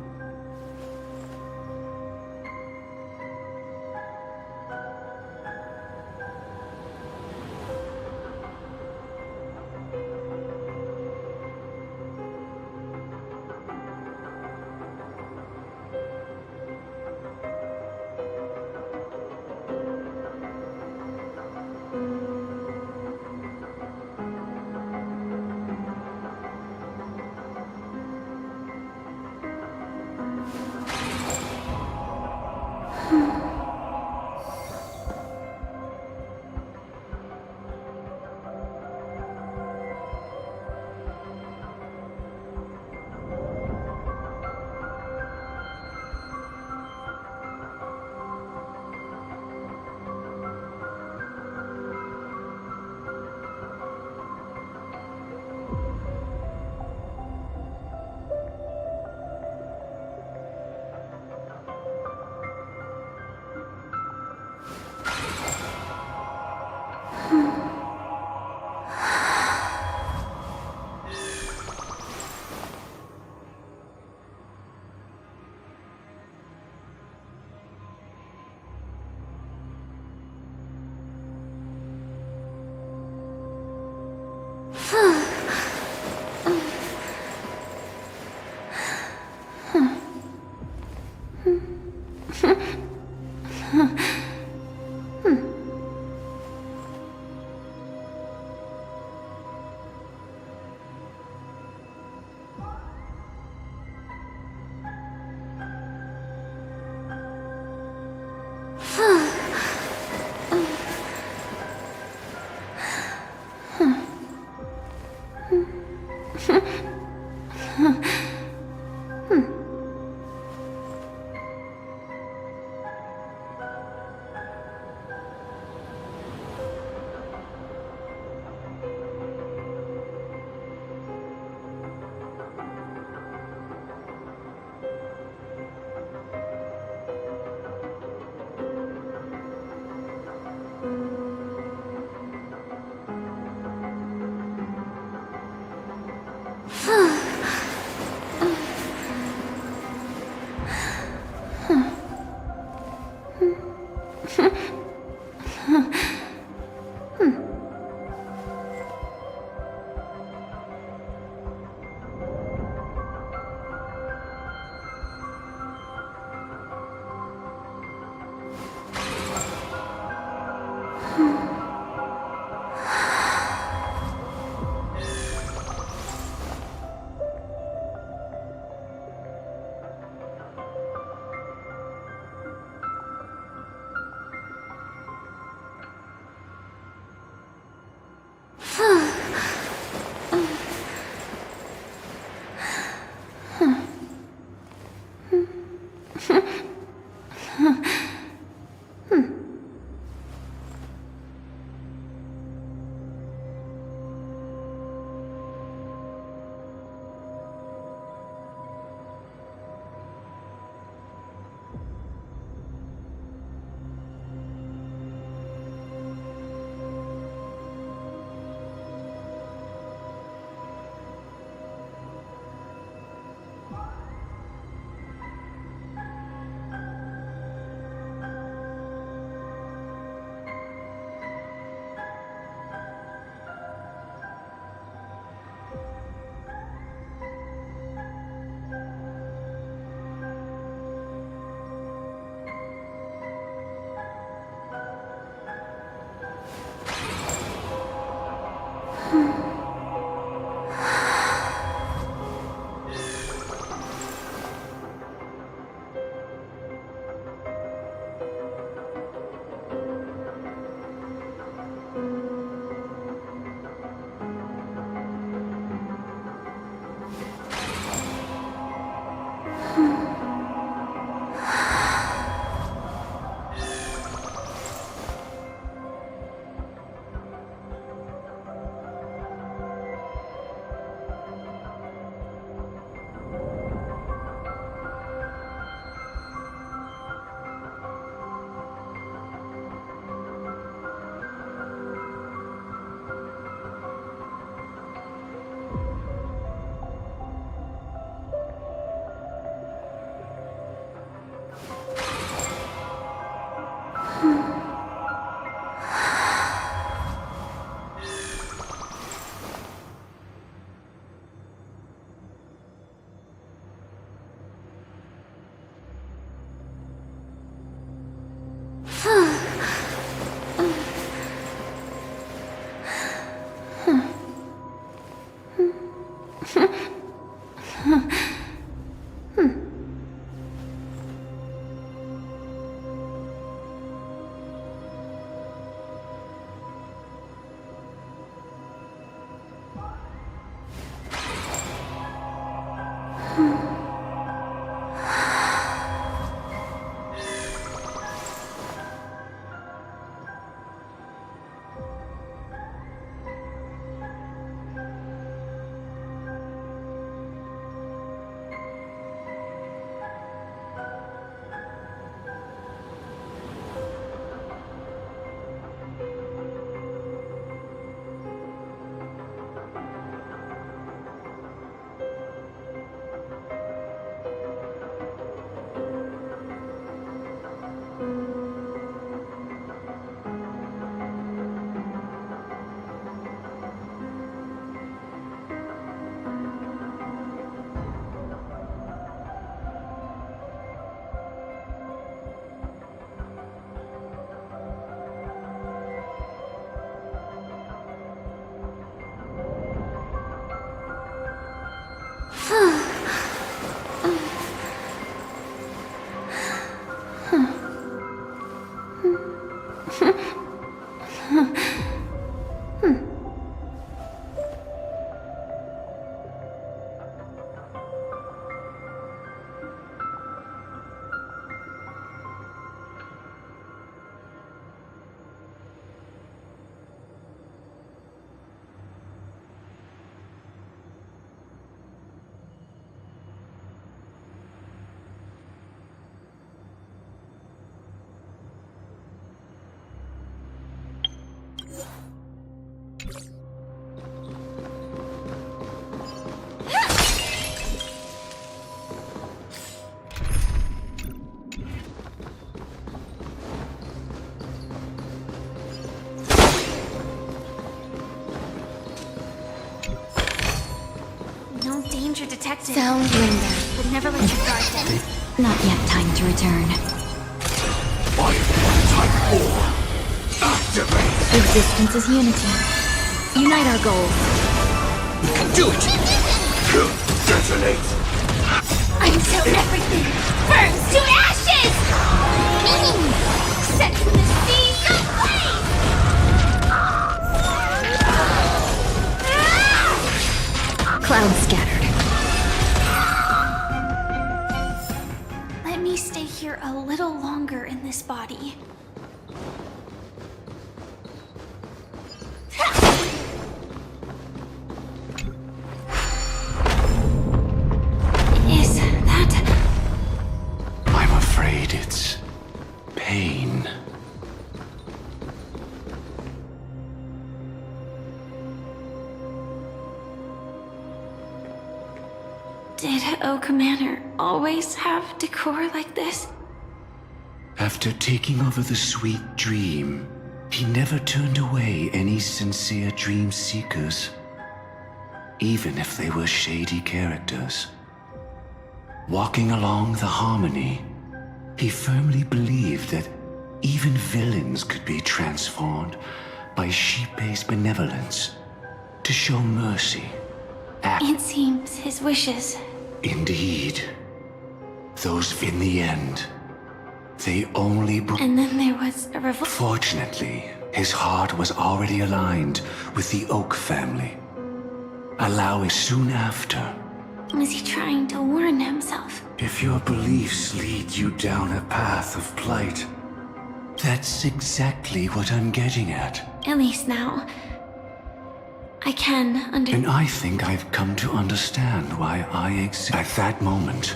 Speaker 11: Danger detected.
Speaker 5: Sound window.
Speaker 11: Would never let you guard down.
Speaker 5: Not yet time to return.
Speaker 8: Type 4. Activate.
Speaker 5: Existence is unity. Unite our goals.
Speaker 8: We can do it. Detonate.
Speaker 11: Until everything burns to ashes! Setting the seas ablaze!
Speaker 5: Clouds scattered.
Speaker 1: Let me stay here a little longer in this body. Is that...
Speaker 4: I'm afraid it's pain.
Speaker 1: Did Oak Manor always have decor like this?
Speaker 4: After taking over the Sweet Dream, he never turned away any sincere dream seekers, even if they were shady characters. Walking along the Harmony, he firmly believed that even villains could be transformed by Xipe's benevolence to to show mercy. Act.
Speaker 1: It seems his wishes.
Speaker 4: Indeed. Those in the end, they only
Speaker 1: And then there was a revolt.
Speaker 4: Fortunately, his heart was already aligned with the Oak family. Allowing soon after.
Speaker 1: Was he trying to warn himself?
Speaker 4: If your beliefs lead you down a path of plight, that's exactly what I'm getting at.
Speaker 1: At least now, I can
Speaker 4: And I think I've come to understand why I exist. At that moment,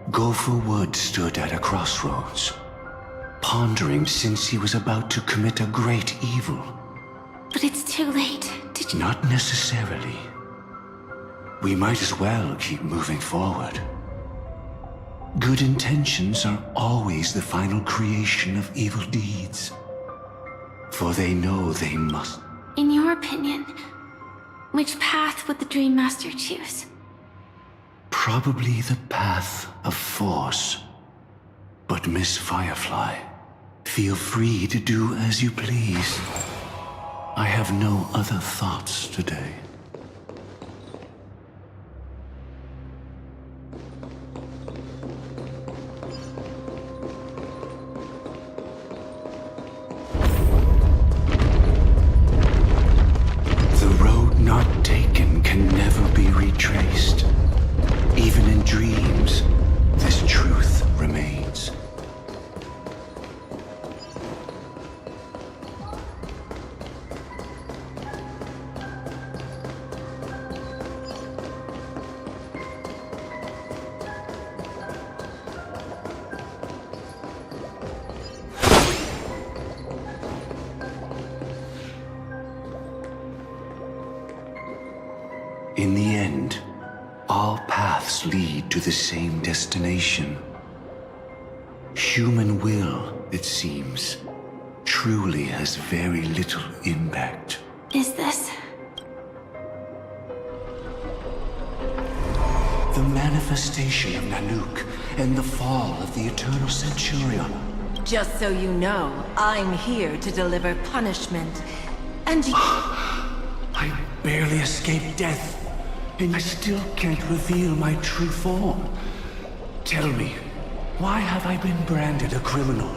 Speaker 4: Gopher Wood stood at a crossroads, pondering since he was about to commit a great evil.
Speaker 1: But it's too late to...
Speaker 4: Not necessarily. We might as well keep moving forward. Good intentions are always the final creation of evil deeds. For they know they must.
Speaker 1: In your opinion, which path would the Dream Master choose?
Speaker 4: Probably the path of force. But Miss Firefly, feel free to do as you please. I have no other thoughts today. Not taken can never be retraced. Even in dreams, this truth remains. In the end, all paths lead to the same destination. Human will, it seems, truly has very little impact.
Speaker 1: Is this...
Speaker 4: The manifestation of Nanook and the fall of the Eternal Centurion.
Speaker 6: Just so you know, I'm here to deliver punishment. And you...
Speaker 4: I barely escaped death. And I still can't reveal my true form. Tell me, why have I been branded a criminal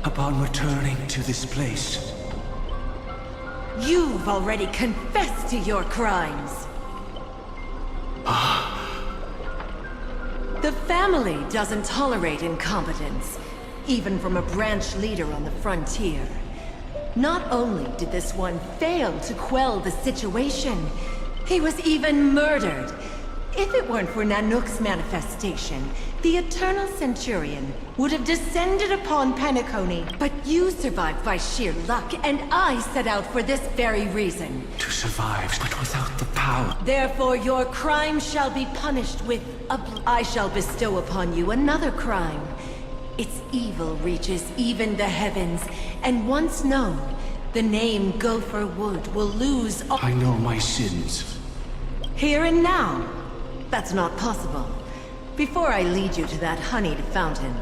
Speaker 4: upon returning to this place?
Speaker 6: You've already confessed to your crimes. The family doesn't tolerate incompetence, even from a branch leader on the frontier. Not only did this one fail to quell the situation, he was even murdered. If it weren't for Nanook's manifestation, the Eternal Centurion would have descended upon Penacony. But you survived by sheer luck, and I set out for this very reason.
Speaker 4: To survive, but without the power.
Speaker 6: Therefore, your crime shall be punished with I shall bestow upon you another crime. Its evil reaches even the heavens, and once known, the name Gopher Wood will lose all...
Speaker 4: I know my sins.
Speaker 6: Here and now? That's not possible. Before I lead you to that honeyed fountain,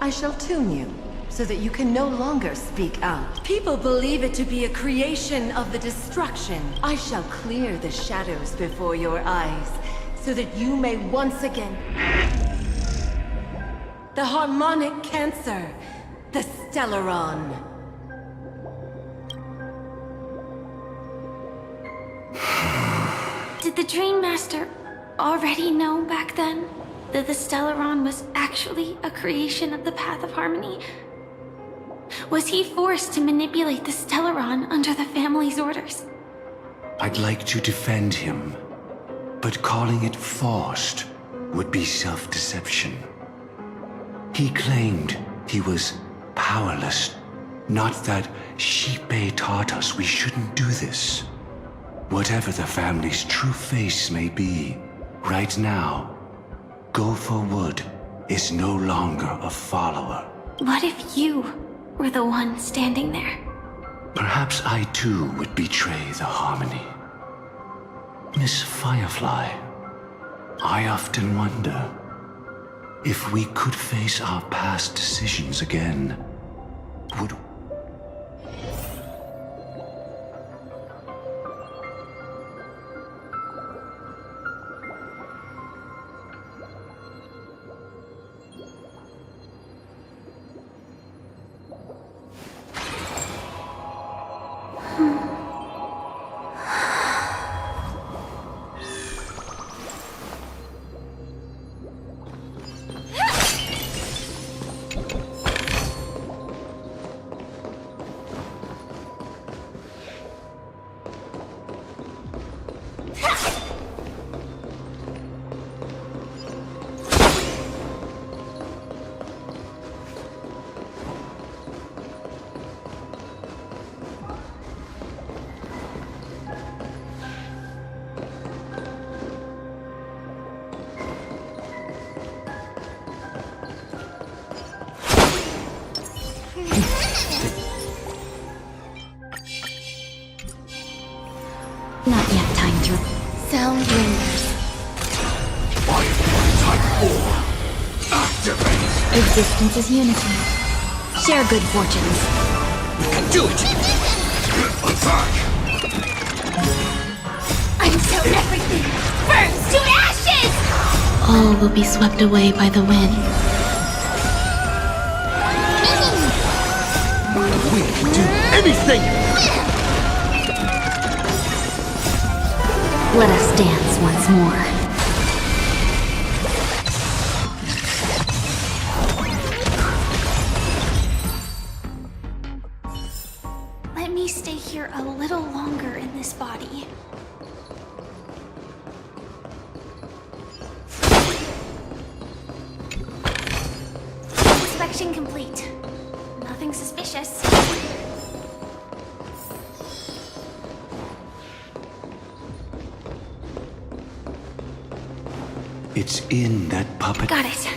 Speaker 6: I shall tune you, so that you can no longer speak out. People believe it to be a creation of the destruction. I shall clear the shadows before your eyes, so that you may once again... The harmonic cancer, the Stellaron.
Speaker 1: Did the Dream Master already know back then that the Stellaron was actually a creation of the Path of Harmony? Was he forced to manipulate the Stellaron under the family's orders?
Speaker 4: I'd like to defend him, but calling it forced would be self-deception. He claimed he was powerless, not that Xipe taught us we shouldn't do this. Whatever the family's true face may be, right now, Gopher Wood is no longer a follower.
Speaker 1: What if you were the one standing there?
Speaker 4: Perhaps I too would betray the harmony. Miss Firefly, I often wonder if we could face our past decisions again, would...
Speaker 11: Not yet time to... Sound lingers.
Speaker 8: Type 4. Activate.
Speaker 11: Existence is unity. Share good fortunes.
Speaker 8: Do it. Attack.
Speaker 11: Until everything burns to ashes! All will be swept away by the wind.
Speaker 21: We can do anything!
Speaker 11: Let us dance once more.
Speaker 1: Let me stay here a little longer in this body. Inspection complete. Nothing suspicious.
Speaker 4: It's in that puppet.
Speaker 1: Got it.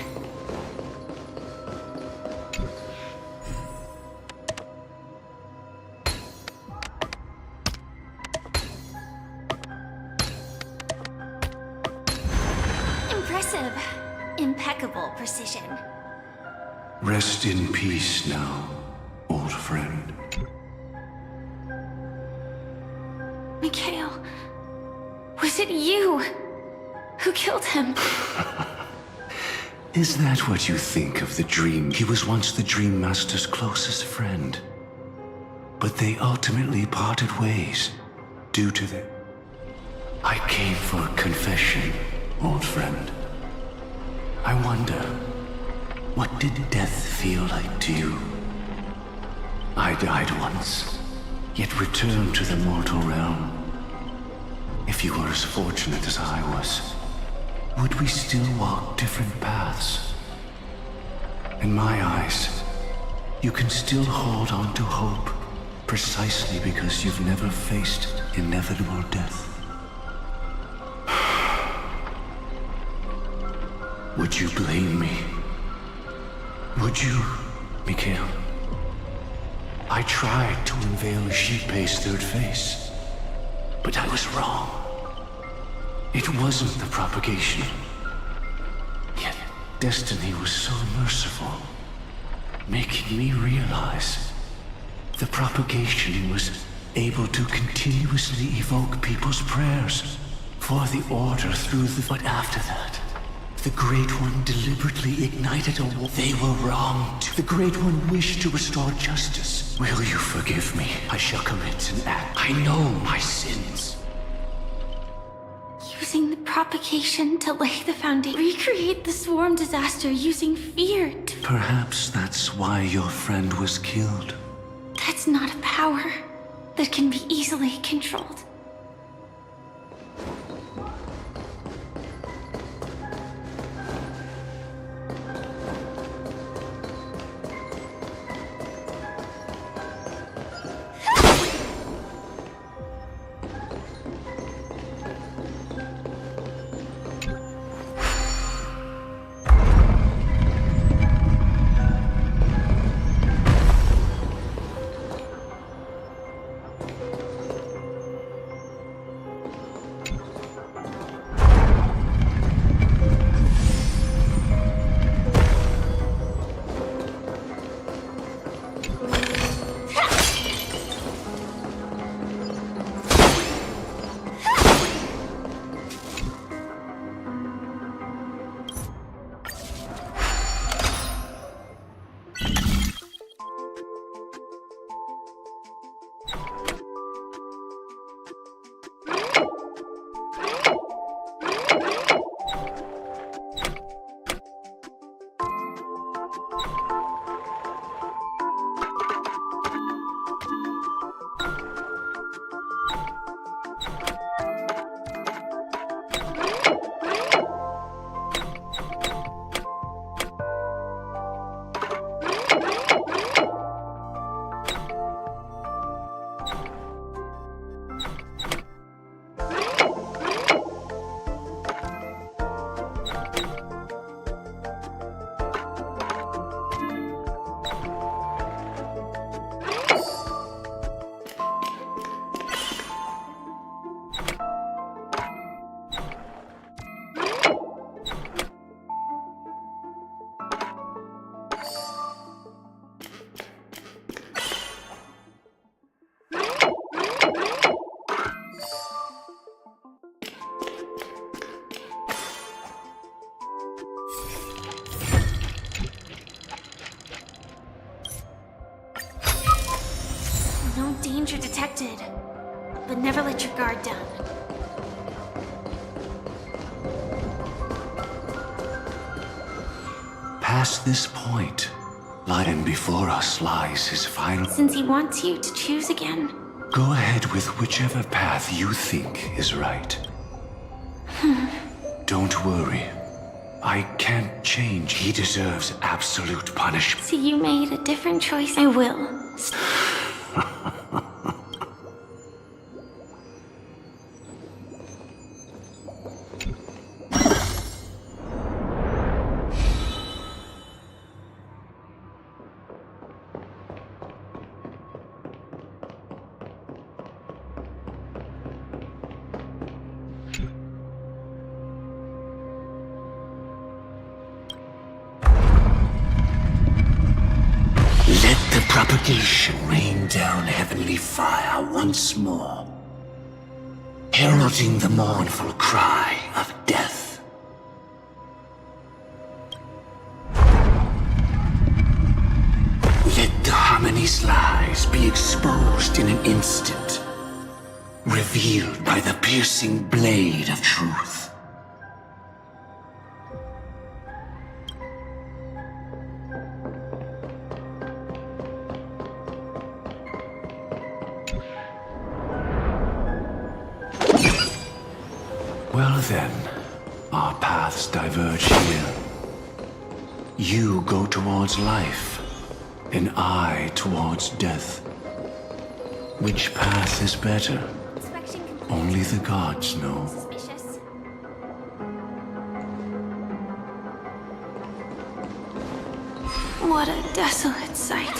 Speaker 1: Impressive. Impeccable precision.
Speaker 4: Rest in peace now, old friend.
Speaker 1: Mikhail, was it you who killed him?
Speaker 4: Is that what you think of the Dream? He was once the Dream Master's closest friend. But they ultimately parted ways due to the... I came for confession, old friend. I wonder, what did death feel like to you? I died once, yet returned to the mortal realm. If you were as fortunate as I was, would we still walk different paths? In my eyes, you can still hold on to hope, precisely because you've never faced inevitable death. Would you blame me? Would you, Mikhail? I tried to unveil Xipe's third face, but I was wrong. It wasn't the propagation. Yet destiny was so merciful, making me realize the propagation was able to continuously evoke people's prayers for the Order through the... But after that, the Great One deliberately ignited a war. They were wrong. The Great One wished to restore justice. Will you forgive me? I shall commit an act. I know my sins.
Speaker 1: Using the propagation to lay the foundation. Recreate the swarm disaster using fear to...
Speaker 4: Perhaps that's why your friend was killed.
Speaker 1: That's not a power that can be easily controlled.
Speaker 11: detected, but never let your guard down.
Speaker 4: Past this point, lying before us lies his final...
Speaker 11: Since he wants you to choose again.
Speaker 4: Go ahead with whichever path you think is right. Don't worry. I can't change. He deserves absolute punishment.
Speaker 11: See, you made a different choice. I will.
Speaker 4: Let the propagation rain down heavenly fire once more, heralding the mournful cry of death. Let the harmony's lies be exposed in an instant, revealed by the piercing blade of truth. Well then, our paths diverge here. You go towards life, and I towards death. Which path is better? Only the gods know.
Speaker 11: What a desolate sight.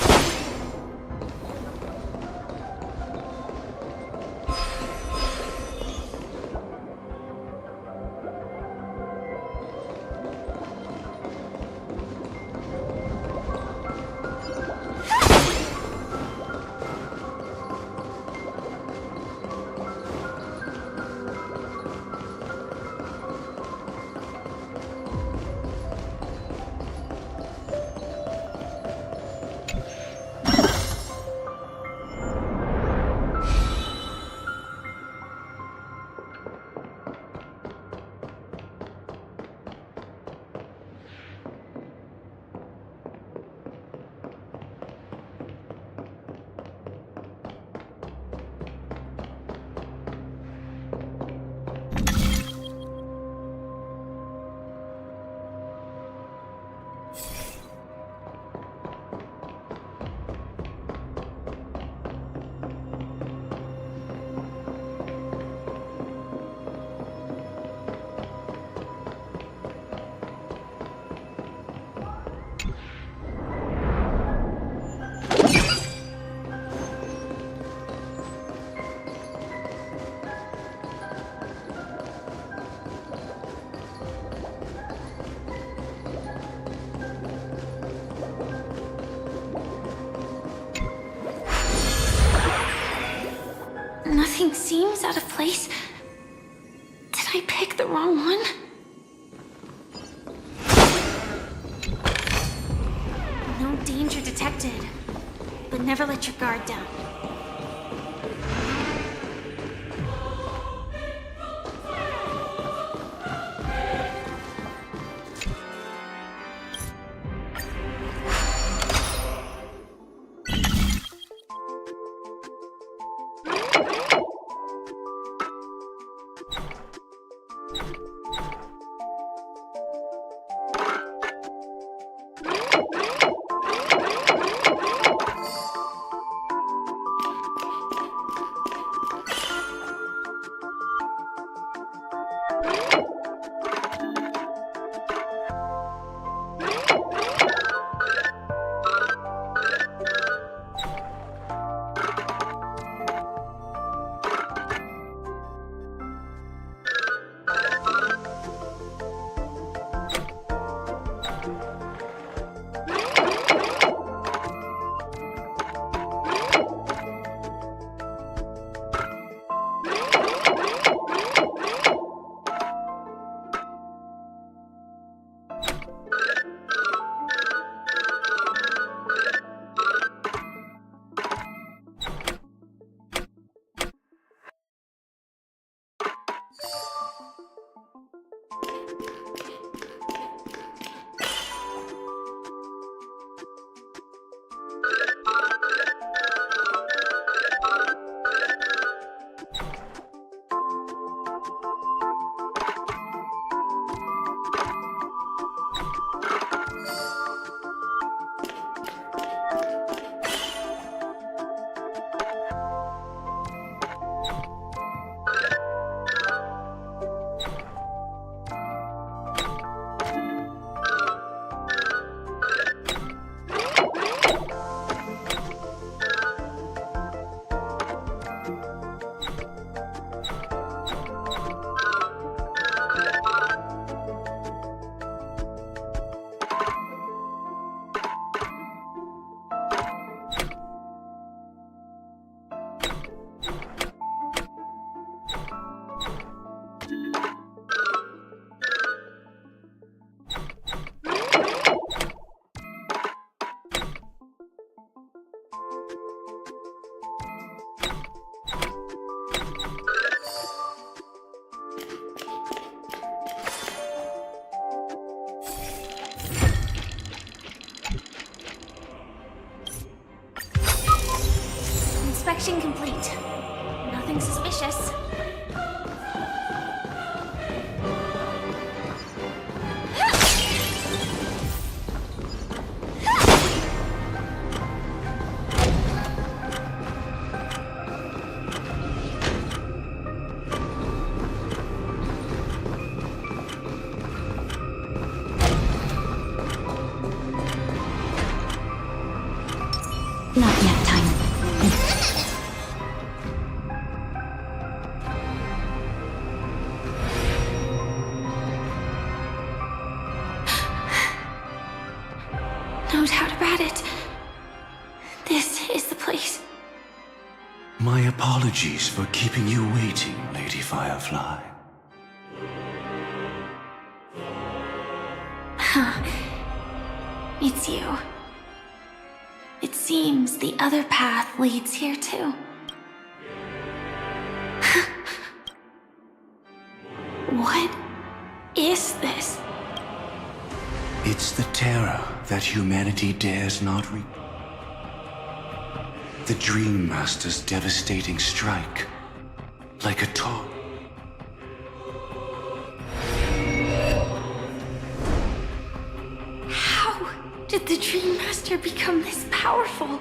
Speaker 11: Nothing seems out of place. Did I pick the wrong one? No danger detected, but never let your guard down.
Speaker 1: Inspection complete. Nothing suspicious.
Speaker 5: Not yet, time.
Speaker 1: No doubt about it. This is the place.
Speaker 4: My apologies for keeping you waiting, Lady Firefly.
Speaker 1: It's you. It seems the other path leads here too. What is this?
Speaker 4: It's the terror that humanity dares not reach. The Dream Master's devastating strike, like a taunt.
Speaker 1: How did the Dream Master become this powerful?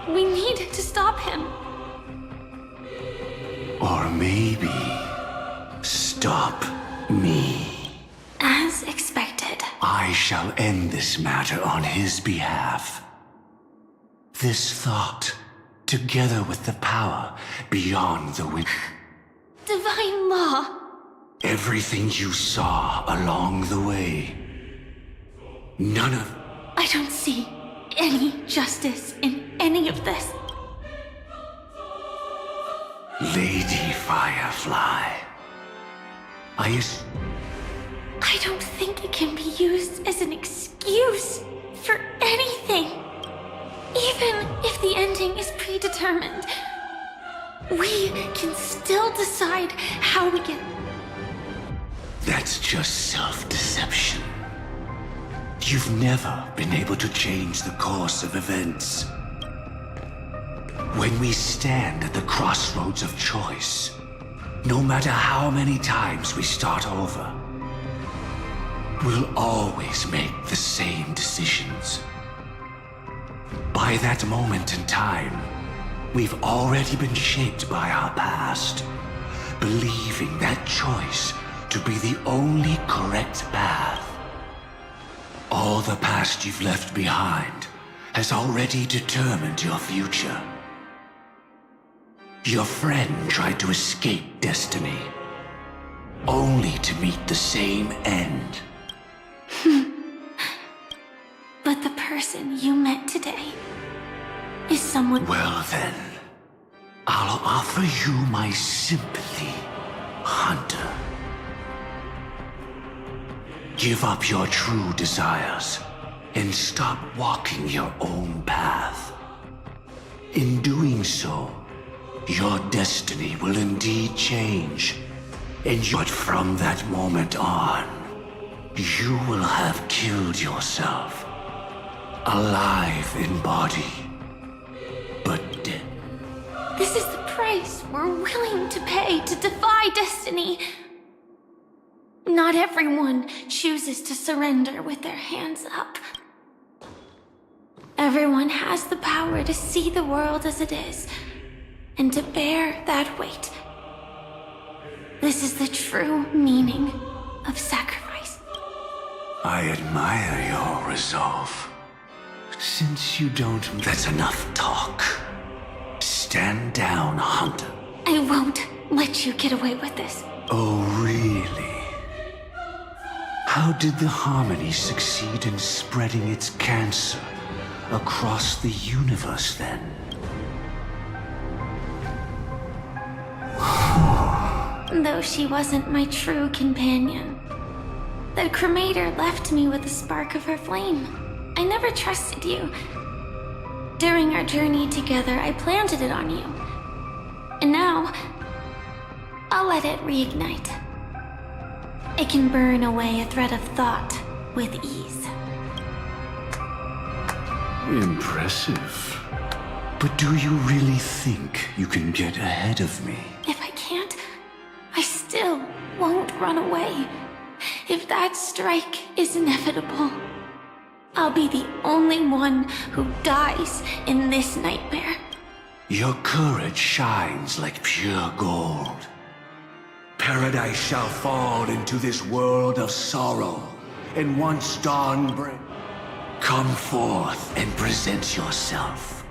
Speaker 1: We need to stop him.
Speaker 4: Or maybe stop me.
Speaker 1: As expected.
Speaker 4: I shall end this matter on his behalf. This thought, together with the power beyond the wind.
Speaker 1: Divine law.
Speaker 4: Everything you saw along the way. None of...
Speaker 1: I don't see any justice in any of this.
Speaker 4: Lady Firefly. I
Speaker 1: don't think it can be used as an excuse for anything. Even if the ending is predetermined, we can still decide how we get...
Speaker 4: That's just self-deception. You've never been able to change the course of events. When we stand at the crossroads of choice, no matter how many times we start over, we'll always make the same decisions. By that moment in time, we've already been shaped by our past, believing that choice to be the only correct path. All the past you've left behind has already determined your future. Your friend tried to escape destiny, only to meet the same end.
Speaker 1: But the person you met today is someone...
Speaker 4: Well then, I'll offer you my sympathy, Hunter. Give up your true desires and stop walking your own path. In doing so, your destiny will indeed change. But from that moment on, you will have killed yourself. Alive in body, but dead.
Speaker 1: This is the price we're willing to pay to defy destiny. Not everyone chooses to surrender with their hands up. Everyone has the power to see the world as it is, and to bear that weight. This is the true meaning of sacrifice.
Speaker 4: I admire your resolve. Since you don't... That's enough talk. Stand down, Hunter.
Speaker 1: I won't let you get away with this.
Speaker 4: Oh, really? How did the Harmony succeed in spreading its cancer across the universe, then?
Speaker 1: though she wasn't my true companion. The cremator left me with the spark of her flame. I never trusted you. During our journey together, I planted it on you. And now, I'll let it reignite. It can burn away a thread of thought with ease.
Speaker 4: Impressive. But do you really think you can get ahead of me?
Speaker 1: If I can't, I still won't run away. If that strike is inevitable, I'll be the only one who dies in this nightmare.
Speaker 4: Your courage shines like pure gold. Paradise shall fall into this world of sorrow, and once dawn breaks, come forth and present yourself.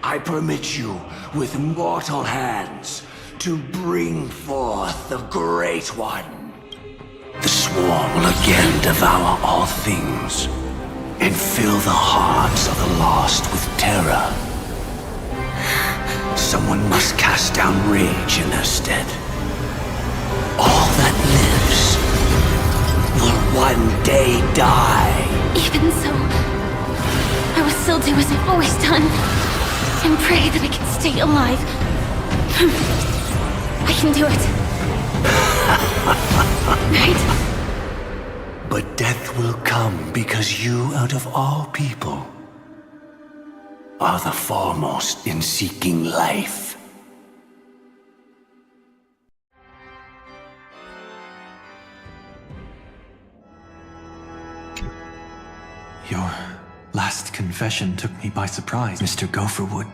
Speaker 4: I permit you, with mortal hands, to bring forth the Great One. The Swarm will again devour all things, and fill the hearts of the lost with terror. Someone must cast down rage in their stead. All that lives will one day die.
Speaker 1: Even so, I will still do as I've always done, and pray that I can stay alive. I can do it. Right?
Speaker 4: But death will come because you, out of all people, are the foremost in seeking life.
Speaker 9: Your last confession took me by surprise, Mr. Gopherwood.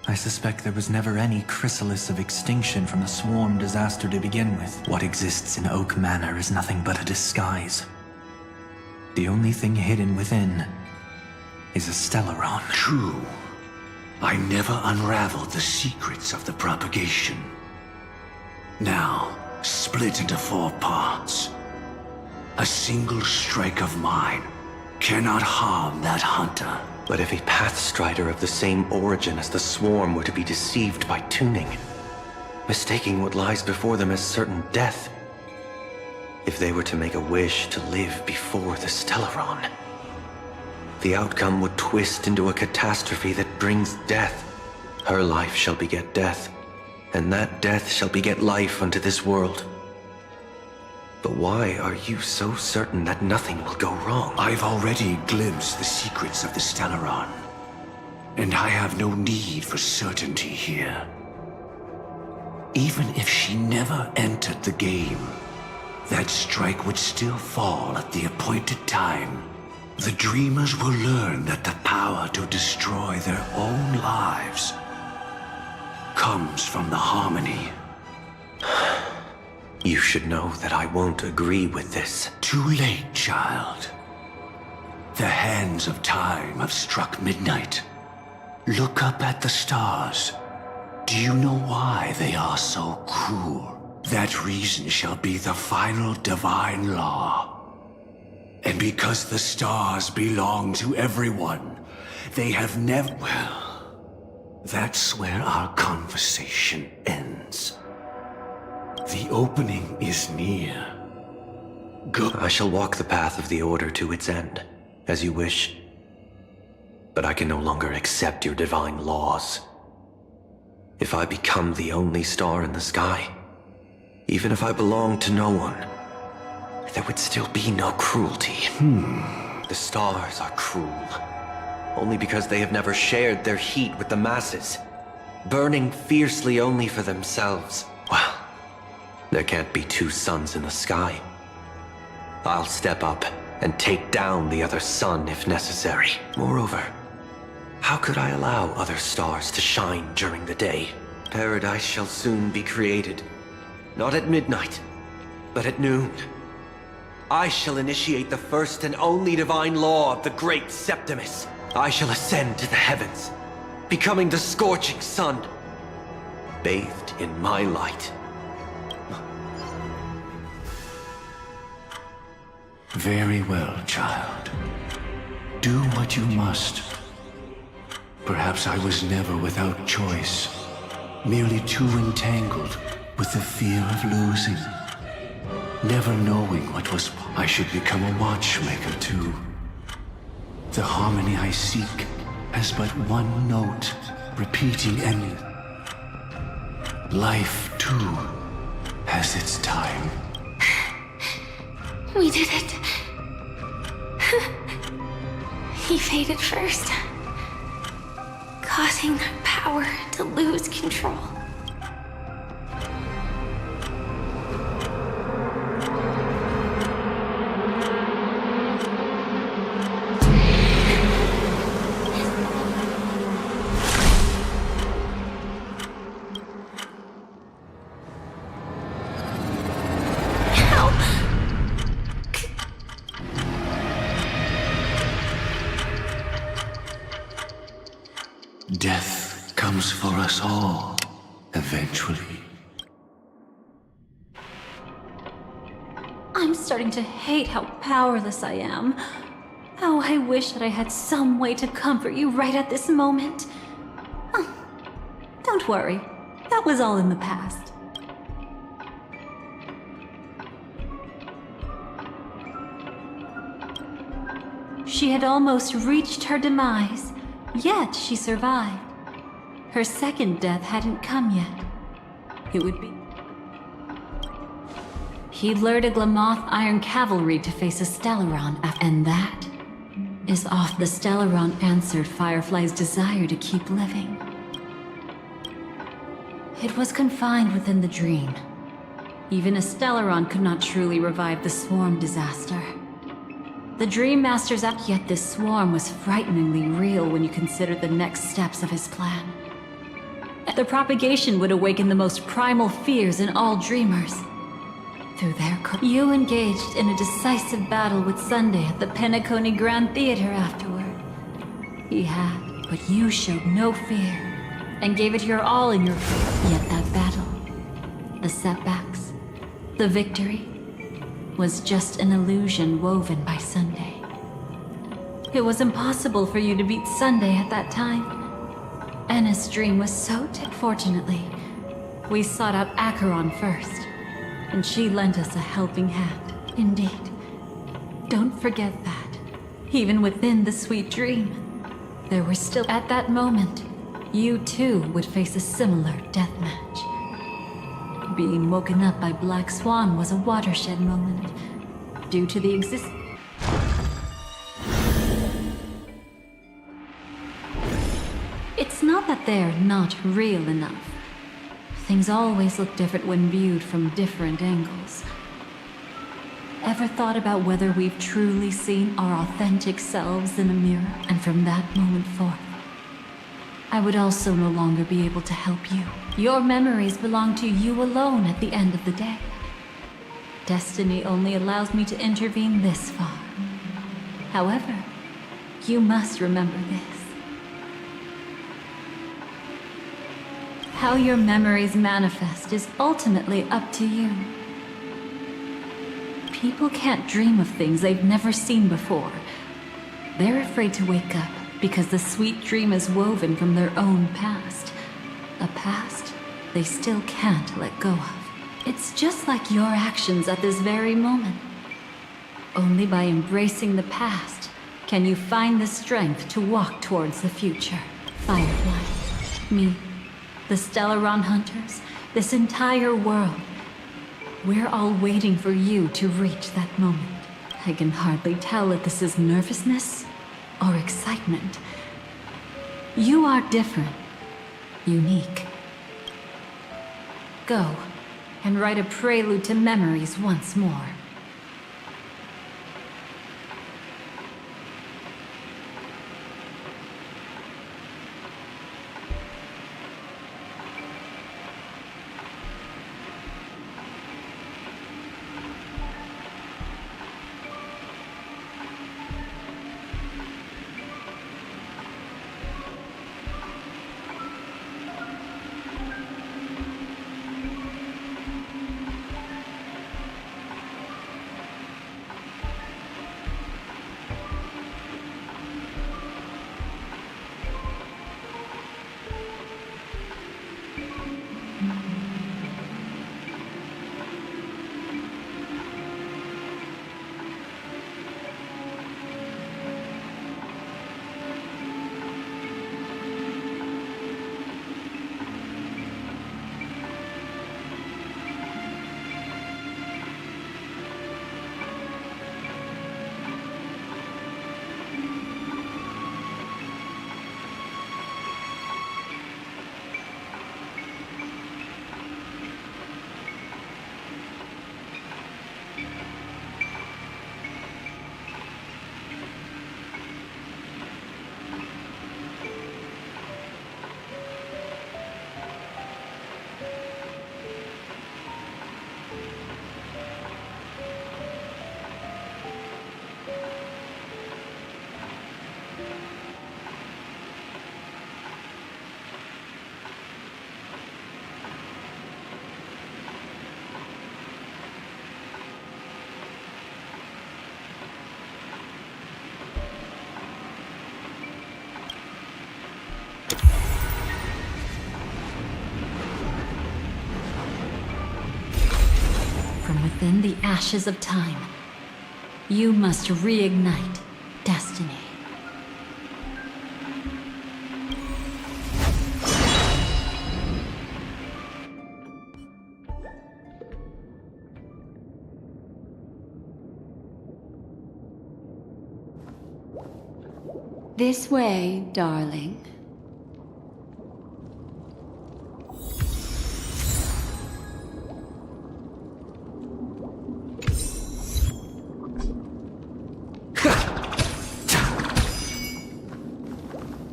Speaker 9: I suspect there was never any chrysalis of extinction from the Swarm disaster to begin with. What exists in Oak Manor is nothing but a disguise. The only thing hidden within is a Stellaron.
Speaker 4: True. I never unraveled the secrets of the propagation. Now, split into 4 parts. A single strike of mine cannot harm that hunter.
Speaker 22: But if a Pathstrider of the same origin as the Swarm were to be deceived by tuning, mistaking what lies before them as certain death, if they were to make a wish to live before the Stellaron, the outcome would twist into a catastrophe that brings death. Her life shall beget death, and that death shall beget life unto this world. But why are you so certain that nothing will go wrong?
Speaker 4: I've already glimpsed the secrets of the Stellaron, and I have no need for certainty here. Even if she never entered the game, that strike would still fall at the appointed time. The Dreamers will learn that the power to destroy their own lives comes from the harmony.
Speaker 22: You should know that I won't agree with this.
Speaker 4: Too late, child. The hands of time have struck midnight. Look up at the stars. Do you know why they are so cruel? That reason shall be the final divine law. And because the stars belong to everyone, they have never... Well, that's where our conversation ends. The opening is near. Go.
Speaker 22: I shall walk the path of the Order to its end, as you wish. But I can no longer accept your divine laws. If I become the only star in the sky, even if I belong to no one, there would still be no cruelty. The stars are cruel, only because they have never shared their heat with the masses, burning fiercely only for themselves. Well, there can't be 2 suns in the sky. I'll step up and take down the other sun if necessary. Moreover, how could I allow other stars to shine during the day? Paradise shall soon be created. Not at midnight, but at noon. I shall initiate the first and only divine law of the great Septimus. I shall ascend to the heavens, becoming the scorching sun, bathed in my light.
Speaker 4: Very well, child. Do what you must. Perhaps I was never without choice, merely too entangled with the fear of losing, never knowing what was. I should become a watchmaker too. The harmony I seek has but one note, repeating endless. Life too has its time.
Speaker 11: We did it. He faded first, causing the power to lose control.
Speaker 4: Death comes for us all, eventually.
Speaker 17: I'm starting to hate how powerless I am. Oh, I wish that I had some way to comfort you right at this moment. Oh, don't worry. That was all in the past. She had almost reached her demise, yet she survived. Her second death hadn't come yet. It would be... He lured a Glamoth Iron Cavalry to face a Stellaron, and that is off. The Stellaron answered Firefly's desire to keep living. It was confined within the dream. Even a Stellaron could not truly revive the swarm disaster. The Dream Master's out, yet this swarm was frighteningly real when you consider the next steps of his plan. The propagation would awaken the most primal fears in all dreamers. Through their you engaged in a decisive battle with Sunday at the Penacony Grand Theater afterward. He had, but you showed no fear, and gave it your all in your fear. Yet that battle, the setbacks, the victory, was just an illusion woven by Sunday. It was impossible for you to beat Sunday at that time. Enna's dream was so fortunately, we sought out Acheron first, and she lent us a helping hand. Indeed. Don't forget that. Even within the sweet dream, there were still... At that moment, you too would face a similar deathmatch. Being woken up by Black Swan was a watershed moment, due to the existence... It's not that they're not real enough. Things always look different when viewed from different angles. Ever thought about whether we've truly seen our authentic selves in a mirror? And from that moment forth, I would also no longer be able to help you. Your memories belong to you alone at the end of the day. Destiny only allows me to intervene this far. However, you must remember this. How your memories manifest is ultimately up to you. People can't dream of things they've never seen before. They're afraid to wake up because the sweet dream is woven from their own past. A past they still can't let go of. It's just like your actions at this very moment. Only by embracing the past can you find the strength to walk towards the future. Firefly, me, the Stellaron Hunters, this entire world. We're all waiting for you to reach that moment. I can hardly tell if this is nervousness or excitement. You are different, unique. Go and write a prelude to memories once more. from within the ashes of time. You must reignite destiny.
Speaker 15: This way, darling.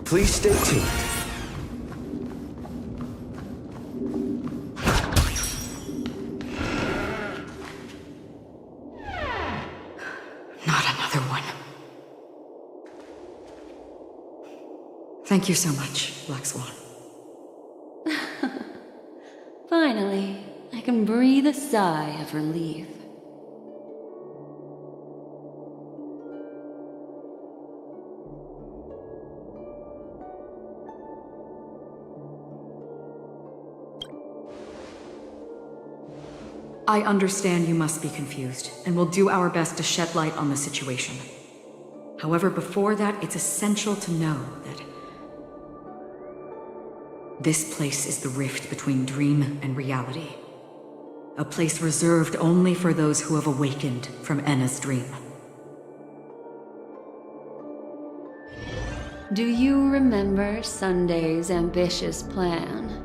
Speaker 4: Please stay tuned.
Speaker 7: Not another one. Thank you so much, Black Swan.
Speaker 15: Finally, I can breathe a sigh of relief.
Speaker 7: I understand you must be confused, and will do our best to shed light on the situation. However, before that, it's essential to know that this place is the rift between dream and reality. A place reserved only for those who have awakened from Enna's dream.
Speaker 15: Do you remember Sunday's ambitious plan?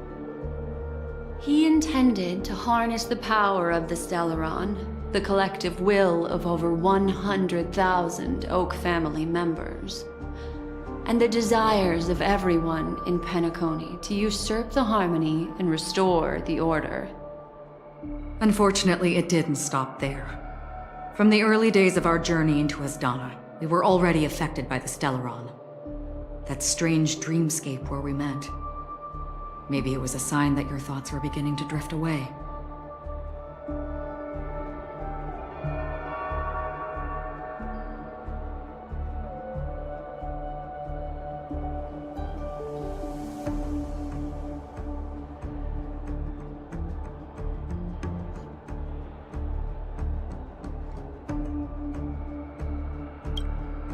Speaker 15: He intended to harness the power of the Stellaron, the collective will of over 100,000 Oak family members, and the desires of everyone in Penacony to usurp the harmony and restore the order.
Speaker 7: Unfortunately, it didn't stop there. From the early days of our journey into Asdana, we were already affected by the Stellaron. That strange dreamscape where we met. Maybe it was a sign that your thoughts were beginning to drift away.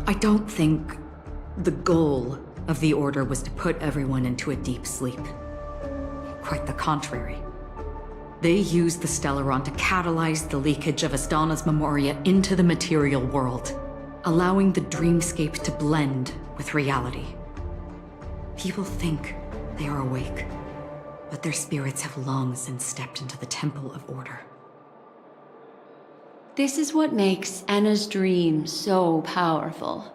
Speaker 7: I don't think the goal of the Order was to put everyone into a deep sleep. Quite the contrary. They used the Stellaron to catalyze the leakage of Asdana's Memoria into the material world, allowing the dreamscape to blend with reality. People think they are awake, but their spirits have long since stepped into the Temple of Order.
Speaker 15: This is what makes Enna's dream so powerful.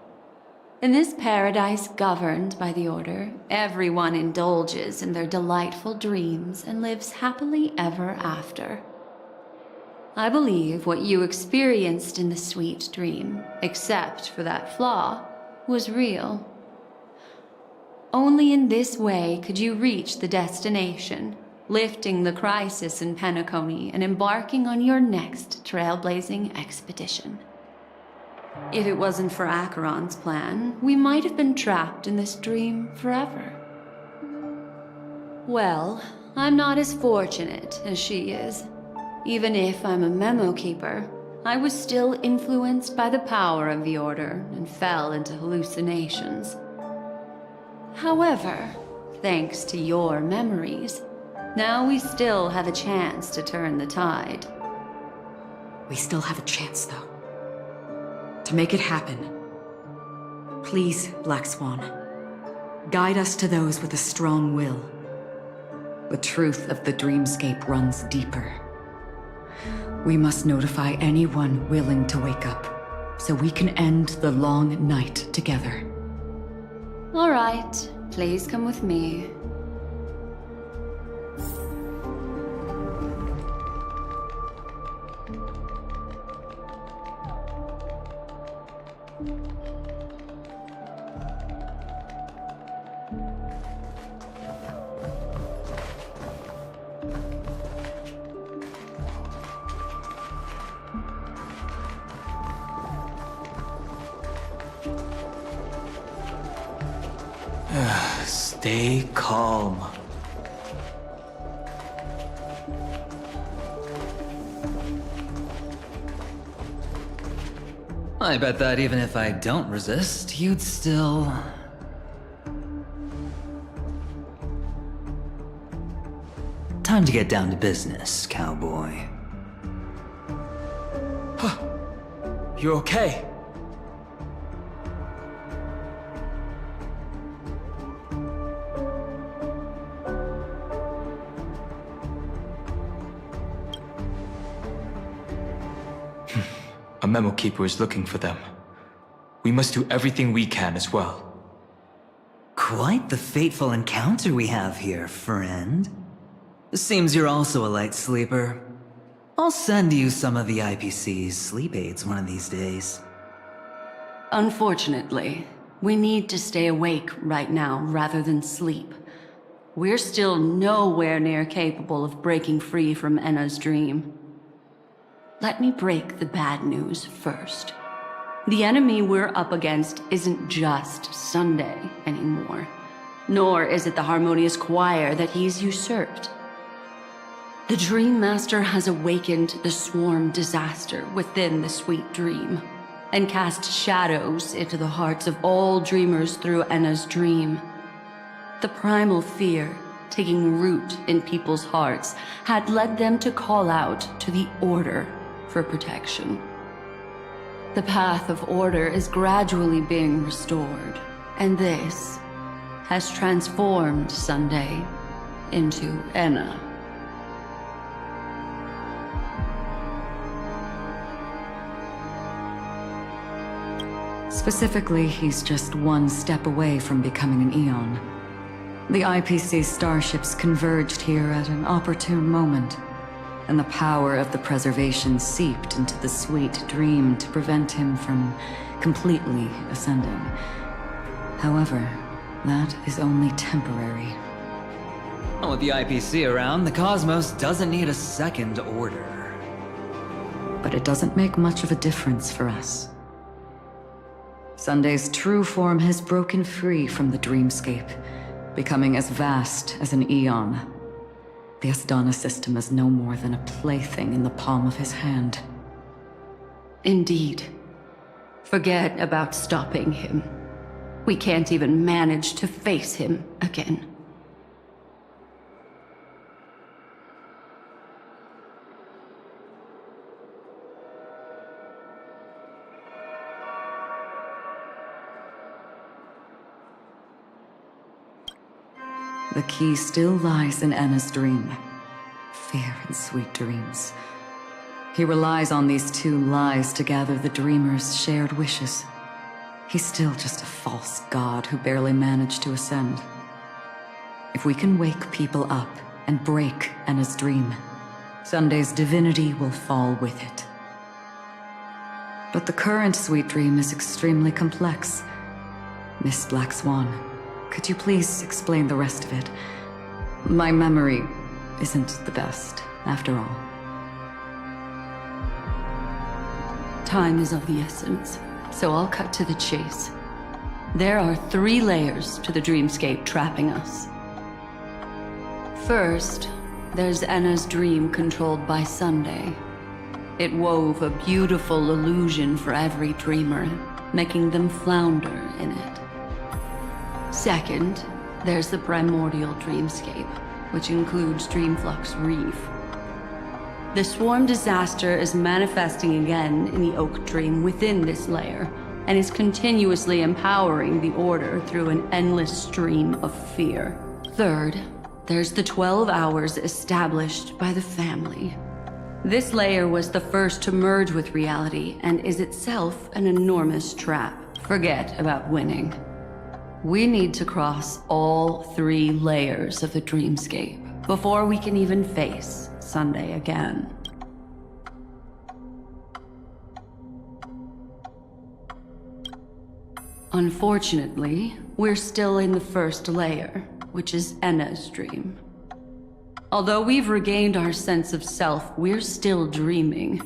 Speaker 15: In this paradise governed by the Order, everyone indulges in their delightful dreams and lives happily ever after. I believe what you experienced in the sweet dream, except for that flaw, was real. Only in this way could you reach the destination, lifting the crisis in Penacony and embarking on your next trailblazing expedition. If it wasn't for Acheron's plan, we might have been trapped in this dream forever. Well, I'm not as fortunate as she is. Even if I'm a memo keeper, I was still influenced by the power of the Order and fell into hallucinations. However, thanks to your memories, now we still have a chance to turn the tide.
Speaker 7: We still have a chance, though. To make it happen, please, Black Swan, guide us to those with a strong will. The truth of the dreamscape runs deeper. We must notify anyone willing to wake up, so we can end the long night together.
Speaker 15: All right, please come with me.
Speaker 9: Stay calm.
Speaker 18: I bet that even if I don't resist, you'd still... Time to get down to business, cowboy.
Speaker 10: You okay?
Speaker 12: A memo keeper is looking for them. We must do everything we can as well.
Speaker 18: Quite the fateful encounter we have here, friend. Seems you're also a light sleeper. I'll send you some of the IPC's sleep aids one of these days.
Speaker 15: Unfortunately, we need to stay awake right now rather than sleep. We're still nowhere near capable of breaking free from Enna's dream. Let me break the bad news first. The enemy we're up against isn't just Sunday anymore, nor is it the harmonious choir that he's usurped. The Dream Master has awakened the swarm disaster within the sweet dream, and cast shadows into the hearts of all dreamers through Enna's dream. The primal fear taking root in people's hearts had led them to call out to the Order for protection. The path of order is gradually being restored, and this has transformed Sunday into Enna.
Speaker 7: Specifically, he's just one step away from becoming an Eon. The IPC starships converged here at an opportune moment, and the power of the preservation seeped into the sweet dream to prevent him from completely ascending. However, that is only temporary.
Speaker 18: With the IPC around, the cosmos doesn't need a second order.
Speaker 7: But it doesn't make much of a difference for us. Sunday's true form has broken free from the dreamscape, becoming as vast as an Eon. The Asdana system is no more than a plaything in the palm of his hand.
Speaker 15: Indeed. Forget about stopping him. We can't even manage to face him again.
Speaker 7: The key still lies in Enna's dream. Fear and sweet dreams. He relies on these two lies to gather the dreamers' shared wishes. He's still just a false god who barely managed to ascend. If we can wake people up and break Enna's dream, Sunday's divinity will fall with it. But the current sweet dream is extremely complex. Miss Black Swan, could you please explain the rest of it? My memory isn't the best, after all.
Speaker 15: Time is of the essence, so I'll cut to the chase. There are 3 layers to the dreamscape trapping us. First, there's Enna's dream controlled by Sunday. It wove a beautiful illusion for every dreamer, making them flounder in it. Second, there's the primordial dreamscape, which includes Dreamflux Reef. The swarm disaster is manifesting again in the Oak Dream within this layer, and is continuously empowering the Order through an endless stream of fear. Third, there's the 12 hours established by the family. This layer was the first to merge with reality, and is itself an enormous trap. Forget about winning. We need to cross all 3 layers of the dreamscape before we can even face Sunday again. Unfortunately, we're still in the first layer, which is Enna's dream. Although we've regained our sense of self, we're still dreaming.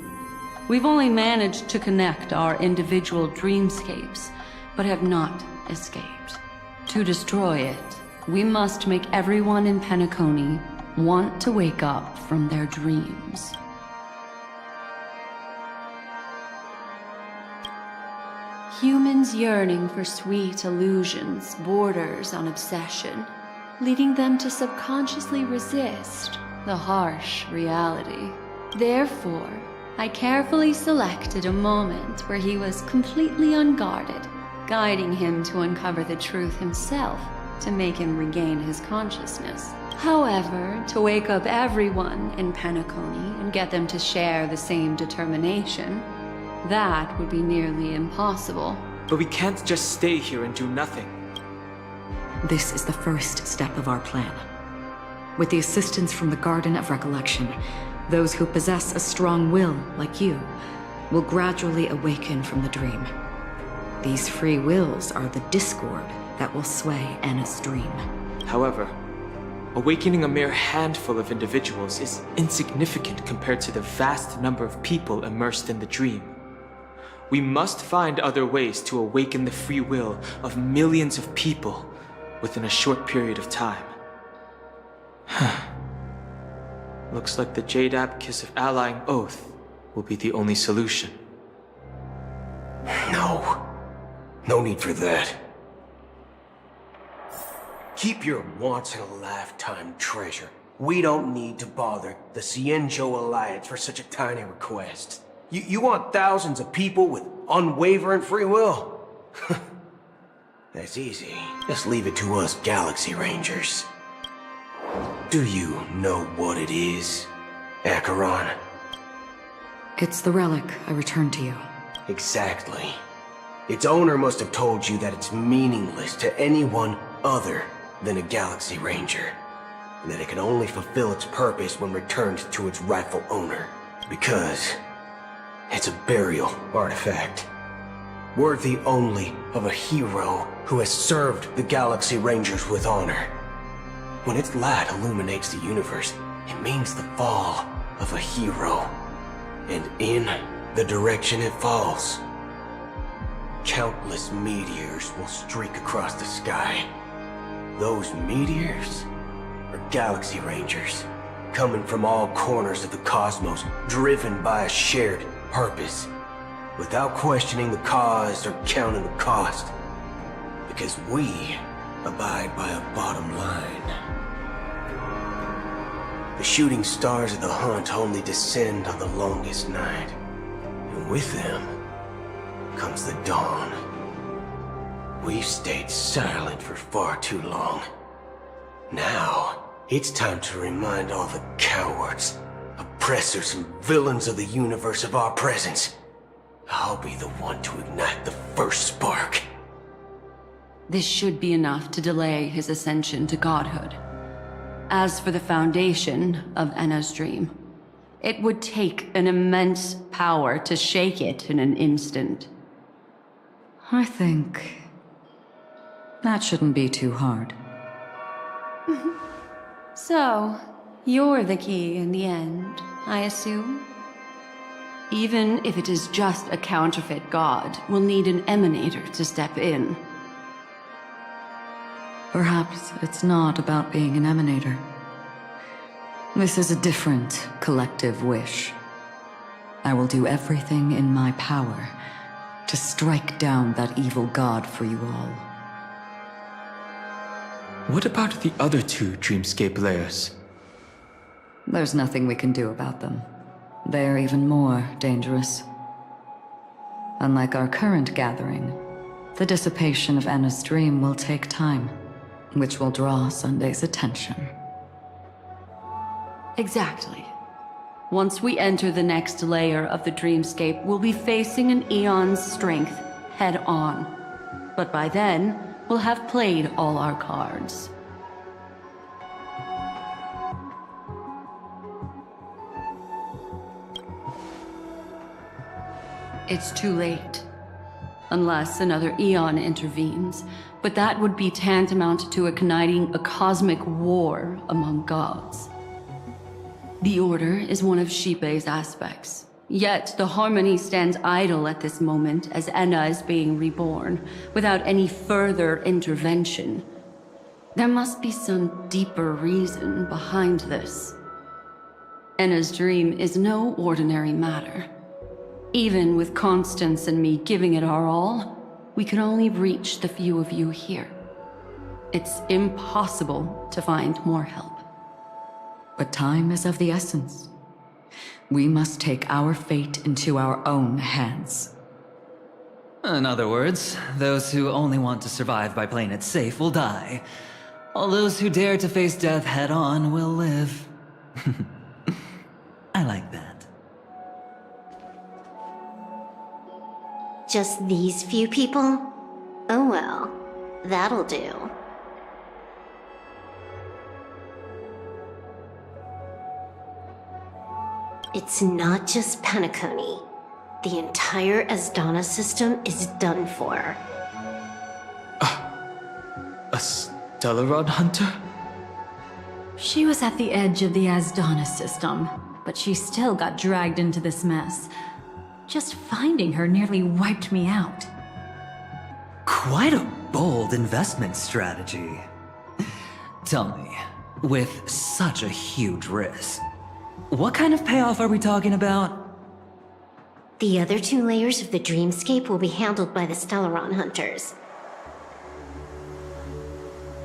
Speaker 15: We've only managed to connect our individual dreamscapes, but have not escaped. To destroy it, we must make everyone in Penacony want to wake up from their dreams. Humans yearning for sweet illusions borders on obsession, leading them to subconsciously resist the harsh reality. Therefore, I carefully selected a moment where he was completely unguarded, guiding him to uncover the truth himself to make him regain his consciousness. However, to wake up everyone in Penacony and get them to share the same determination, that would be nearly impossible.
Speaker 10: But we can't just stay here and do nothing.
Speaker 7: This is the first step of our plan. With the assistance from the Garden of Recollection, those who possess a strong will, like you, will gradually awaken from the dream. These free wills are the discord that will sway Anna's dream.
Speaker 10: However, awakening a mere handful of individuals is insignificant compared to the vast number of people immersed in the dream. We must find other ways to awaken the free will of millions of people within a short period of time. Looks like the Jadab Kiss of Allying Oath will be the only solution.
Speaker 3: No need for that. Keep your once-in-a-lifetime treasure. We don't need to bother the Cienjo Alliance for such a tiny request. You want thousands of people with unwavering free will? That's easy. Just leave it to us Galaxy Rangers. Do you know what it is, Acheron?
Speaker 7: It's the relic I returned to you.
Speaker 3: Exactly. Its owner must have told you that it's meaningless to anyone other than a Galaxy Ranger, and that it can only fulfill its purpose when returned to its rightful owner, because it's a burial artifact, worthy only of a hero who has served the Galaxy Rangers with honor. When its light illuminates the universe, it means the fall of a hero, and in the direction it falls, countless meteors will streak across the sky. Those meteors are Galaxy Rangers, coming from all corners of the cosmos, driven by a shared purpose, without questioning the cause or counting the cost, because we abide by a bottom line. The shooting stars of the hunt only descend on the longest night, and with them comes the dawn. We've stayed silent for far too long. Now, it's time to remind all the cowards, oppressors, and villains of the universe of our presence. I'll be the one to ignite the first spark.
Speaker 15: This should be enough to delay his ascension to godhood. As for the foundation of Anna's dream, it would take an immense power to shake it in an instant.
Speaker 7: I think that shouldn't be too hard.
Speaker 15: So, you're the key in the end, I assume? Even if it is just a counterfeit god, we'll need an emanator to step in.
Speaker 7: Perhaps it's not about being an emanator. This is a different collective wish. I will do everything in my power to strike down that evil god for you all.
Speaker 12: What about the other two Dreamscape layers?
Speaker 7: There's nothing we can do about them. They're even more dangerous. Unlike our current gathering, the dissipation of Anna's dream will take time, which will draw Sunday's attention.
Speaker 15: Exactly. Once we enter the next layer of the Dreamscape, we'll be facing an eon's strength head-on. But by then, we'll have played all our cards. It's too late. Unless another eon intervenes, but that would be tantamount to igniting a cosmic war among gods. The Order is one of Xipe's aspects. Yet the Harmony stands idle at this moment as Anna is being reborn, without any further intervention. There must be some deeper reason behind this. Anna's dream is no ordinary matter. Even with Constance and me giving it our all, we can only reach the few of you here. It's impossible to find more help.
Speaker 7: But time is of the essence. We must take our fate into our own hands.
Speaker 18: In other words, those who only want to survive by playing it safe will die. All those who dare to face death head-on will live. I like that.
Speaker 5: Just these few people? Oh well, that'll do. It's not just Penacony. The entire Asdana system is done for.
Speaker 10: A Stellaron hunter?
Speaker 17: She was at the edge of the Asdana system, but she still got dragged into this mess. Just finding her nearly wiped me out.
Speaker 18: Quite a bold investment strategy. Tell me, with such a huge risk, what kind of payoff are we talking about?
Speaker 5: The other 2 layers of the dreamscape will be handled by the Stellaron hunters.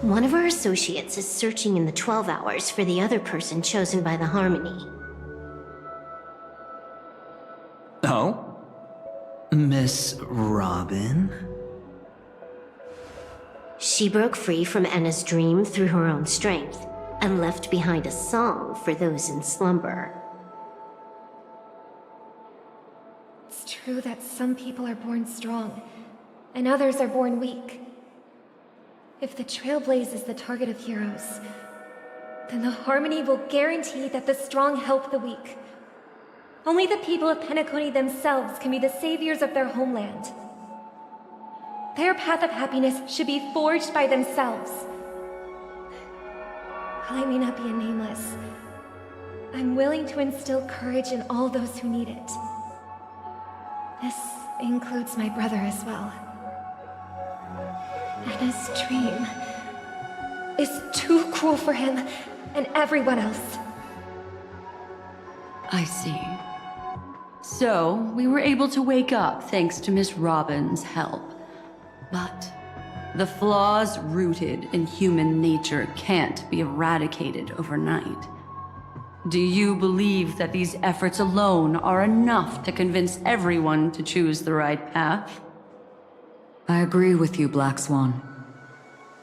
Speaker 5: One of our associates is searching in the 12 hours for the other person chosen by the Harmony.
Speaker 18: Oh? Miss Robin?
Speaker 5: She broke free from Enna's dream through her own strength, and left behind a song for those in slumber.
Speaker 11: It's true that some people are born strong, and others are born weak. If the Trailblaze is the target of heroes, then the Harmony will guarantee that the strong help the weak. Only the people of Penacony themselves can be the saviors of their homeland. Their path of happiness should be forged by themselves. While I may not be a nameless, I'm willing to instill courage in all those who need it. This includes my brother as well. Enna's dream is too cruel for him and everyone else.
Speaker 15: I see. So, we were able to wake up thanks to Miss Robin's help. But the flaws rooted in human nature can't be eradicated overnight. Do you believe that these efforts alone are enough to convince everyone to choose the right path?
Speaker 7: I agree with you, Black Swan.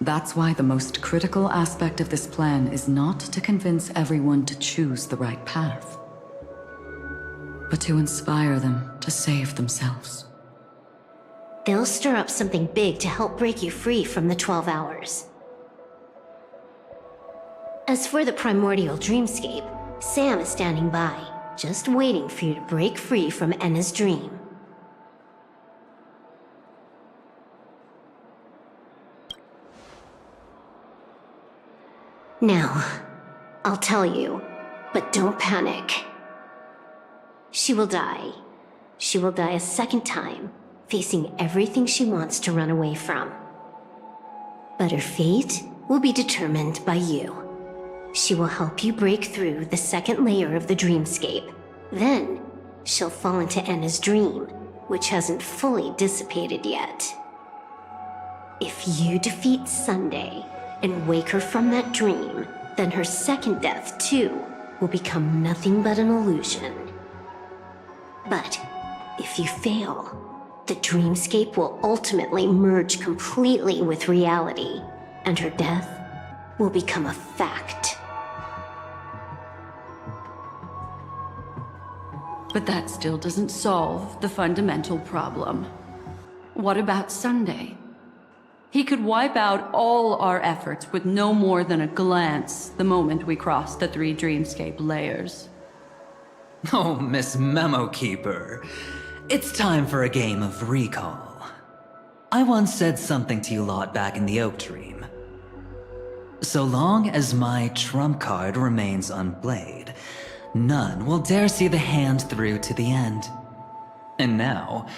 Speaker 7: That's why the most critical aspect of this plan is not to convince everyone to choose the right path, but to inspire them to save themselves.
Speaker 5: They'll stir up something big to help break you free from the 12 hours. As for the primordial dreamscape, Sam is standing by, just waiting for you to break free from Enna's dream. Now, I'll tell you, but don't panic. She will die. She will die a second time, facing everything she wants to run away from. But her fate will be determined by you. She will help you break through the second layer of the dreamscape. Then, she'll fall into Enna's dream, which hasn't fully dissipated yet. If you defeat Sunday and wake her from that dream, then her second death, too, will become nothing but an illusion. But if you fail, the dreamscape will ultimately merge completely with reality, and her death will become a fact.
Speaker 15: But that still doesn't solve the fundamental problem. What about Sunday? He could wipe out all our efforts with no more than a glance the moment we cross the 3 dreamscape layers.
Speaker 18: Oh, Miss Memo Keeper. It's time for a game of recall. I once said something to you lot back in the Oak Dream. So long as my trump card remains unplayed, none will dare see the hand through to the end. And now,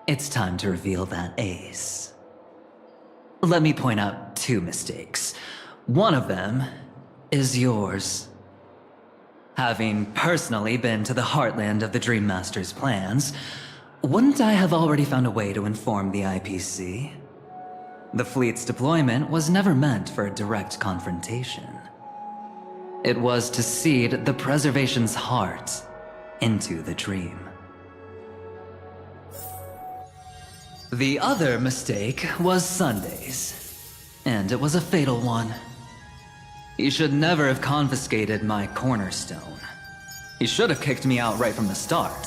Speaker 18: it's time to reveal that ace. Let me point out 2 mistakes. One of them is yours. Having personally been to the heartland of the Dream Master's plans, Wouldn't I have already found a way to inform the IPC? The fleet's deployment was never meant for a direct confrontation. It was to seed the Preservation's heart into the dream. The other mistake was Sundays, and it was a fatal one. He should never have confiscated my cornerstone. He should have kicked me out right from the start.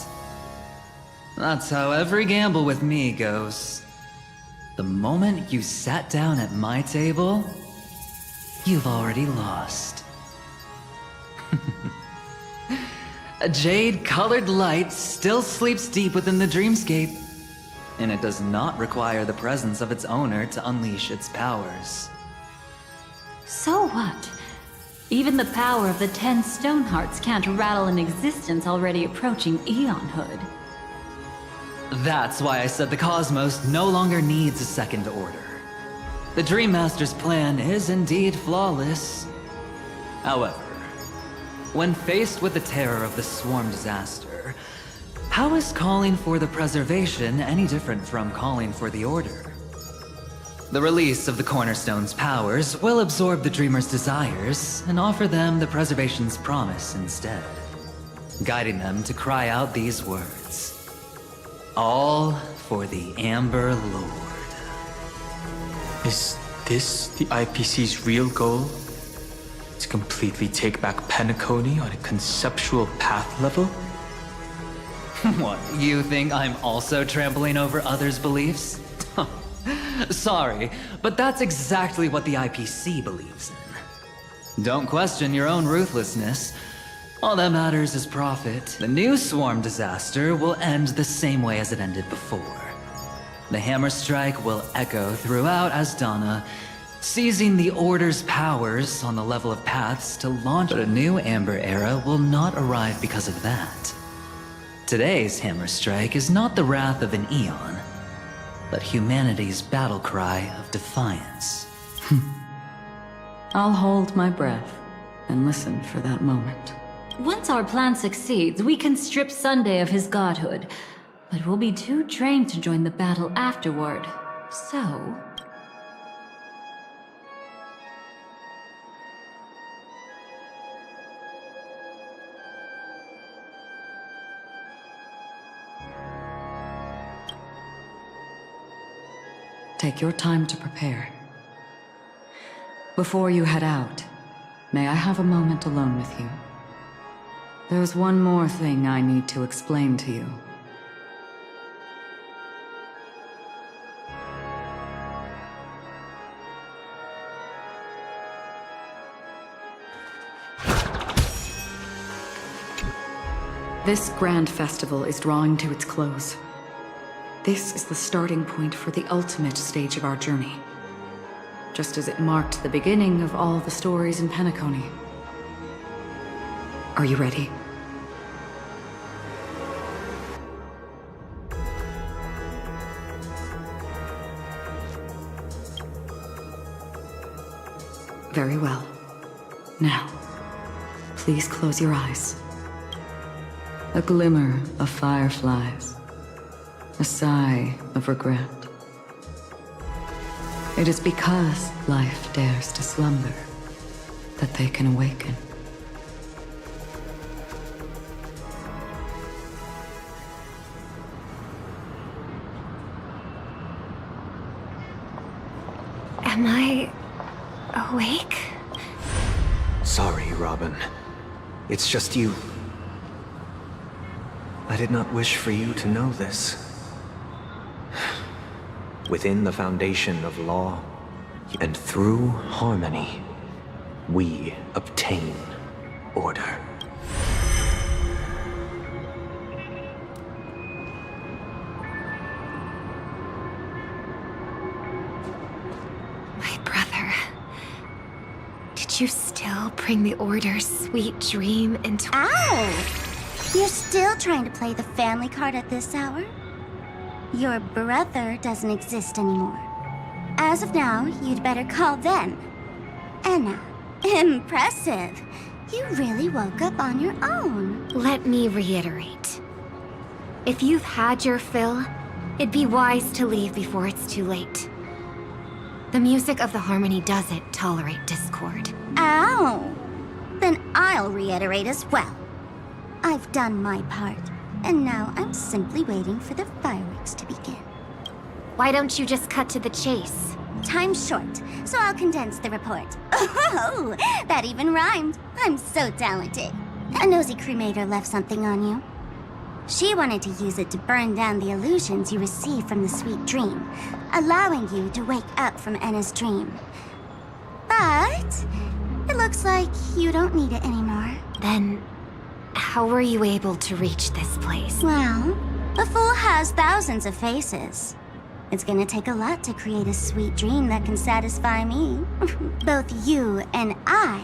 Speaker 18: That's how every gamble with me goes. The moment you sat down at my table, you've already lost. A jade-colored light still sleeps deep within the dreamscape, and it does not require the presence of its owner to unleash its powers.
Speaker 17: So what? Even the power of the 10 Stonehearts can't rattle an existence already approaching Eonhood.
Speaker 18: That's why I said the cosmos no longer needs a second order. The Dream Master's plan is indeed flawless. However, when faced with the terror of the swarm disaster, how is calling for the preservation any different from calling for the order? The release of the Cornerstone's powers will absorb the Dreamer's desires and offer them the preservation's promise instead, guiding them to cry out these words. All for the Amber Lord.
Speaker 12: Is this the IPC's real goal? To completely take back Penacony on a conceptual path level?
Speaker 18: What, you think I'm also trampling over others' beliefs? Sorry, but that's exactly what the IPC believes in. Don't question your own ruthlessness. All that matters is profit. The new swarm disaster will end the same way as it ended before. The hammer strike will echo throughout Asdana, seizing the Order's powers on the level of paths to launch. But a new Amber Era will not arrive because of that. Today's hammer strike is not the wrath of an Eon, but humanity's battle cry of defiance.
Speaker 7: I'll hold my breath and listen for that moment.
Speaker 17: Once our plan succeeds, we can strip Sunday of his godhood, but we'll be too drained to join the battle afterward. So...
Speaker 7: Take your time to prepare. Before you head out, may I have a moment alone with you? There's one more thing I need to explain to you. This grand festival is drawing to its close. This is the starting point for the ultimate stage of our journey, just as it marked the beginning of all the stories in Penacony. Are you ready? Very well. Now, please close your eyes. A glimmer of fireflies. A sigh of regret. It is because life dares to slumber that they can awaken.
Speaker 11: Am I awake?
Speaker 22: Sorry, Robin. It's just you. I did not wish for you to know this. Within the foundation of law, and through harmony, we obtain order.
Speaker 11: My brother. Did you still bring the Order's sweet dream into...
Speaker 5: Ow! You're still trying to play the family card at this hour? Your brother doesn't exist anymore. As of now, you'd better call them. Enna. Impressive. You really woke up on your own.
Speaker 11: Let me reiterate. If you've had your fill, it'd be wise to leave before it's too late. The music of the Harmony doesn't tolerate discord.
Speaker 5: Ow! Then I'll reiterate as well. I've done my part, and now I'm simply waiting for the fireworks to begin.
Speaker 11: Why don't you just cut to the chase?
Speaker 5: Time's short, so I'll condense the report. Oh, that even rhymed. I'm so talented. A nosy cremator left something on you. She wanted to use it to burn down the illusions you received from the sweet dream, allowing you to wake up from Enna's dream. But it looks like you don't need it anymore.
Speaker 11: Then, how were you able to reach this place?
Speaker 5: Well, a fool has thousands of faces. It's gonna take a lot to create a sweet dream that can satisfy me. Both you and I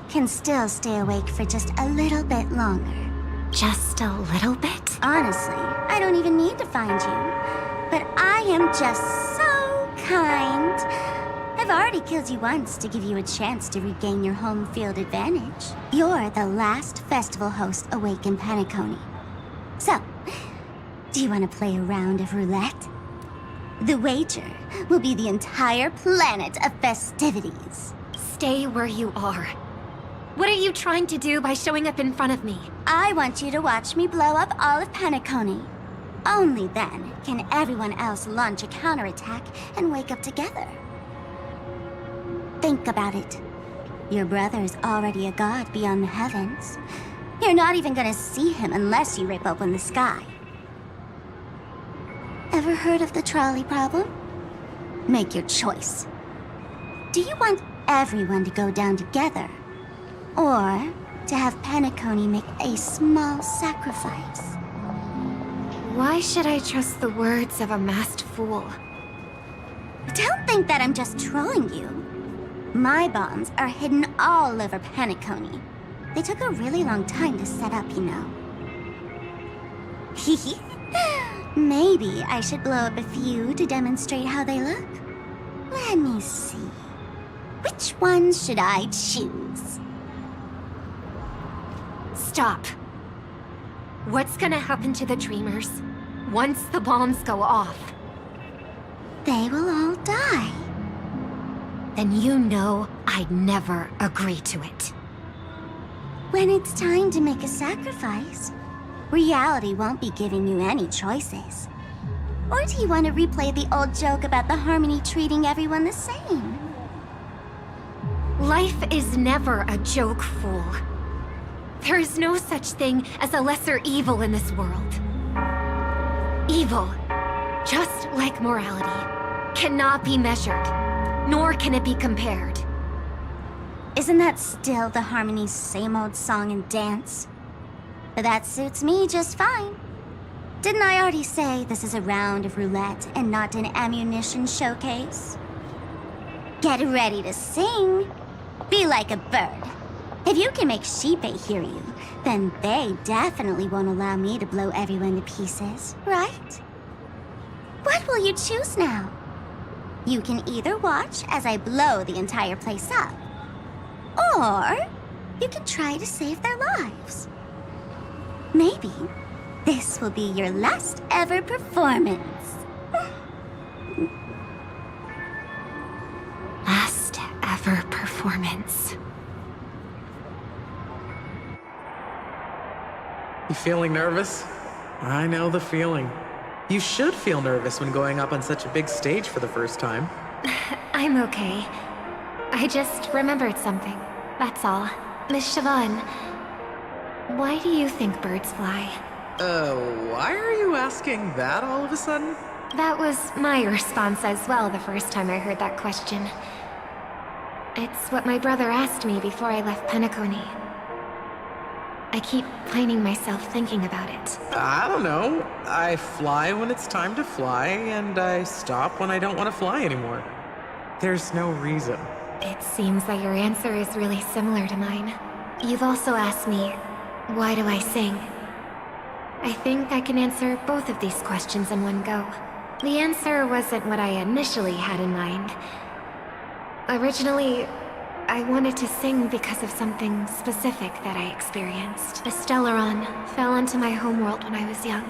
Speaker 5: can still stay awake for just a little bit longer.
Speaker 11: Just a little bit?
Speaker 5: Honestly, I don't even need to find you. But I am just so kind. I've already killed you once to give you a chance to regain your home field advantage. You're the last festival host awake in Penacony. So, do you want to play a round of roulette? The wager will be the entire planet of festivities.
Speaker 11: Stay where you are. What are you trying to do by showing up in front of me?
Speaker 5: I want you to watch me blow up all of Penacony. Only then can everyone else launch a counterattack and wake up together. Think about it. Your brother's already a god beyond the heavens. You're not even gonna see him unless you rip open the sky. Ever heard of the trolley problem? Make your choice. Do you want everyone to go down together? Or to have Penacony make a small sacrifice?
Speaker 11: Why should I trust the words of a masked fool?
Speaker 5: Don't think that I'm just trolling you. My bombs are hidden all over Penacony. They took a really long time to set up, you know. Maybe I should blow up a few to demonstrate how they look. Let me see. Which ones should I choose?
Speaker 11: Stop. What's gonna happen to the Dreamers once the bombs go off?
Speaker 5: They will all die.
Speaker 11: Then you know I'd never agree to it.
Speaker 5: When it's time to make a sacrifice, reality won't be giving you any choices. Or do you want to replay the old joke about the Harmony treating everyone the same?
Speaker 11: Life is never a joke, fool. There is no such thing as a lesser evil in this world. Evil, just like morality, cannot be measured, nor can it be compared.
Speaker 5: Isn't that still the Harmony's same old song and dance? But that suits me just fine. Didn't I already say this is a round of roulette and not an ammunition showcase? Get ready to sing. Be like a bird. If you can make Xipe hear you, then they definitely won't allow me to blow everyone to pieces, right? What will you choose now? You can either watch as I blow the entire place up, or you can try to save their lives. Maybe this will be your last ever performance.
Speaker 11: Last ever performance.
Speaker 2: You feeling nervous? I know the feeling. You should feel nervous when going up on such a big stage for the first time.
Speaker 11: I'm okay. I just remembered something. That's all. Miss Siobhan, why do you think birds fly?
Speaker 2: Why are you asking that all of a sudden?
Speaker 11: That was my response as well the first time I heard that question. It's what my brother asked me before I left Penacony. I keep finding myself thinking about it.
Speaker 2: I don't know. I fly when it's time to fly, and I stop when I don't want to fly anymore. There's no reason.
Speaker 11: It seems that your answer is really similar to mine. You've also asked me, why do I sing? I think I can answer both of these questions in one go. The answer wasn't what I initially had in mind. Originally, I wanted to sing because of something specific that I experienced. The Stellaron fell into my homeworld when I was young.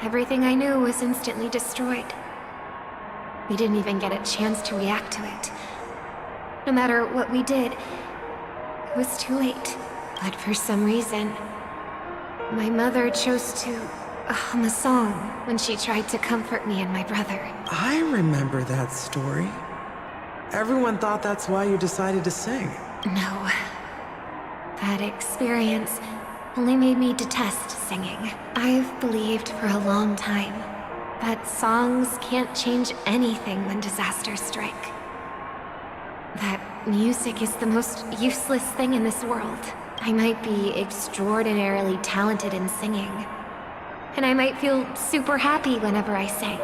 Speaker 11: everything I knew was instantly destroyed. We didn't even get a chance to react to it. No matter what we did, it was too late. But for some reason, my mother chose to hum a song when she tried to comfort me and my brother.
Speaker 2: I remember that story. Everyone thought that's why you decided to sing.
Speaker 11: No. That experience only made me detest singing. I've believed for a long time that songs can't change anything when disasters strike. That music is the most useless thing in this world. I might be extraordinarily talented in singing, and I might feel super happy whenever I sang.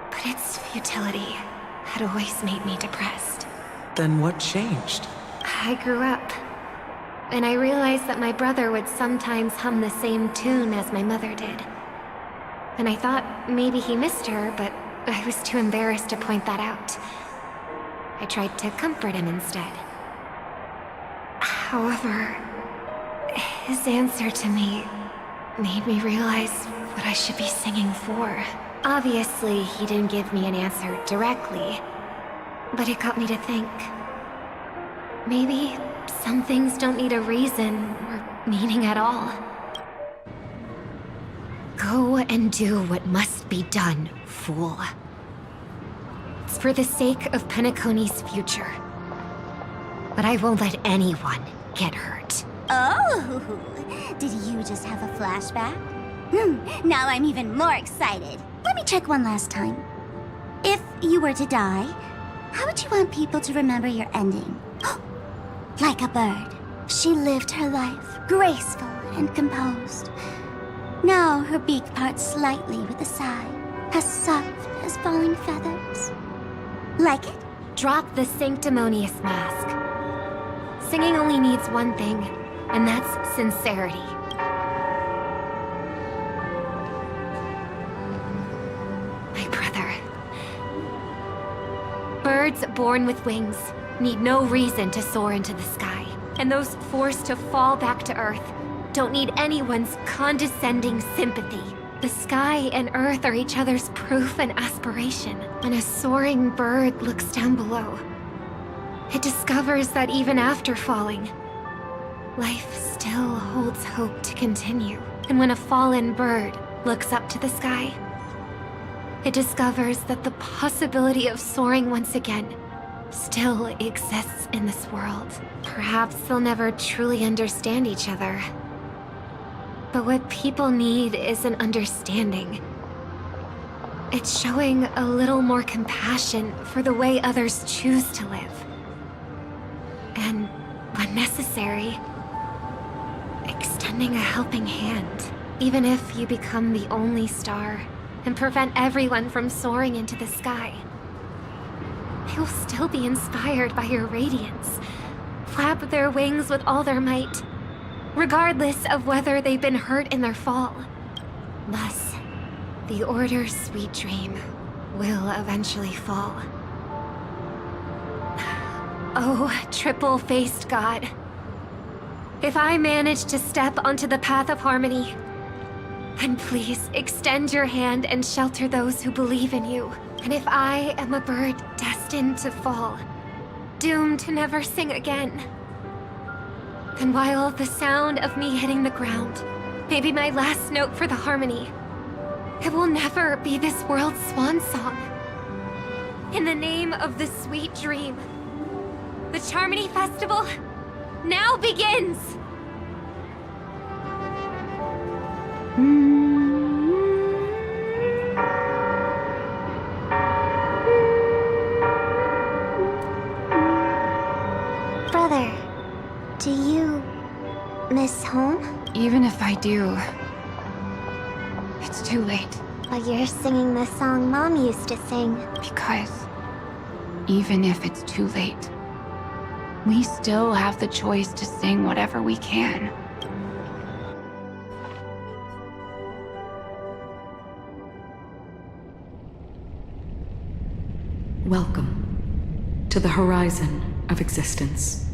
Speaker 11: But its futility had always made me depressed.
Speaker 2: Then what changed?
Speaker 11: I grew up, and I realized that my brother would sometimes hum the same tune as my mother did. And I thought maybe he missed her, but I was too embarrassed to point that out. I tried to comfort him instead. However, his answer to me made me realize what I should be singing for. Obviously, he didn't give me an answer directly, but it got me to think. Maybe some things don't need a reason or meaning at all. Go and do what must be done, fool. It's for the sake of Penacony's future. But I won't let anyone get hurt.
Speaker 5: Oh, did you just have a flashback? Now I'm even more excited. Let me check one last time. If you were to die, how would you want people to remember your ending? Like a bird, she lived her life, graceful and composed. Now her beak parts slightly with a sigh, as soft as falling feathers. Like it?
Speaker 11: Drop the sanctimonious mask. Singing only needs one thing, and that's sincerity. My brother. Birds born with wings need no reason to soar into the sky, and those forced to fall back to Earth don't need anyone's condescending sympathy. The sky and Earth are each other's proof and aspiration. When a soaring bird looks down below, it discovers that even after falling, life still holds hope to continue. And when a fallen bird looks up to the sky, it discovers that the possibility of soaring once again still exists in this world. Perhaps they'll never truly understand each other. But what people need is an understanding. It's showing a little more compassion for the way others choose to live. And, when necessary, extending a helping hand. Even if you become the only star and prevent everyone from soaring into the sky, they will still be inspired by your radiance, flap their wings with all their might, regardless of whether they've been hurt in their fall. Thus, the Order's sweet dream will eventually fall. Oh, triple-faced God. If I manage to step onto the path of harmony, then please extend your hand and shelter those who believe in you. And if I am a bird destined to fall, doomed to never sing again, then while the sound of me hitting the ground may be my last note for the harmony, it will never be this world's swan song. In the name of the sweet dream, the Charmony Festival now begins!
Speaker 5: Brother, do you miss home?
Speaker 11: Even if I do, it's too late.
Speaker 5: But you're singing the song Mom used to sing.
Speaker 11: Because even if it's too late, we still have the choice to sing whatever we can.
Speaker 20: Welcome to the horizon of existence.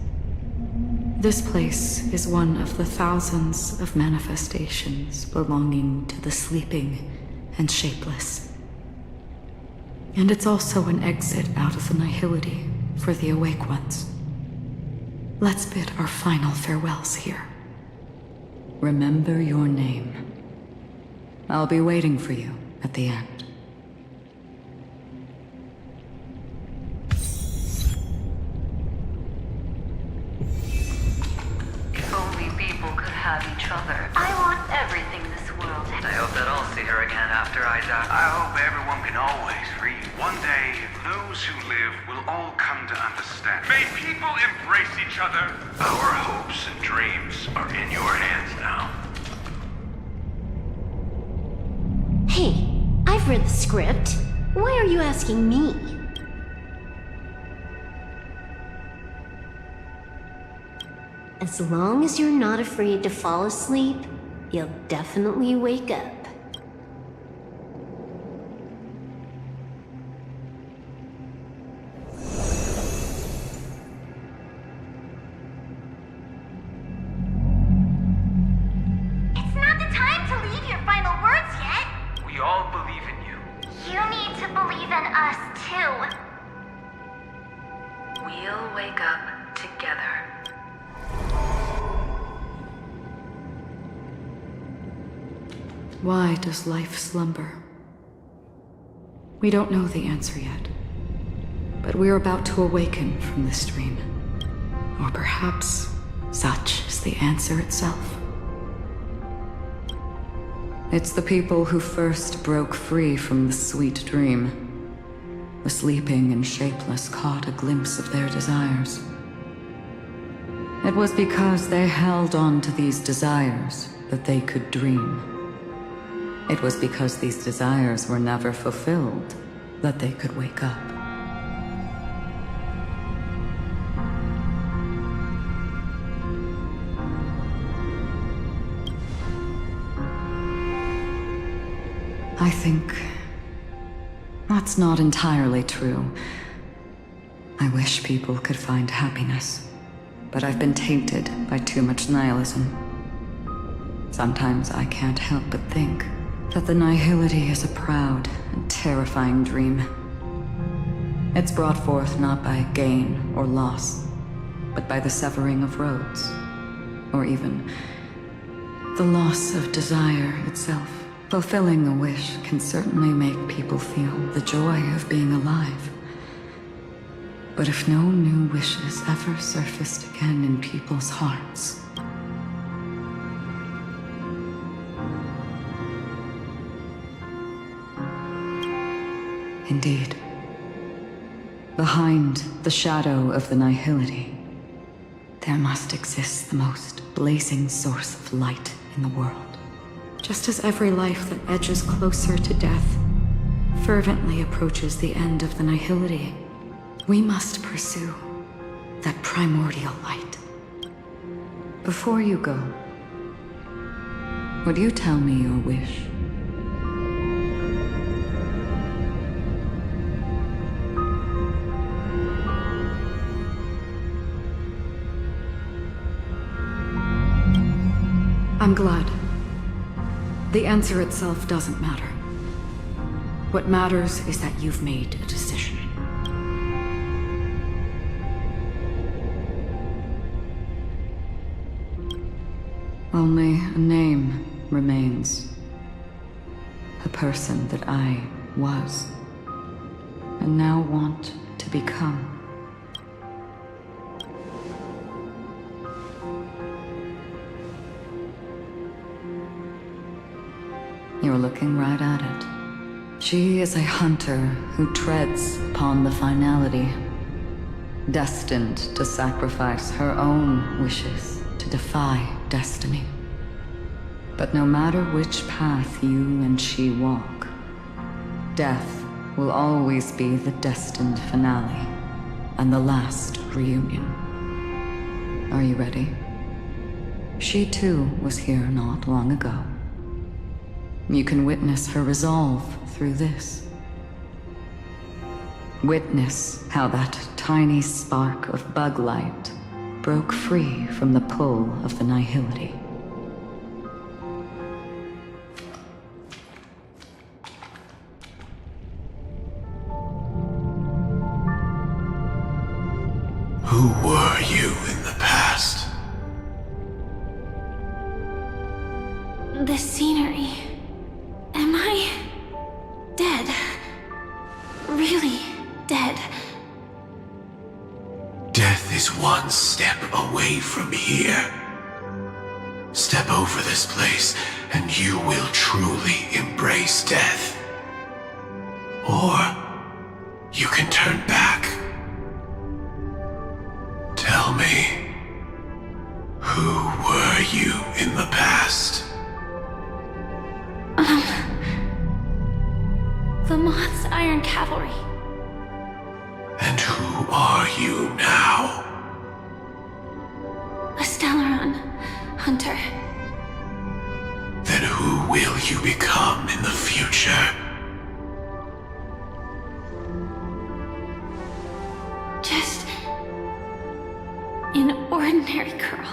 Speaker 7: This place is one of the thousands of manifestations belonging to the sleeping and shapeless. And it's also an exit out of the nihility for the awake ones. Let's bid our final farewells here. Remember your name. I'll be waiting for you at the end.
Speaker 13: If only people could have each other. I want everything in this world.
Speaker 18: I hope that I'll see her again after I die.
Speaker 16: I hope everyone can always read. One day, those who live will all come to understand. May people embrace each other. Our hopes and dreams are in your hands now.
Speaker 11: Hey, I've read the script. Why are you asking me? As long as you're not afraid to fall asleep, you'll definitely wake up.
Speaker 1: It's not the time to leave your final words yet.
Speaker 18: We all believe in you.
Speaker 1: You need to believe in us, too.
Speaker 13: We'll wake up together.
Speaker 7: Why does life slumber? We don't know the answer yet, but we're about to awaken from this dream. Or perhaps such is the answer itself. It's the people who first broke free from the sweet dream. The sleeping and shapeless caught a glimpse of their desires. It was because they held on to these desires that they could dream. It was because these desires were never fulfilled that they could wake up. I think that's not entirely true. I wish people could find happiness, but I've been tainted by too much nihilism. Sometimes I can't help but think that the nihility is a proud and terrifying dream. It's brought forth not by gain or loss, but by the severing of roads, or even the loss of desire itself. Fulfilling a wish can certainly make people feel the joy of being alive. But if no new wishes ever surfaced again in people's hearts, indeed, behind the shadow of the nihility, there must exist the most blazing source of light in the world. Just as every life that edges closer to death fervently approaches the end of the nihility, we must pursue that primordial light. Before you go, would you tell me your wish? I'm glad. The answer itself doesn't matter. What matters is that you've made a decision. Only a name remains. A person that I was, and now want to become. You're looking right at it. She is a hunter who treads upon the finality, destined to sacrifice her own wishes to defy destiny. But no matter which path you and she walk, death will always be the destined finale and the last reunion. Are you ready? She too was here not long ago. You can witness her resolve through this. Witness how that tiny spark of bug light broke free from the pull of the Nihility.
Speaker 8: Who were you in the past?
Speaker 1: The scenery. Am I dead? Really dead?
Speaker 8: Death is one step away from here. Step over this place, and you will truly embrace death. Or you can turn back. Tell me, who were you in the past?
Speaker 1: The Moth's Iron Cavalry.
Speaker 8: And who are you now?
Speaker 1: A Stellaron hunter.
Speaker 8: Then who will you become in the future?
Speaker 1: Just an ordinary girl.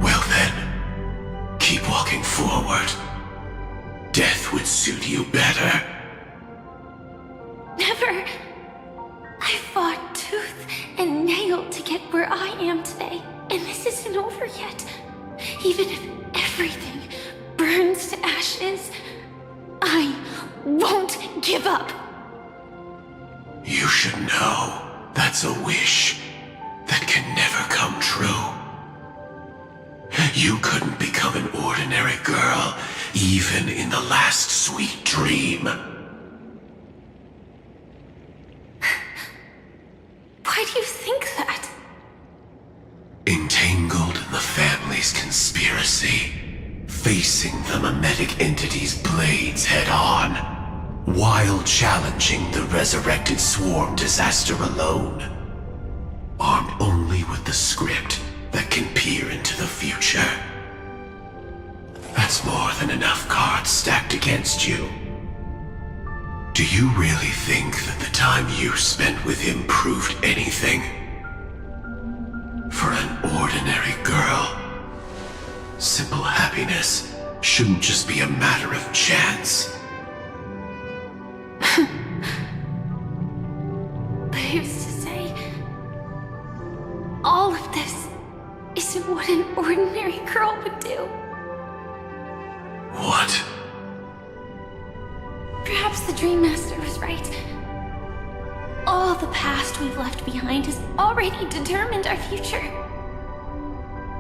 Speaker 8: Well then, keep walking forward. Death would suit you better.
Speaker 1: Never. I fought tooth and nail to get where I am today, and this isn't over yet. Even if everything burns to ashes, I won't give up.
Speaker 8: You should know that's a wish that can never come true. You couldn't become an ordinary girl, even in the last sweet dream.
Speaker 1: Why do you think that?
Speaker 8: Entangled in the family's conspiracy, facing the mimetic entity's blades head-on, while challenging the resurrected swarm disaster alone, armed only with the script that can peer into the future. That's more than enough cards stacked against you. Do you really think that the time you spent with him proved anything? For an ordinary girl, simple happiness shouldn't just be a matter of chance.
Speaker 1: But who's to say all of this isn't what an ordinary girl would do?
Speaker 8: What?
Speaker 1: Perhaps the Dream Master was right. All the past we've left behind has already determined our future.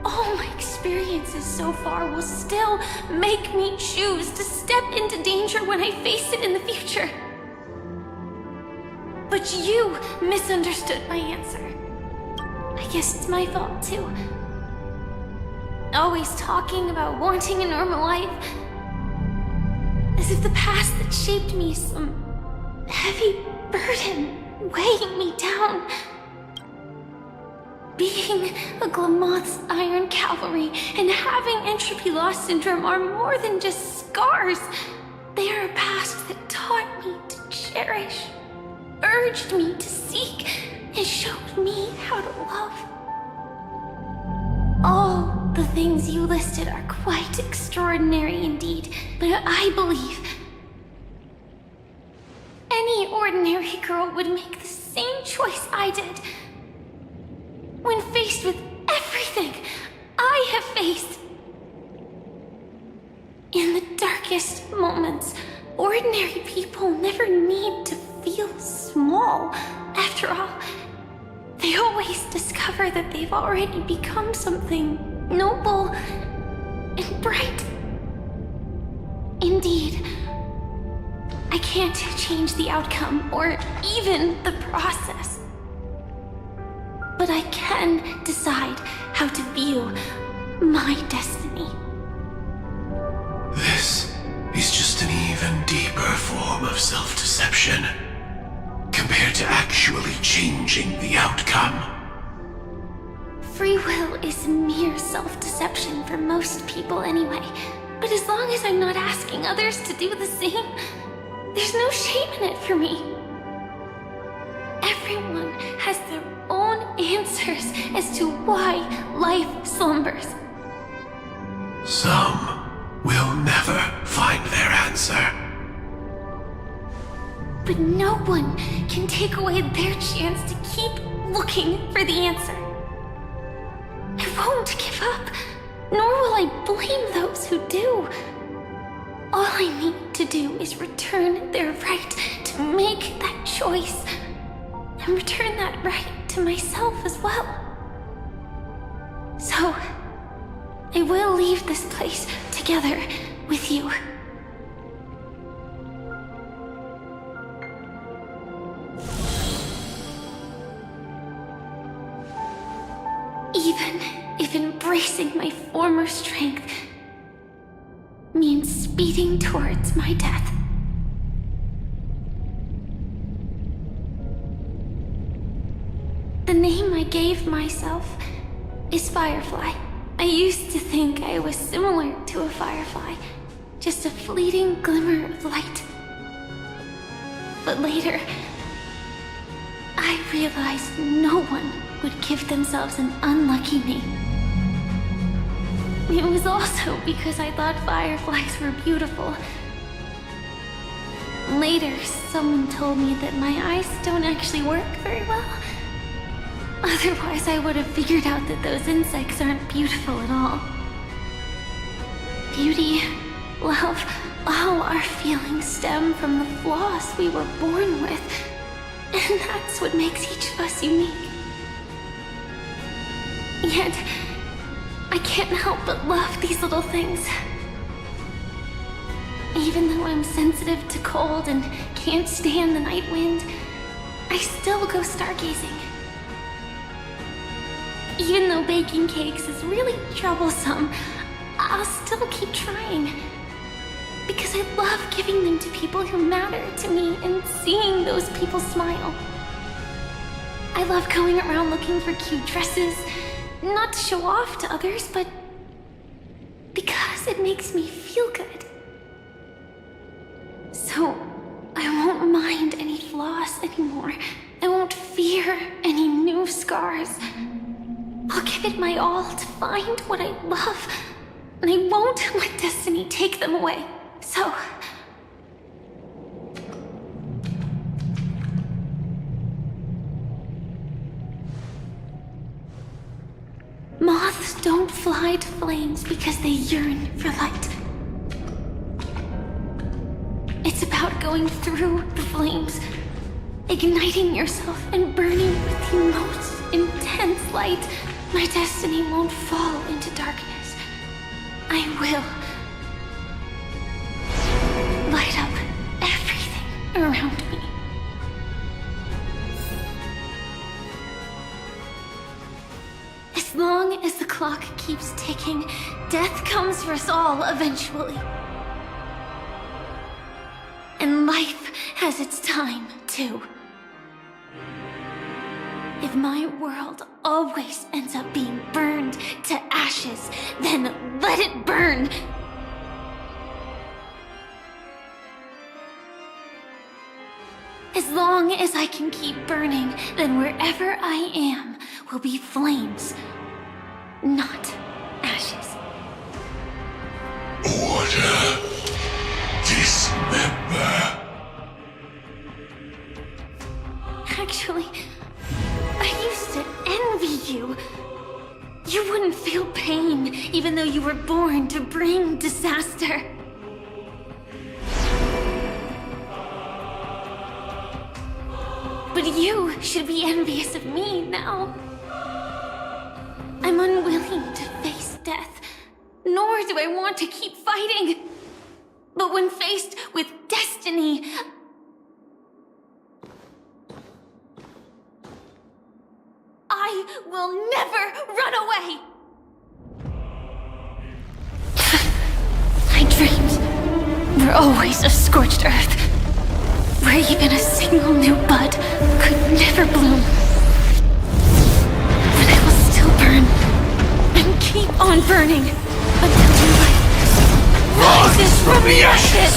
Speaker 1: All my experiences so far will still make me choose to step into danger when I face it in the future. But you misunderstood my answer. I guess it's my fault too. Always talking about wanting a normal life. As if the past that shaped me is some heavy burden weighing me down. Being a Glamoth's Iron Cavalry and having Entropy Loss Syndrome are more than just scars. They are a past that taught me to cherish, urged me to seek, and showed me how to love. All the things you listed are quite extraordinary indeed, but I believe any ordinary girl would make the same choice I did. When faced with everything I have faced. In the darkest moments, ordinary people never need to feel small. After all, they always discover that they've already become something noble and bright. Indeed, I can't change the outcome or even the process. But I can decide how to view my destiny.
Speaker 8: This is just an even deeper form of self-deception compared to actually changing the outcome.
Speaker 1: Free will is mere self-deception for most people anyway. But as long as I'm not asking others to do the same, there's no shame in it for me. Everyone has their own answer answers as to why life slumbers.
Speaker 8: Some will never find their answer.
Speaker 1: But no one can take away their chance to keep looking for the answer. I won't give up, nor will I blame those who do. All I need to do is return their right to make that choice, and return that right to myself as well. So, I will leave this place together with you. Even if embracing my former strength means speeding towards my death. The name I gave myself is Firefly. I used to think I was similar to a firefly, just a fleeting glimmer of light. But later, I realized no one would give themselves an unlucky name. It was also because I thought fireflies were beautiful. Later, someone told me that my eyes don't actually work very well. Otherwise, I would have figured out that those insects aren't beautiful at all. Beauty, love, all our feelings stem from the flaws we were born with. And that's what makes each of us unique. Yet, I can't help but love these little things. Even though I'm sensitive to cold and can't stand the night wind, I still go stargazing. Even though baking cakes is really troublesome, I'll still keep trying. Because I love giving them to people who matter to me and seeing those people smile. I love going around looking for cute dresses, not to show off to others, but because it makes me feel good. So, I won't mind any flaws anymore. I won't fear any new scars. I'll give it my all to find what I love, and I won't let destiny take them away. So... Moths don't fly to flames because they yearn for light. It's about going through the flames, igniting yourself and burning with the most intense light. My destiny won't fall into darkness. I will light up everything around me. As long as the clock keeps ticking, death comes for us all eventually. And life has its time, too. If my world always ends up being burned to ashes, then let it burn! As long as I can keep burning, then wherever I am will be flames, not ashes.
Speaker 8: Order. Dismember.
Speaker 1: Actually, I used to envy you. You wouldn't feel pain, even though you were born to bring disaster. But you should be envious of me now. I'm unwilling to face death, nor do I want to keep fighting. But when faced with destiny, I will never run away! My dreams were always of scorched earth, where even a single new bud could never bloom. But I will still burn, and keep on burning, until new life rises from the ashes!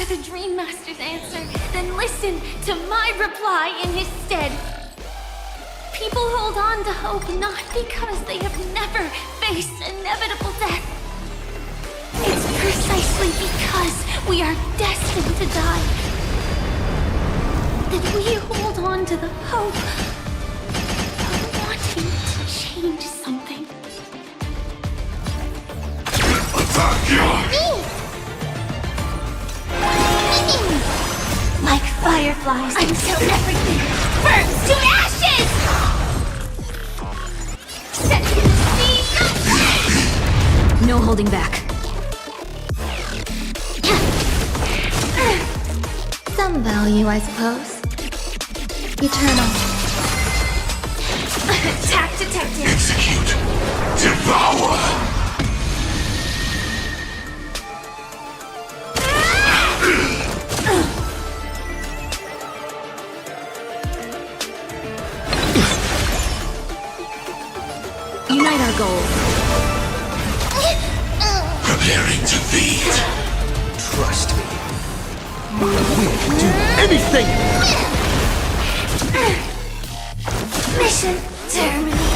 Speaker 1: are the Dream Master's answer, then listen to my reply in his stead. People hold on to hope not because they have never faced inevitable death. It's precisely because we are destined to die that we hold on to the hope of wanting to change something. Like fireflies until everything burns to ashes! Set to the sea!
Speaker 7: No holding back.
Speaker 11: Some value, I suppose. Eternal.
Speaker 1: Attack detected.
Speaker 8: Execute. Devour.
Speaker 7: Unite our goals.
Speaker 8: Preparing to feed.
Speaker 3: Trust me. We'll do anything!
Speaker 1: Mission terminated.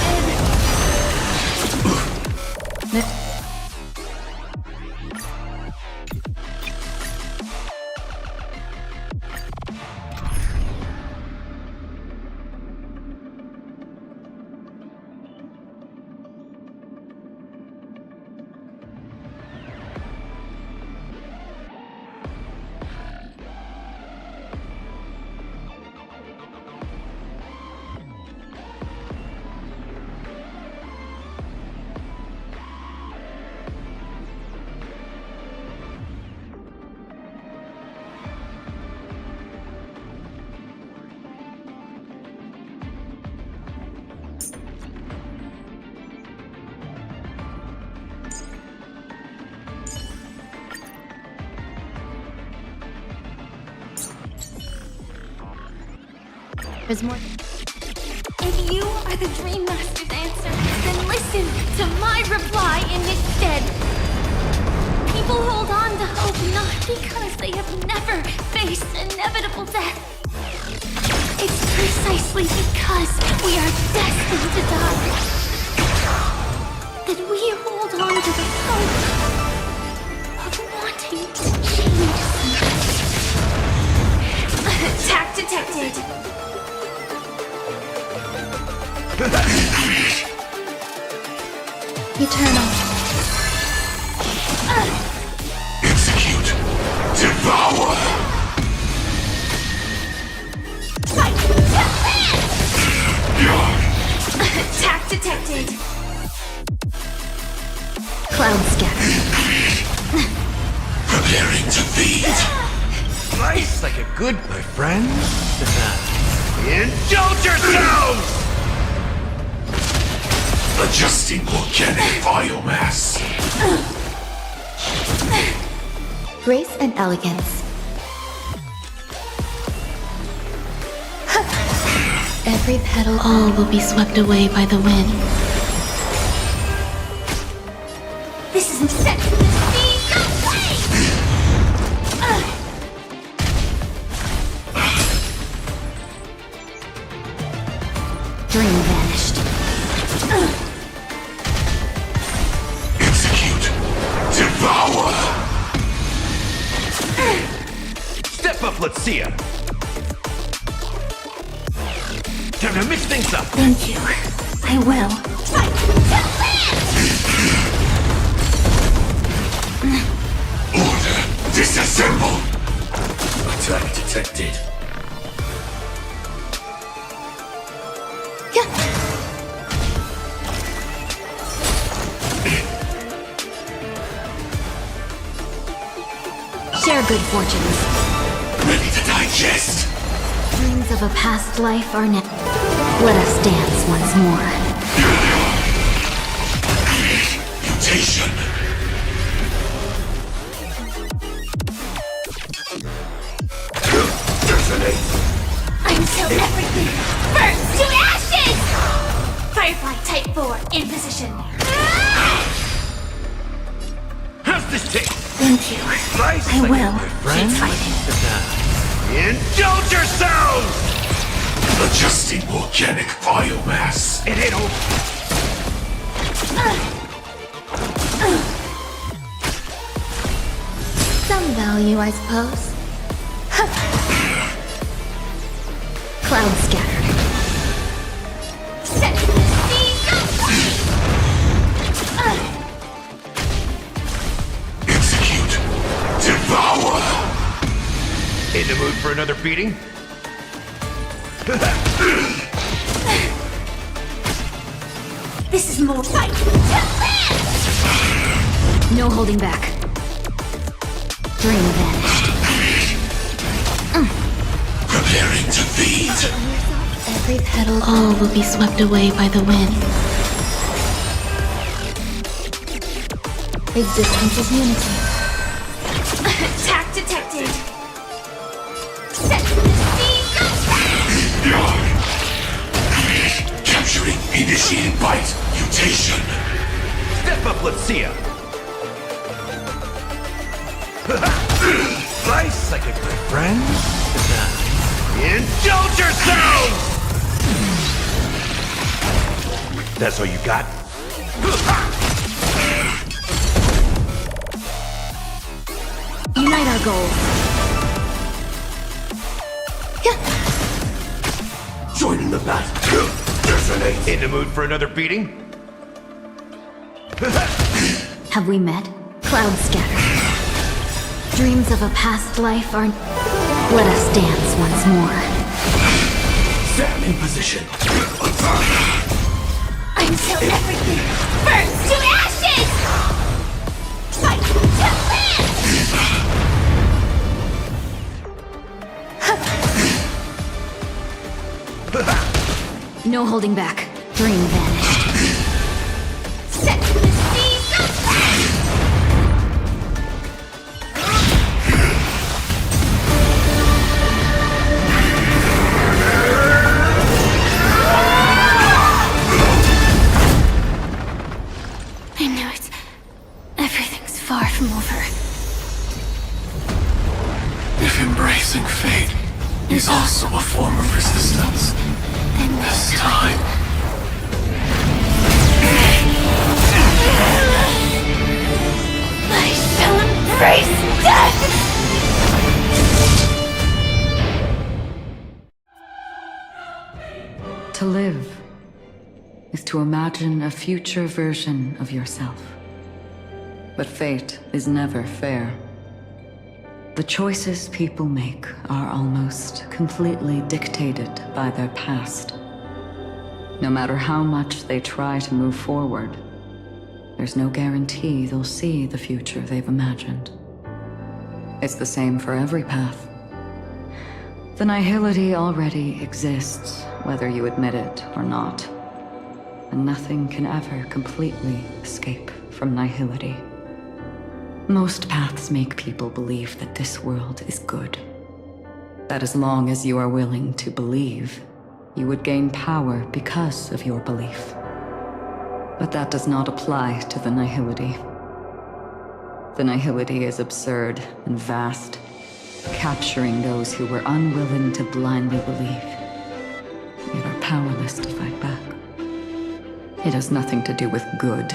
Speaker 11: There's more.
Speaker 1: If you are the Dream Master's answer, then listen to my reply in his stead. People hold on to hope not because they have never faced inevitable death. It's precisely because we are destined to die that we hold on to the hope of wanting to change something. Attack detected.
Speaker 11: Eternal.
Speaker 8: Execute. Devour.
Speaker 1: Attack detected.
Speaker 11: Cloud scatter.
Speaker 8: Preparing to feed.
Speaker 3: Nice like a good, my friend. Indulge yourselves!
Speaker 8: Adjusting organic biomass.
Speaker 11: Grace and elegance. Every petal, all will be swept away by the wind.
Speaker 1: This isn't set for the sea. No way!
Speaker 11: Dream vanished.
Speaker 8: Execute. Devour.
Speaker 3: Step up, let's see ya. Time to mix things up.
Speaker 1: Thank you. I will.
Speaker 8: Order. Disassemble.
Speaker 3: Attack detected.
Speaker 11: Share good fortunes.
Speaker 8: Ready to digest.
Speaker 11: Dreams of a past life are now. Let us dance once more.
Speaker 8: Mutation.
Speaker 3: Detonate.
Speaker 1: Until everything burns to ashes! Firefly Type 4 in position.
Speaker 3: How's this take?
Speaker 11: Thank you. I will keep fighting.
Speaker 8: Indulge yourselves! Adjusting volcanic biomass.
Speaker 3: It hit over.
Speaker 11: Some value, I suppose. Cloud scattered. Set the
Speaker 8: Execute. Devour.
Speaker 3: In the mood for another beating?
Speaker 11: This is more fight. No holding back. Dream vanished.
Speaker 8: Preparing to feed.
Speaker 11: Every petal, all will be swept away by the wind. Existence is unity. Attack detected. Set the
Speaker 8: Capturing initiated bite mutation.
Speaker 3: Step up, let's see ya. Nice, like a good friend. Indulge yourselves! That's all you got?
Speaker 11: Unite our goals.
Speaker 8: Joining the battle. Detonate.
Speaker 3: In the mood for another beating?
Speaker 11: Have we met? Cloud scattered. Dreams of a past life are... Let us dance once more.
Speaker 8: Sam in position.
Speaker 11: Until everything burns to ashes! Fight to land! No holding back. Dream vanished. Set the seas of I knew it. Everything's far from over.
Speaker 8: If embracing fate is also a form of resistance, this time...
Speaker 11: I shall embrace death!
Speaker 7: To live is to imagine a future version of yourself. But fate is never fair. The choices people make are almost completely dictated by their past. No matter how much they try to move forward, there's no guarantee they'll see the future they've imagined. It's the same for every path. The nihility already exists, whether you admit it or not. And nothing can ever completely escape from nihility. Most paths make people believe that this world is good. That as long as you are willing to believe, you would gain power because of your belief. But that does not apply to the nihility. The nihility is absurd and vast, capturing those who were unwilling to blindly believe, yet are powerless to fight back. It has nothing to do with good.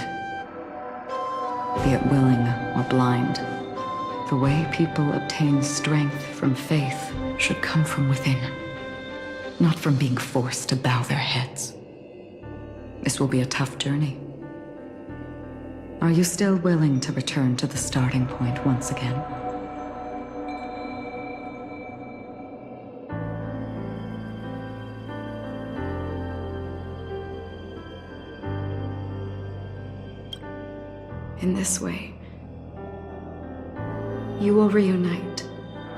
Speaker 7: Be it willing or blind, the way people obtain strength from faith should come from within, not from being forced to bow their heads. This will be a tough journey. Are you still willing to return to the starting point once again? In this way, you will reunite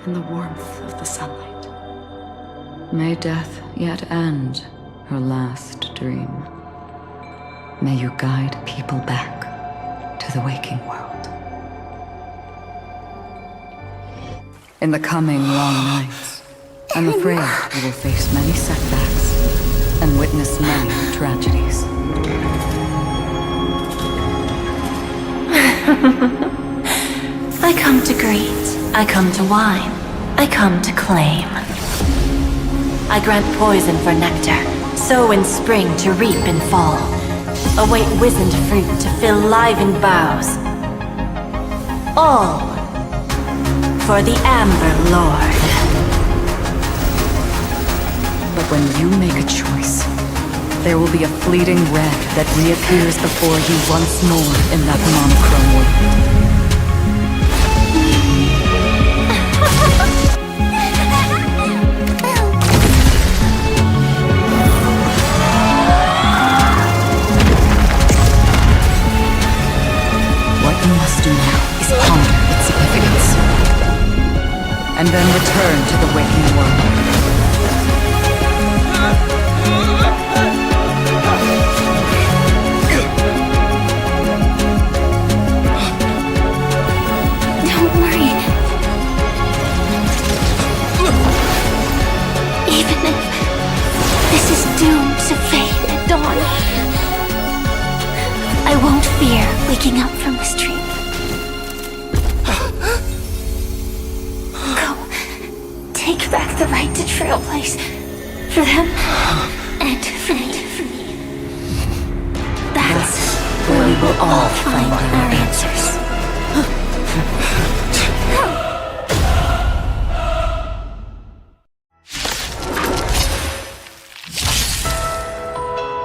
Speaker 7: in the warmth of the sunlight. May death yet end her last dream. May you guide people back to the waking world. In the coming long nights, I'm afraid you will face many setbacks and witness many tragedies.
Speaker 11: I come to greet, I come to wine, I come to claim. I grant poison for nectar, sow in spring to reap in fall. Await wizened fruit to fill livened boughs. All for the Amber Lord.
Speaker 7: But when you make a choice, there will be a fleeting red that reappears before you once more in that monochrome world. What you must do now is ponder its significance, and then return to the waking world.
Speaker 1: Don't worry. Even if this is doomed to fade at dawn, I won't fear waking up from this dream. Go. Take back the right to Trailblaze. For them, and for me. That's where we will all find our answers.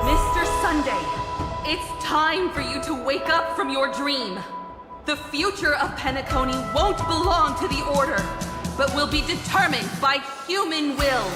Speaker 20: Mr. Sunday, it's time for you to wake up from your dream. The future of Penacony won't belong to the Order, but will be determined by human will.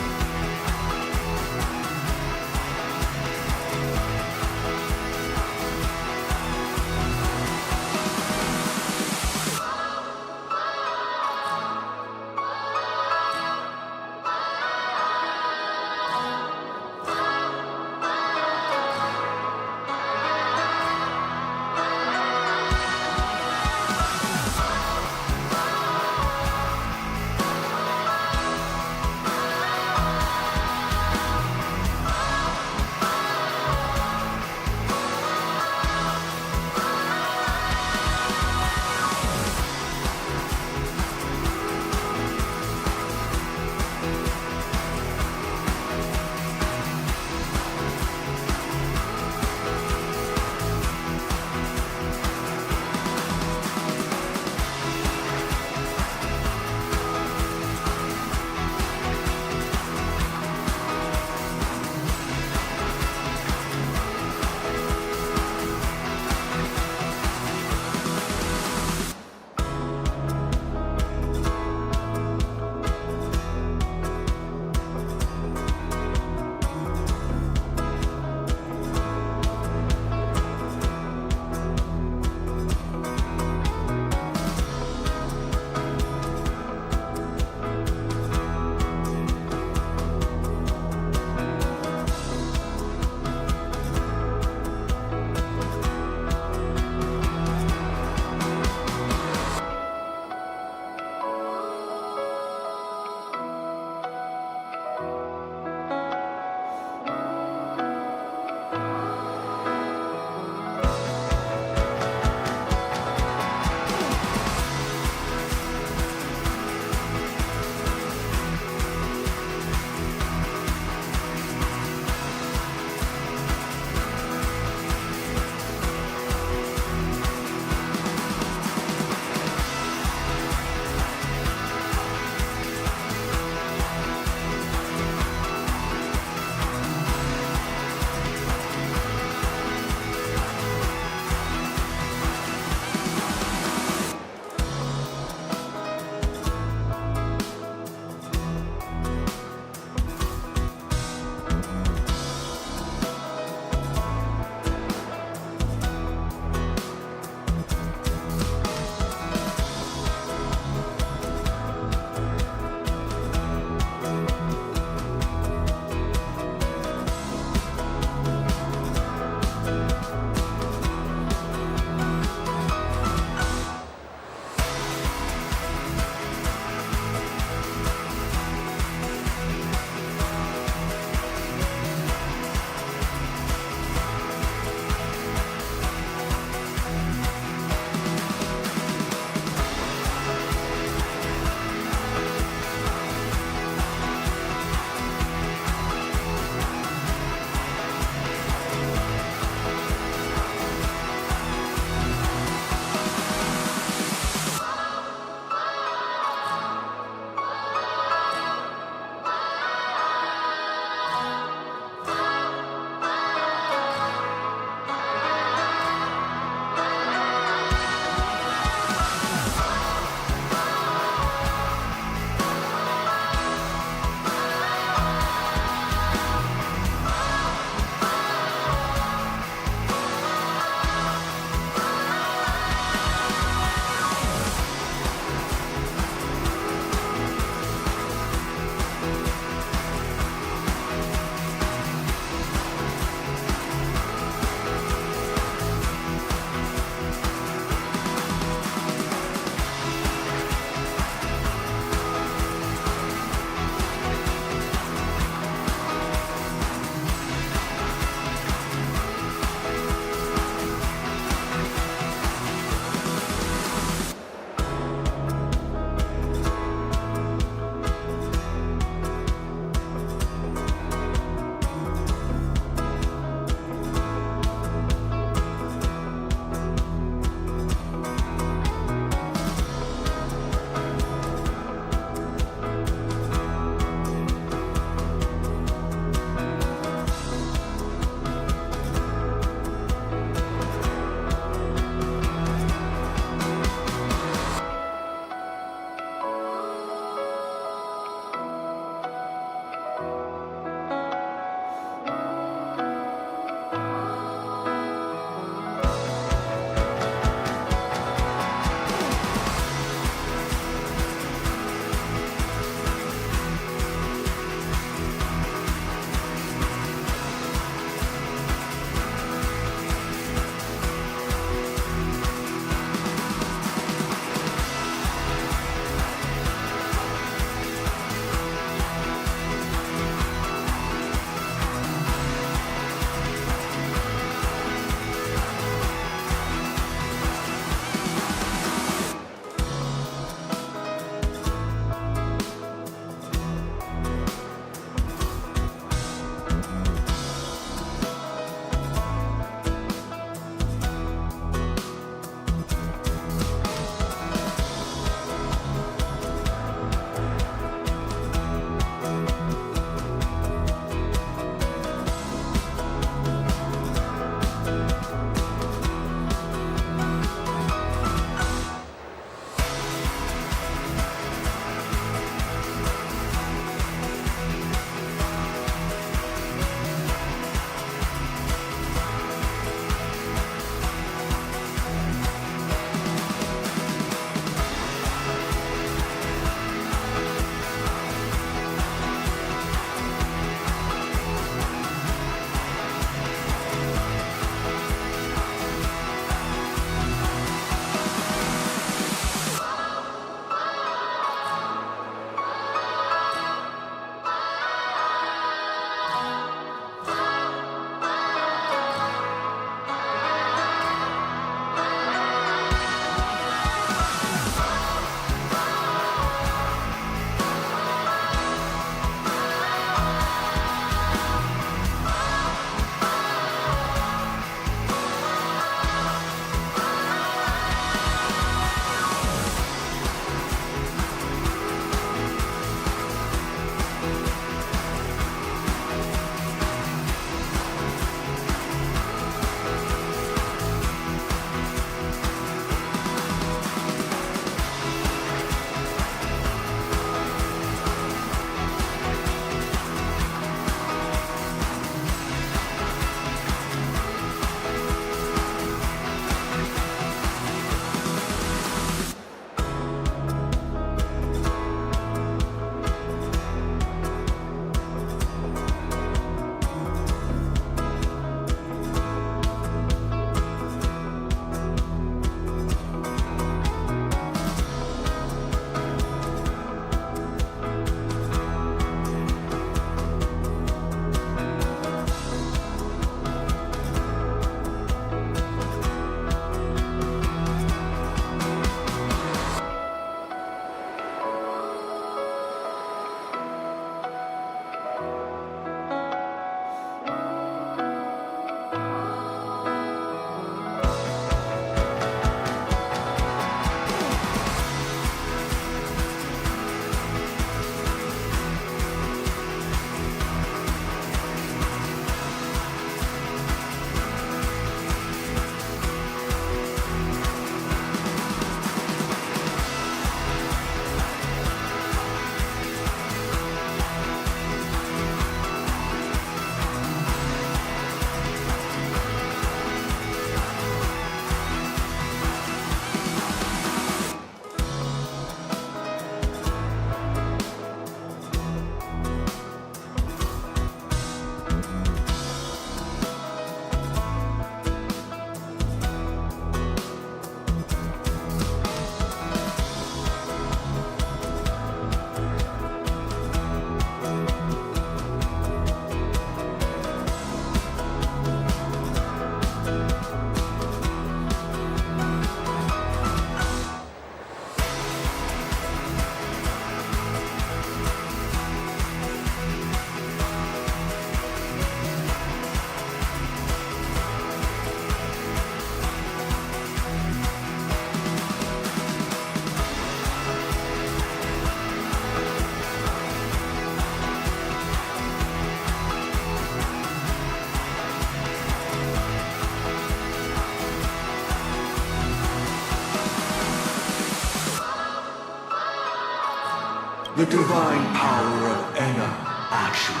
Speaker 4: The divine power of Enna, actually.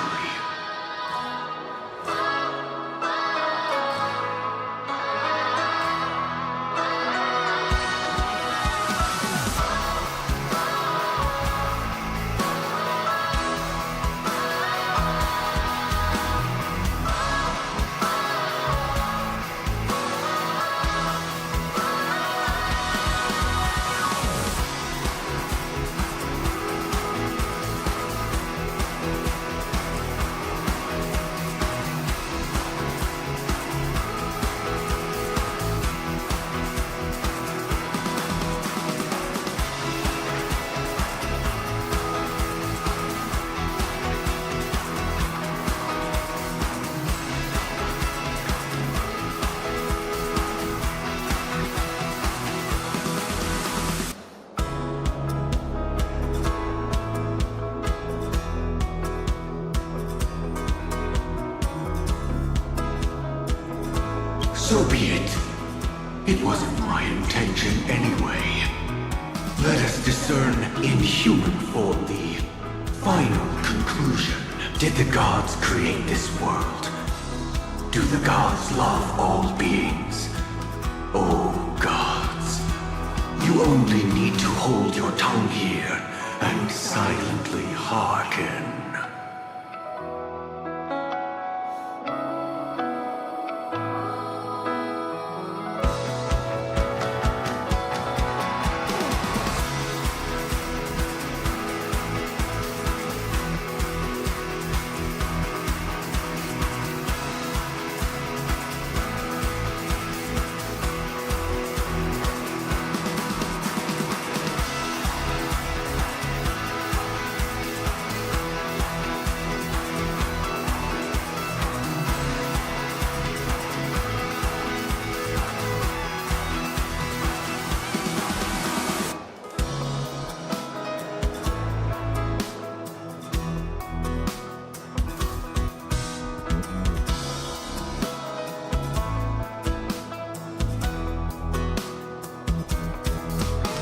Speaker 4: So be it. It wasn't my intention anyway. Let us discern in human form the final conclusion. Did the gods create this world? Do the gods love all beings? Oh gods, you only need to hold your tongue here and silently hearken.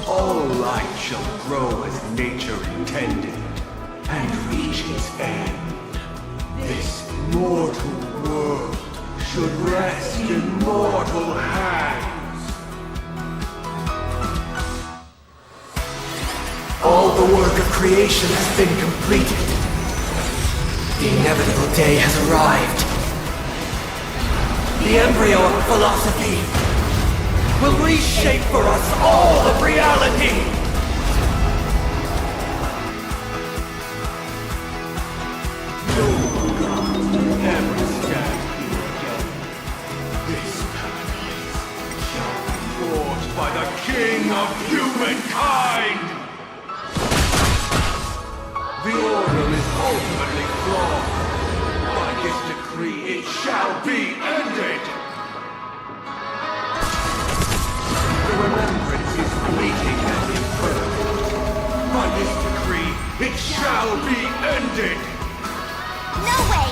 Speaker 4: All life shall grow as nature intended, and reach its end. This mortal world should rest in mortal hands. All the work of creation has been completed. The inevitable day has arrived. The embryo of philosophy will reshape for us all of reality! No God will ever stand here again. This paradise shall be forged by the King of humankind! The order is ultimately flawed. By this decree, it shall be ended! Remembrance is fleeting and imperfect. By this decree, it shall be ended!
Speaker 5: No way!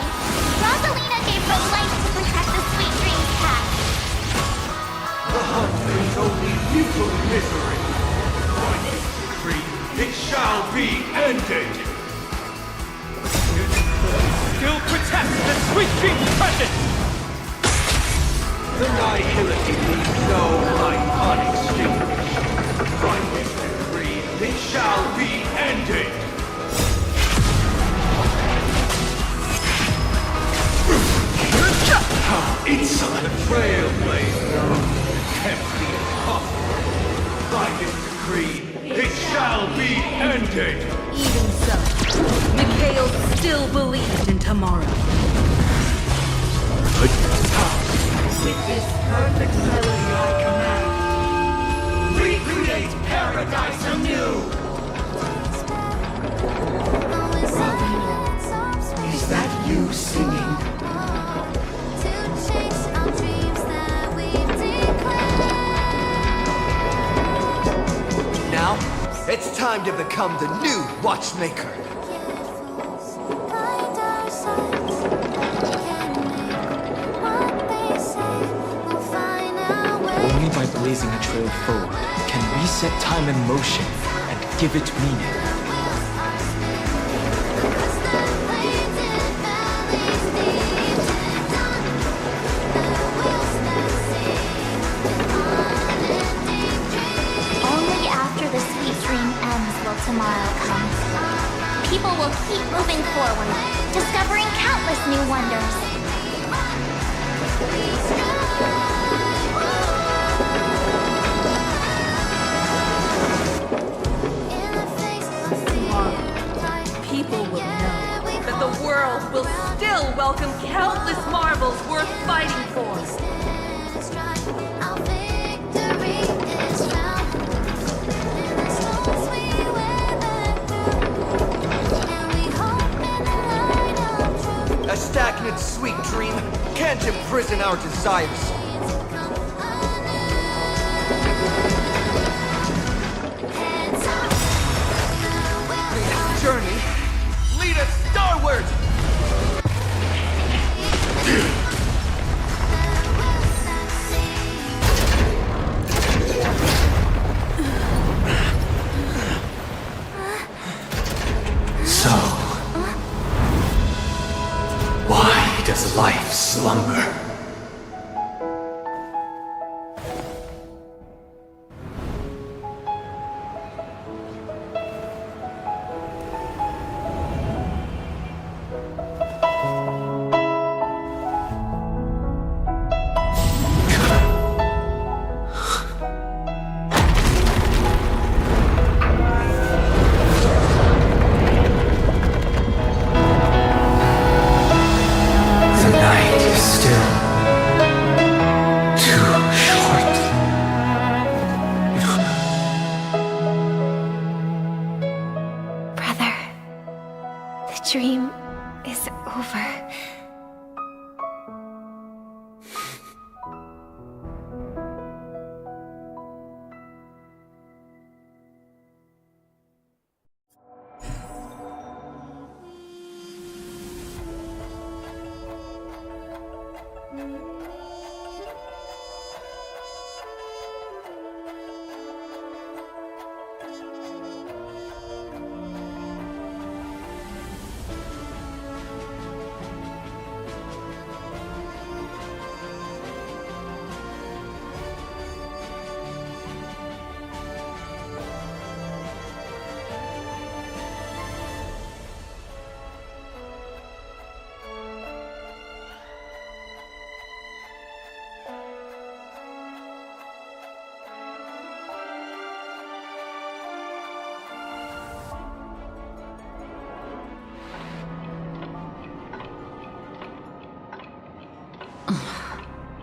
Speaker 5: Rosalina gave her life to protect the Sweet Dreams Pact.
Speaker 4: The hunt is only futile misery. By this decree, it shall be ended!
Speaker 10: Still protect the Sweet Dreams presence!
Speaker 4: The nihility leaves no life unextinguished. By this decree, it shall be ended! How insolent! The Trailblazer attempts the impossible. By this decree, it shall be ended!
Speaker 20: Even so, Mikhail still believed in tomorrow.
Speaker 4: With this perfect melody I command, recreate paradise anew! Is that you singing?
Speaker 3: Now, it's time to become the new Watchmaker.
Speaker 12: Only by blazing a trail forward can we set time in motion and give it meaning.
Speaker 5: tomorrow comes, people will keep moving forward, discovering countless new wonders.
Speaker 6: People will know that the world will still welcome countless marvels worth fighting for.
Speaker 3: A stagnant sweet dream can't imprison our desires. May this journey lead us starward!
Speaker 4: So, why does life slumber? The night is still too short.
Speaker 11: Brother, the dream is over.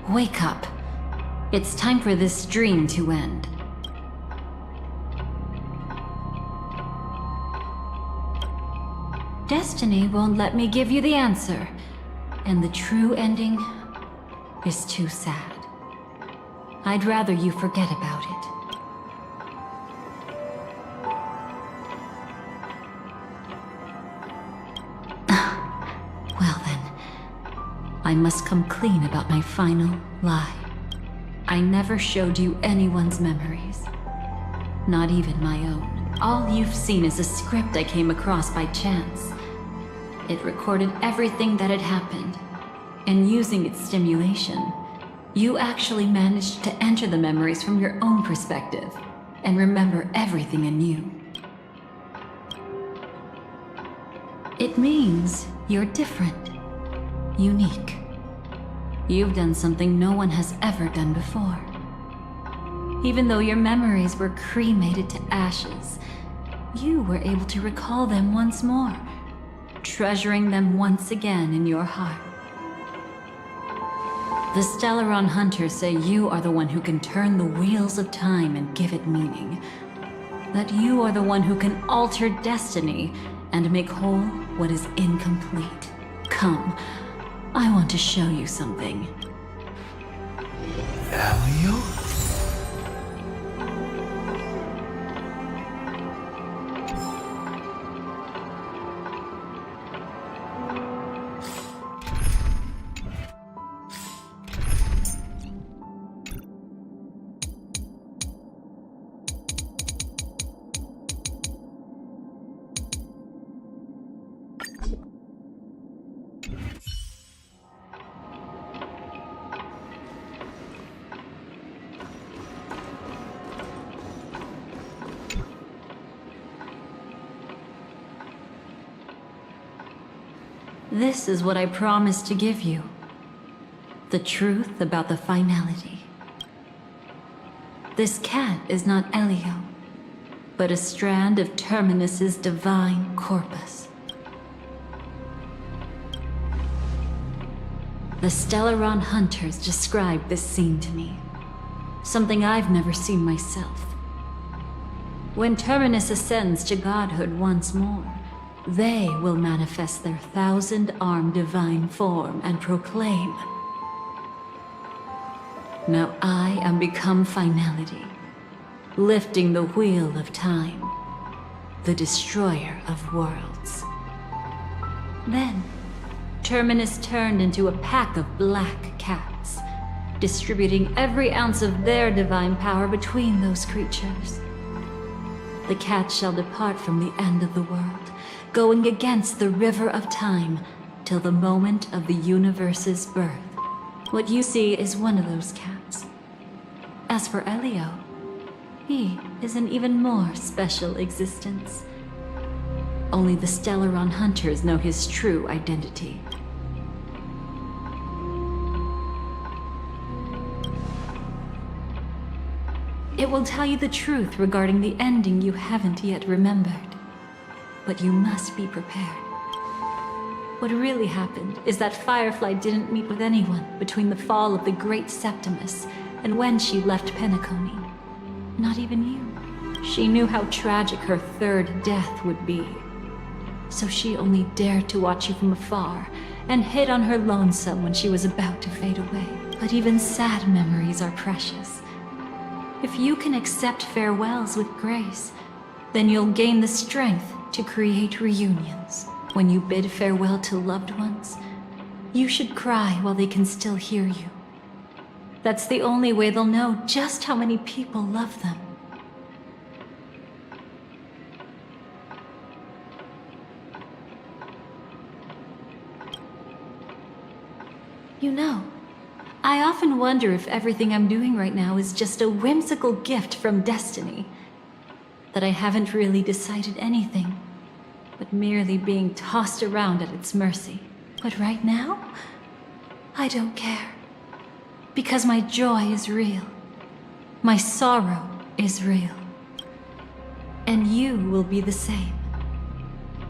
Speaker 17: Wake up. It's time for this dream to end. Destiny won't let me give you the answer, and the true ending is too sad. I'd rather you forget about it. Well then, I must come clean about my final lie. I never showed you anyone's memories. Not even my own. All you've seen is a script I came across by chance. It recorded everything that had happened, and using its stimulation, you actually managed to enter the memories from your own perspective, and remember everything anew. It means you're different, unique. You've done something no one has ever done before. Even though your memories were cremated to ashes, you were able to recall them once more, treasuring them once again in your heart. The Stellaron Hunters say you are the one who can turn the wheels of time and give it meaning. That you are the one who can alter destiny and make whole what is incomplete. Come, I want to show you something.
Speaker 4: Elio?
Speaker 17: This is what I promised to give you. The truth about the finality. This cat is not Elio, but a strand of Terminus's divine corpus. The Stellaron hunters described this scene to me. Something I've never seen myself. When Terminus ascends to godhood once more, they will manifest their 1,000-armed divine form and proclaim, "Now I am become finality, lifting the wheel of time, the destroyer of worlds." Then, Terminus turned into a pack of black cats, distributing every ounce of their divine power between those creatures. The cats shall depart from the end of the world, going against the river of time till the moment of the universe's birth. What you see is one of those cats. As for Elio, he is an even more special existence. Only the Stellaron hunters know his true identity. It will tell you the truth regarding the ending you haven't yet remembered. But you must be prepared. What really happened is that Firefly didn't meet with anyone between the fall of the Great Septimus and when she left Penacony. Not even you. She knew how tragic her third death would be. So she only dared to watch you from afar and hid on her lonesome when she was about to fade away. But even sad memories are precious. If you can accept farewells with grace, then you'll gain the strength to create reunions. When you bid farewell to loved ones, you should cry while they can still hear you. That's the only way they'll know just how many people love them. You know, I often wonder if everything I'm doing right now is just a whimsical gift from destiny. That I haven't really decided anything, but merely being tossed around at its mercy. But right now, I don't care. Because my joy is real. My sorrow is real. And you will be the same.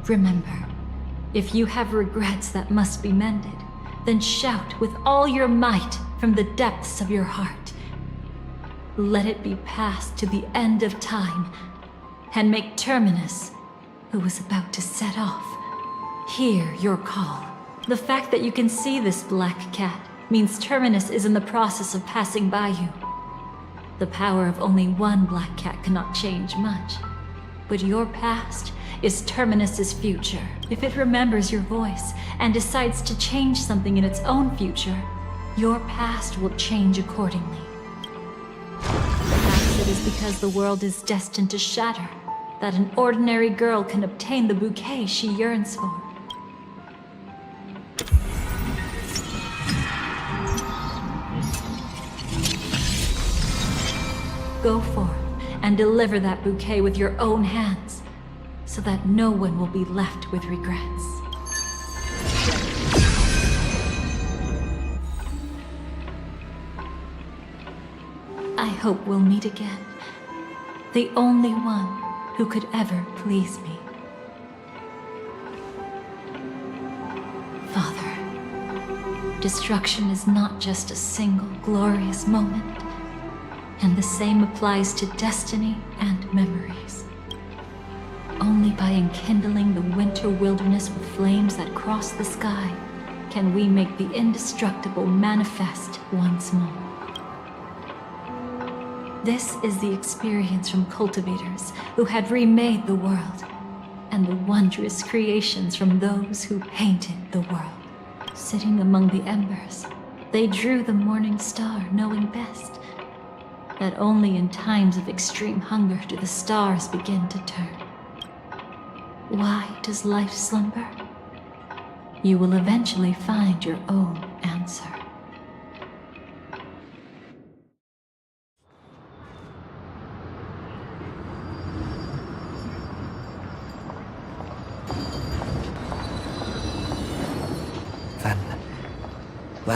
Speaker 17: Remember, if you have regrets that must be mended, then shout with all your might from the depths of your heart. Let it be passed to the end of time, and make Terminus, who is about to set off, hear your call. The fact that you can see this black cat means Terminus is in the process of passing by you. The power of only one black cat cannot change much, but your past is Terminus's future. If it remembers your voice and decides to change something in its own future, your past will change accordingly. Perhaps it is because the world is destined to shatter that an ordinary girl can obtain the bouquet she yearns for. Go forth and deliver that bouquet with your own hands, so that no one will be left with regrets. I hope we'll meet again. The only one who could ever please me. Father, destruction is not just a single glorious moment, and the same applies to destiny and memories. Only by enkindling the winter wilderness with flames that cross the sky can we make the indestructible manifest once more. This is the experience from cultivators who had remade the world, and the wondrous creations from those who painted the world. Sitting among the embers, they drew the morning star, knowing best that only in times of extreme hunger do the stars begin to turn. Why does life slumber? You will eventually find your own answer.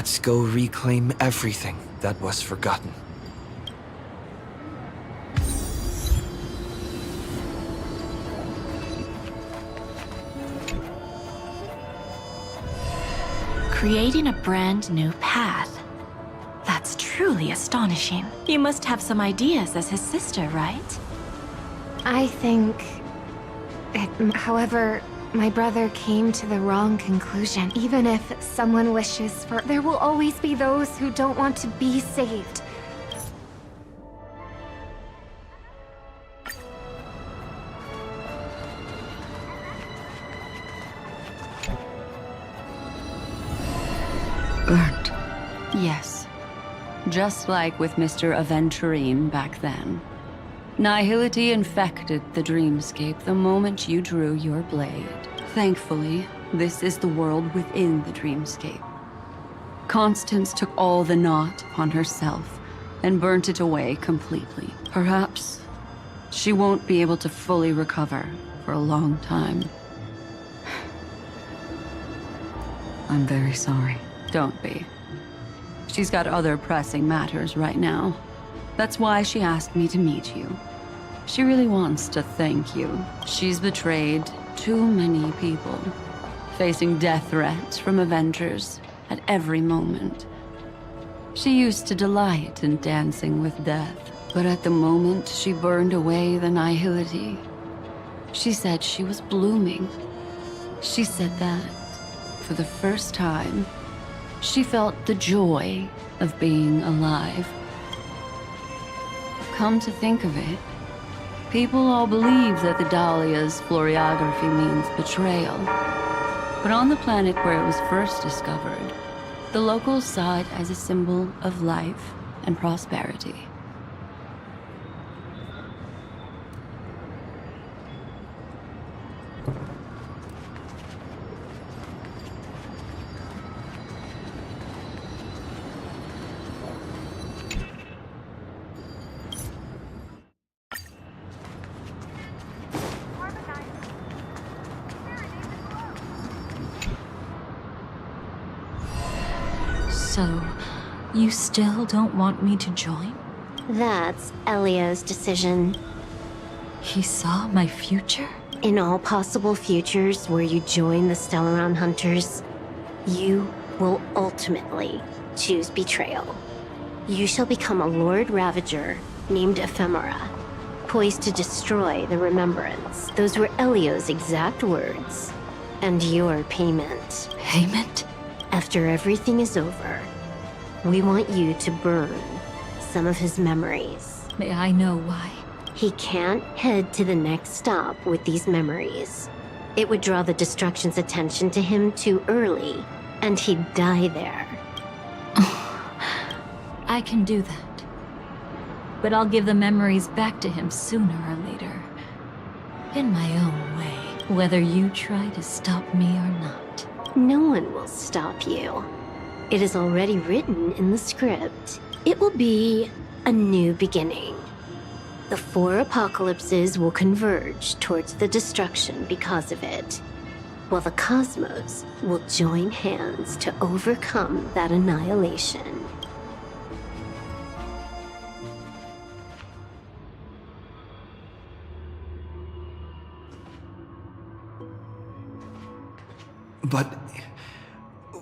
Speaker 9: Let's go reclaim everything that was forgotten.
Speaker 14: Creating a brand new path. That's truly astonishing. You must have some ideas as his sister, right?
Speaker 11: I think... However, my brother came to the wrong conclusion. Even if someone wishes for... There will always be those who don't want to be saved.
Speaker 15: Burnt. Yes. Just like with Mr. Aventurine back then. Nihility infected the dreamscape the moment you drew your blade. Thankfully, this is the world within the dreamscape. Constance took all the knot upon herself and burnt it away completely. Perhaps she won't be able to fully recover for a long time. I'm very sorry. Don't be. She's got other pressing matters right now. That's why she asked me to meet you. She really wants to thank you. She's betrayed too many people, facing death threats from Avengers at every moment. She used to delight in dancing with death, but at the moment she burned away the nihility, she said she was blooming. She said that, for the first time, she felt the joy of being alive. Come to think of it, people all believe that the Dahlia's floriography means betrayal. But on the planet where it was first discovered, the locals saw it as a symbol of life and prosperity.
Speaker 17: So, you still don't want me to join?
Speaker 14: That's Elio's decision.
Speaker 17: He saw my future?
Speaker 14: In all possible futures where you join the Stellaron Hunters, you will ultimately choose betrayal. You shall become a Lord Ravager named Ephemera, poised to destroy the Remembrance. Those were Elio's exact words. And your payment.
Speaker 17: Payment?
Speaker 14: After everything is over, we want you to burn some of his memories.
Speaker 17: May I know why?
Speaker 14: He can't head to the next stop with these memories. It would draw the Destruction's attention to him too early, and he'd die there.
Speaker 17: I can do that. But I'll give the memories back to him sooner or later. In my own way, whether you try to stop me or not.
Speaker 14: No one will stop you. It is already written in the script. It will be a new beginning. The 4 apocalypses will converge towards the destruction because of it, while the cosmos will join hands to overcome that annihilation.
Speaker 9: But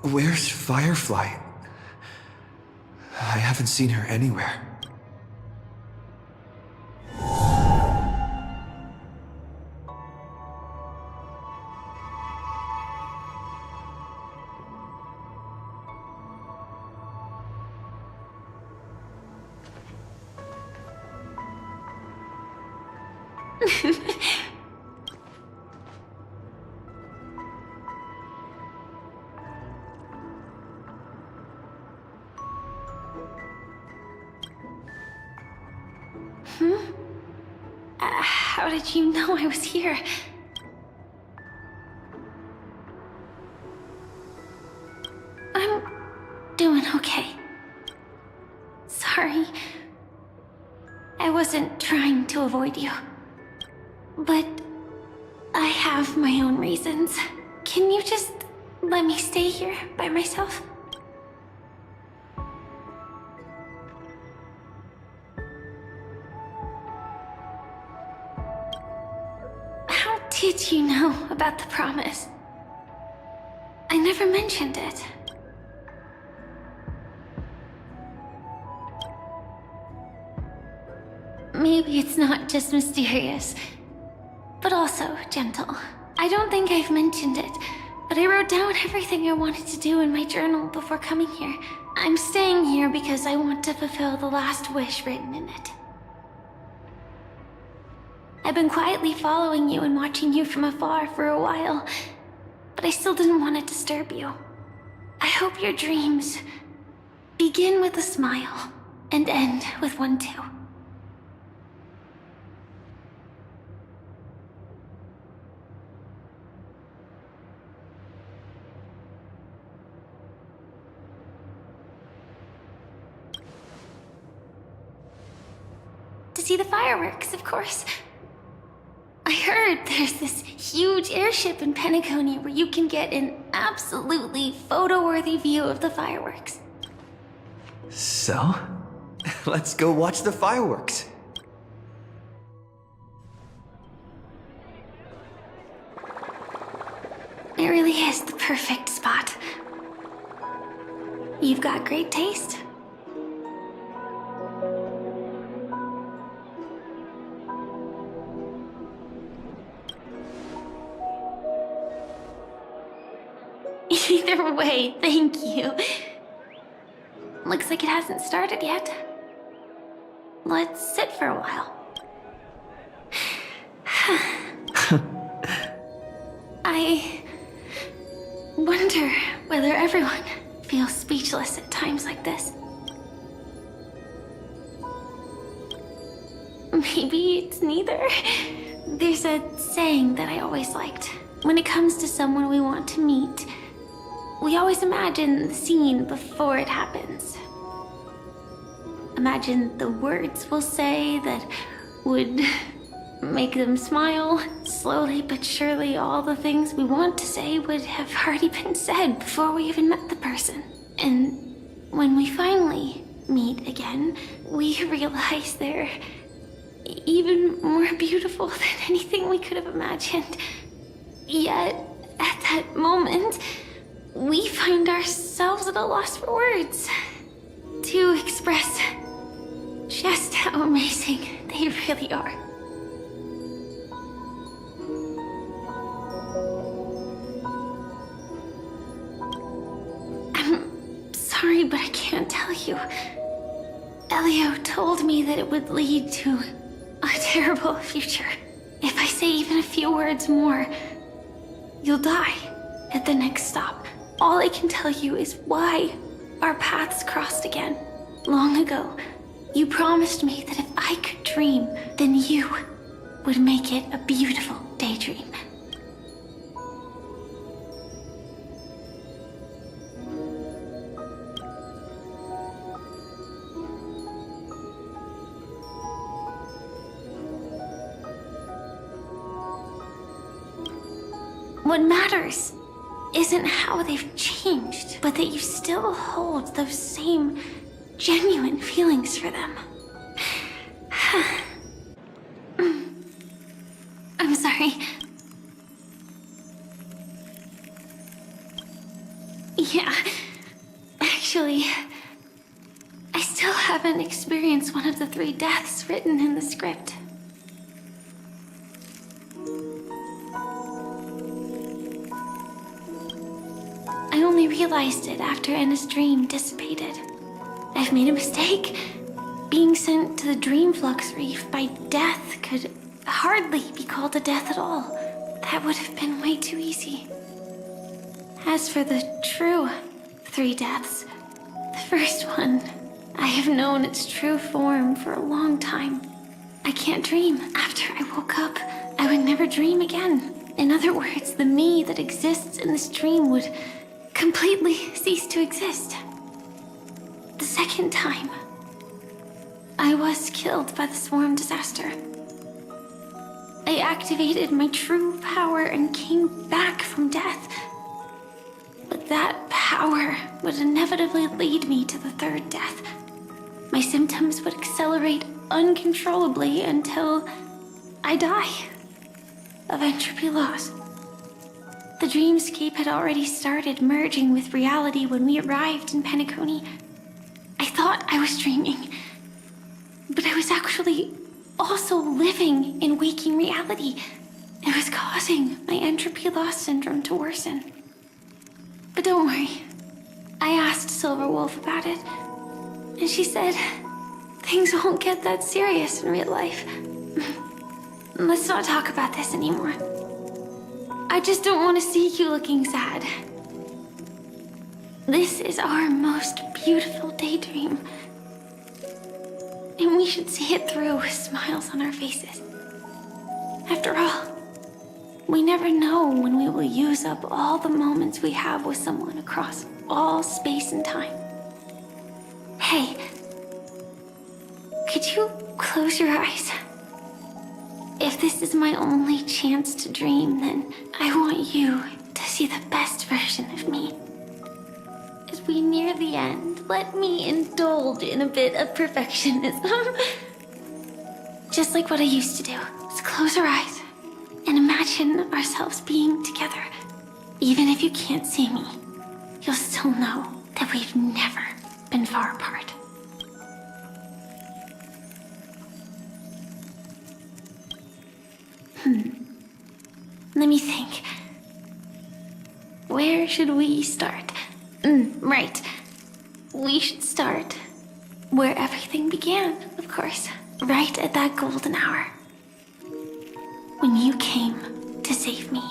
Speaker 9: where's Firefly? I haven't seen her anywhere.
Speaker 1: How did you know I was here? I'm doing okay. Sorry. I wasn't trying to avoid you. But I have my own reasons. Can you just let me stay here by myself? did you know about the promise? I never mentioned it. Maybe it's not just mysterious, but also gentle. I don't think I've mentioned it, but I wrote down everything I wanted to do in my journal before coming here. I'm staying here because I want to fulfill the last wish written in it. I've been quietly following you and watching you from afar for a while, but I still didn't want to disturb you. I hope your dreams begin with a smile and end with one too. To see the fireworks, of course. I heard there's this huge airship in Penacony where you can get an absolutely photo-worthy view of the fireworks.
Speaker 22: So, let's go watch the fireworks.
Speaker 1: It really is the perfect spot. You've got great taste. Either way, thank you. Looks like it hasn't started yet. Let's sit for a while. I wonder whether everyone feels speechless at times like this. Maybe it's neither. There's a saying that I always liked. When it comes to someone we want to meet, we always imagine the scene before it happens. Imagine the words we'll say that would make them smile. Slowly but surely, all the things we want to say would have already been said before we even met the person. And when we finally meet again, we realize they're even more beautiful than anything we could have imagined. Yet, at that moment, we find ourselves at a loss for words to express just how amazing they really are. I'm sorry, but I can't tell you. Elio told me that it would lead to a terrible future. If I say even a few words more, you'll die at the next stop. All I can tell you is why our paths crossed again. Long ago, you promised me that if I could dream, then you would make it a beautiful daydream. What matters isn't how they've changed, but that you still hold those same genuine feelings for them. I'm sorry. Yeah, actually, I still haven't experienced one of the 3 deaths written in the script. I only realized it after Anna's dream dissipated. I've made a mistake. Being sent to the Dream Flux Reef by death could hardly be called a death at all. That would have been way too easy. As for the true 3 deaths, the first one, I have known its true form for a long time. I can't dream. After I woke up, I would never dream again. In other words, the me that exists in this dream would completely cease to exist. The second time, I was killed by the swarm disaster. I activated my true power and came back from death. But that power would inevitably lead me to the 3rd death. My symptoms would accelerate uncontrollably until I die. of entropy loss. The dreamscape had already started merging with reality when we arrived in Penacony. I thought I was dreaming, but I was actually also living in waking reality. It was causing my entropy loss syndrome to worsen. But don't worry, I asked Silverwolf about it, and she said things won't get that serious in real life. Let's not talk about this anymore. I just don't want to see you looking sad. This is our most beautiful daydream, and we should see it through with smiles on our faces. After all, we never know when we will use up all the moments we have with someone across all space and time. Hey, could you close your eyes? If this is my only chance to dream, then I want you to see the best version of me. As we near the end, let me indulge in a bit of perfectionism. Just like what I used to do. Let's close our eyes and imagine ourselves being together. Even if you can't see me, you'll still know that we've never been far apart. Let me think. Where should we start? Right. We should start where everything began, of course. Right at that golden hour. When you came to save me.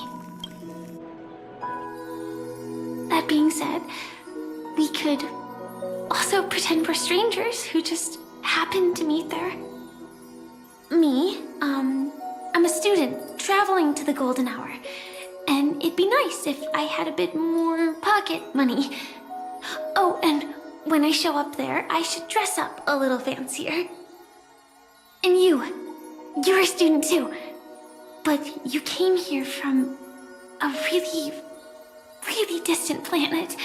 Speaker 1: That being said, we could also pretend we're strangers who just happened to meet there. Me, I'm a student traveling to the golden hour, and it'd be nice if I had a bit more pocket money. Oh, and when I show up there, I should dress up a little fancier. And you're a student too, but you came here from a really, really distant planet,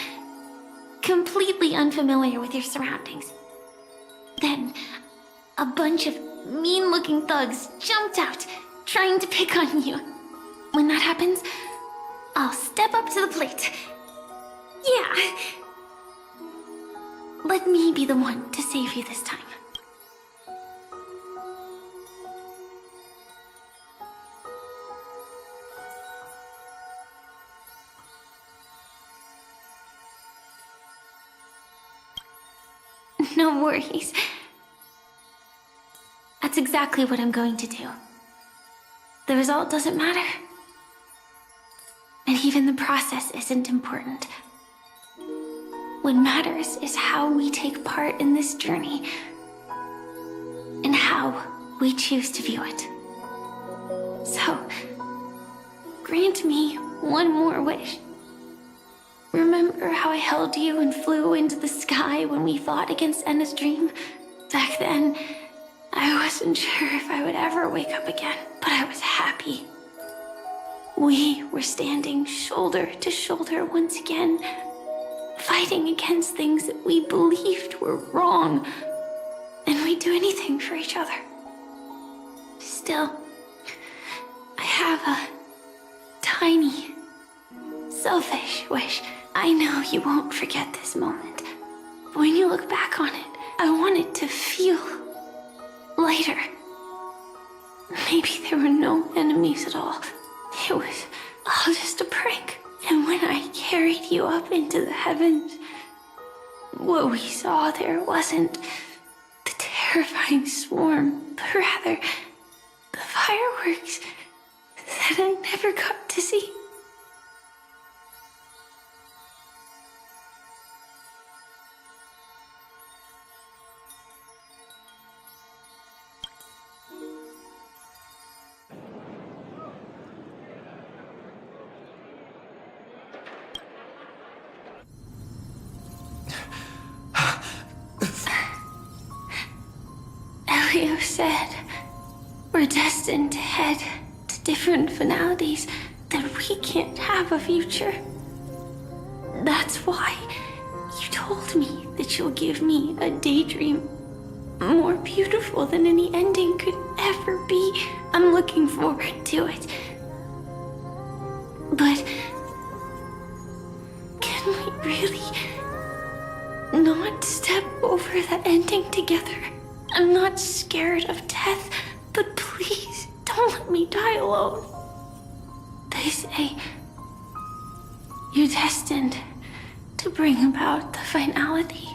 Speaker 1: completely unfamiliar with your surroundings. Then, a bunch of mean-looking thugs jumped out, trying to pick on you. When that happens, I'll step up to the plate. Yeah. Let me be the one to save you this time. No worries. That's exactly what I'm going to do. The result doesn't matter. And even the process isn't important. What matters is how we take part in this journey and how we choose to view it. So, grant me one more wish. Remember how I held you and flew into the sky when we fought against Enna's dream? Back then, I wasn't sure if I would ever wake up again, but I was happy. We were standing shoulder to shoulder once again, fighting against things that we believed were wrong, and we'd do anything for each other. Still, I have a tiny, selfish wish. I know you won't forget this moment. But when you look back on it, I want it to feel lighter. Maybe there were no enemies at all. It was all just a prank. And when I carried you up into the heavens, what we saw there wasn't the terrifying swarm, but rather the fireworks that I never got to see. Elio said we're destined to head to different finalities, that we can't have a future. That's why you told me that you'll give me a daydream more beautiful than any ending could ever be. I'm looking forward to it.
Speaker 11: over the ending together. I'm not scared of death, but please don't let me die alone. They say you're destined to bring about the finality.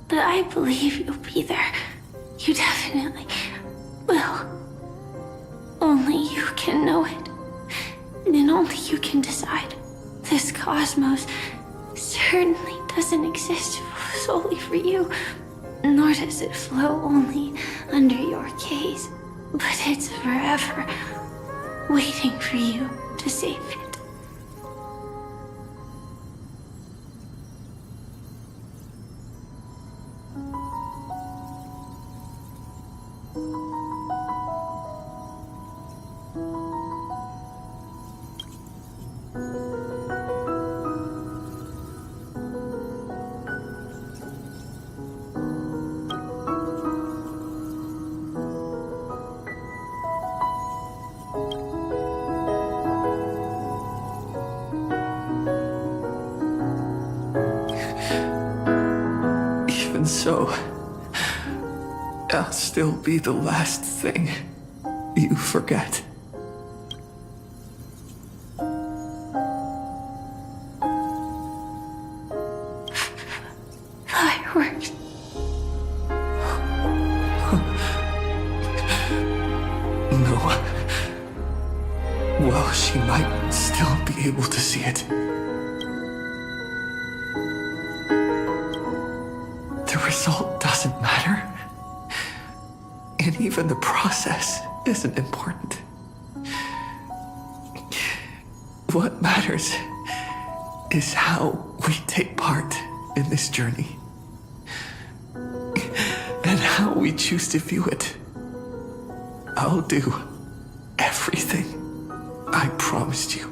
Speaker 11: But I believe you'll be there. You definitely will. Only you can know it. And only you can decide. This cosmos certainly doesn't exist solely for you, nor does it flow only under your gaze, but it's forever waiting for you to save it.
Speaker 8: Even so, I'll still be the last thing you forget.
Speaker 11: Fireworks.
Speaker 8: No. Well, she might still be able to see it. The result doesn't matter. And even the process isn't important. What matters is how we take part in this journey. And how we choose to view it. I'll do everything I promised you.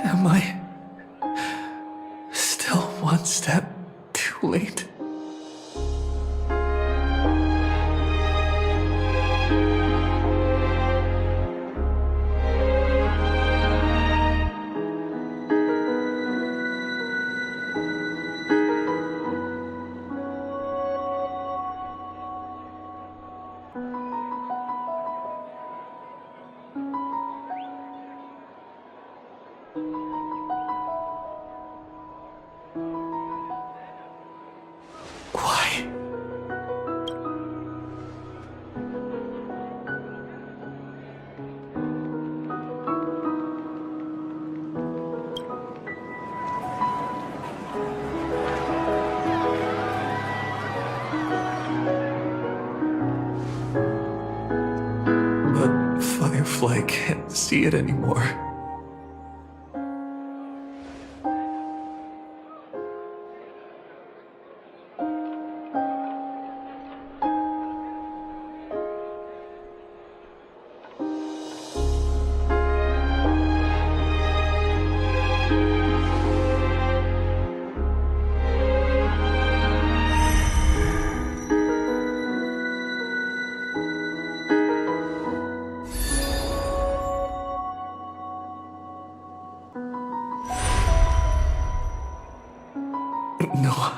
Speaker 8: Am I still one step too late? Why? But Firefly can't see it anymore. No.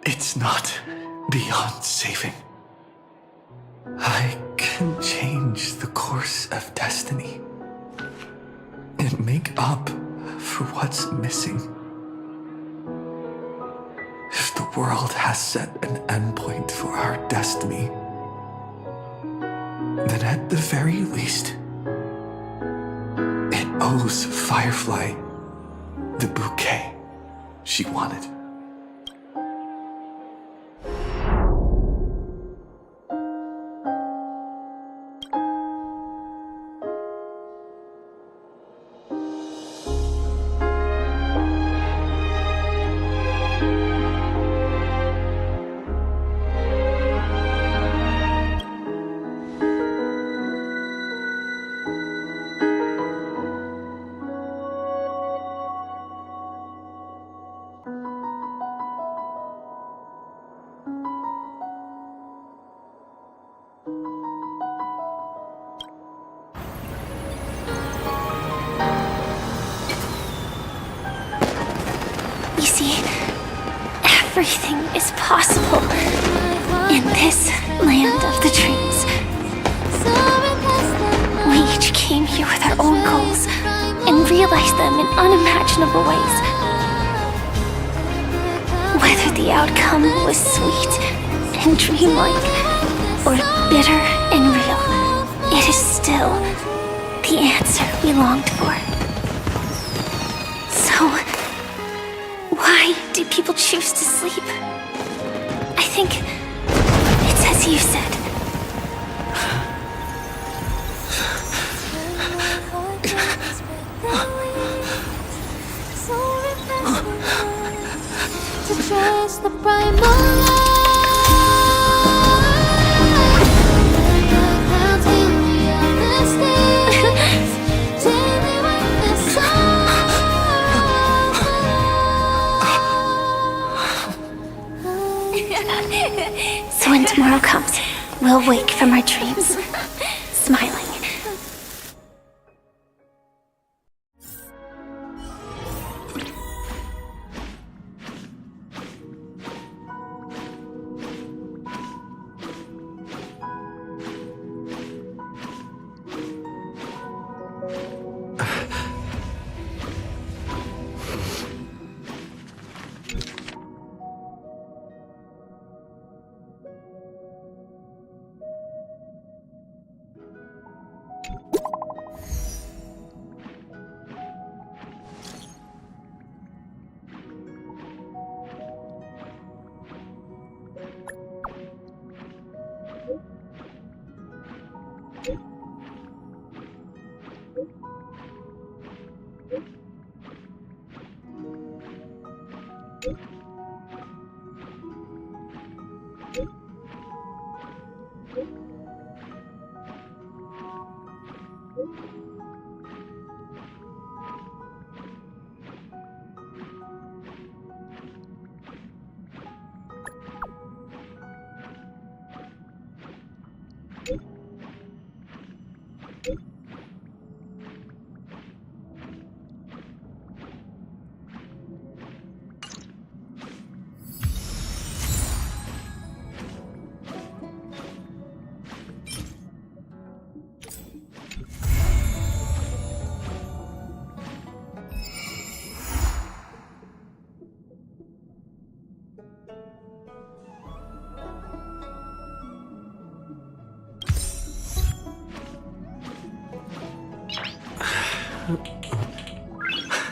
Speaker 8: It's not beyond saving. I can change the course of destiny and make up for what's missing. If the world has set an endpoint for our destiny, then at the very least, it owes Firefly the bouquet she wanted.
Speaker 1: You see, everything is possible in this land of the dreams. We each came here with our own goals and realized them in unimaginable ways. Whether the outcome was sweet and dreamlike or bitter and real, it is still the answer we longed for. So, why do people choose to sleep? I think it's as you said.
Speaker 11: To trust the primal
Speaker 1: So when tomorrow comes, we'll wake from our dreams, smiling.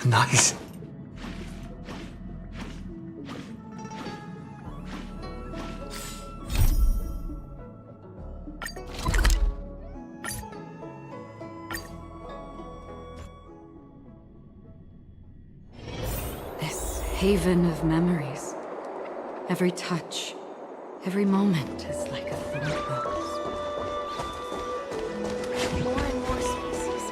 Speaker 9: Nice.
Speaker 7: This haven of memories. Every touch, every moment is like a thorn rose.
Speaker 11: more and more species.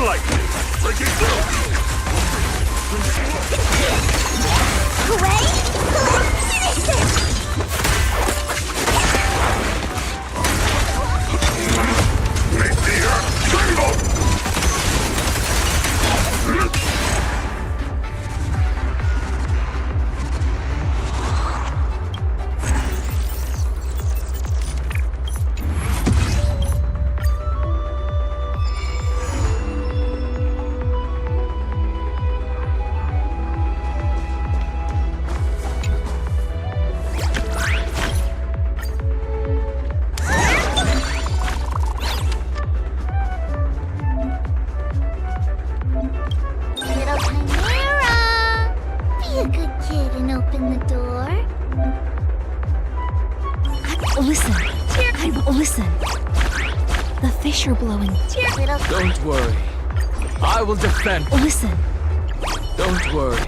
Speaker 8: lightning! Breaking through!
Speaker 5: Hooray! Finish it!
Speaker 8: Make the earth tremble!
Speaker 5: Little Chimera! Be a good kid and open the door.
Speaker 19: Listen. Listen. The fish are blowing.
Speaker 5: Little
Speaker 12: Don't worry. I will defend.
Speaker 19: Listen.
Speaker 12: Don't worry.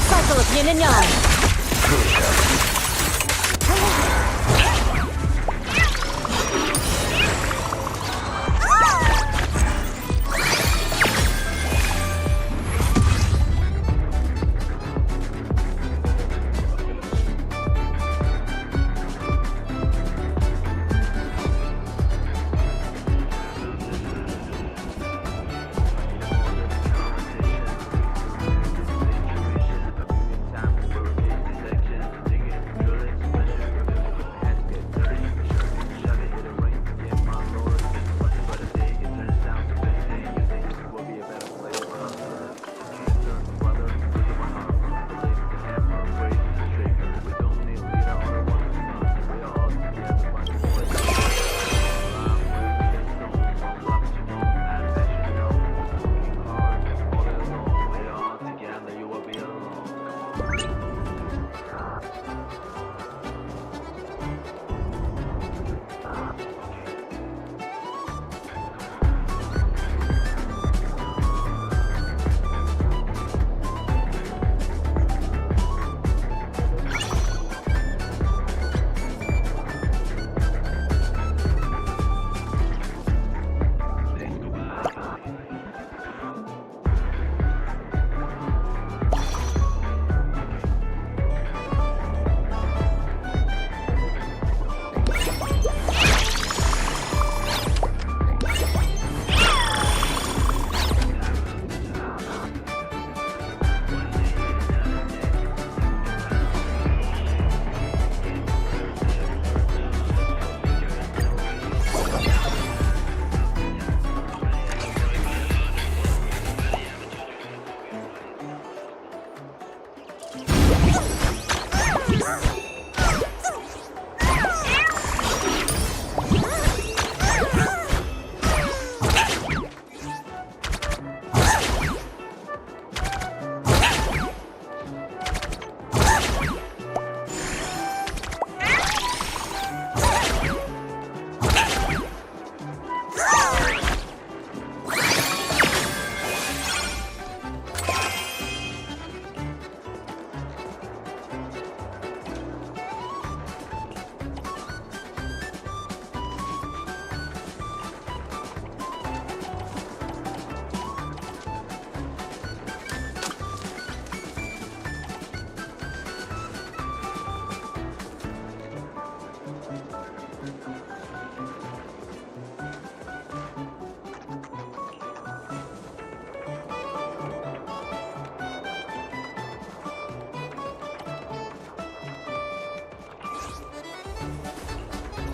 Speaker 14: Cycle of yin and yang.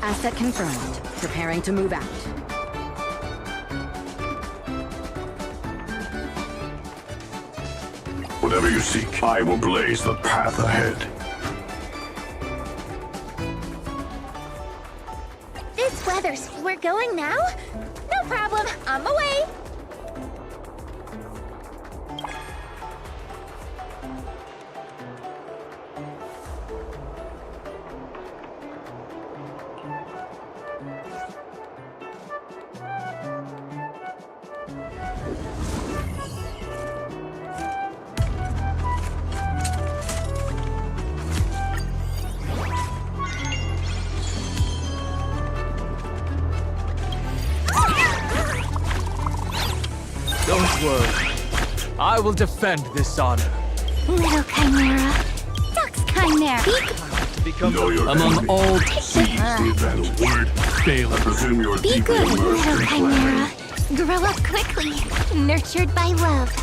Speaker 6: Asset confirmed. Preparing to move out.
Speaker 8: Whatever you seek, I will blaze the path ahead.
Speaker 5: It's Weathers. We're going now? No problem. On my way.
Speaker 10: Don't worry. I will defend this honor.
Speaker 5: Little Chimera. Duck's Chimera.
Speaker 8: Know your
Speaker 10: Among
Speaker 8: enemy.
Speaker 10: all
Speaker 8: Seize the advantage. Word fail. I presume you are
Speaker 5: Be
Speaker 8: deeply
Speaker 5: good,
Speaker 8: immersed
Speaker 5: little
Speaker 8: in
Speaker 5: Chimera.
Speaker 8: planning.
Speaker 5: Grow up quickly. Nurtured by love.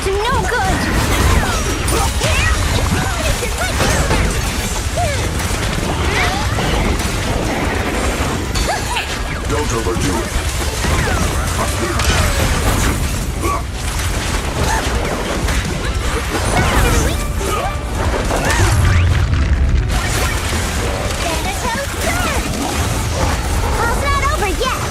Speaker 5: to no good!
Speaker 8: Don't overdo it.
Speaker 5: Thanatos Surge! All's not over yet!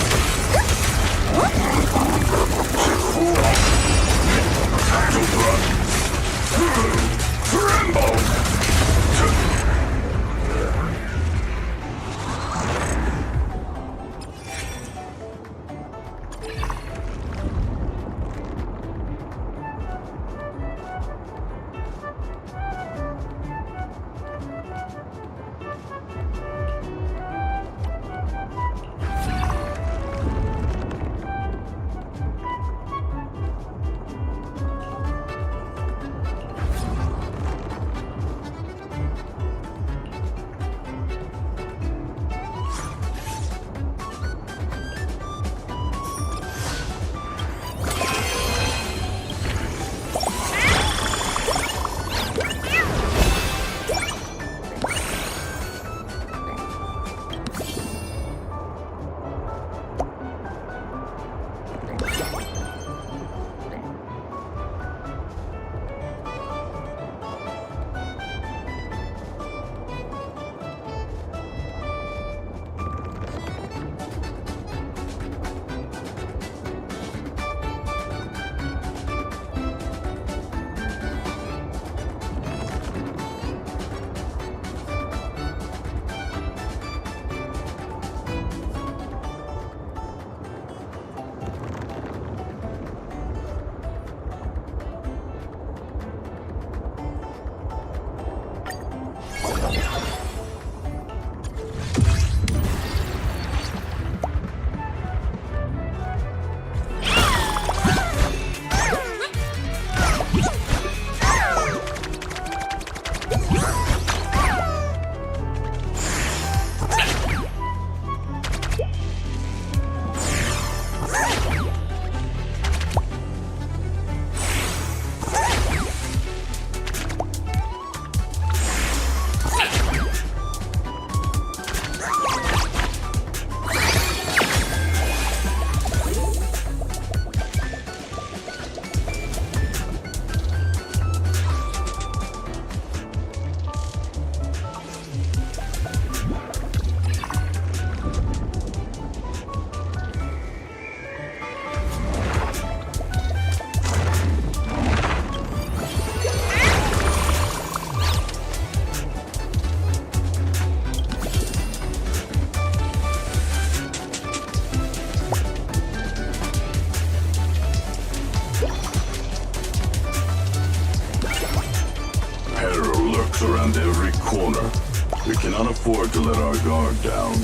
Speaker 8: Around every corner. We cannot afford to let our guard down.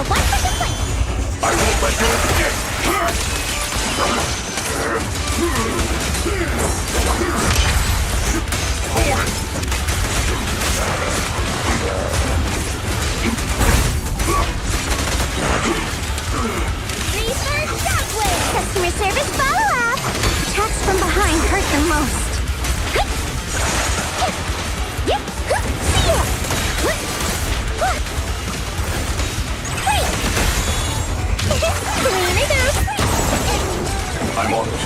Speaker 5: one for the fight!
Speaker 8: I won't let you escape!
Speaker 5: Research Shockwave! Customer service follow-up! Attacks from behind hurt the most.
Speaker 8: I'm on it.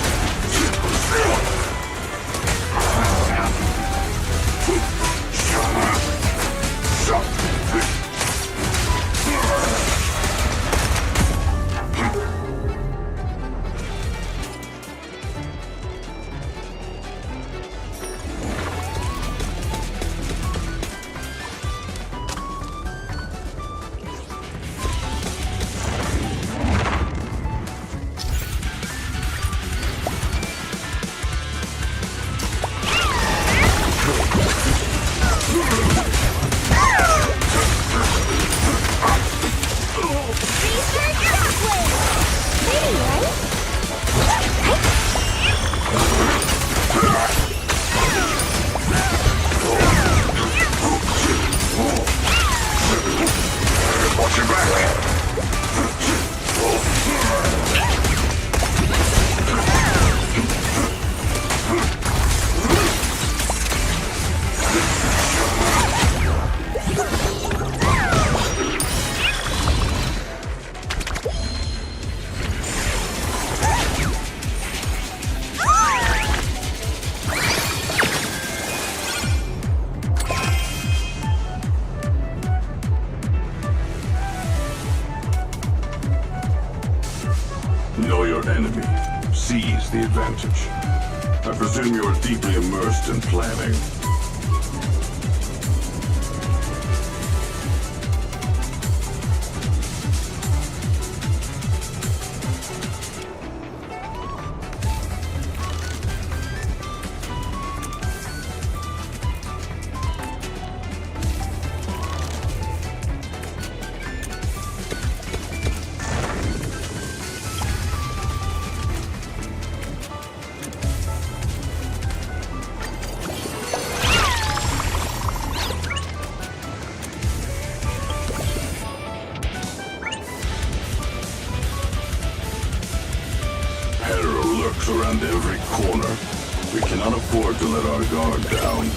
Speaker 2: Watch your back! Know your enemy. Seize the advantage. I presume you are deeply immersed in planning. Lurks around every corner. We cannot afford to let our guard down.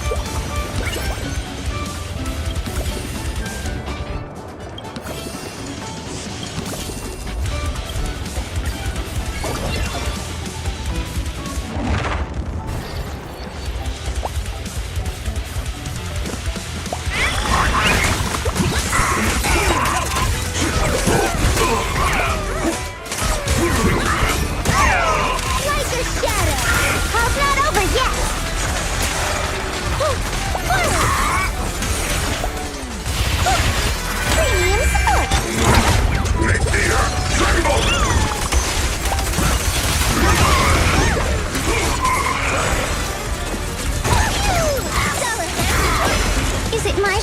Speaker 5: Is it my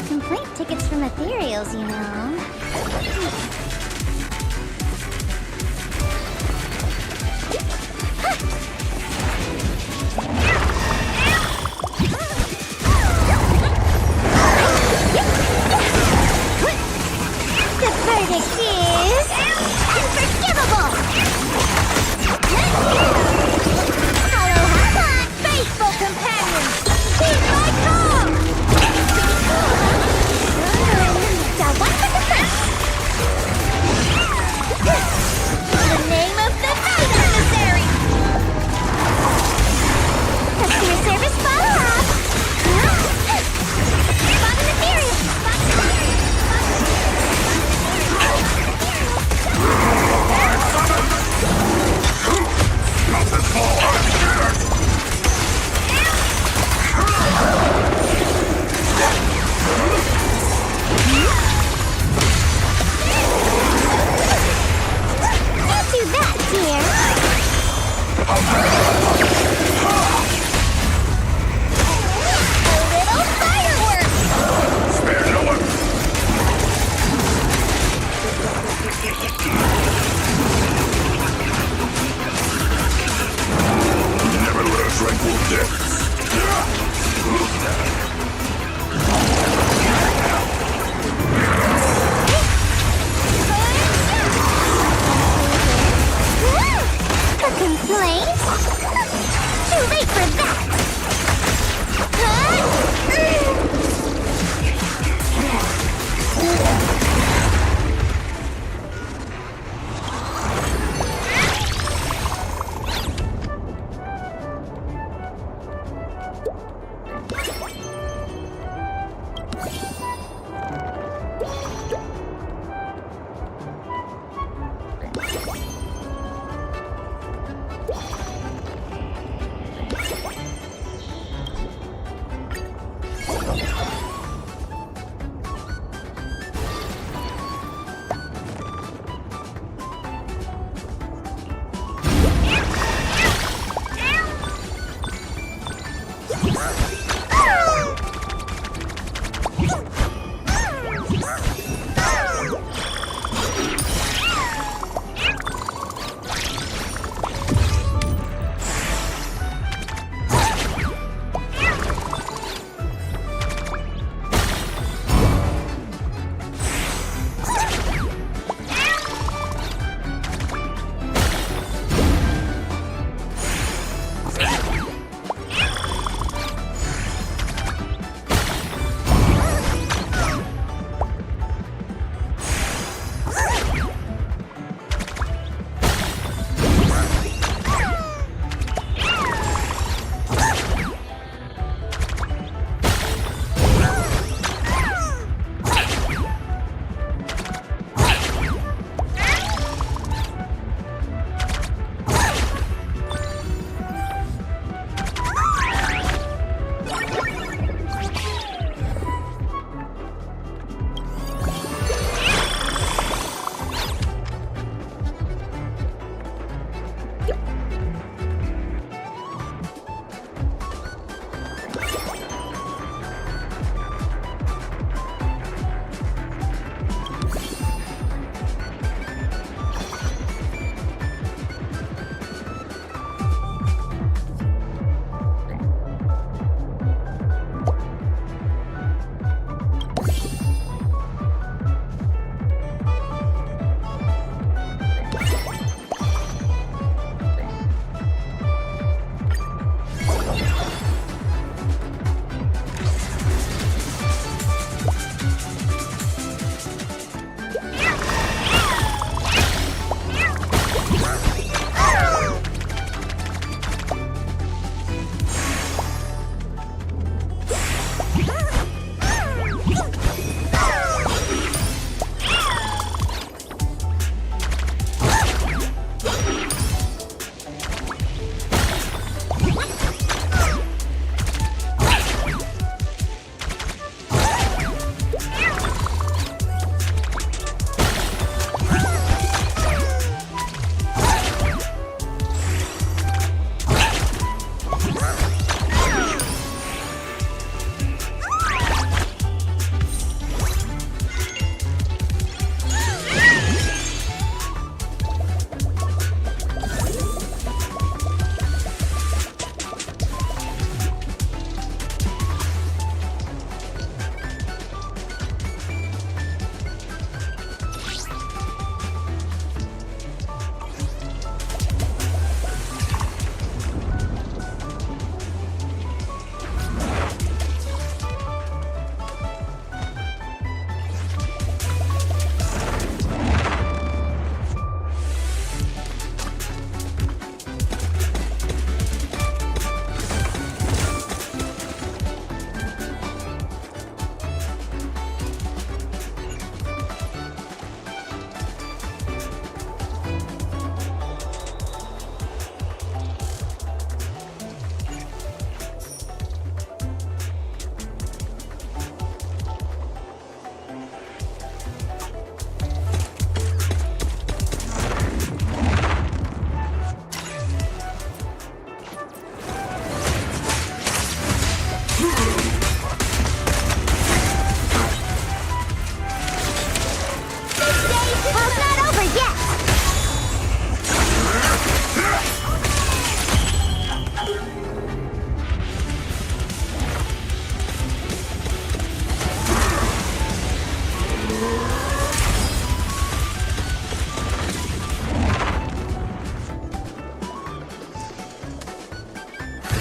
Speaker 5: complaint tickets from Ethereals, you know. The verdict is unforgivable! Hello, Hot, faithful companions! Keep my calm! One for the first! A complaint? Too late for that!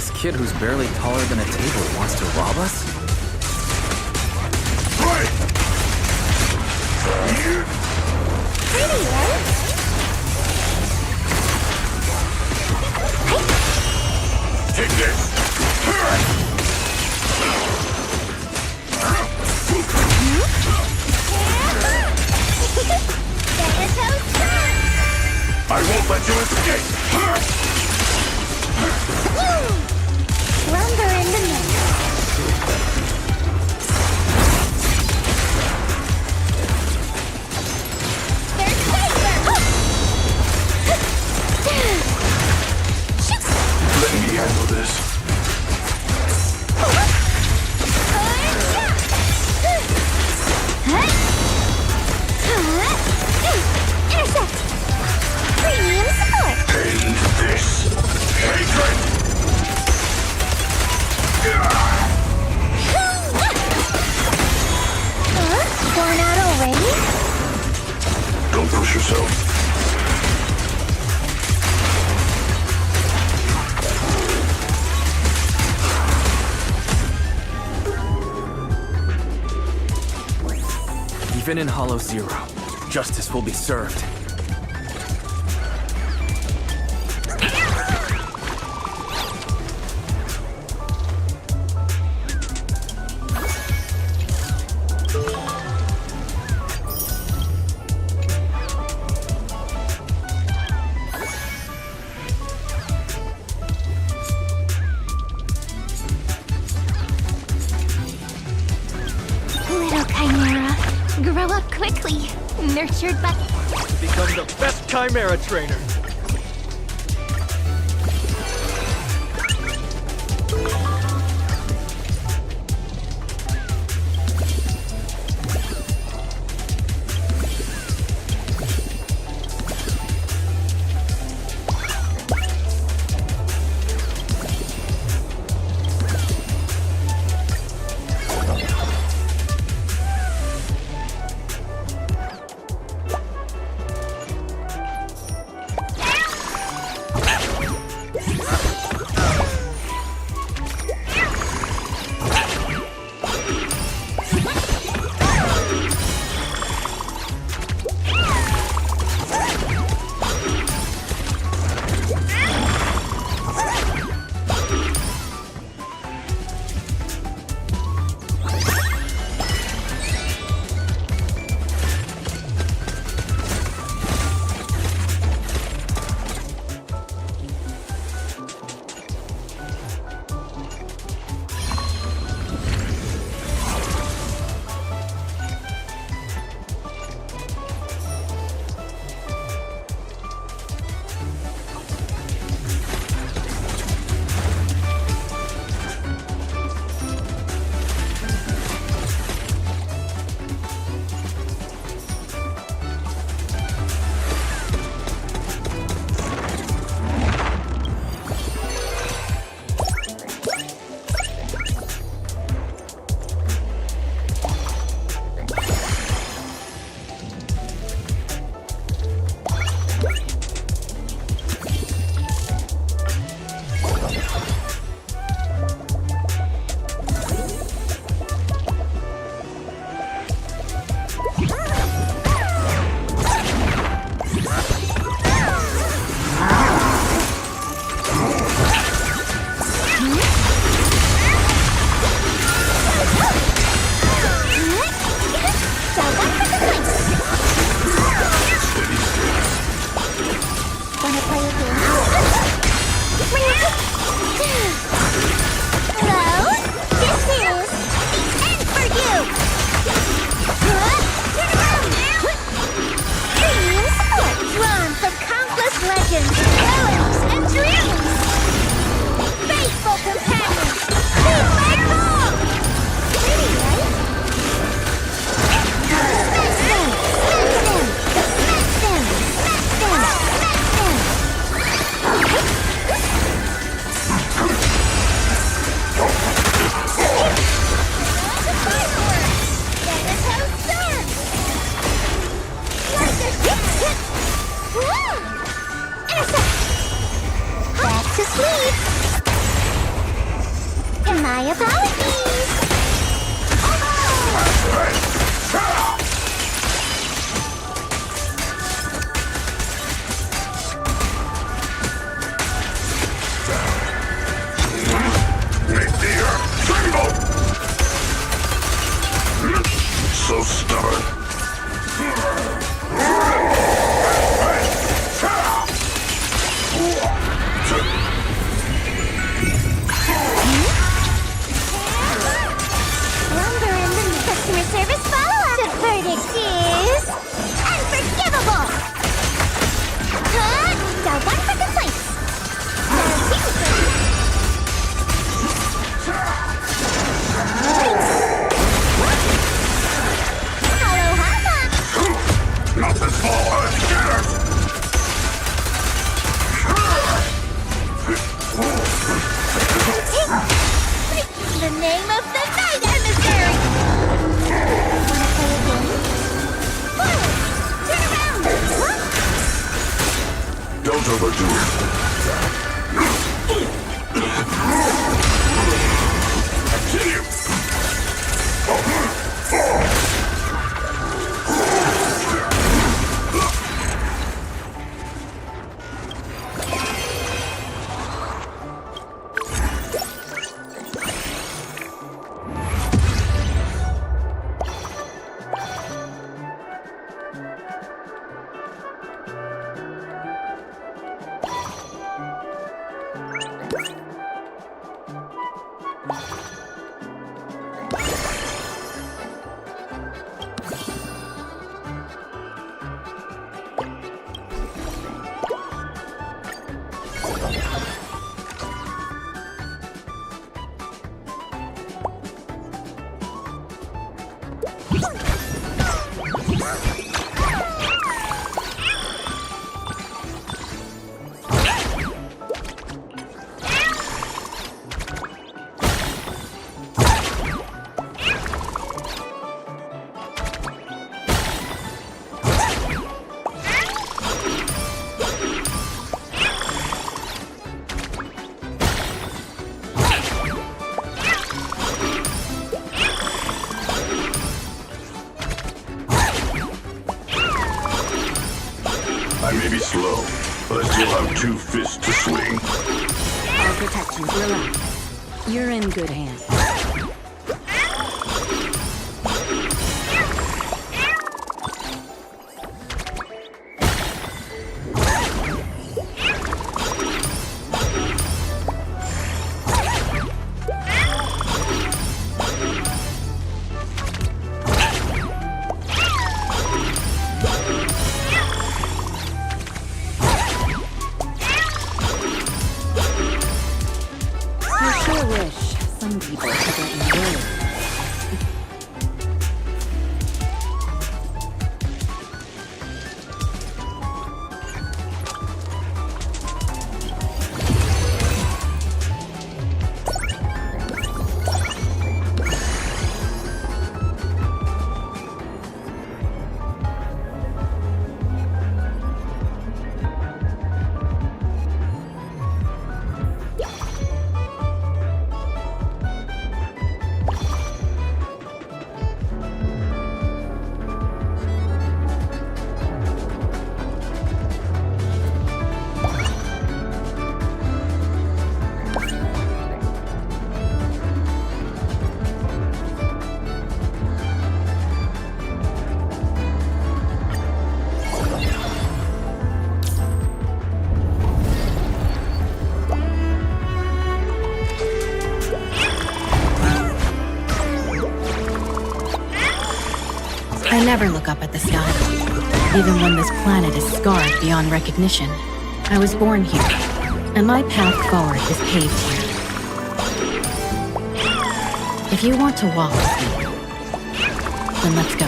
Speaker 16: This kid who's barely taller than a table wants to rob us?
Speaker 5: Pretty, right?
Speaker 2: Take this! I won't let you escape!
Speaker 5: Lumber in the middle.
Speaker 2: Let me handle this.
Speaker 5: Intercept! Premium support!
Speaker 2: End this hatred!
Speaker 5: Worn out already?
Speaker 2: Don't push yourself.
Speaker 16: Even in Hollow Zero, justice will be served.
Speaker 1: Little Chimera, grow up quickly. Nurtured by...
Speaker 12: Become the best Chimera trainer.
Speaker 5: My apologies!
Speaker 2: So stubborn.
Speaker 5: Lumber and the customer service follow-up. The verdict is unforgivable. Got one for complaints.
Speaker 2: Not this ball,
Speaker 5: The name of the night, emissary! Wanna play a game? Forward! Turn around! What?
Speaker 2: Don't overdo it. Continue. I may be slow, but I still have 2 fists to swing.
Speaker 14: I'll protect you. Relax. You're in good hands.
Speaker 18: I never look up at the sky, even when this planet is scarred beyond recognition. I was born here, and my path forward is paved here. If you want to walk with me, then let's go.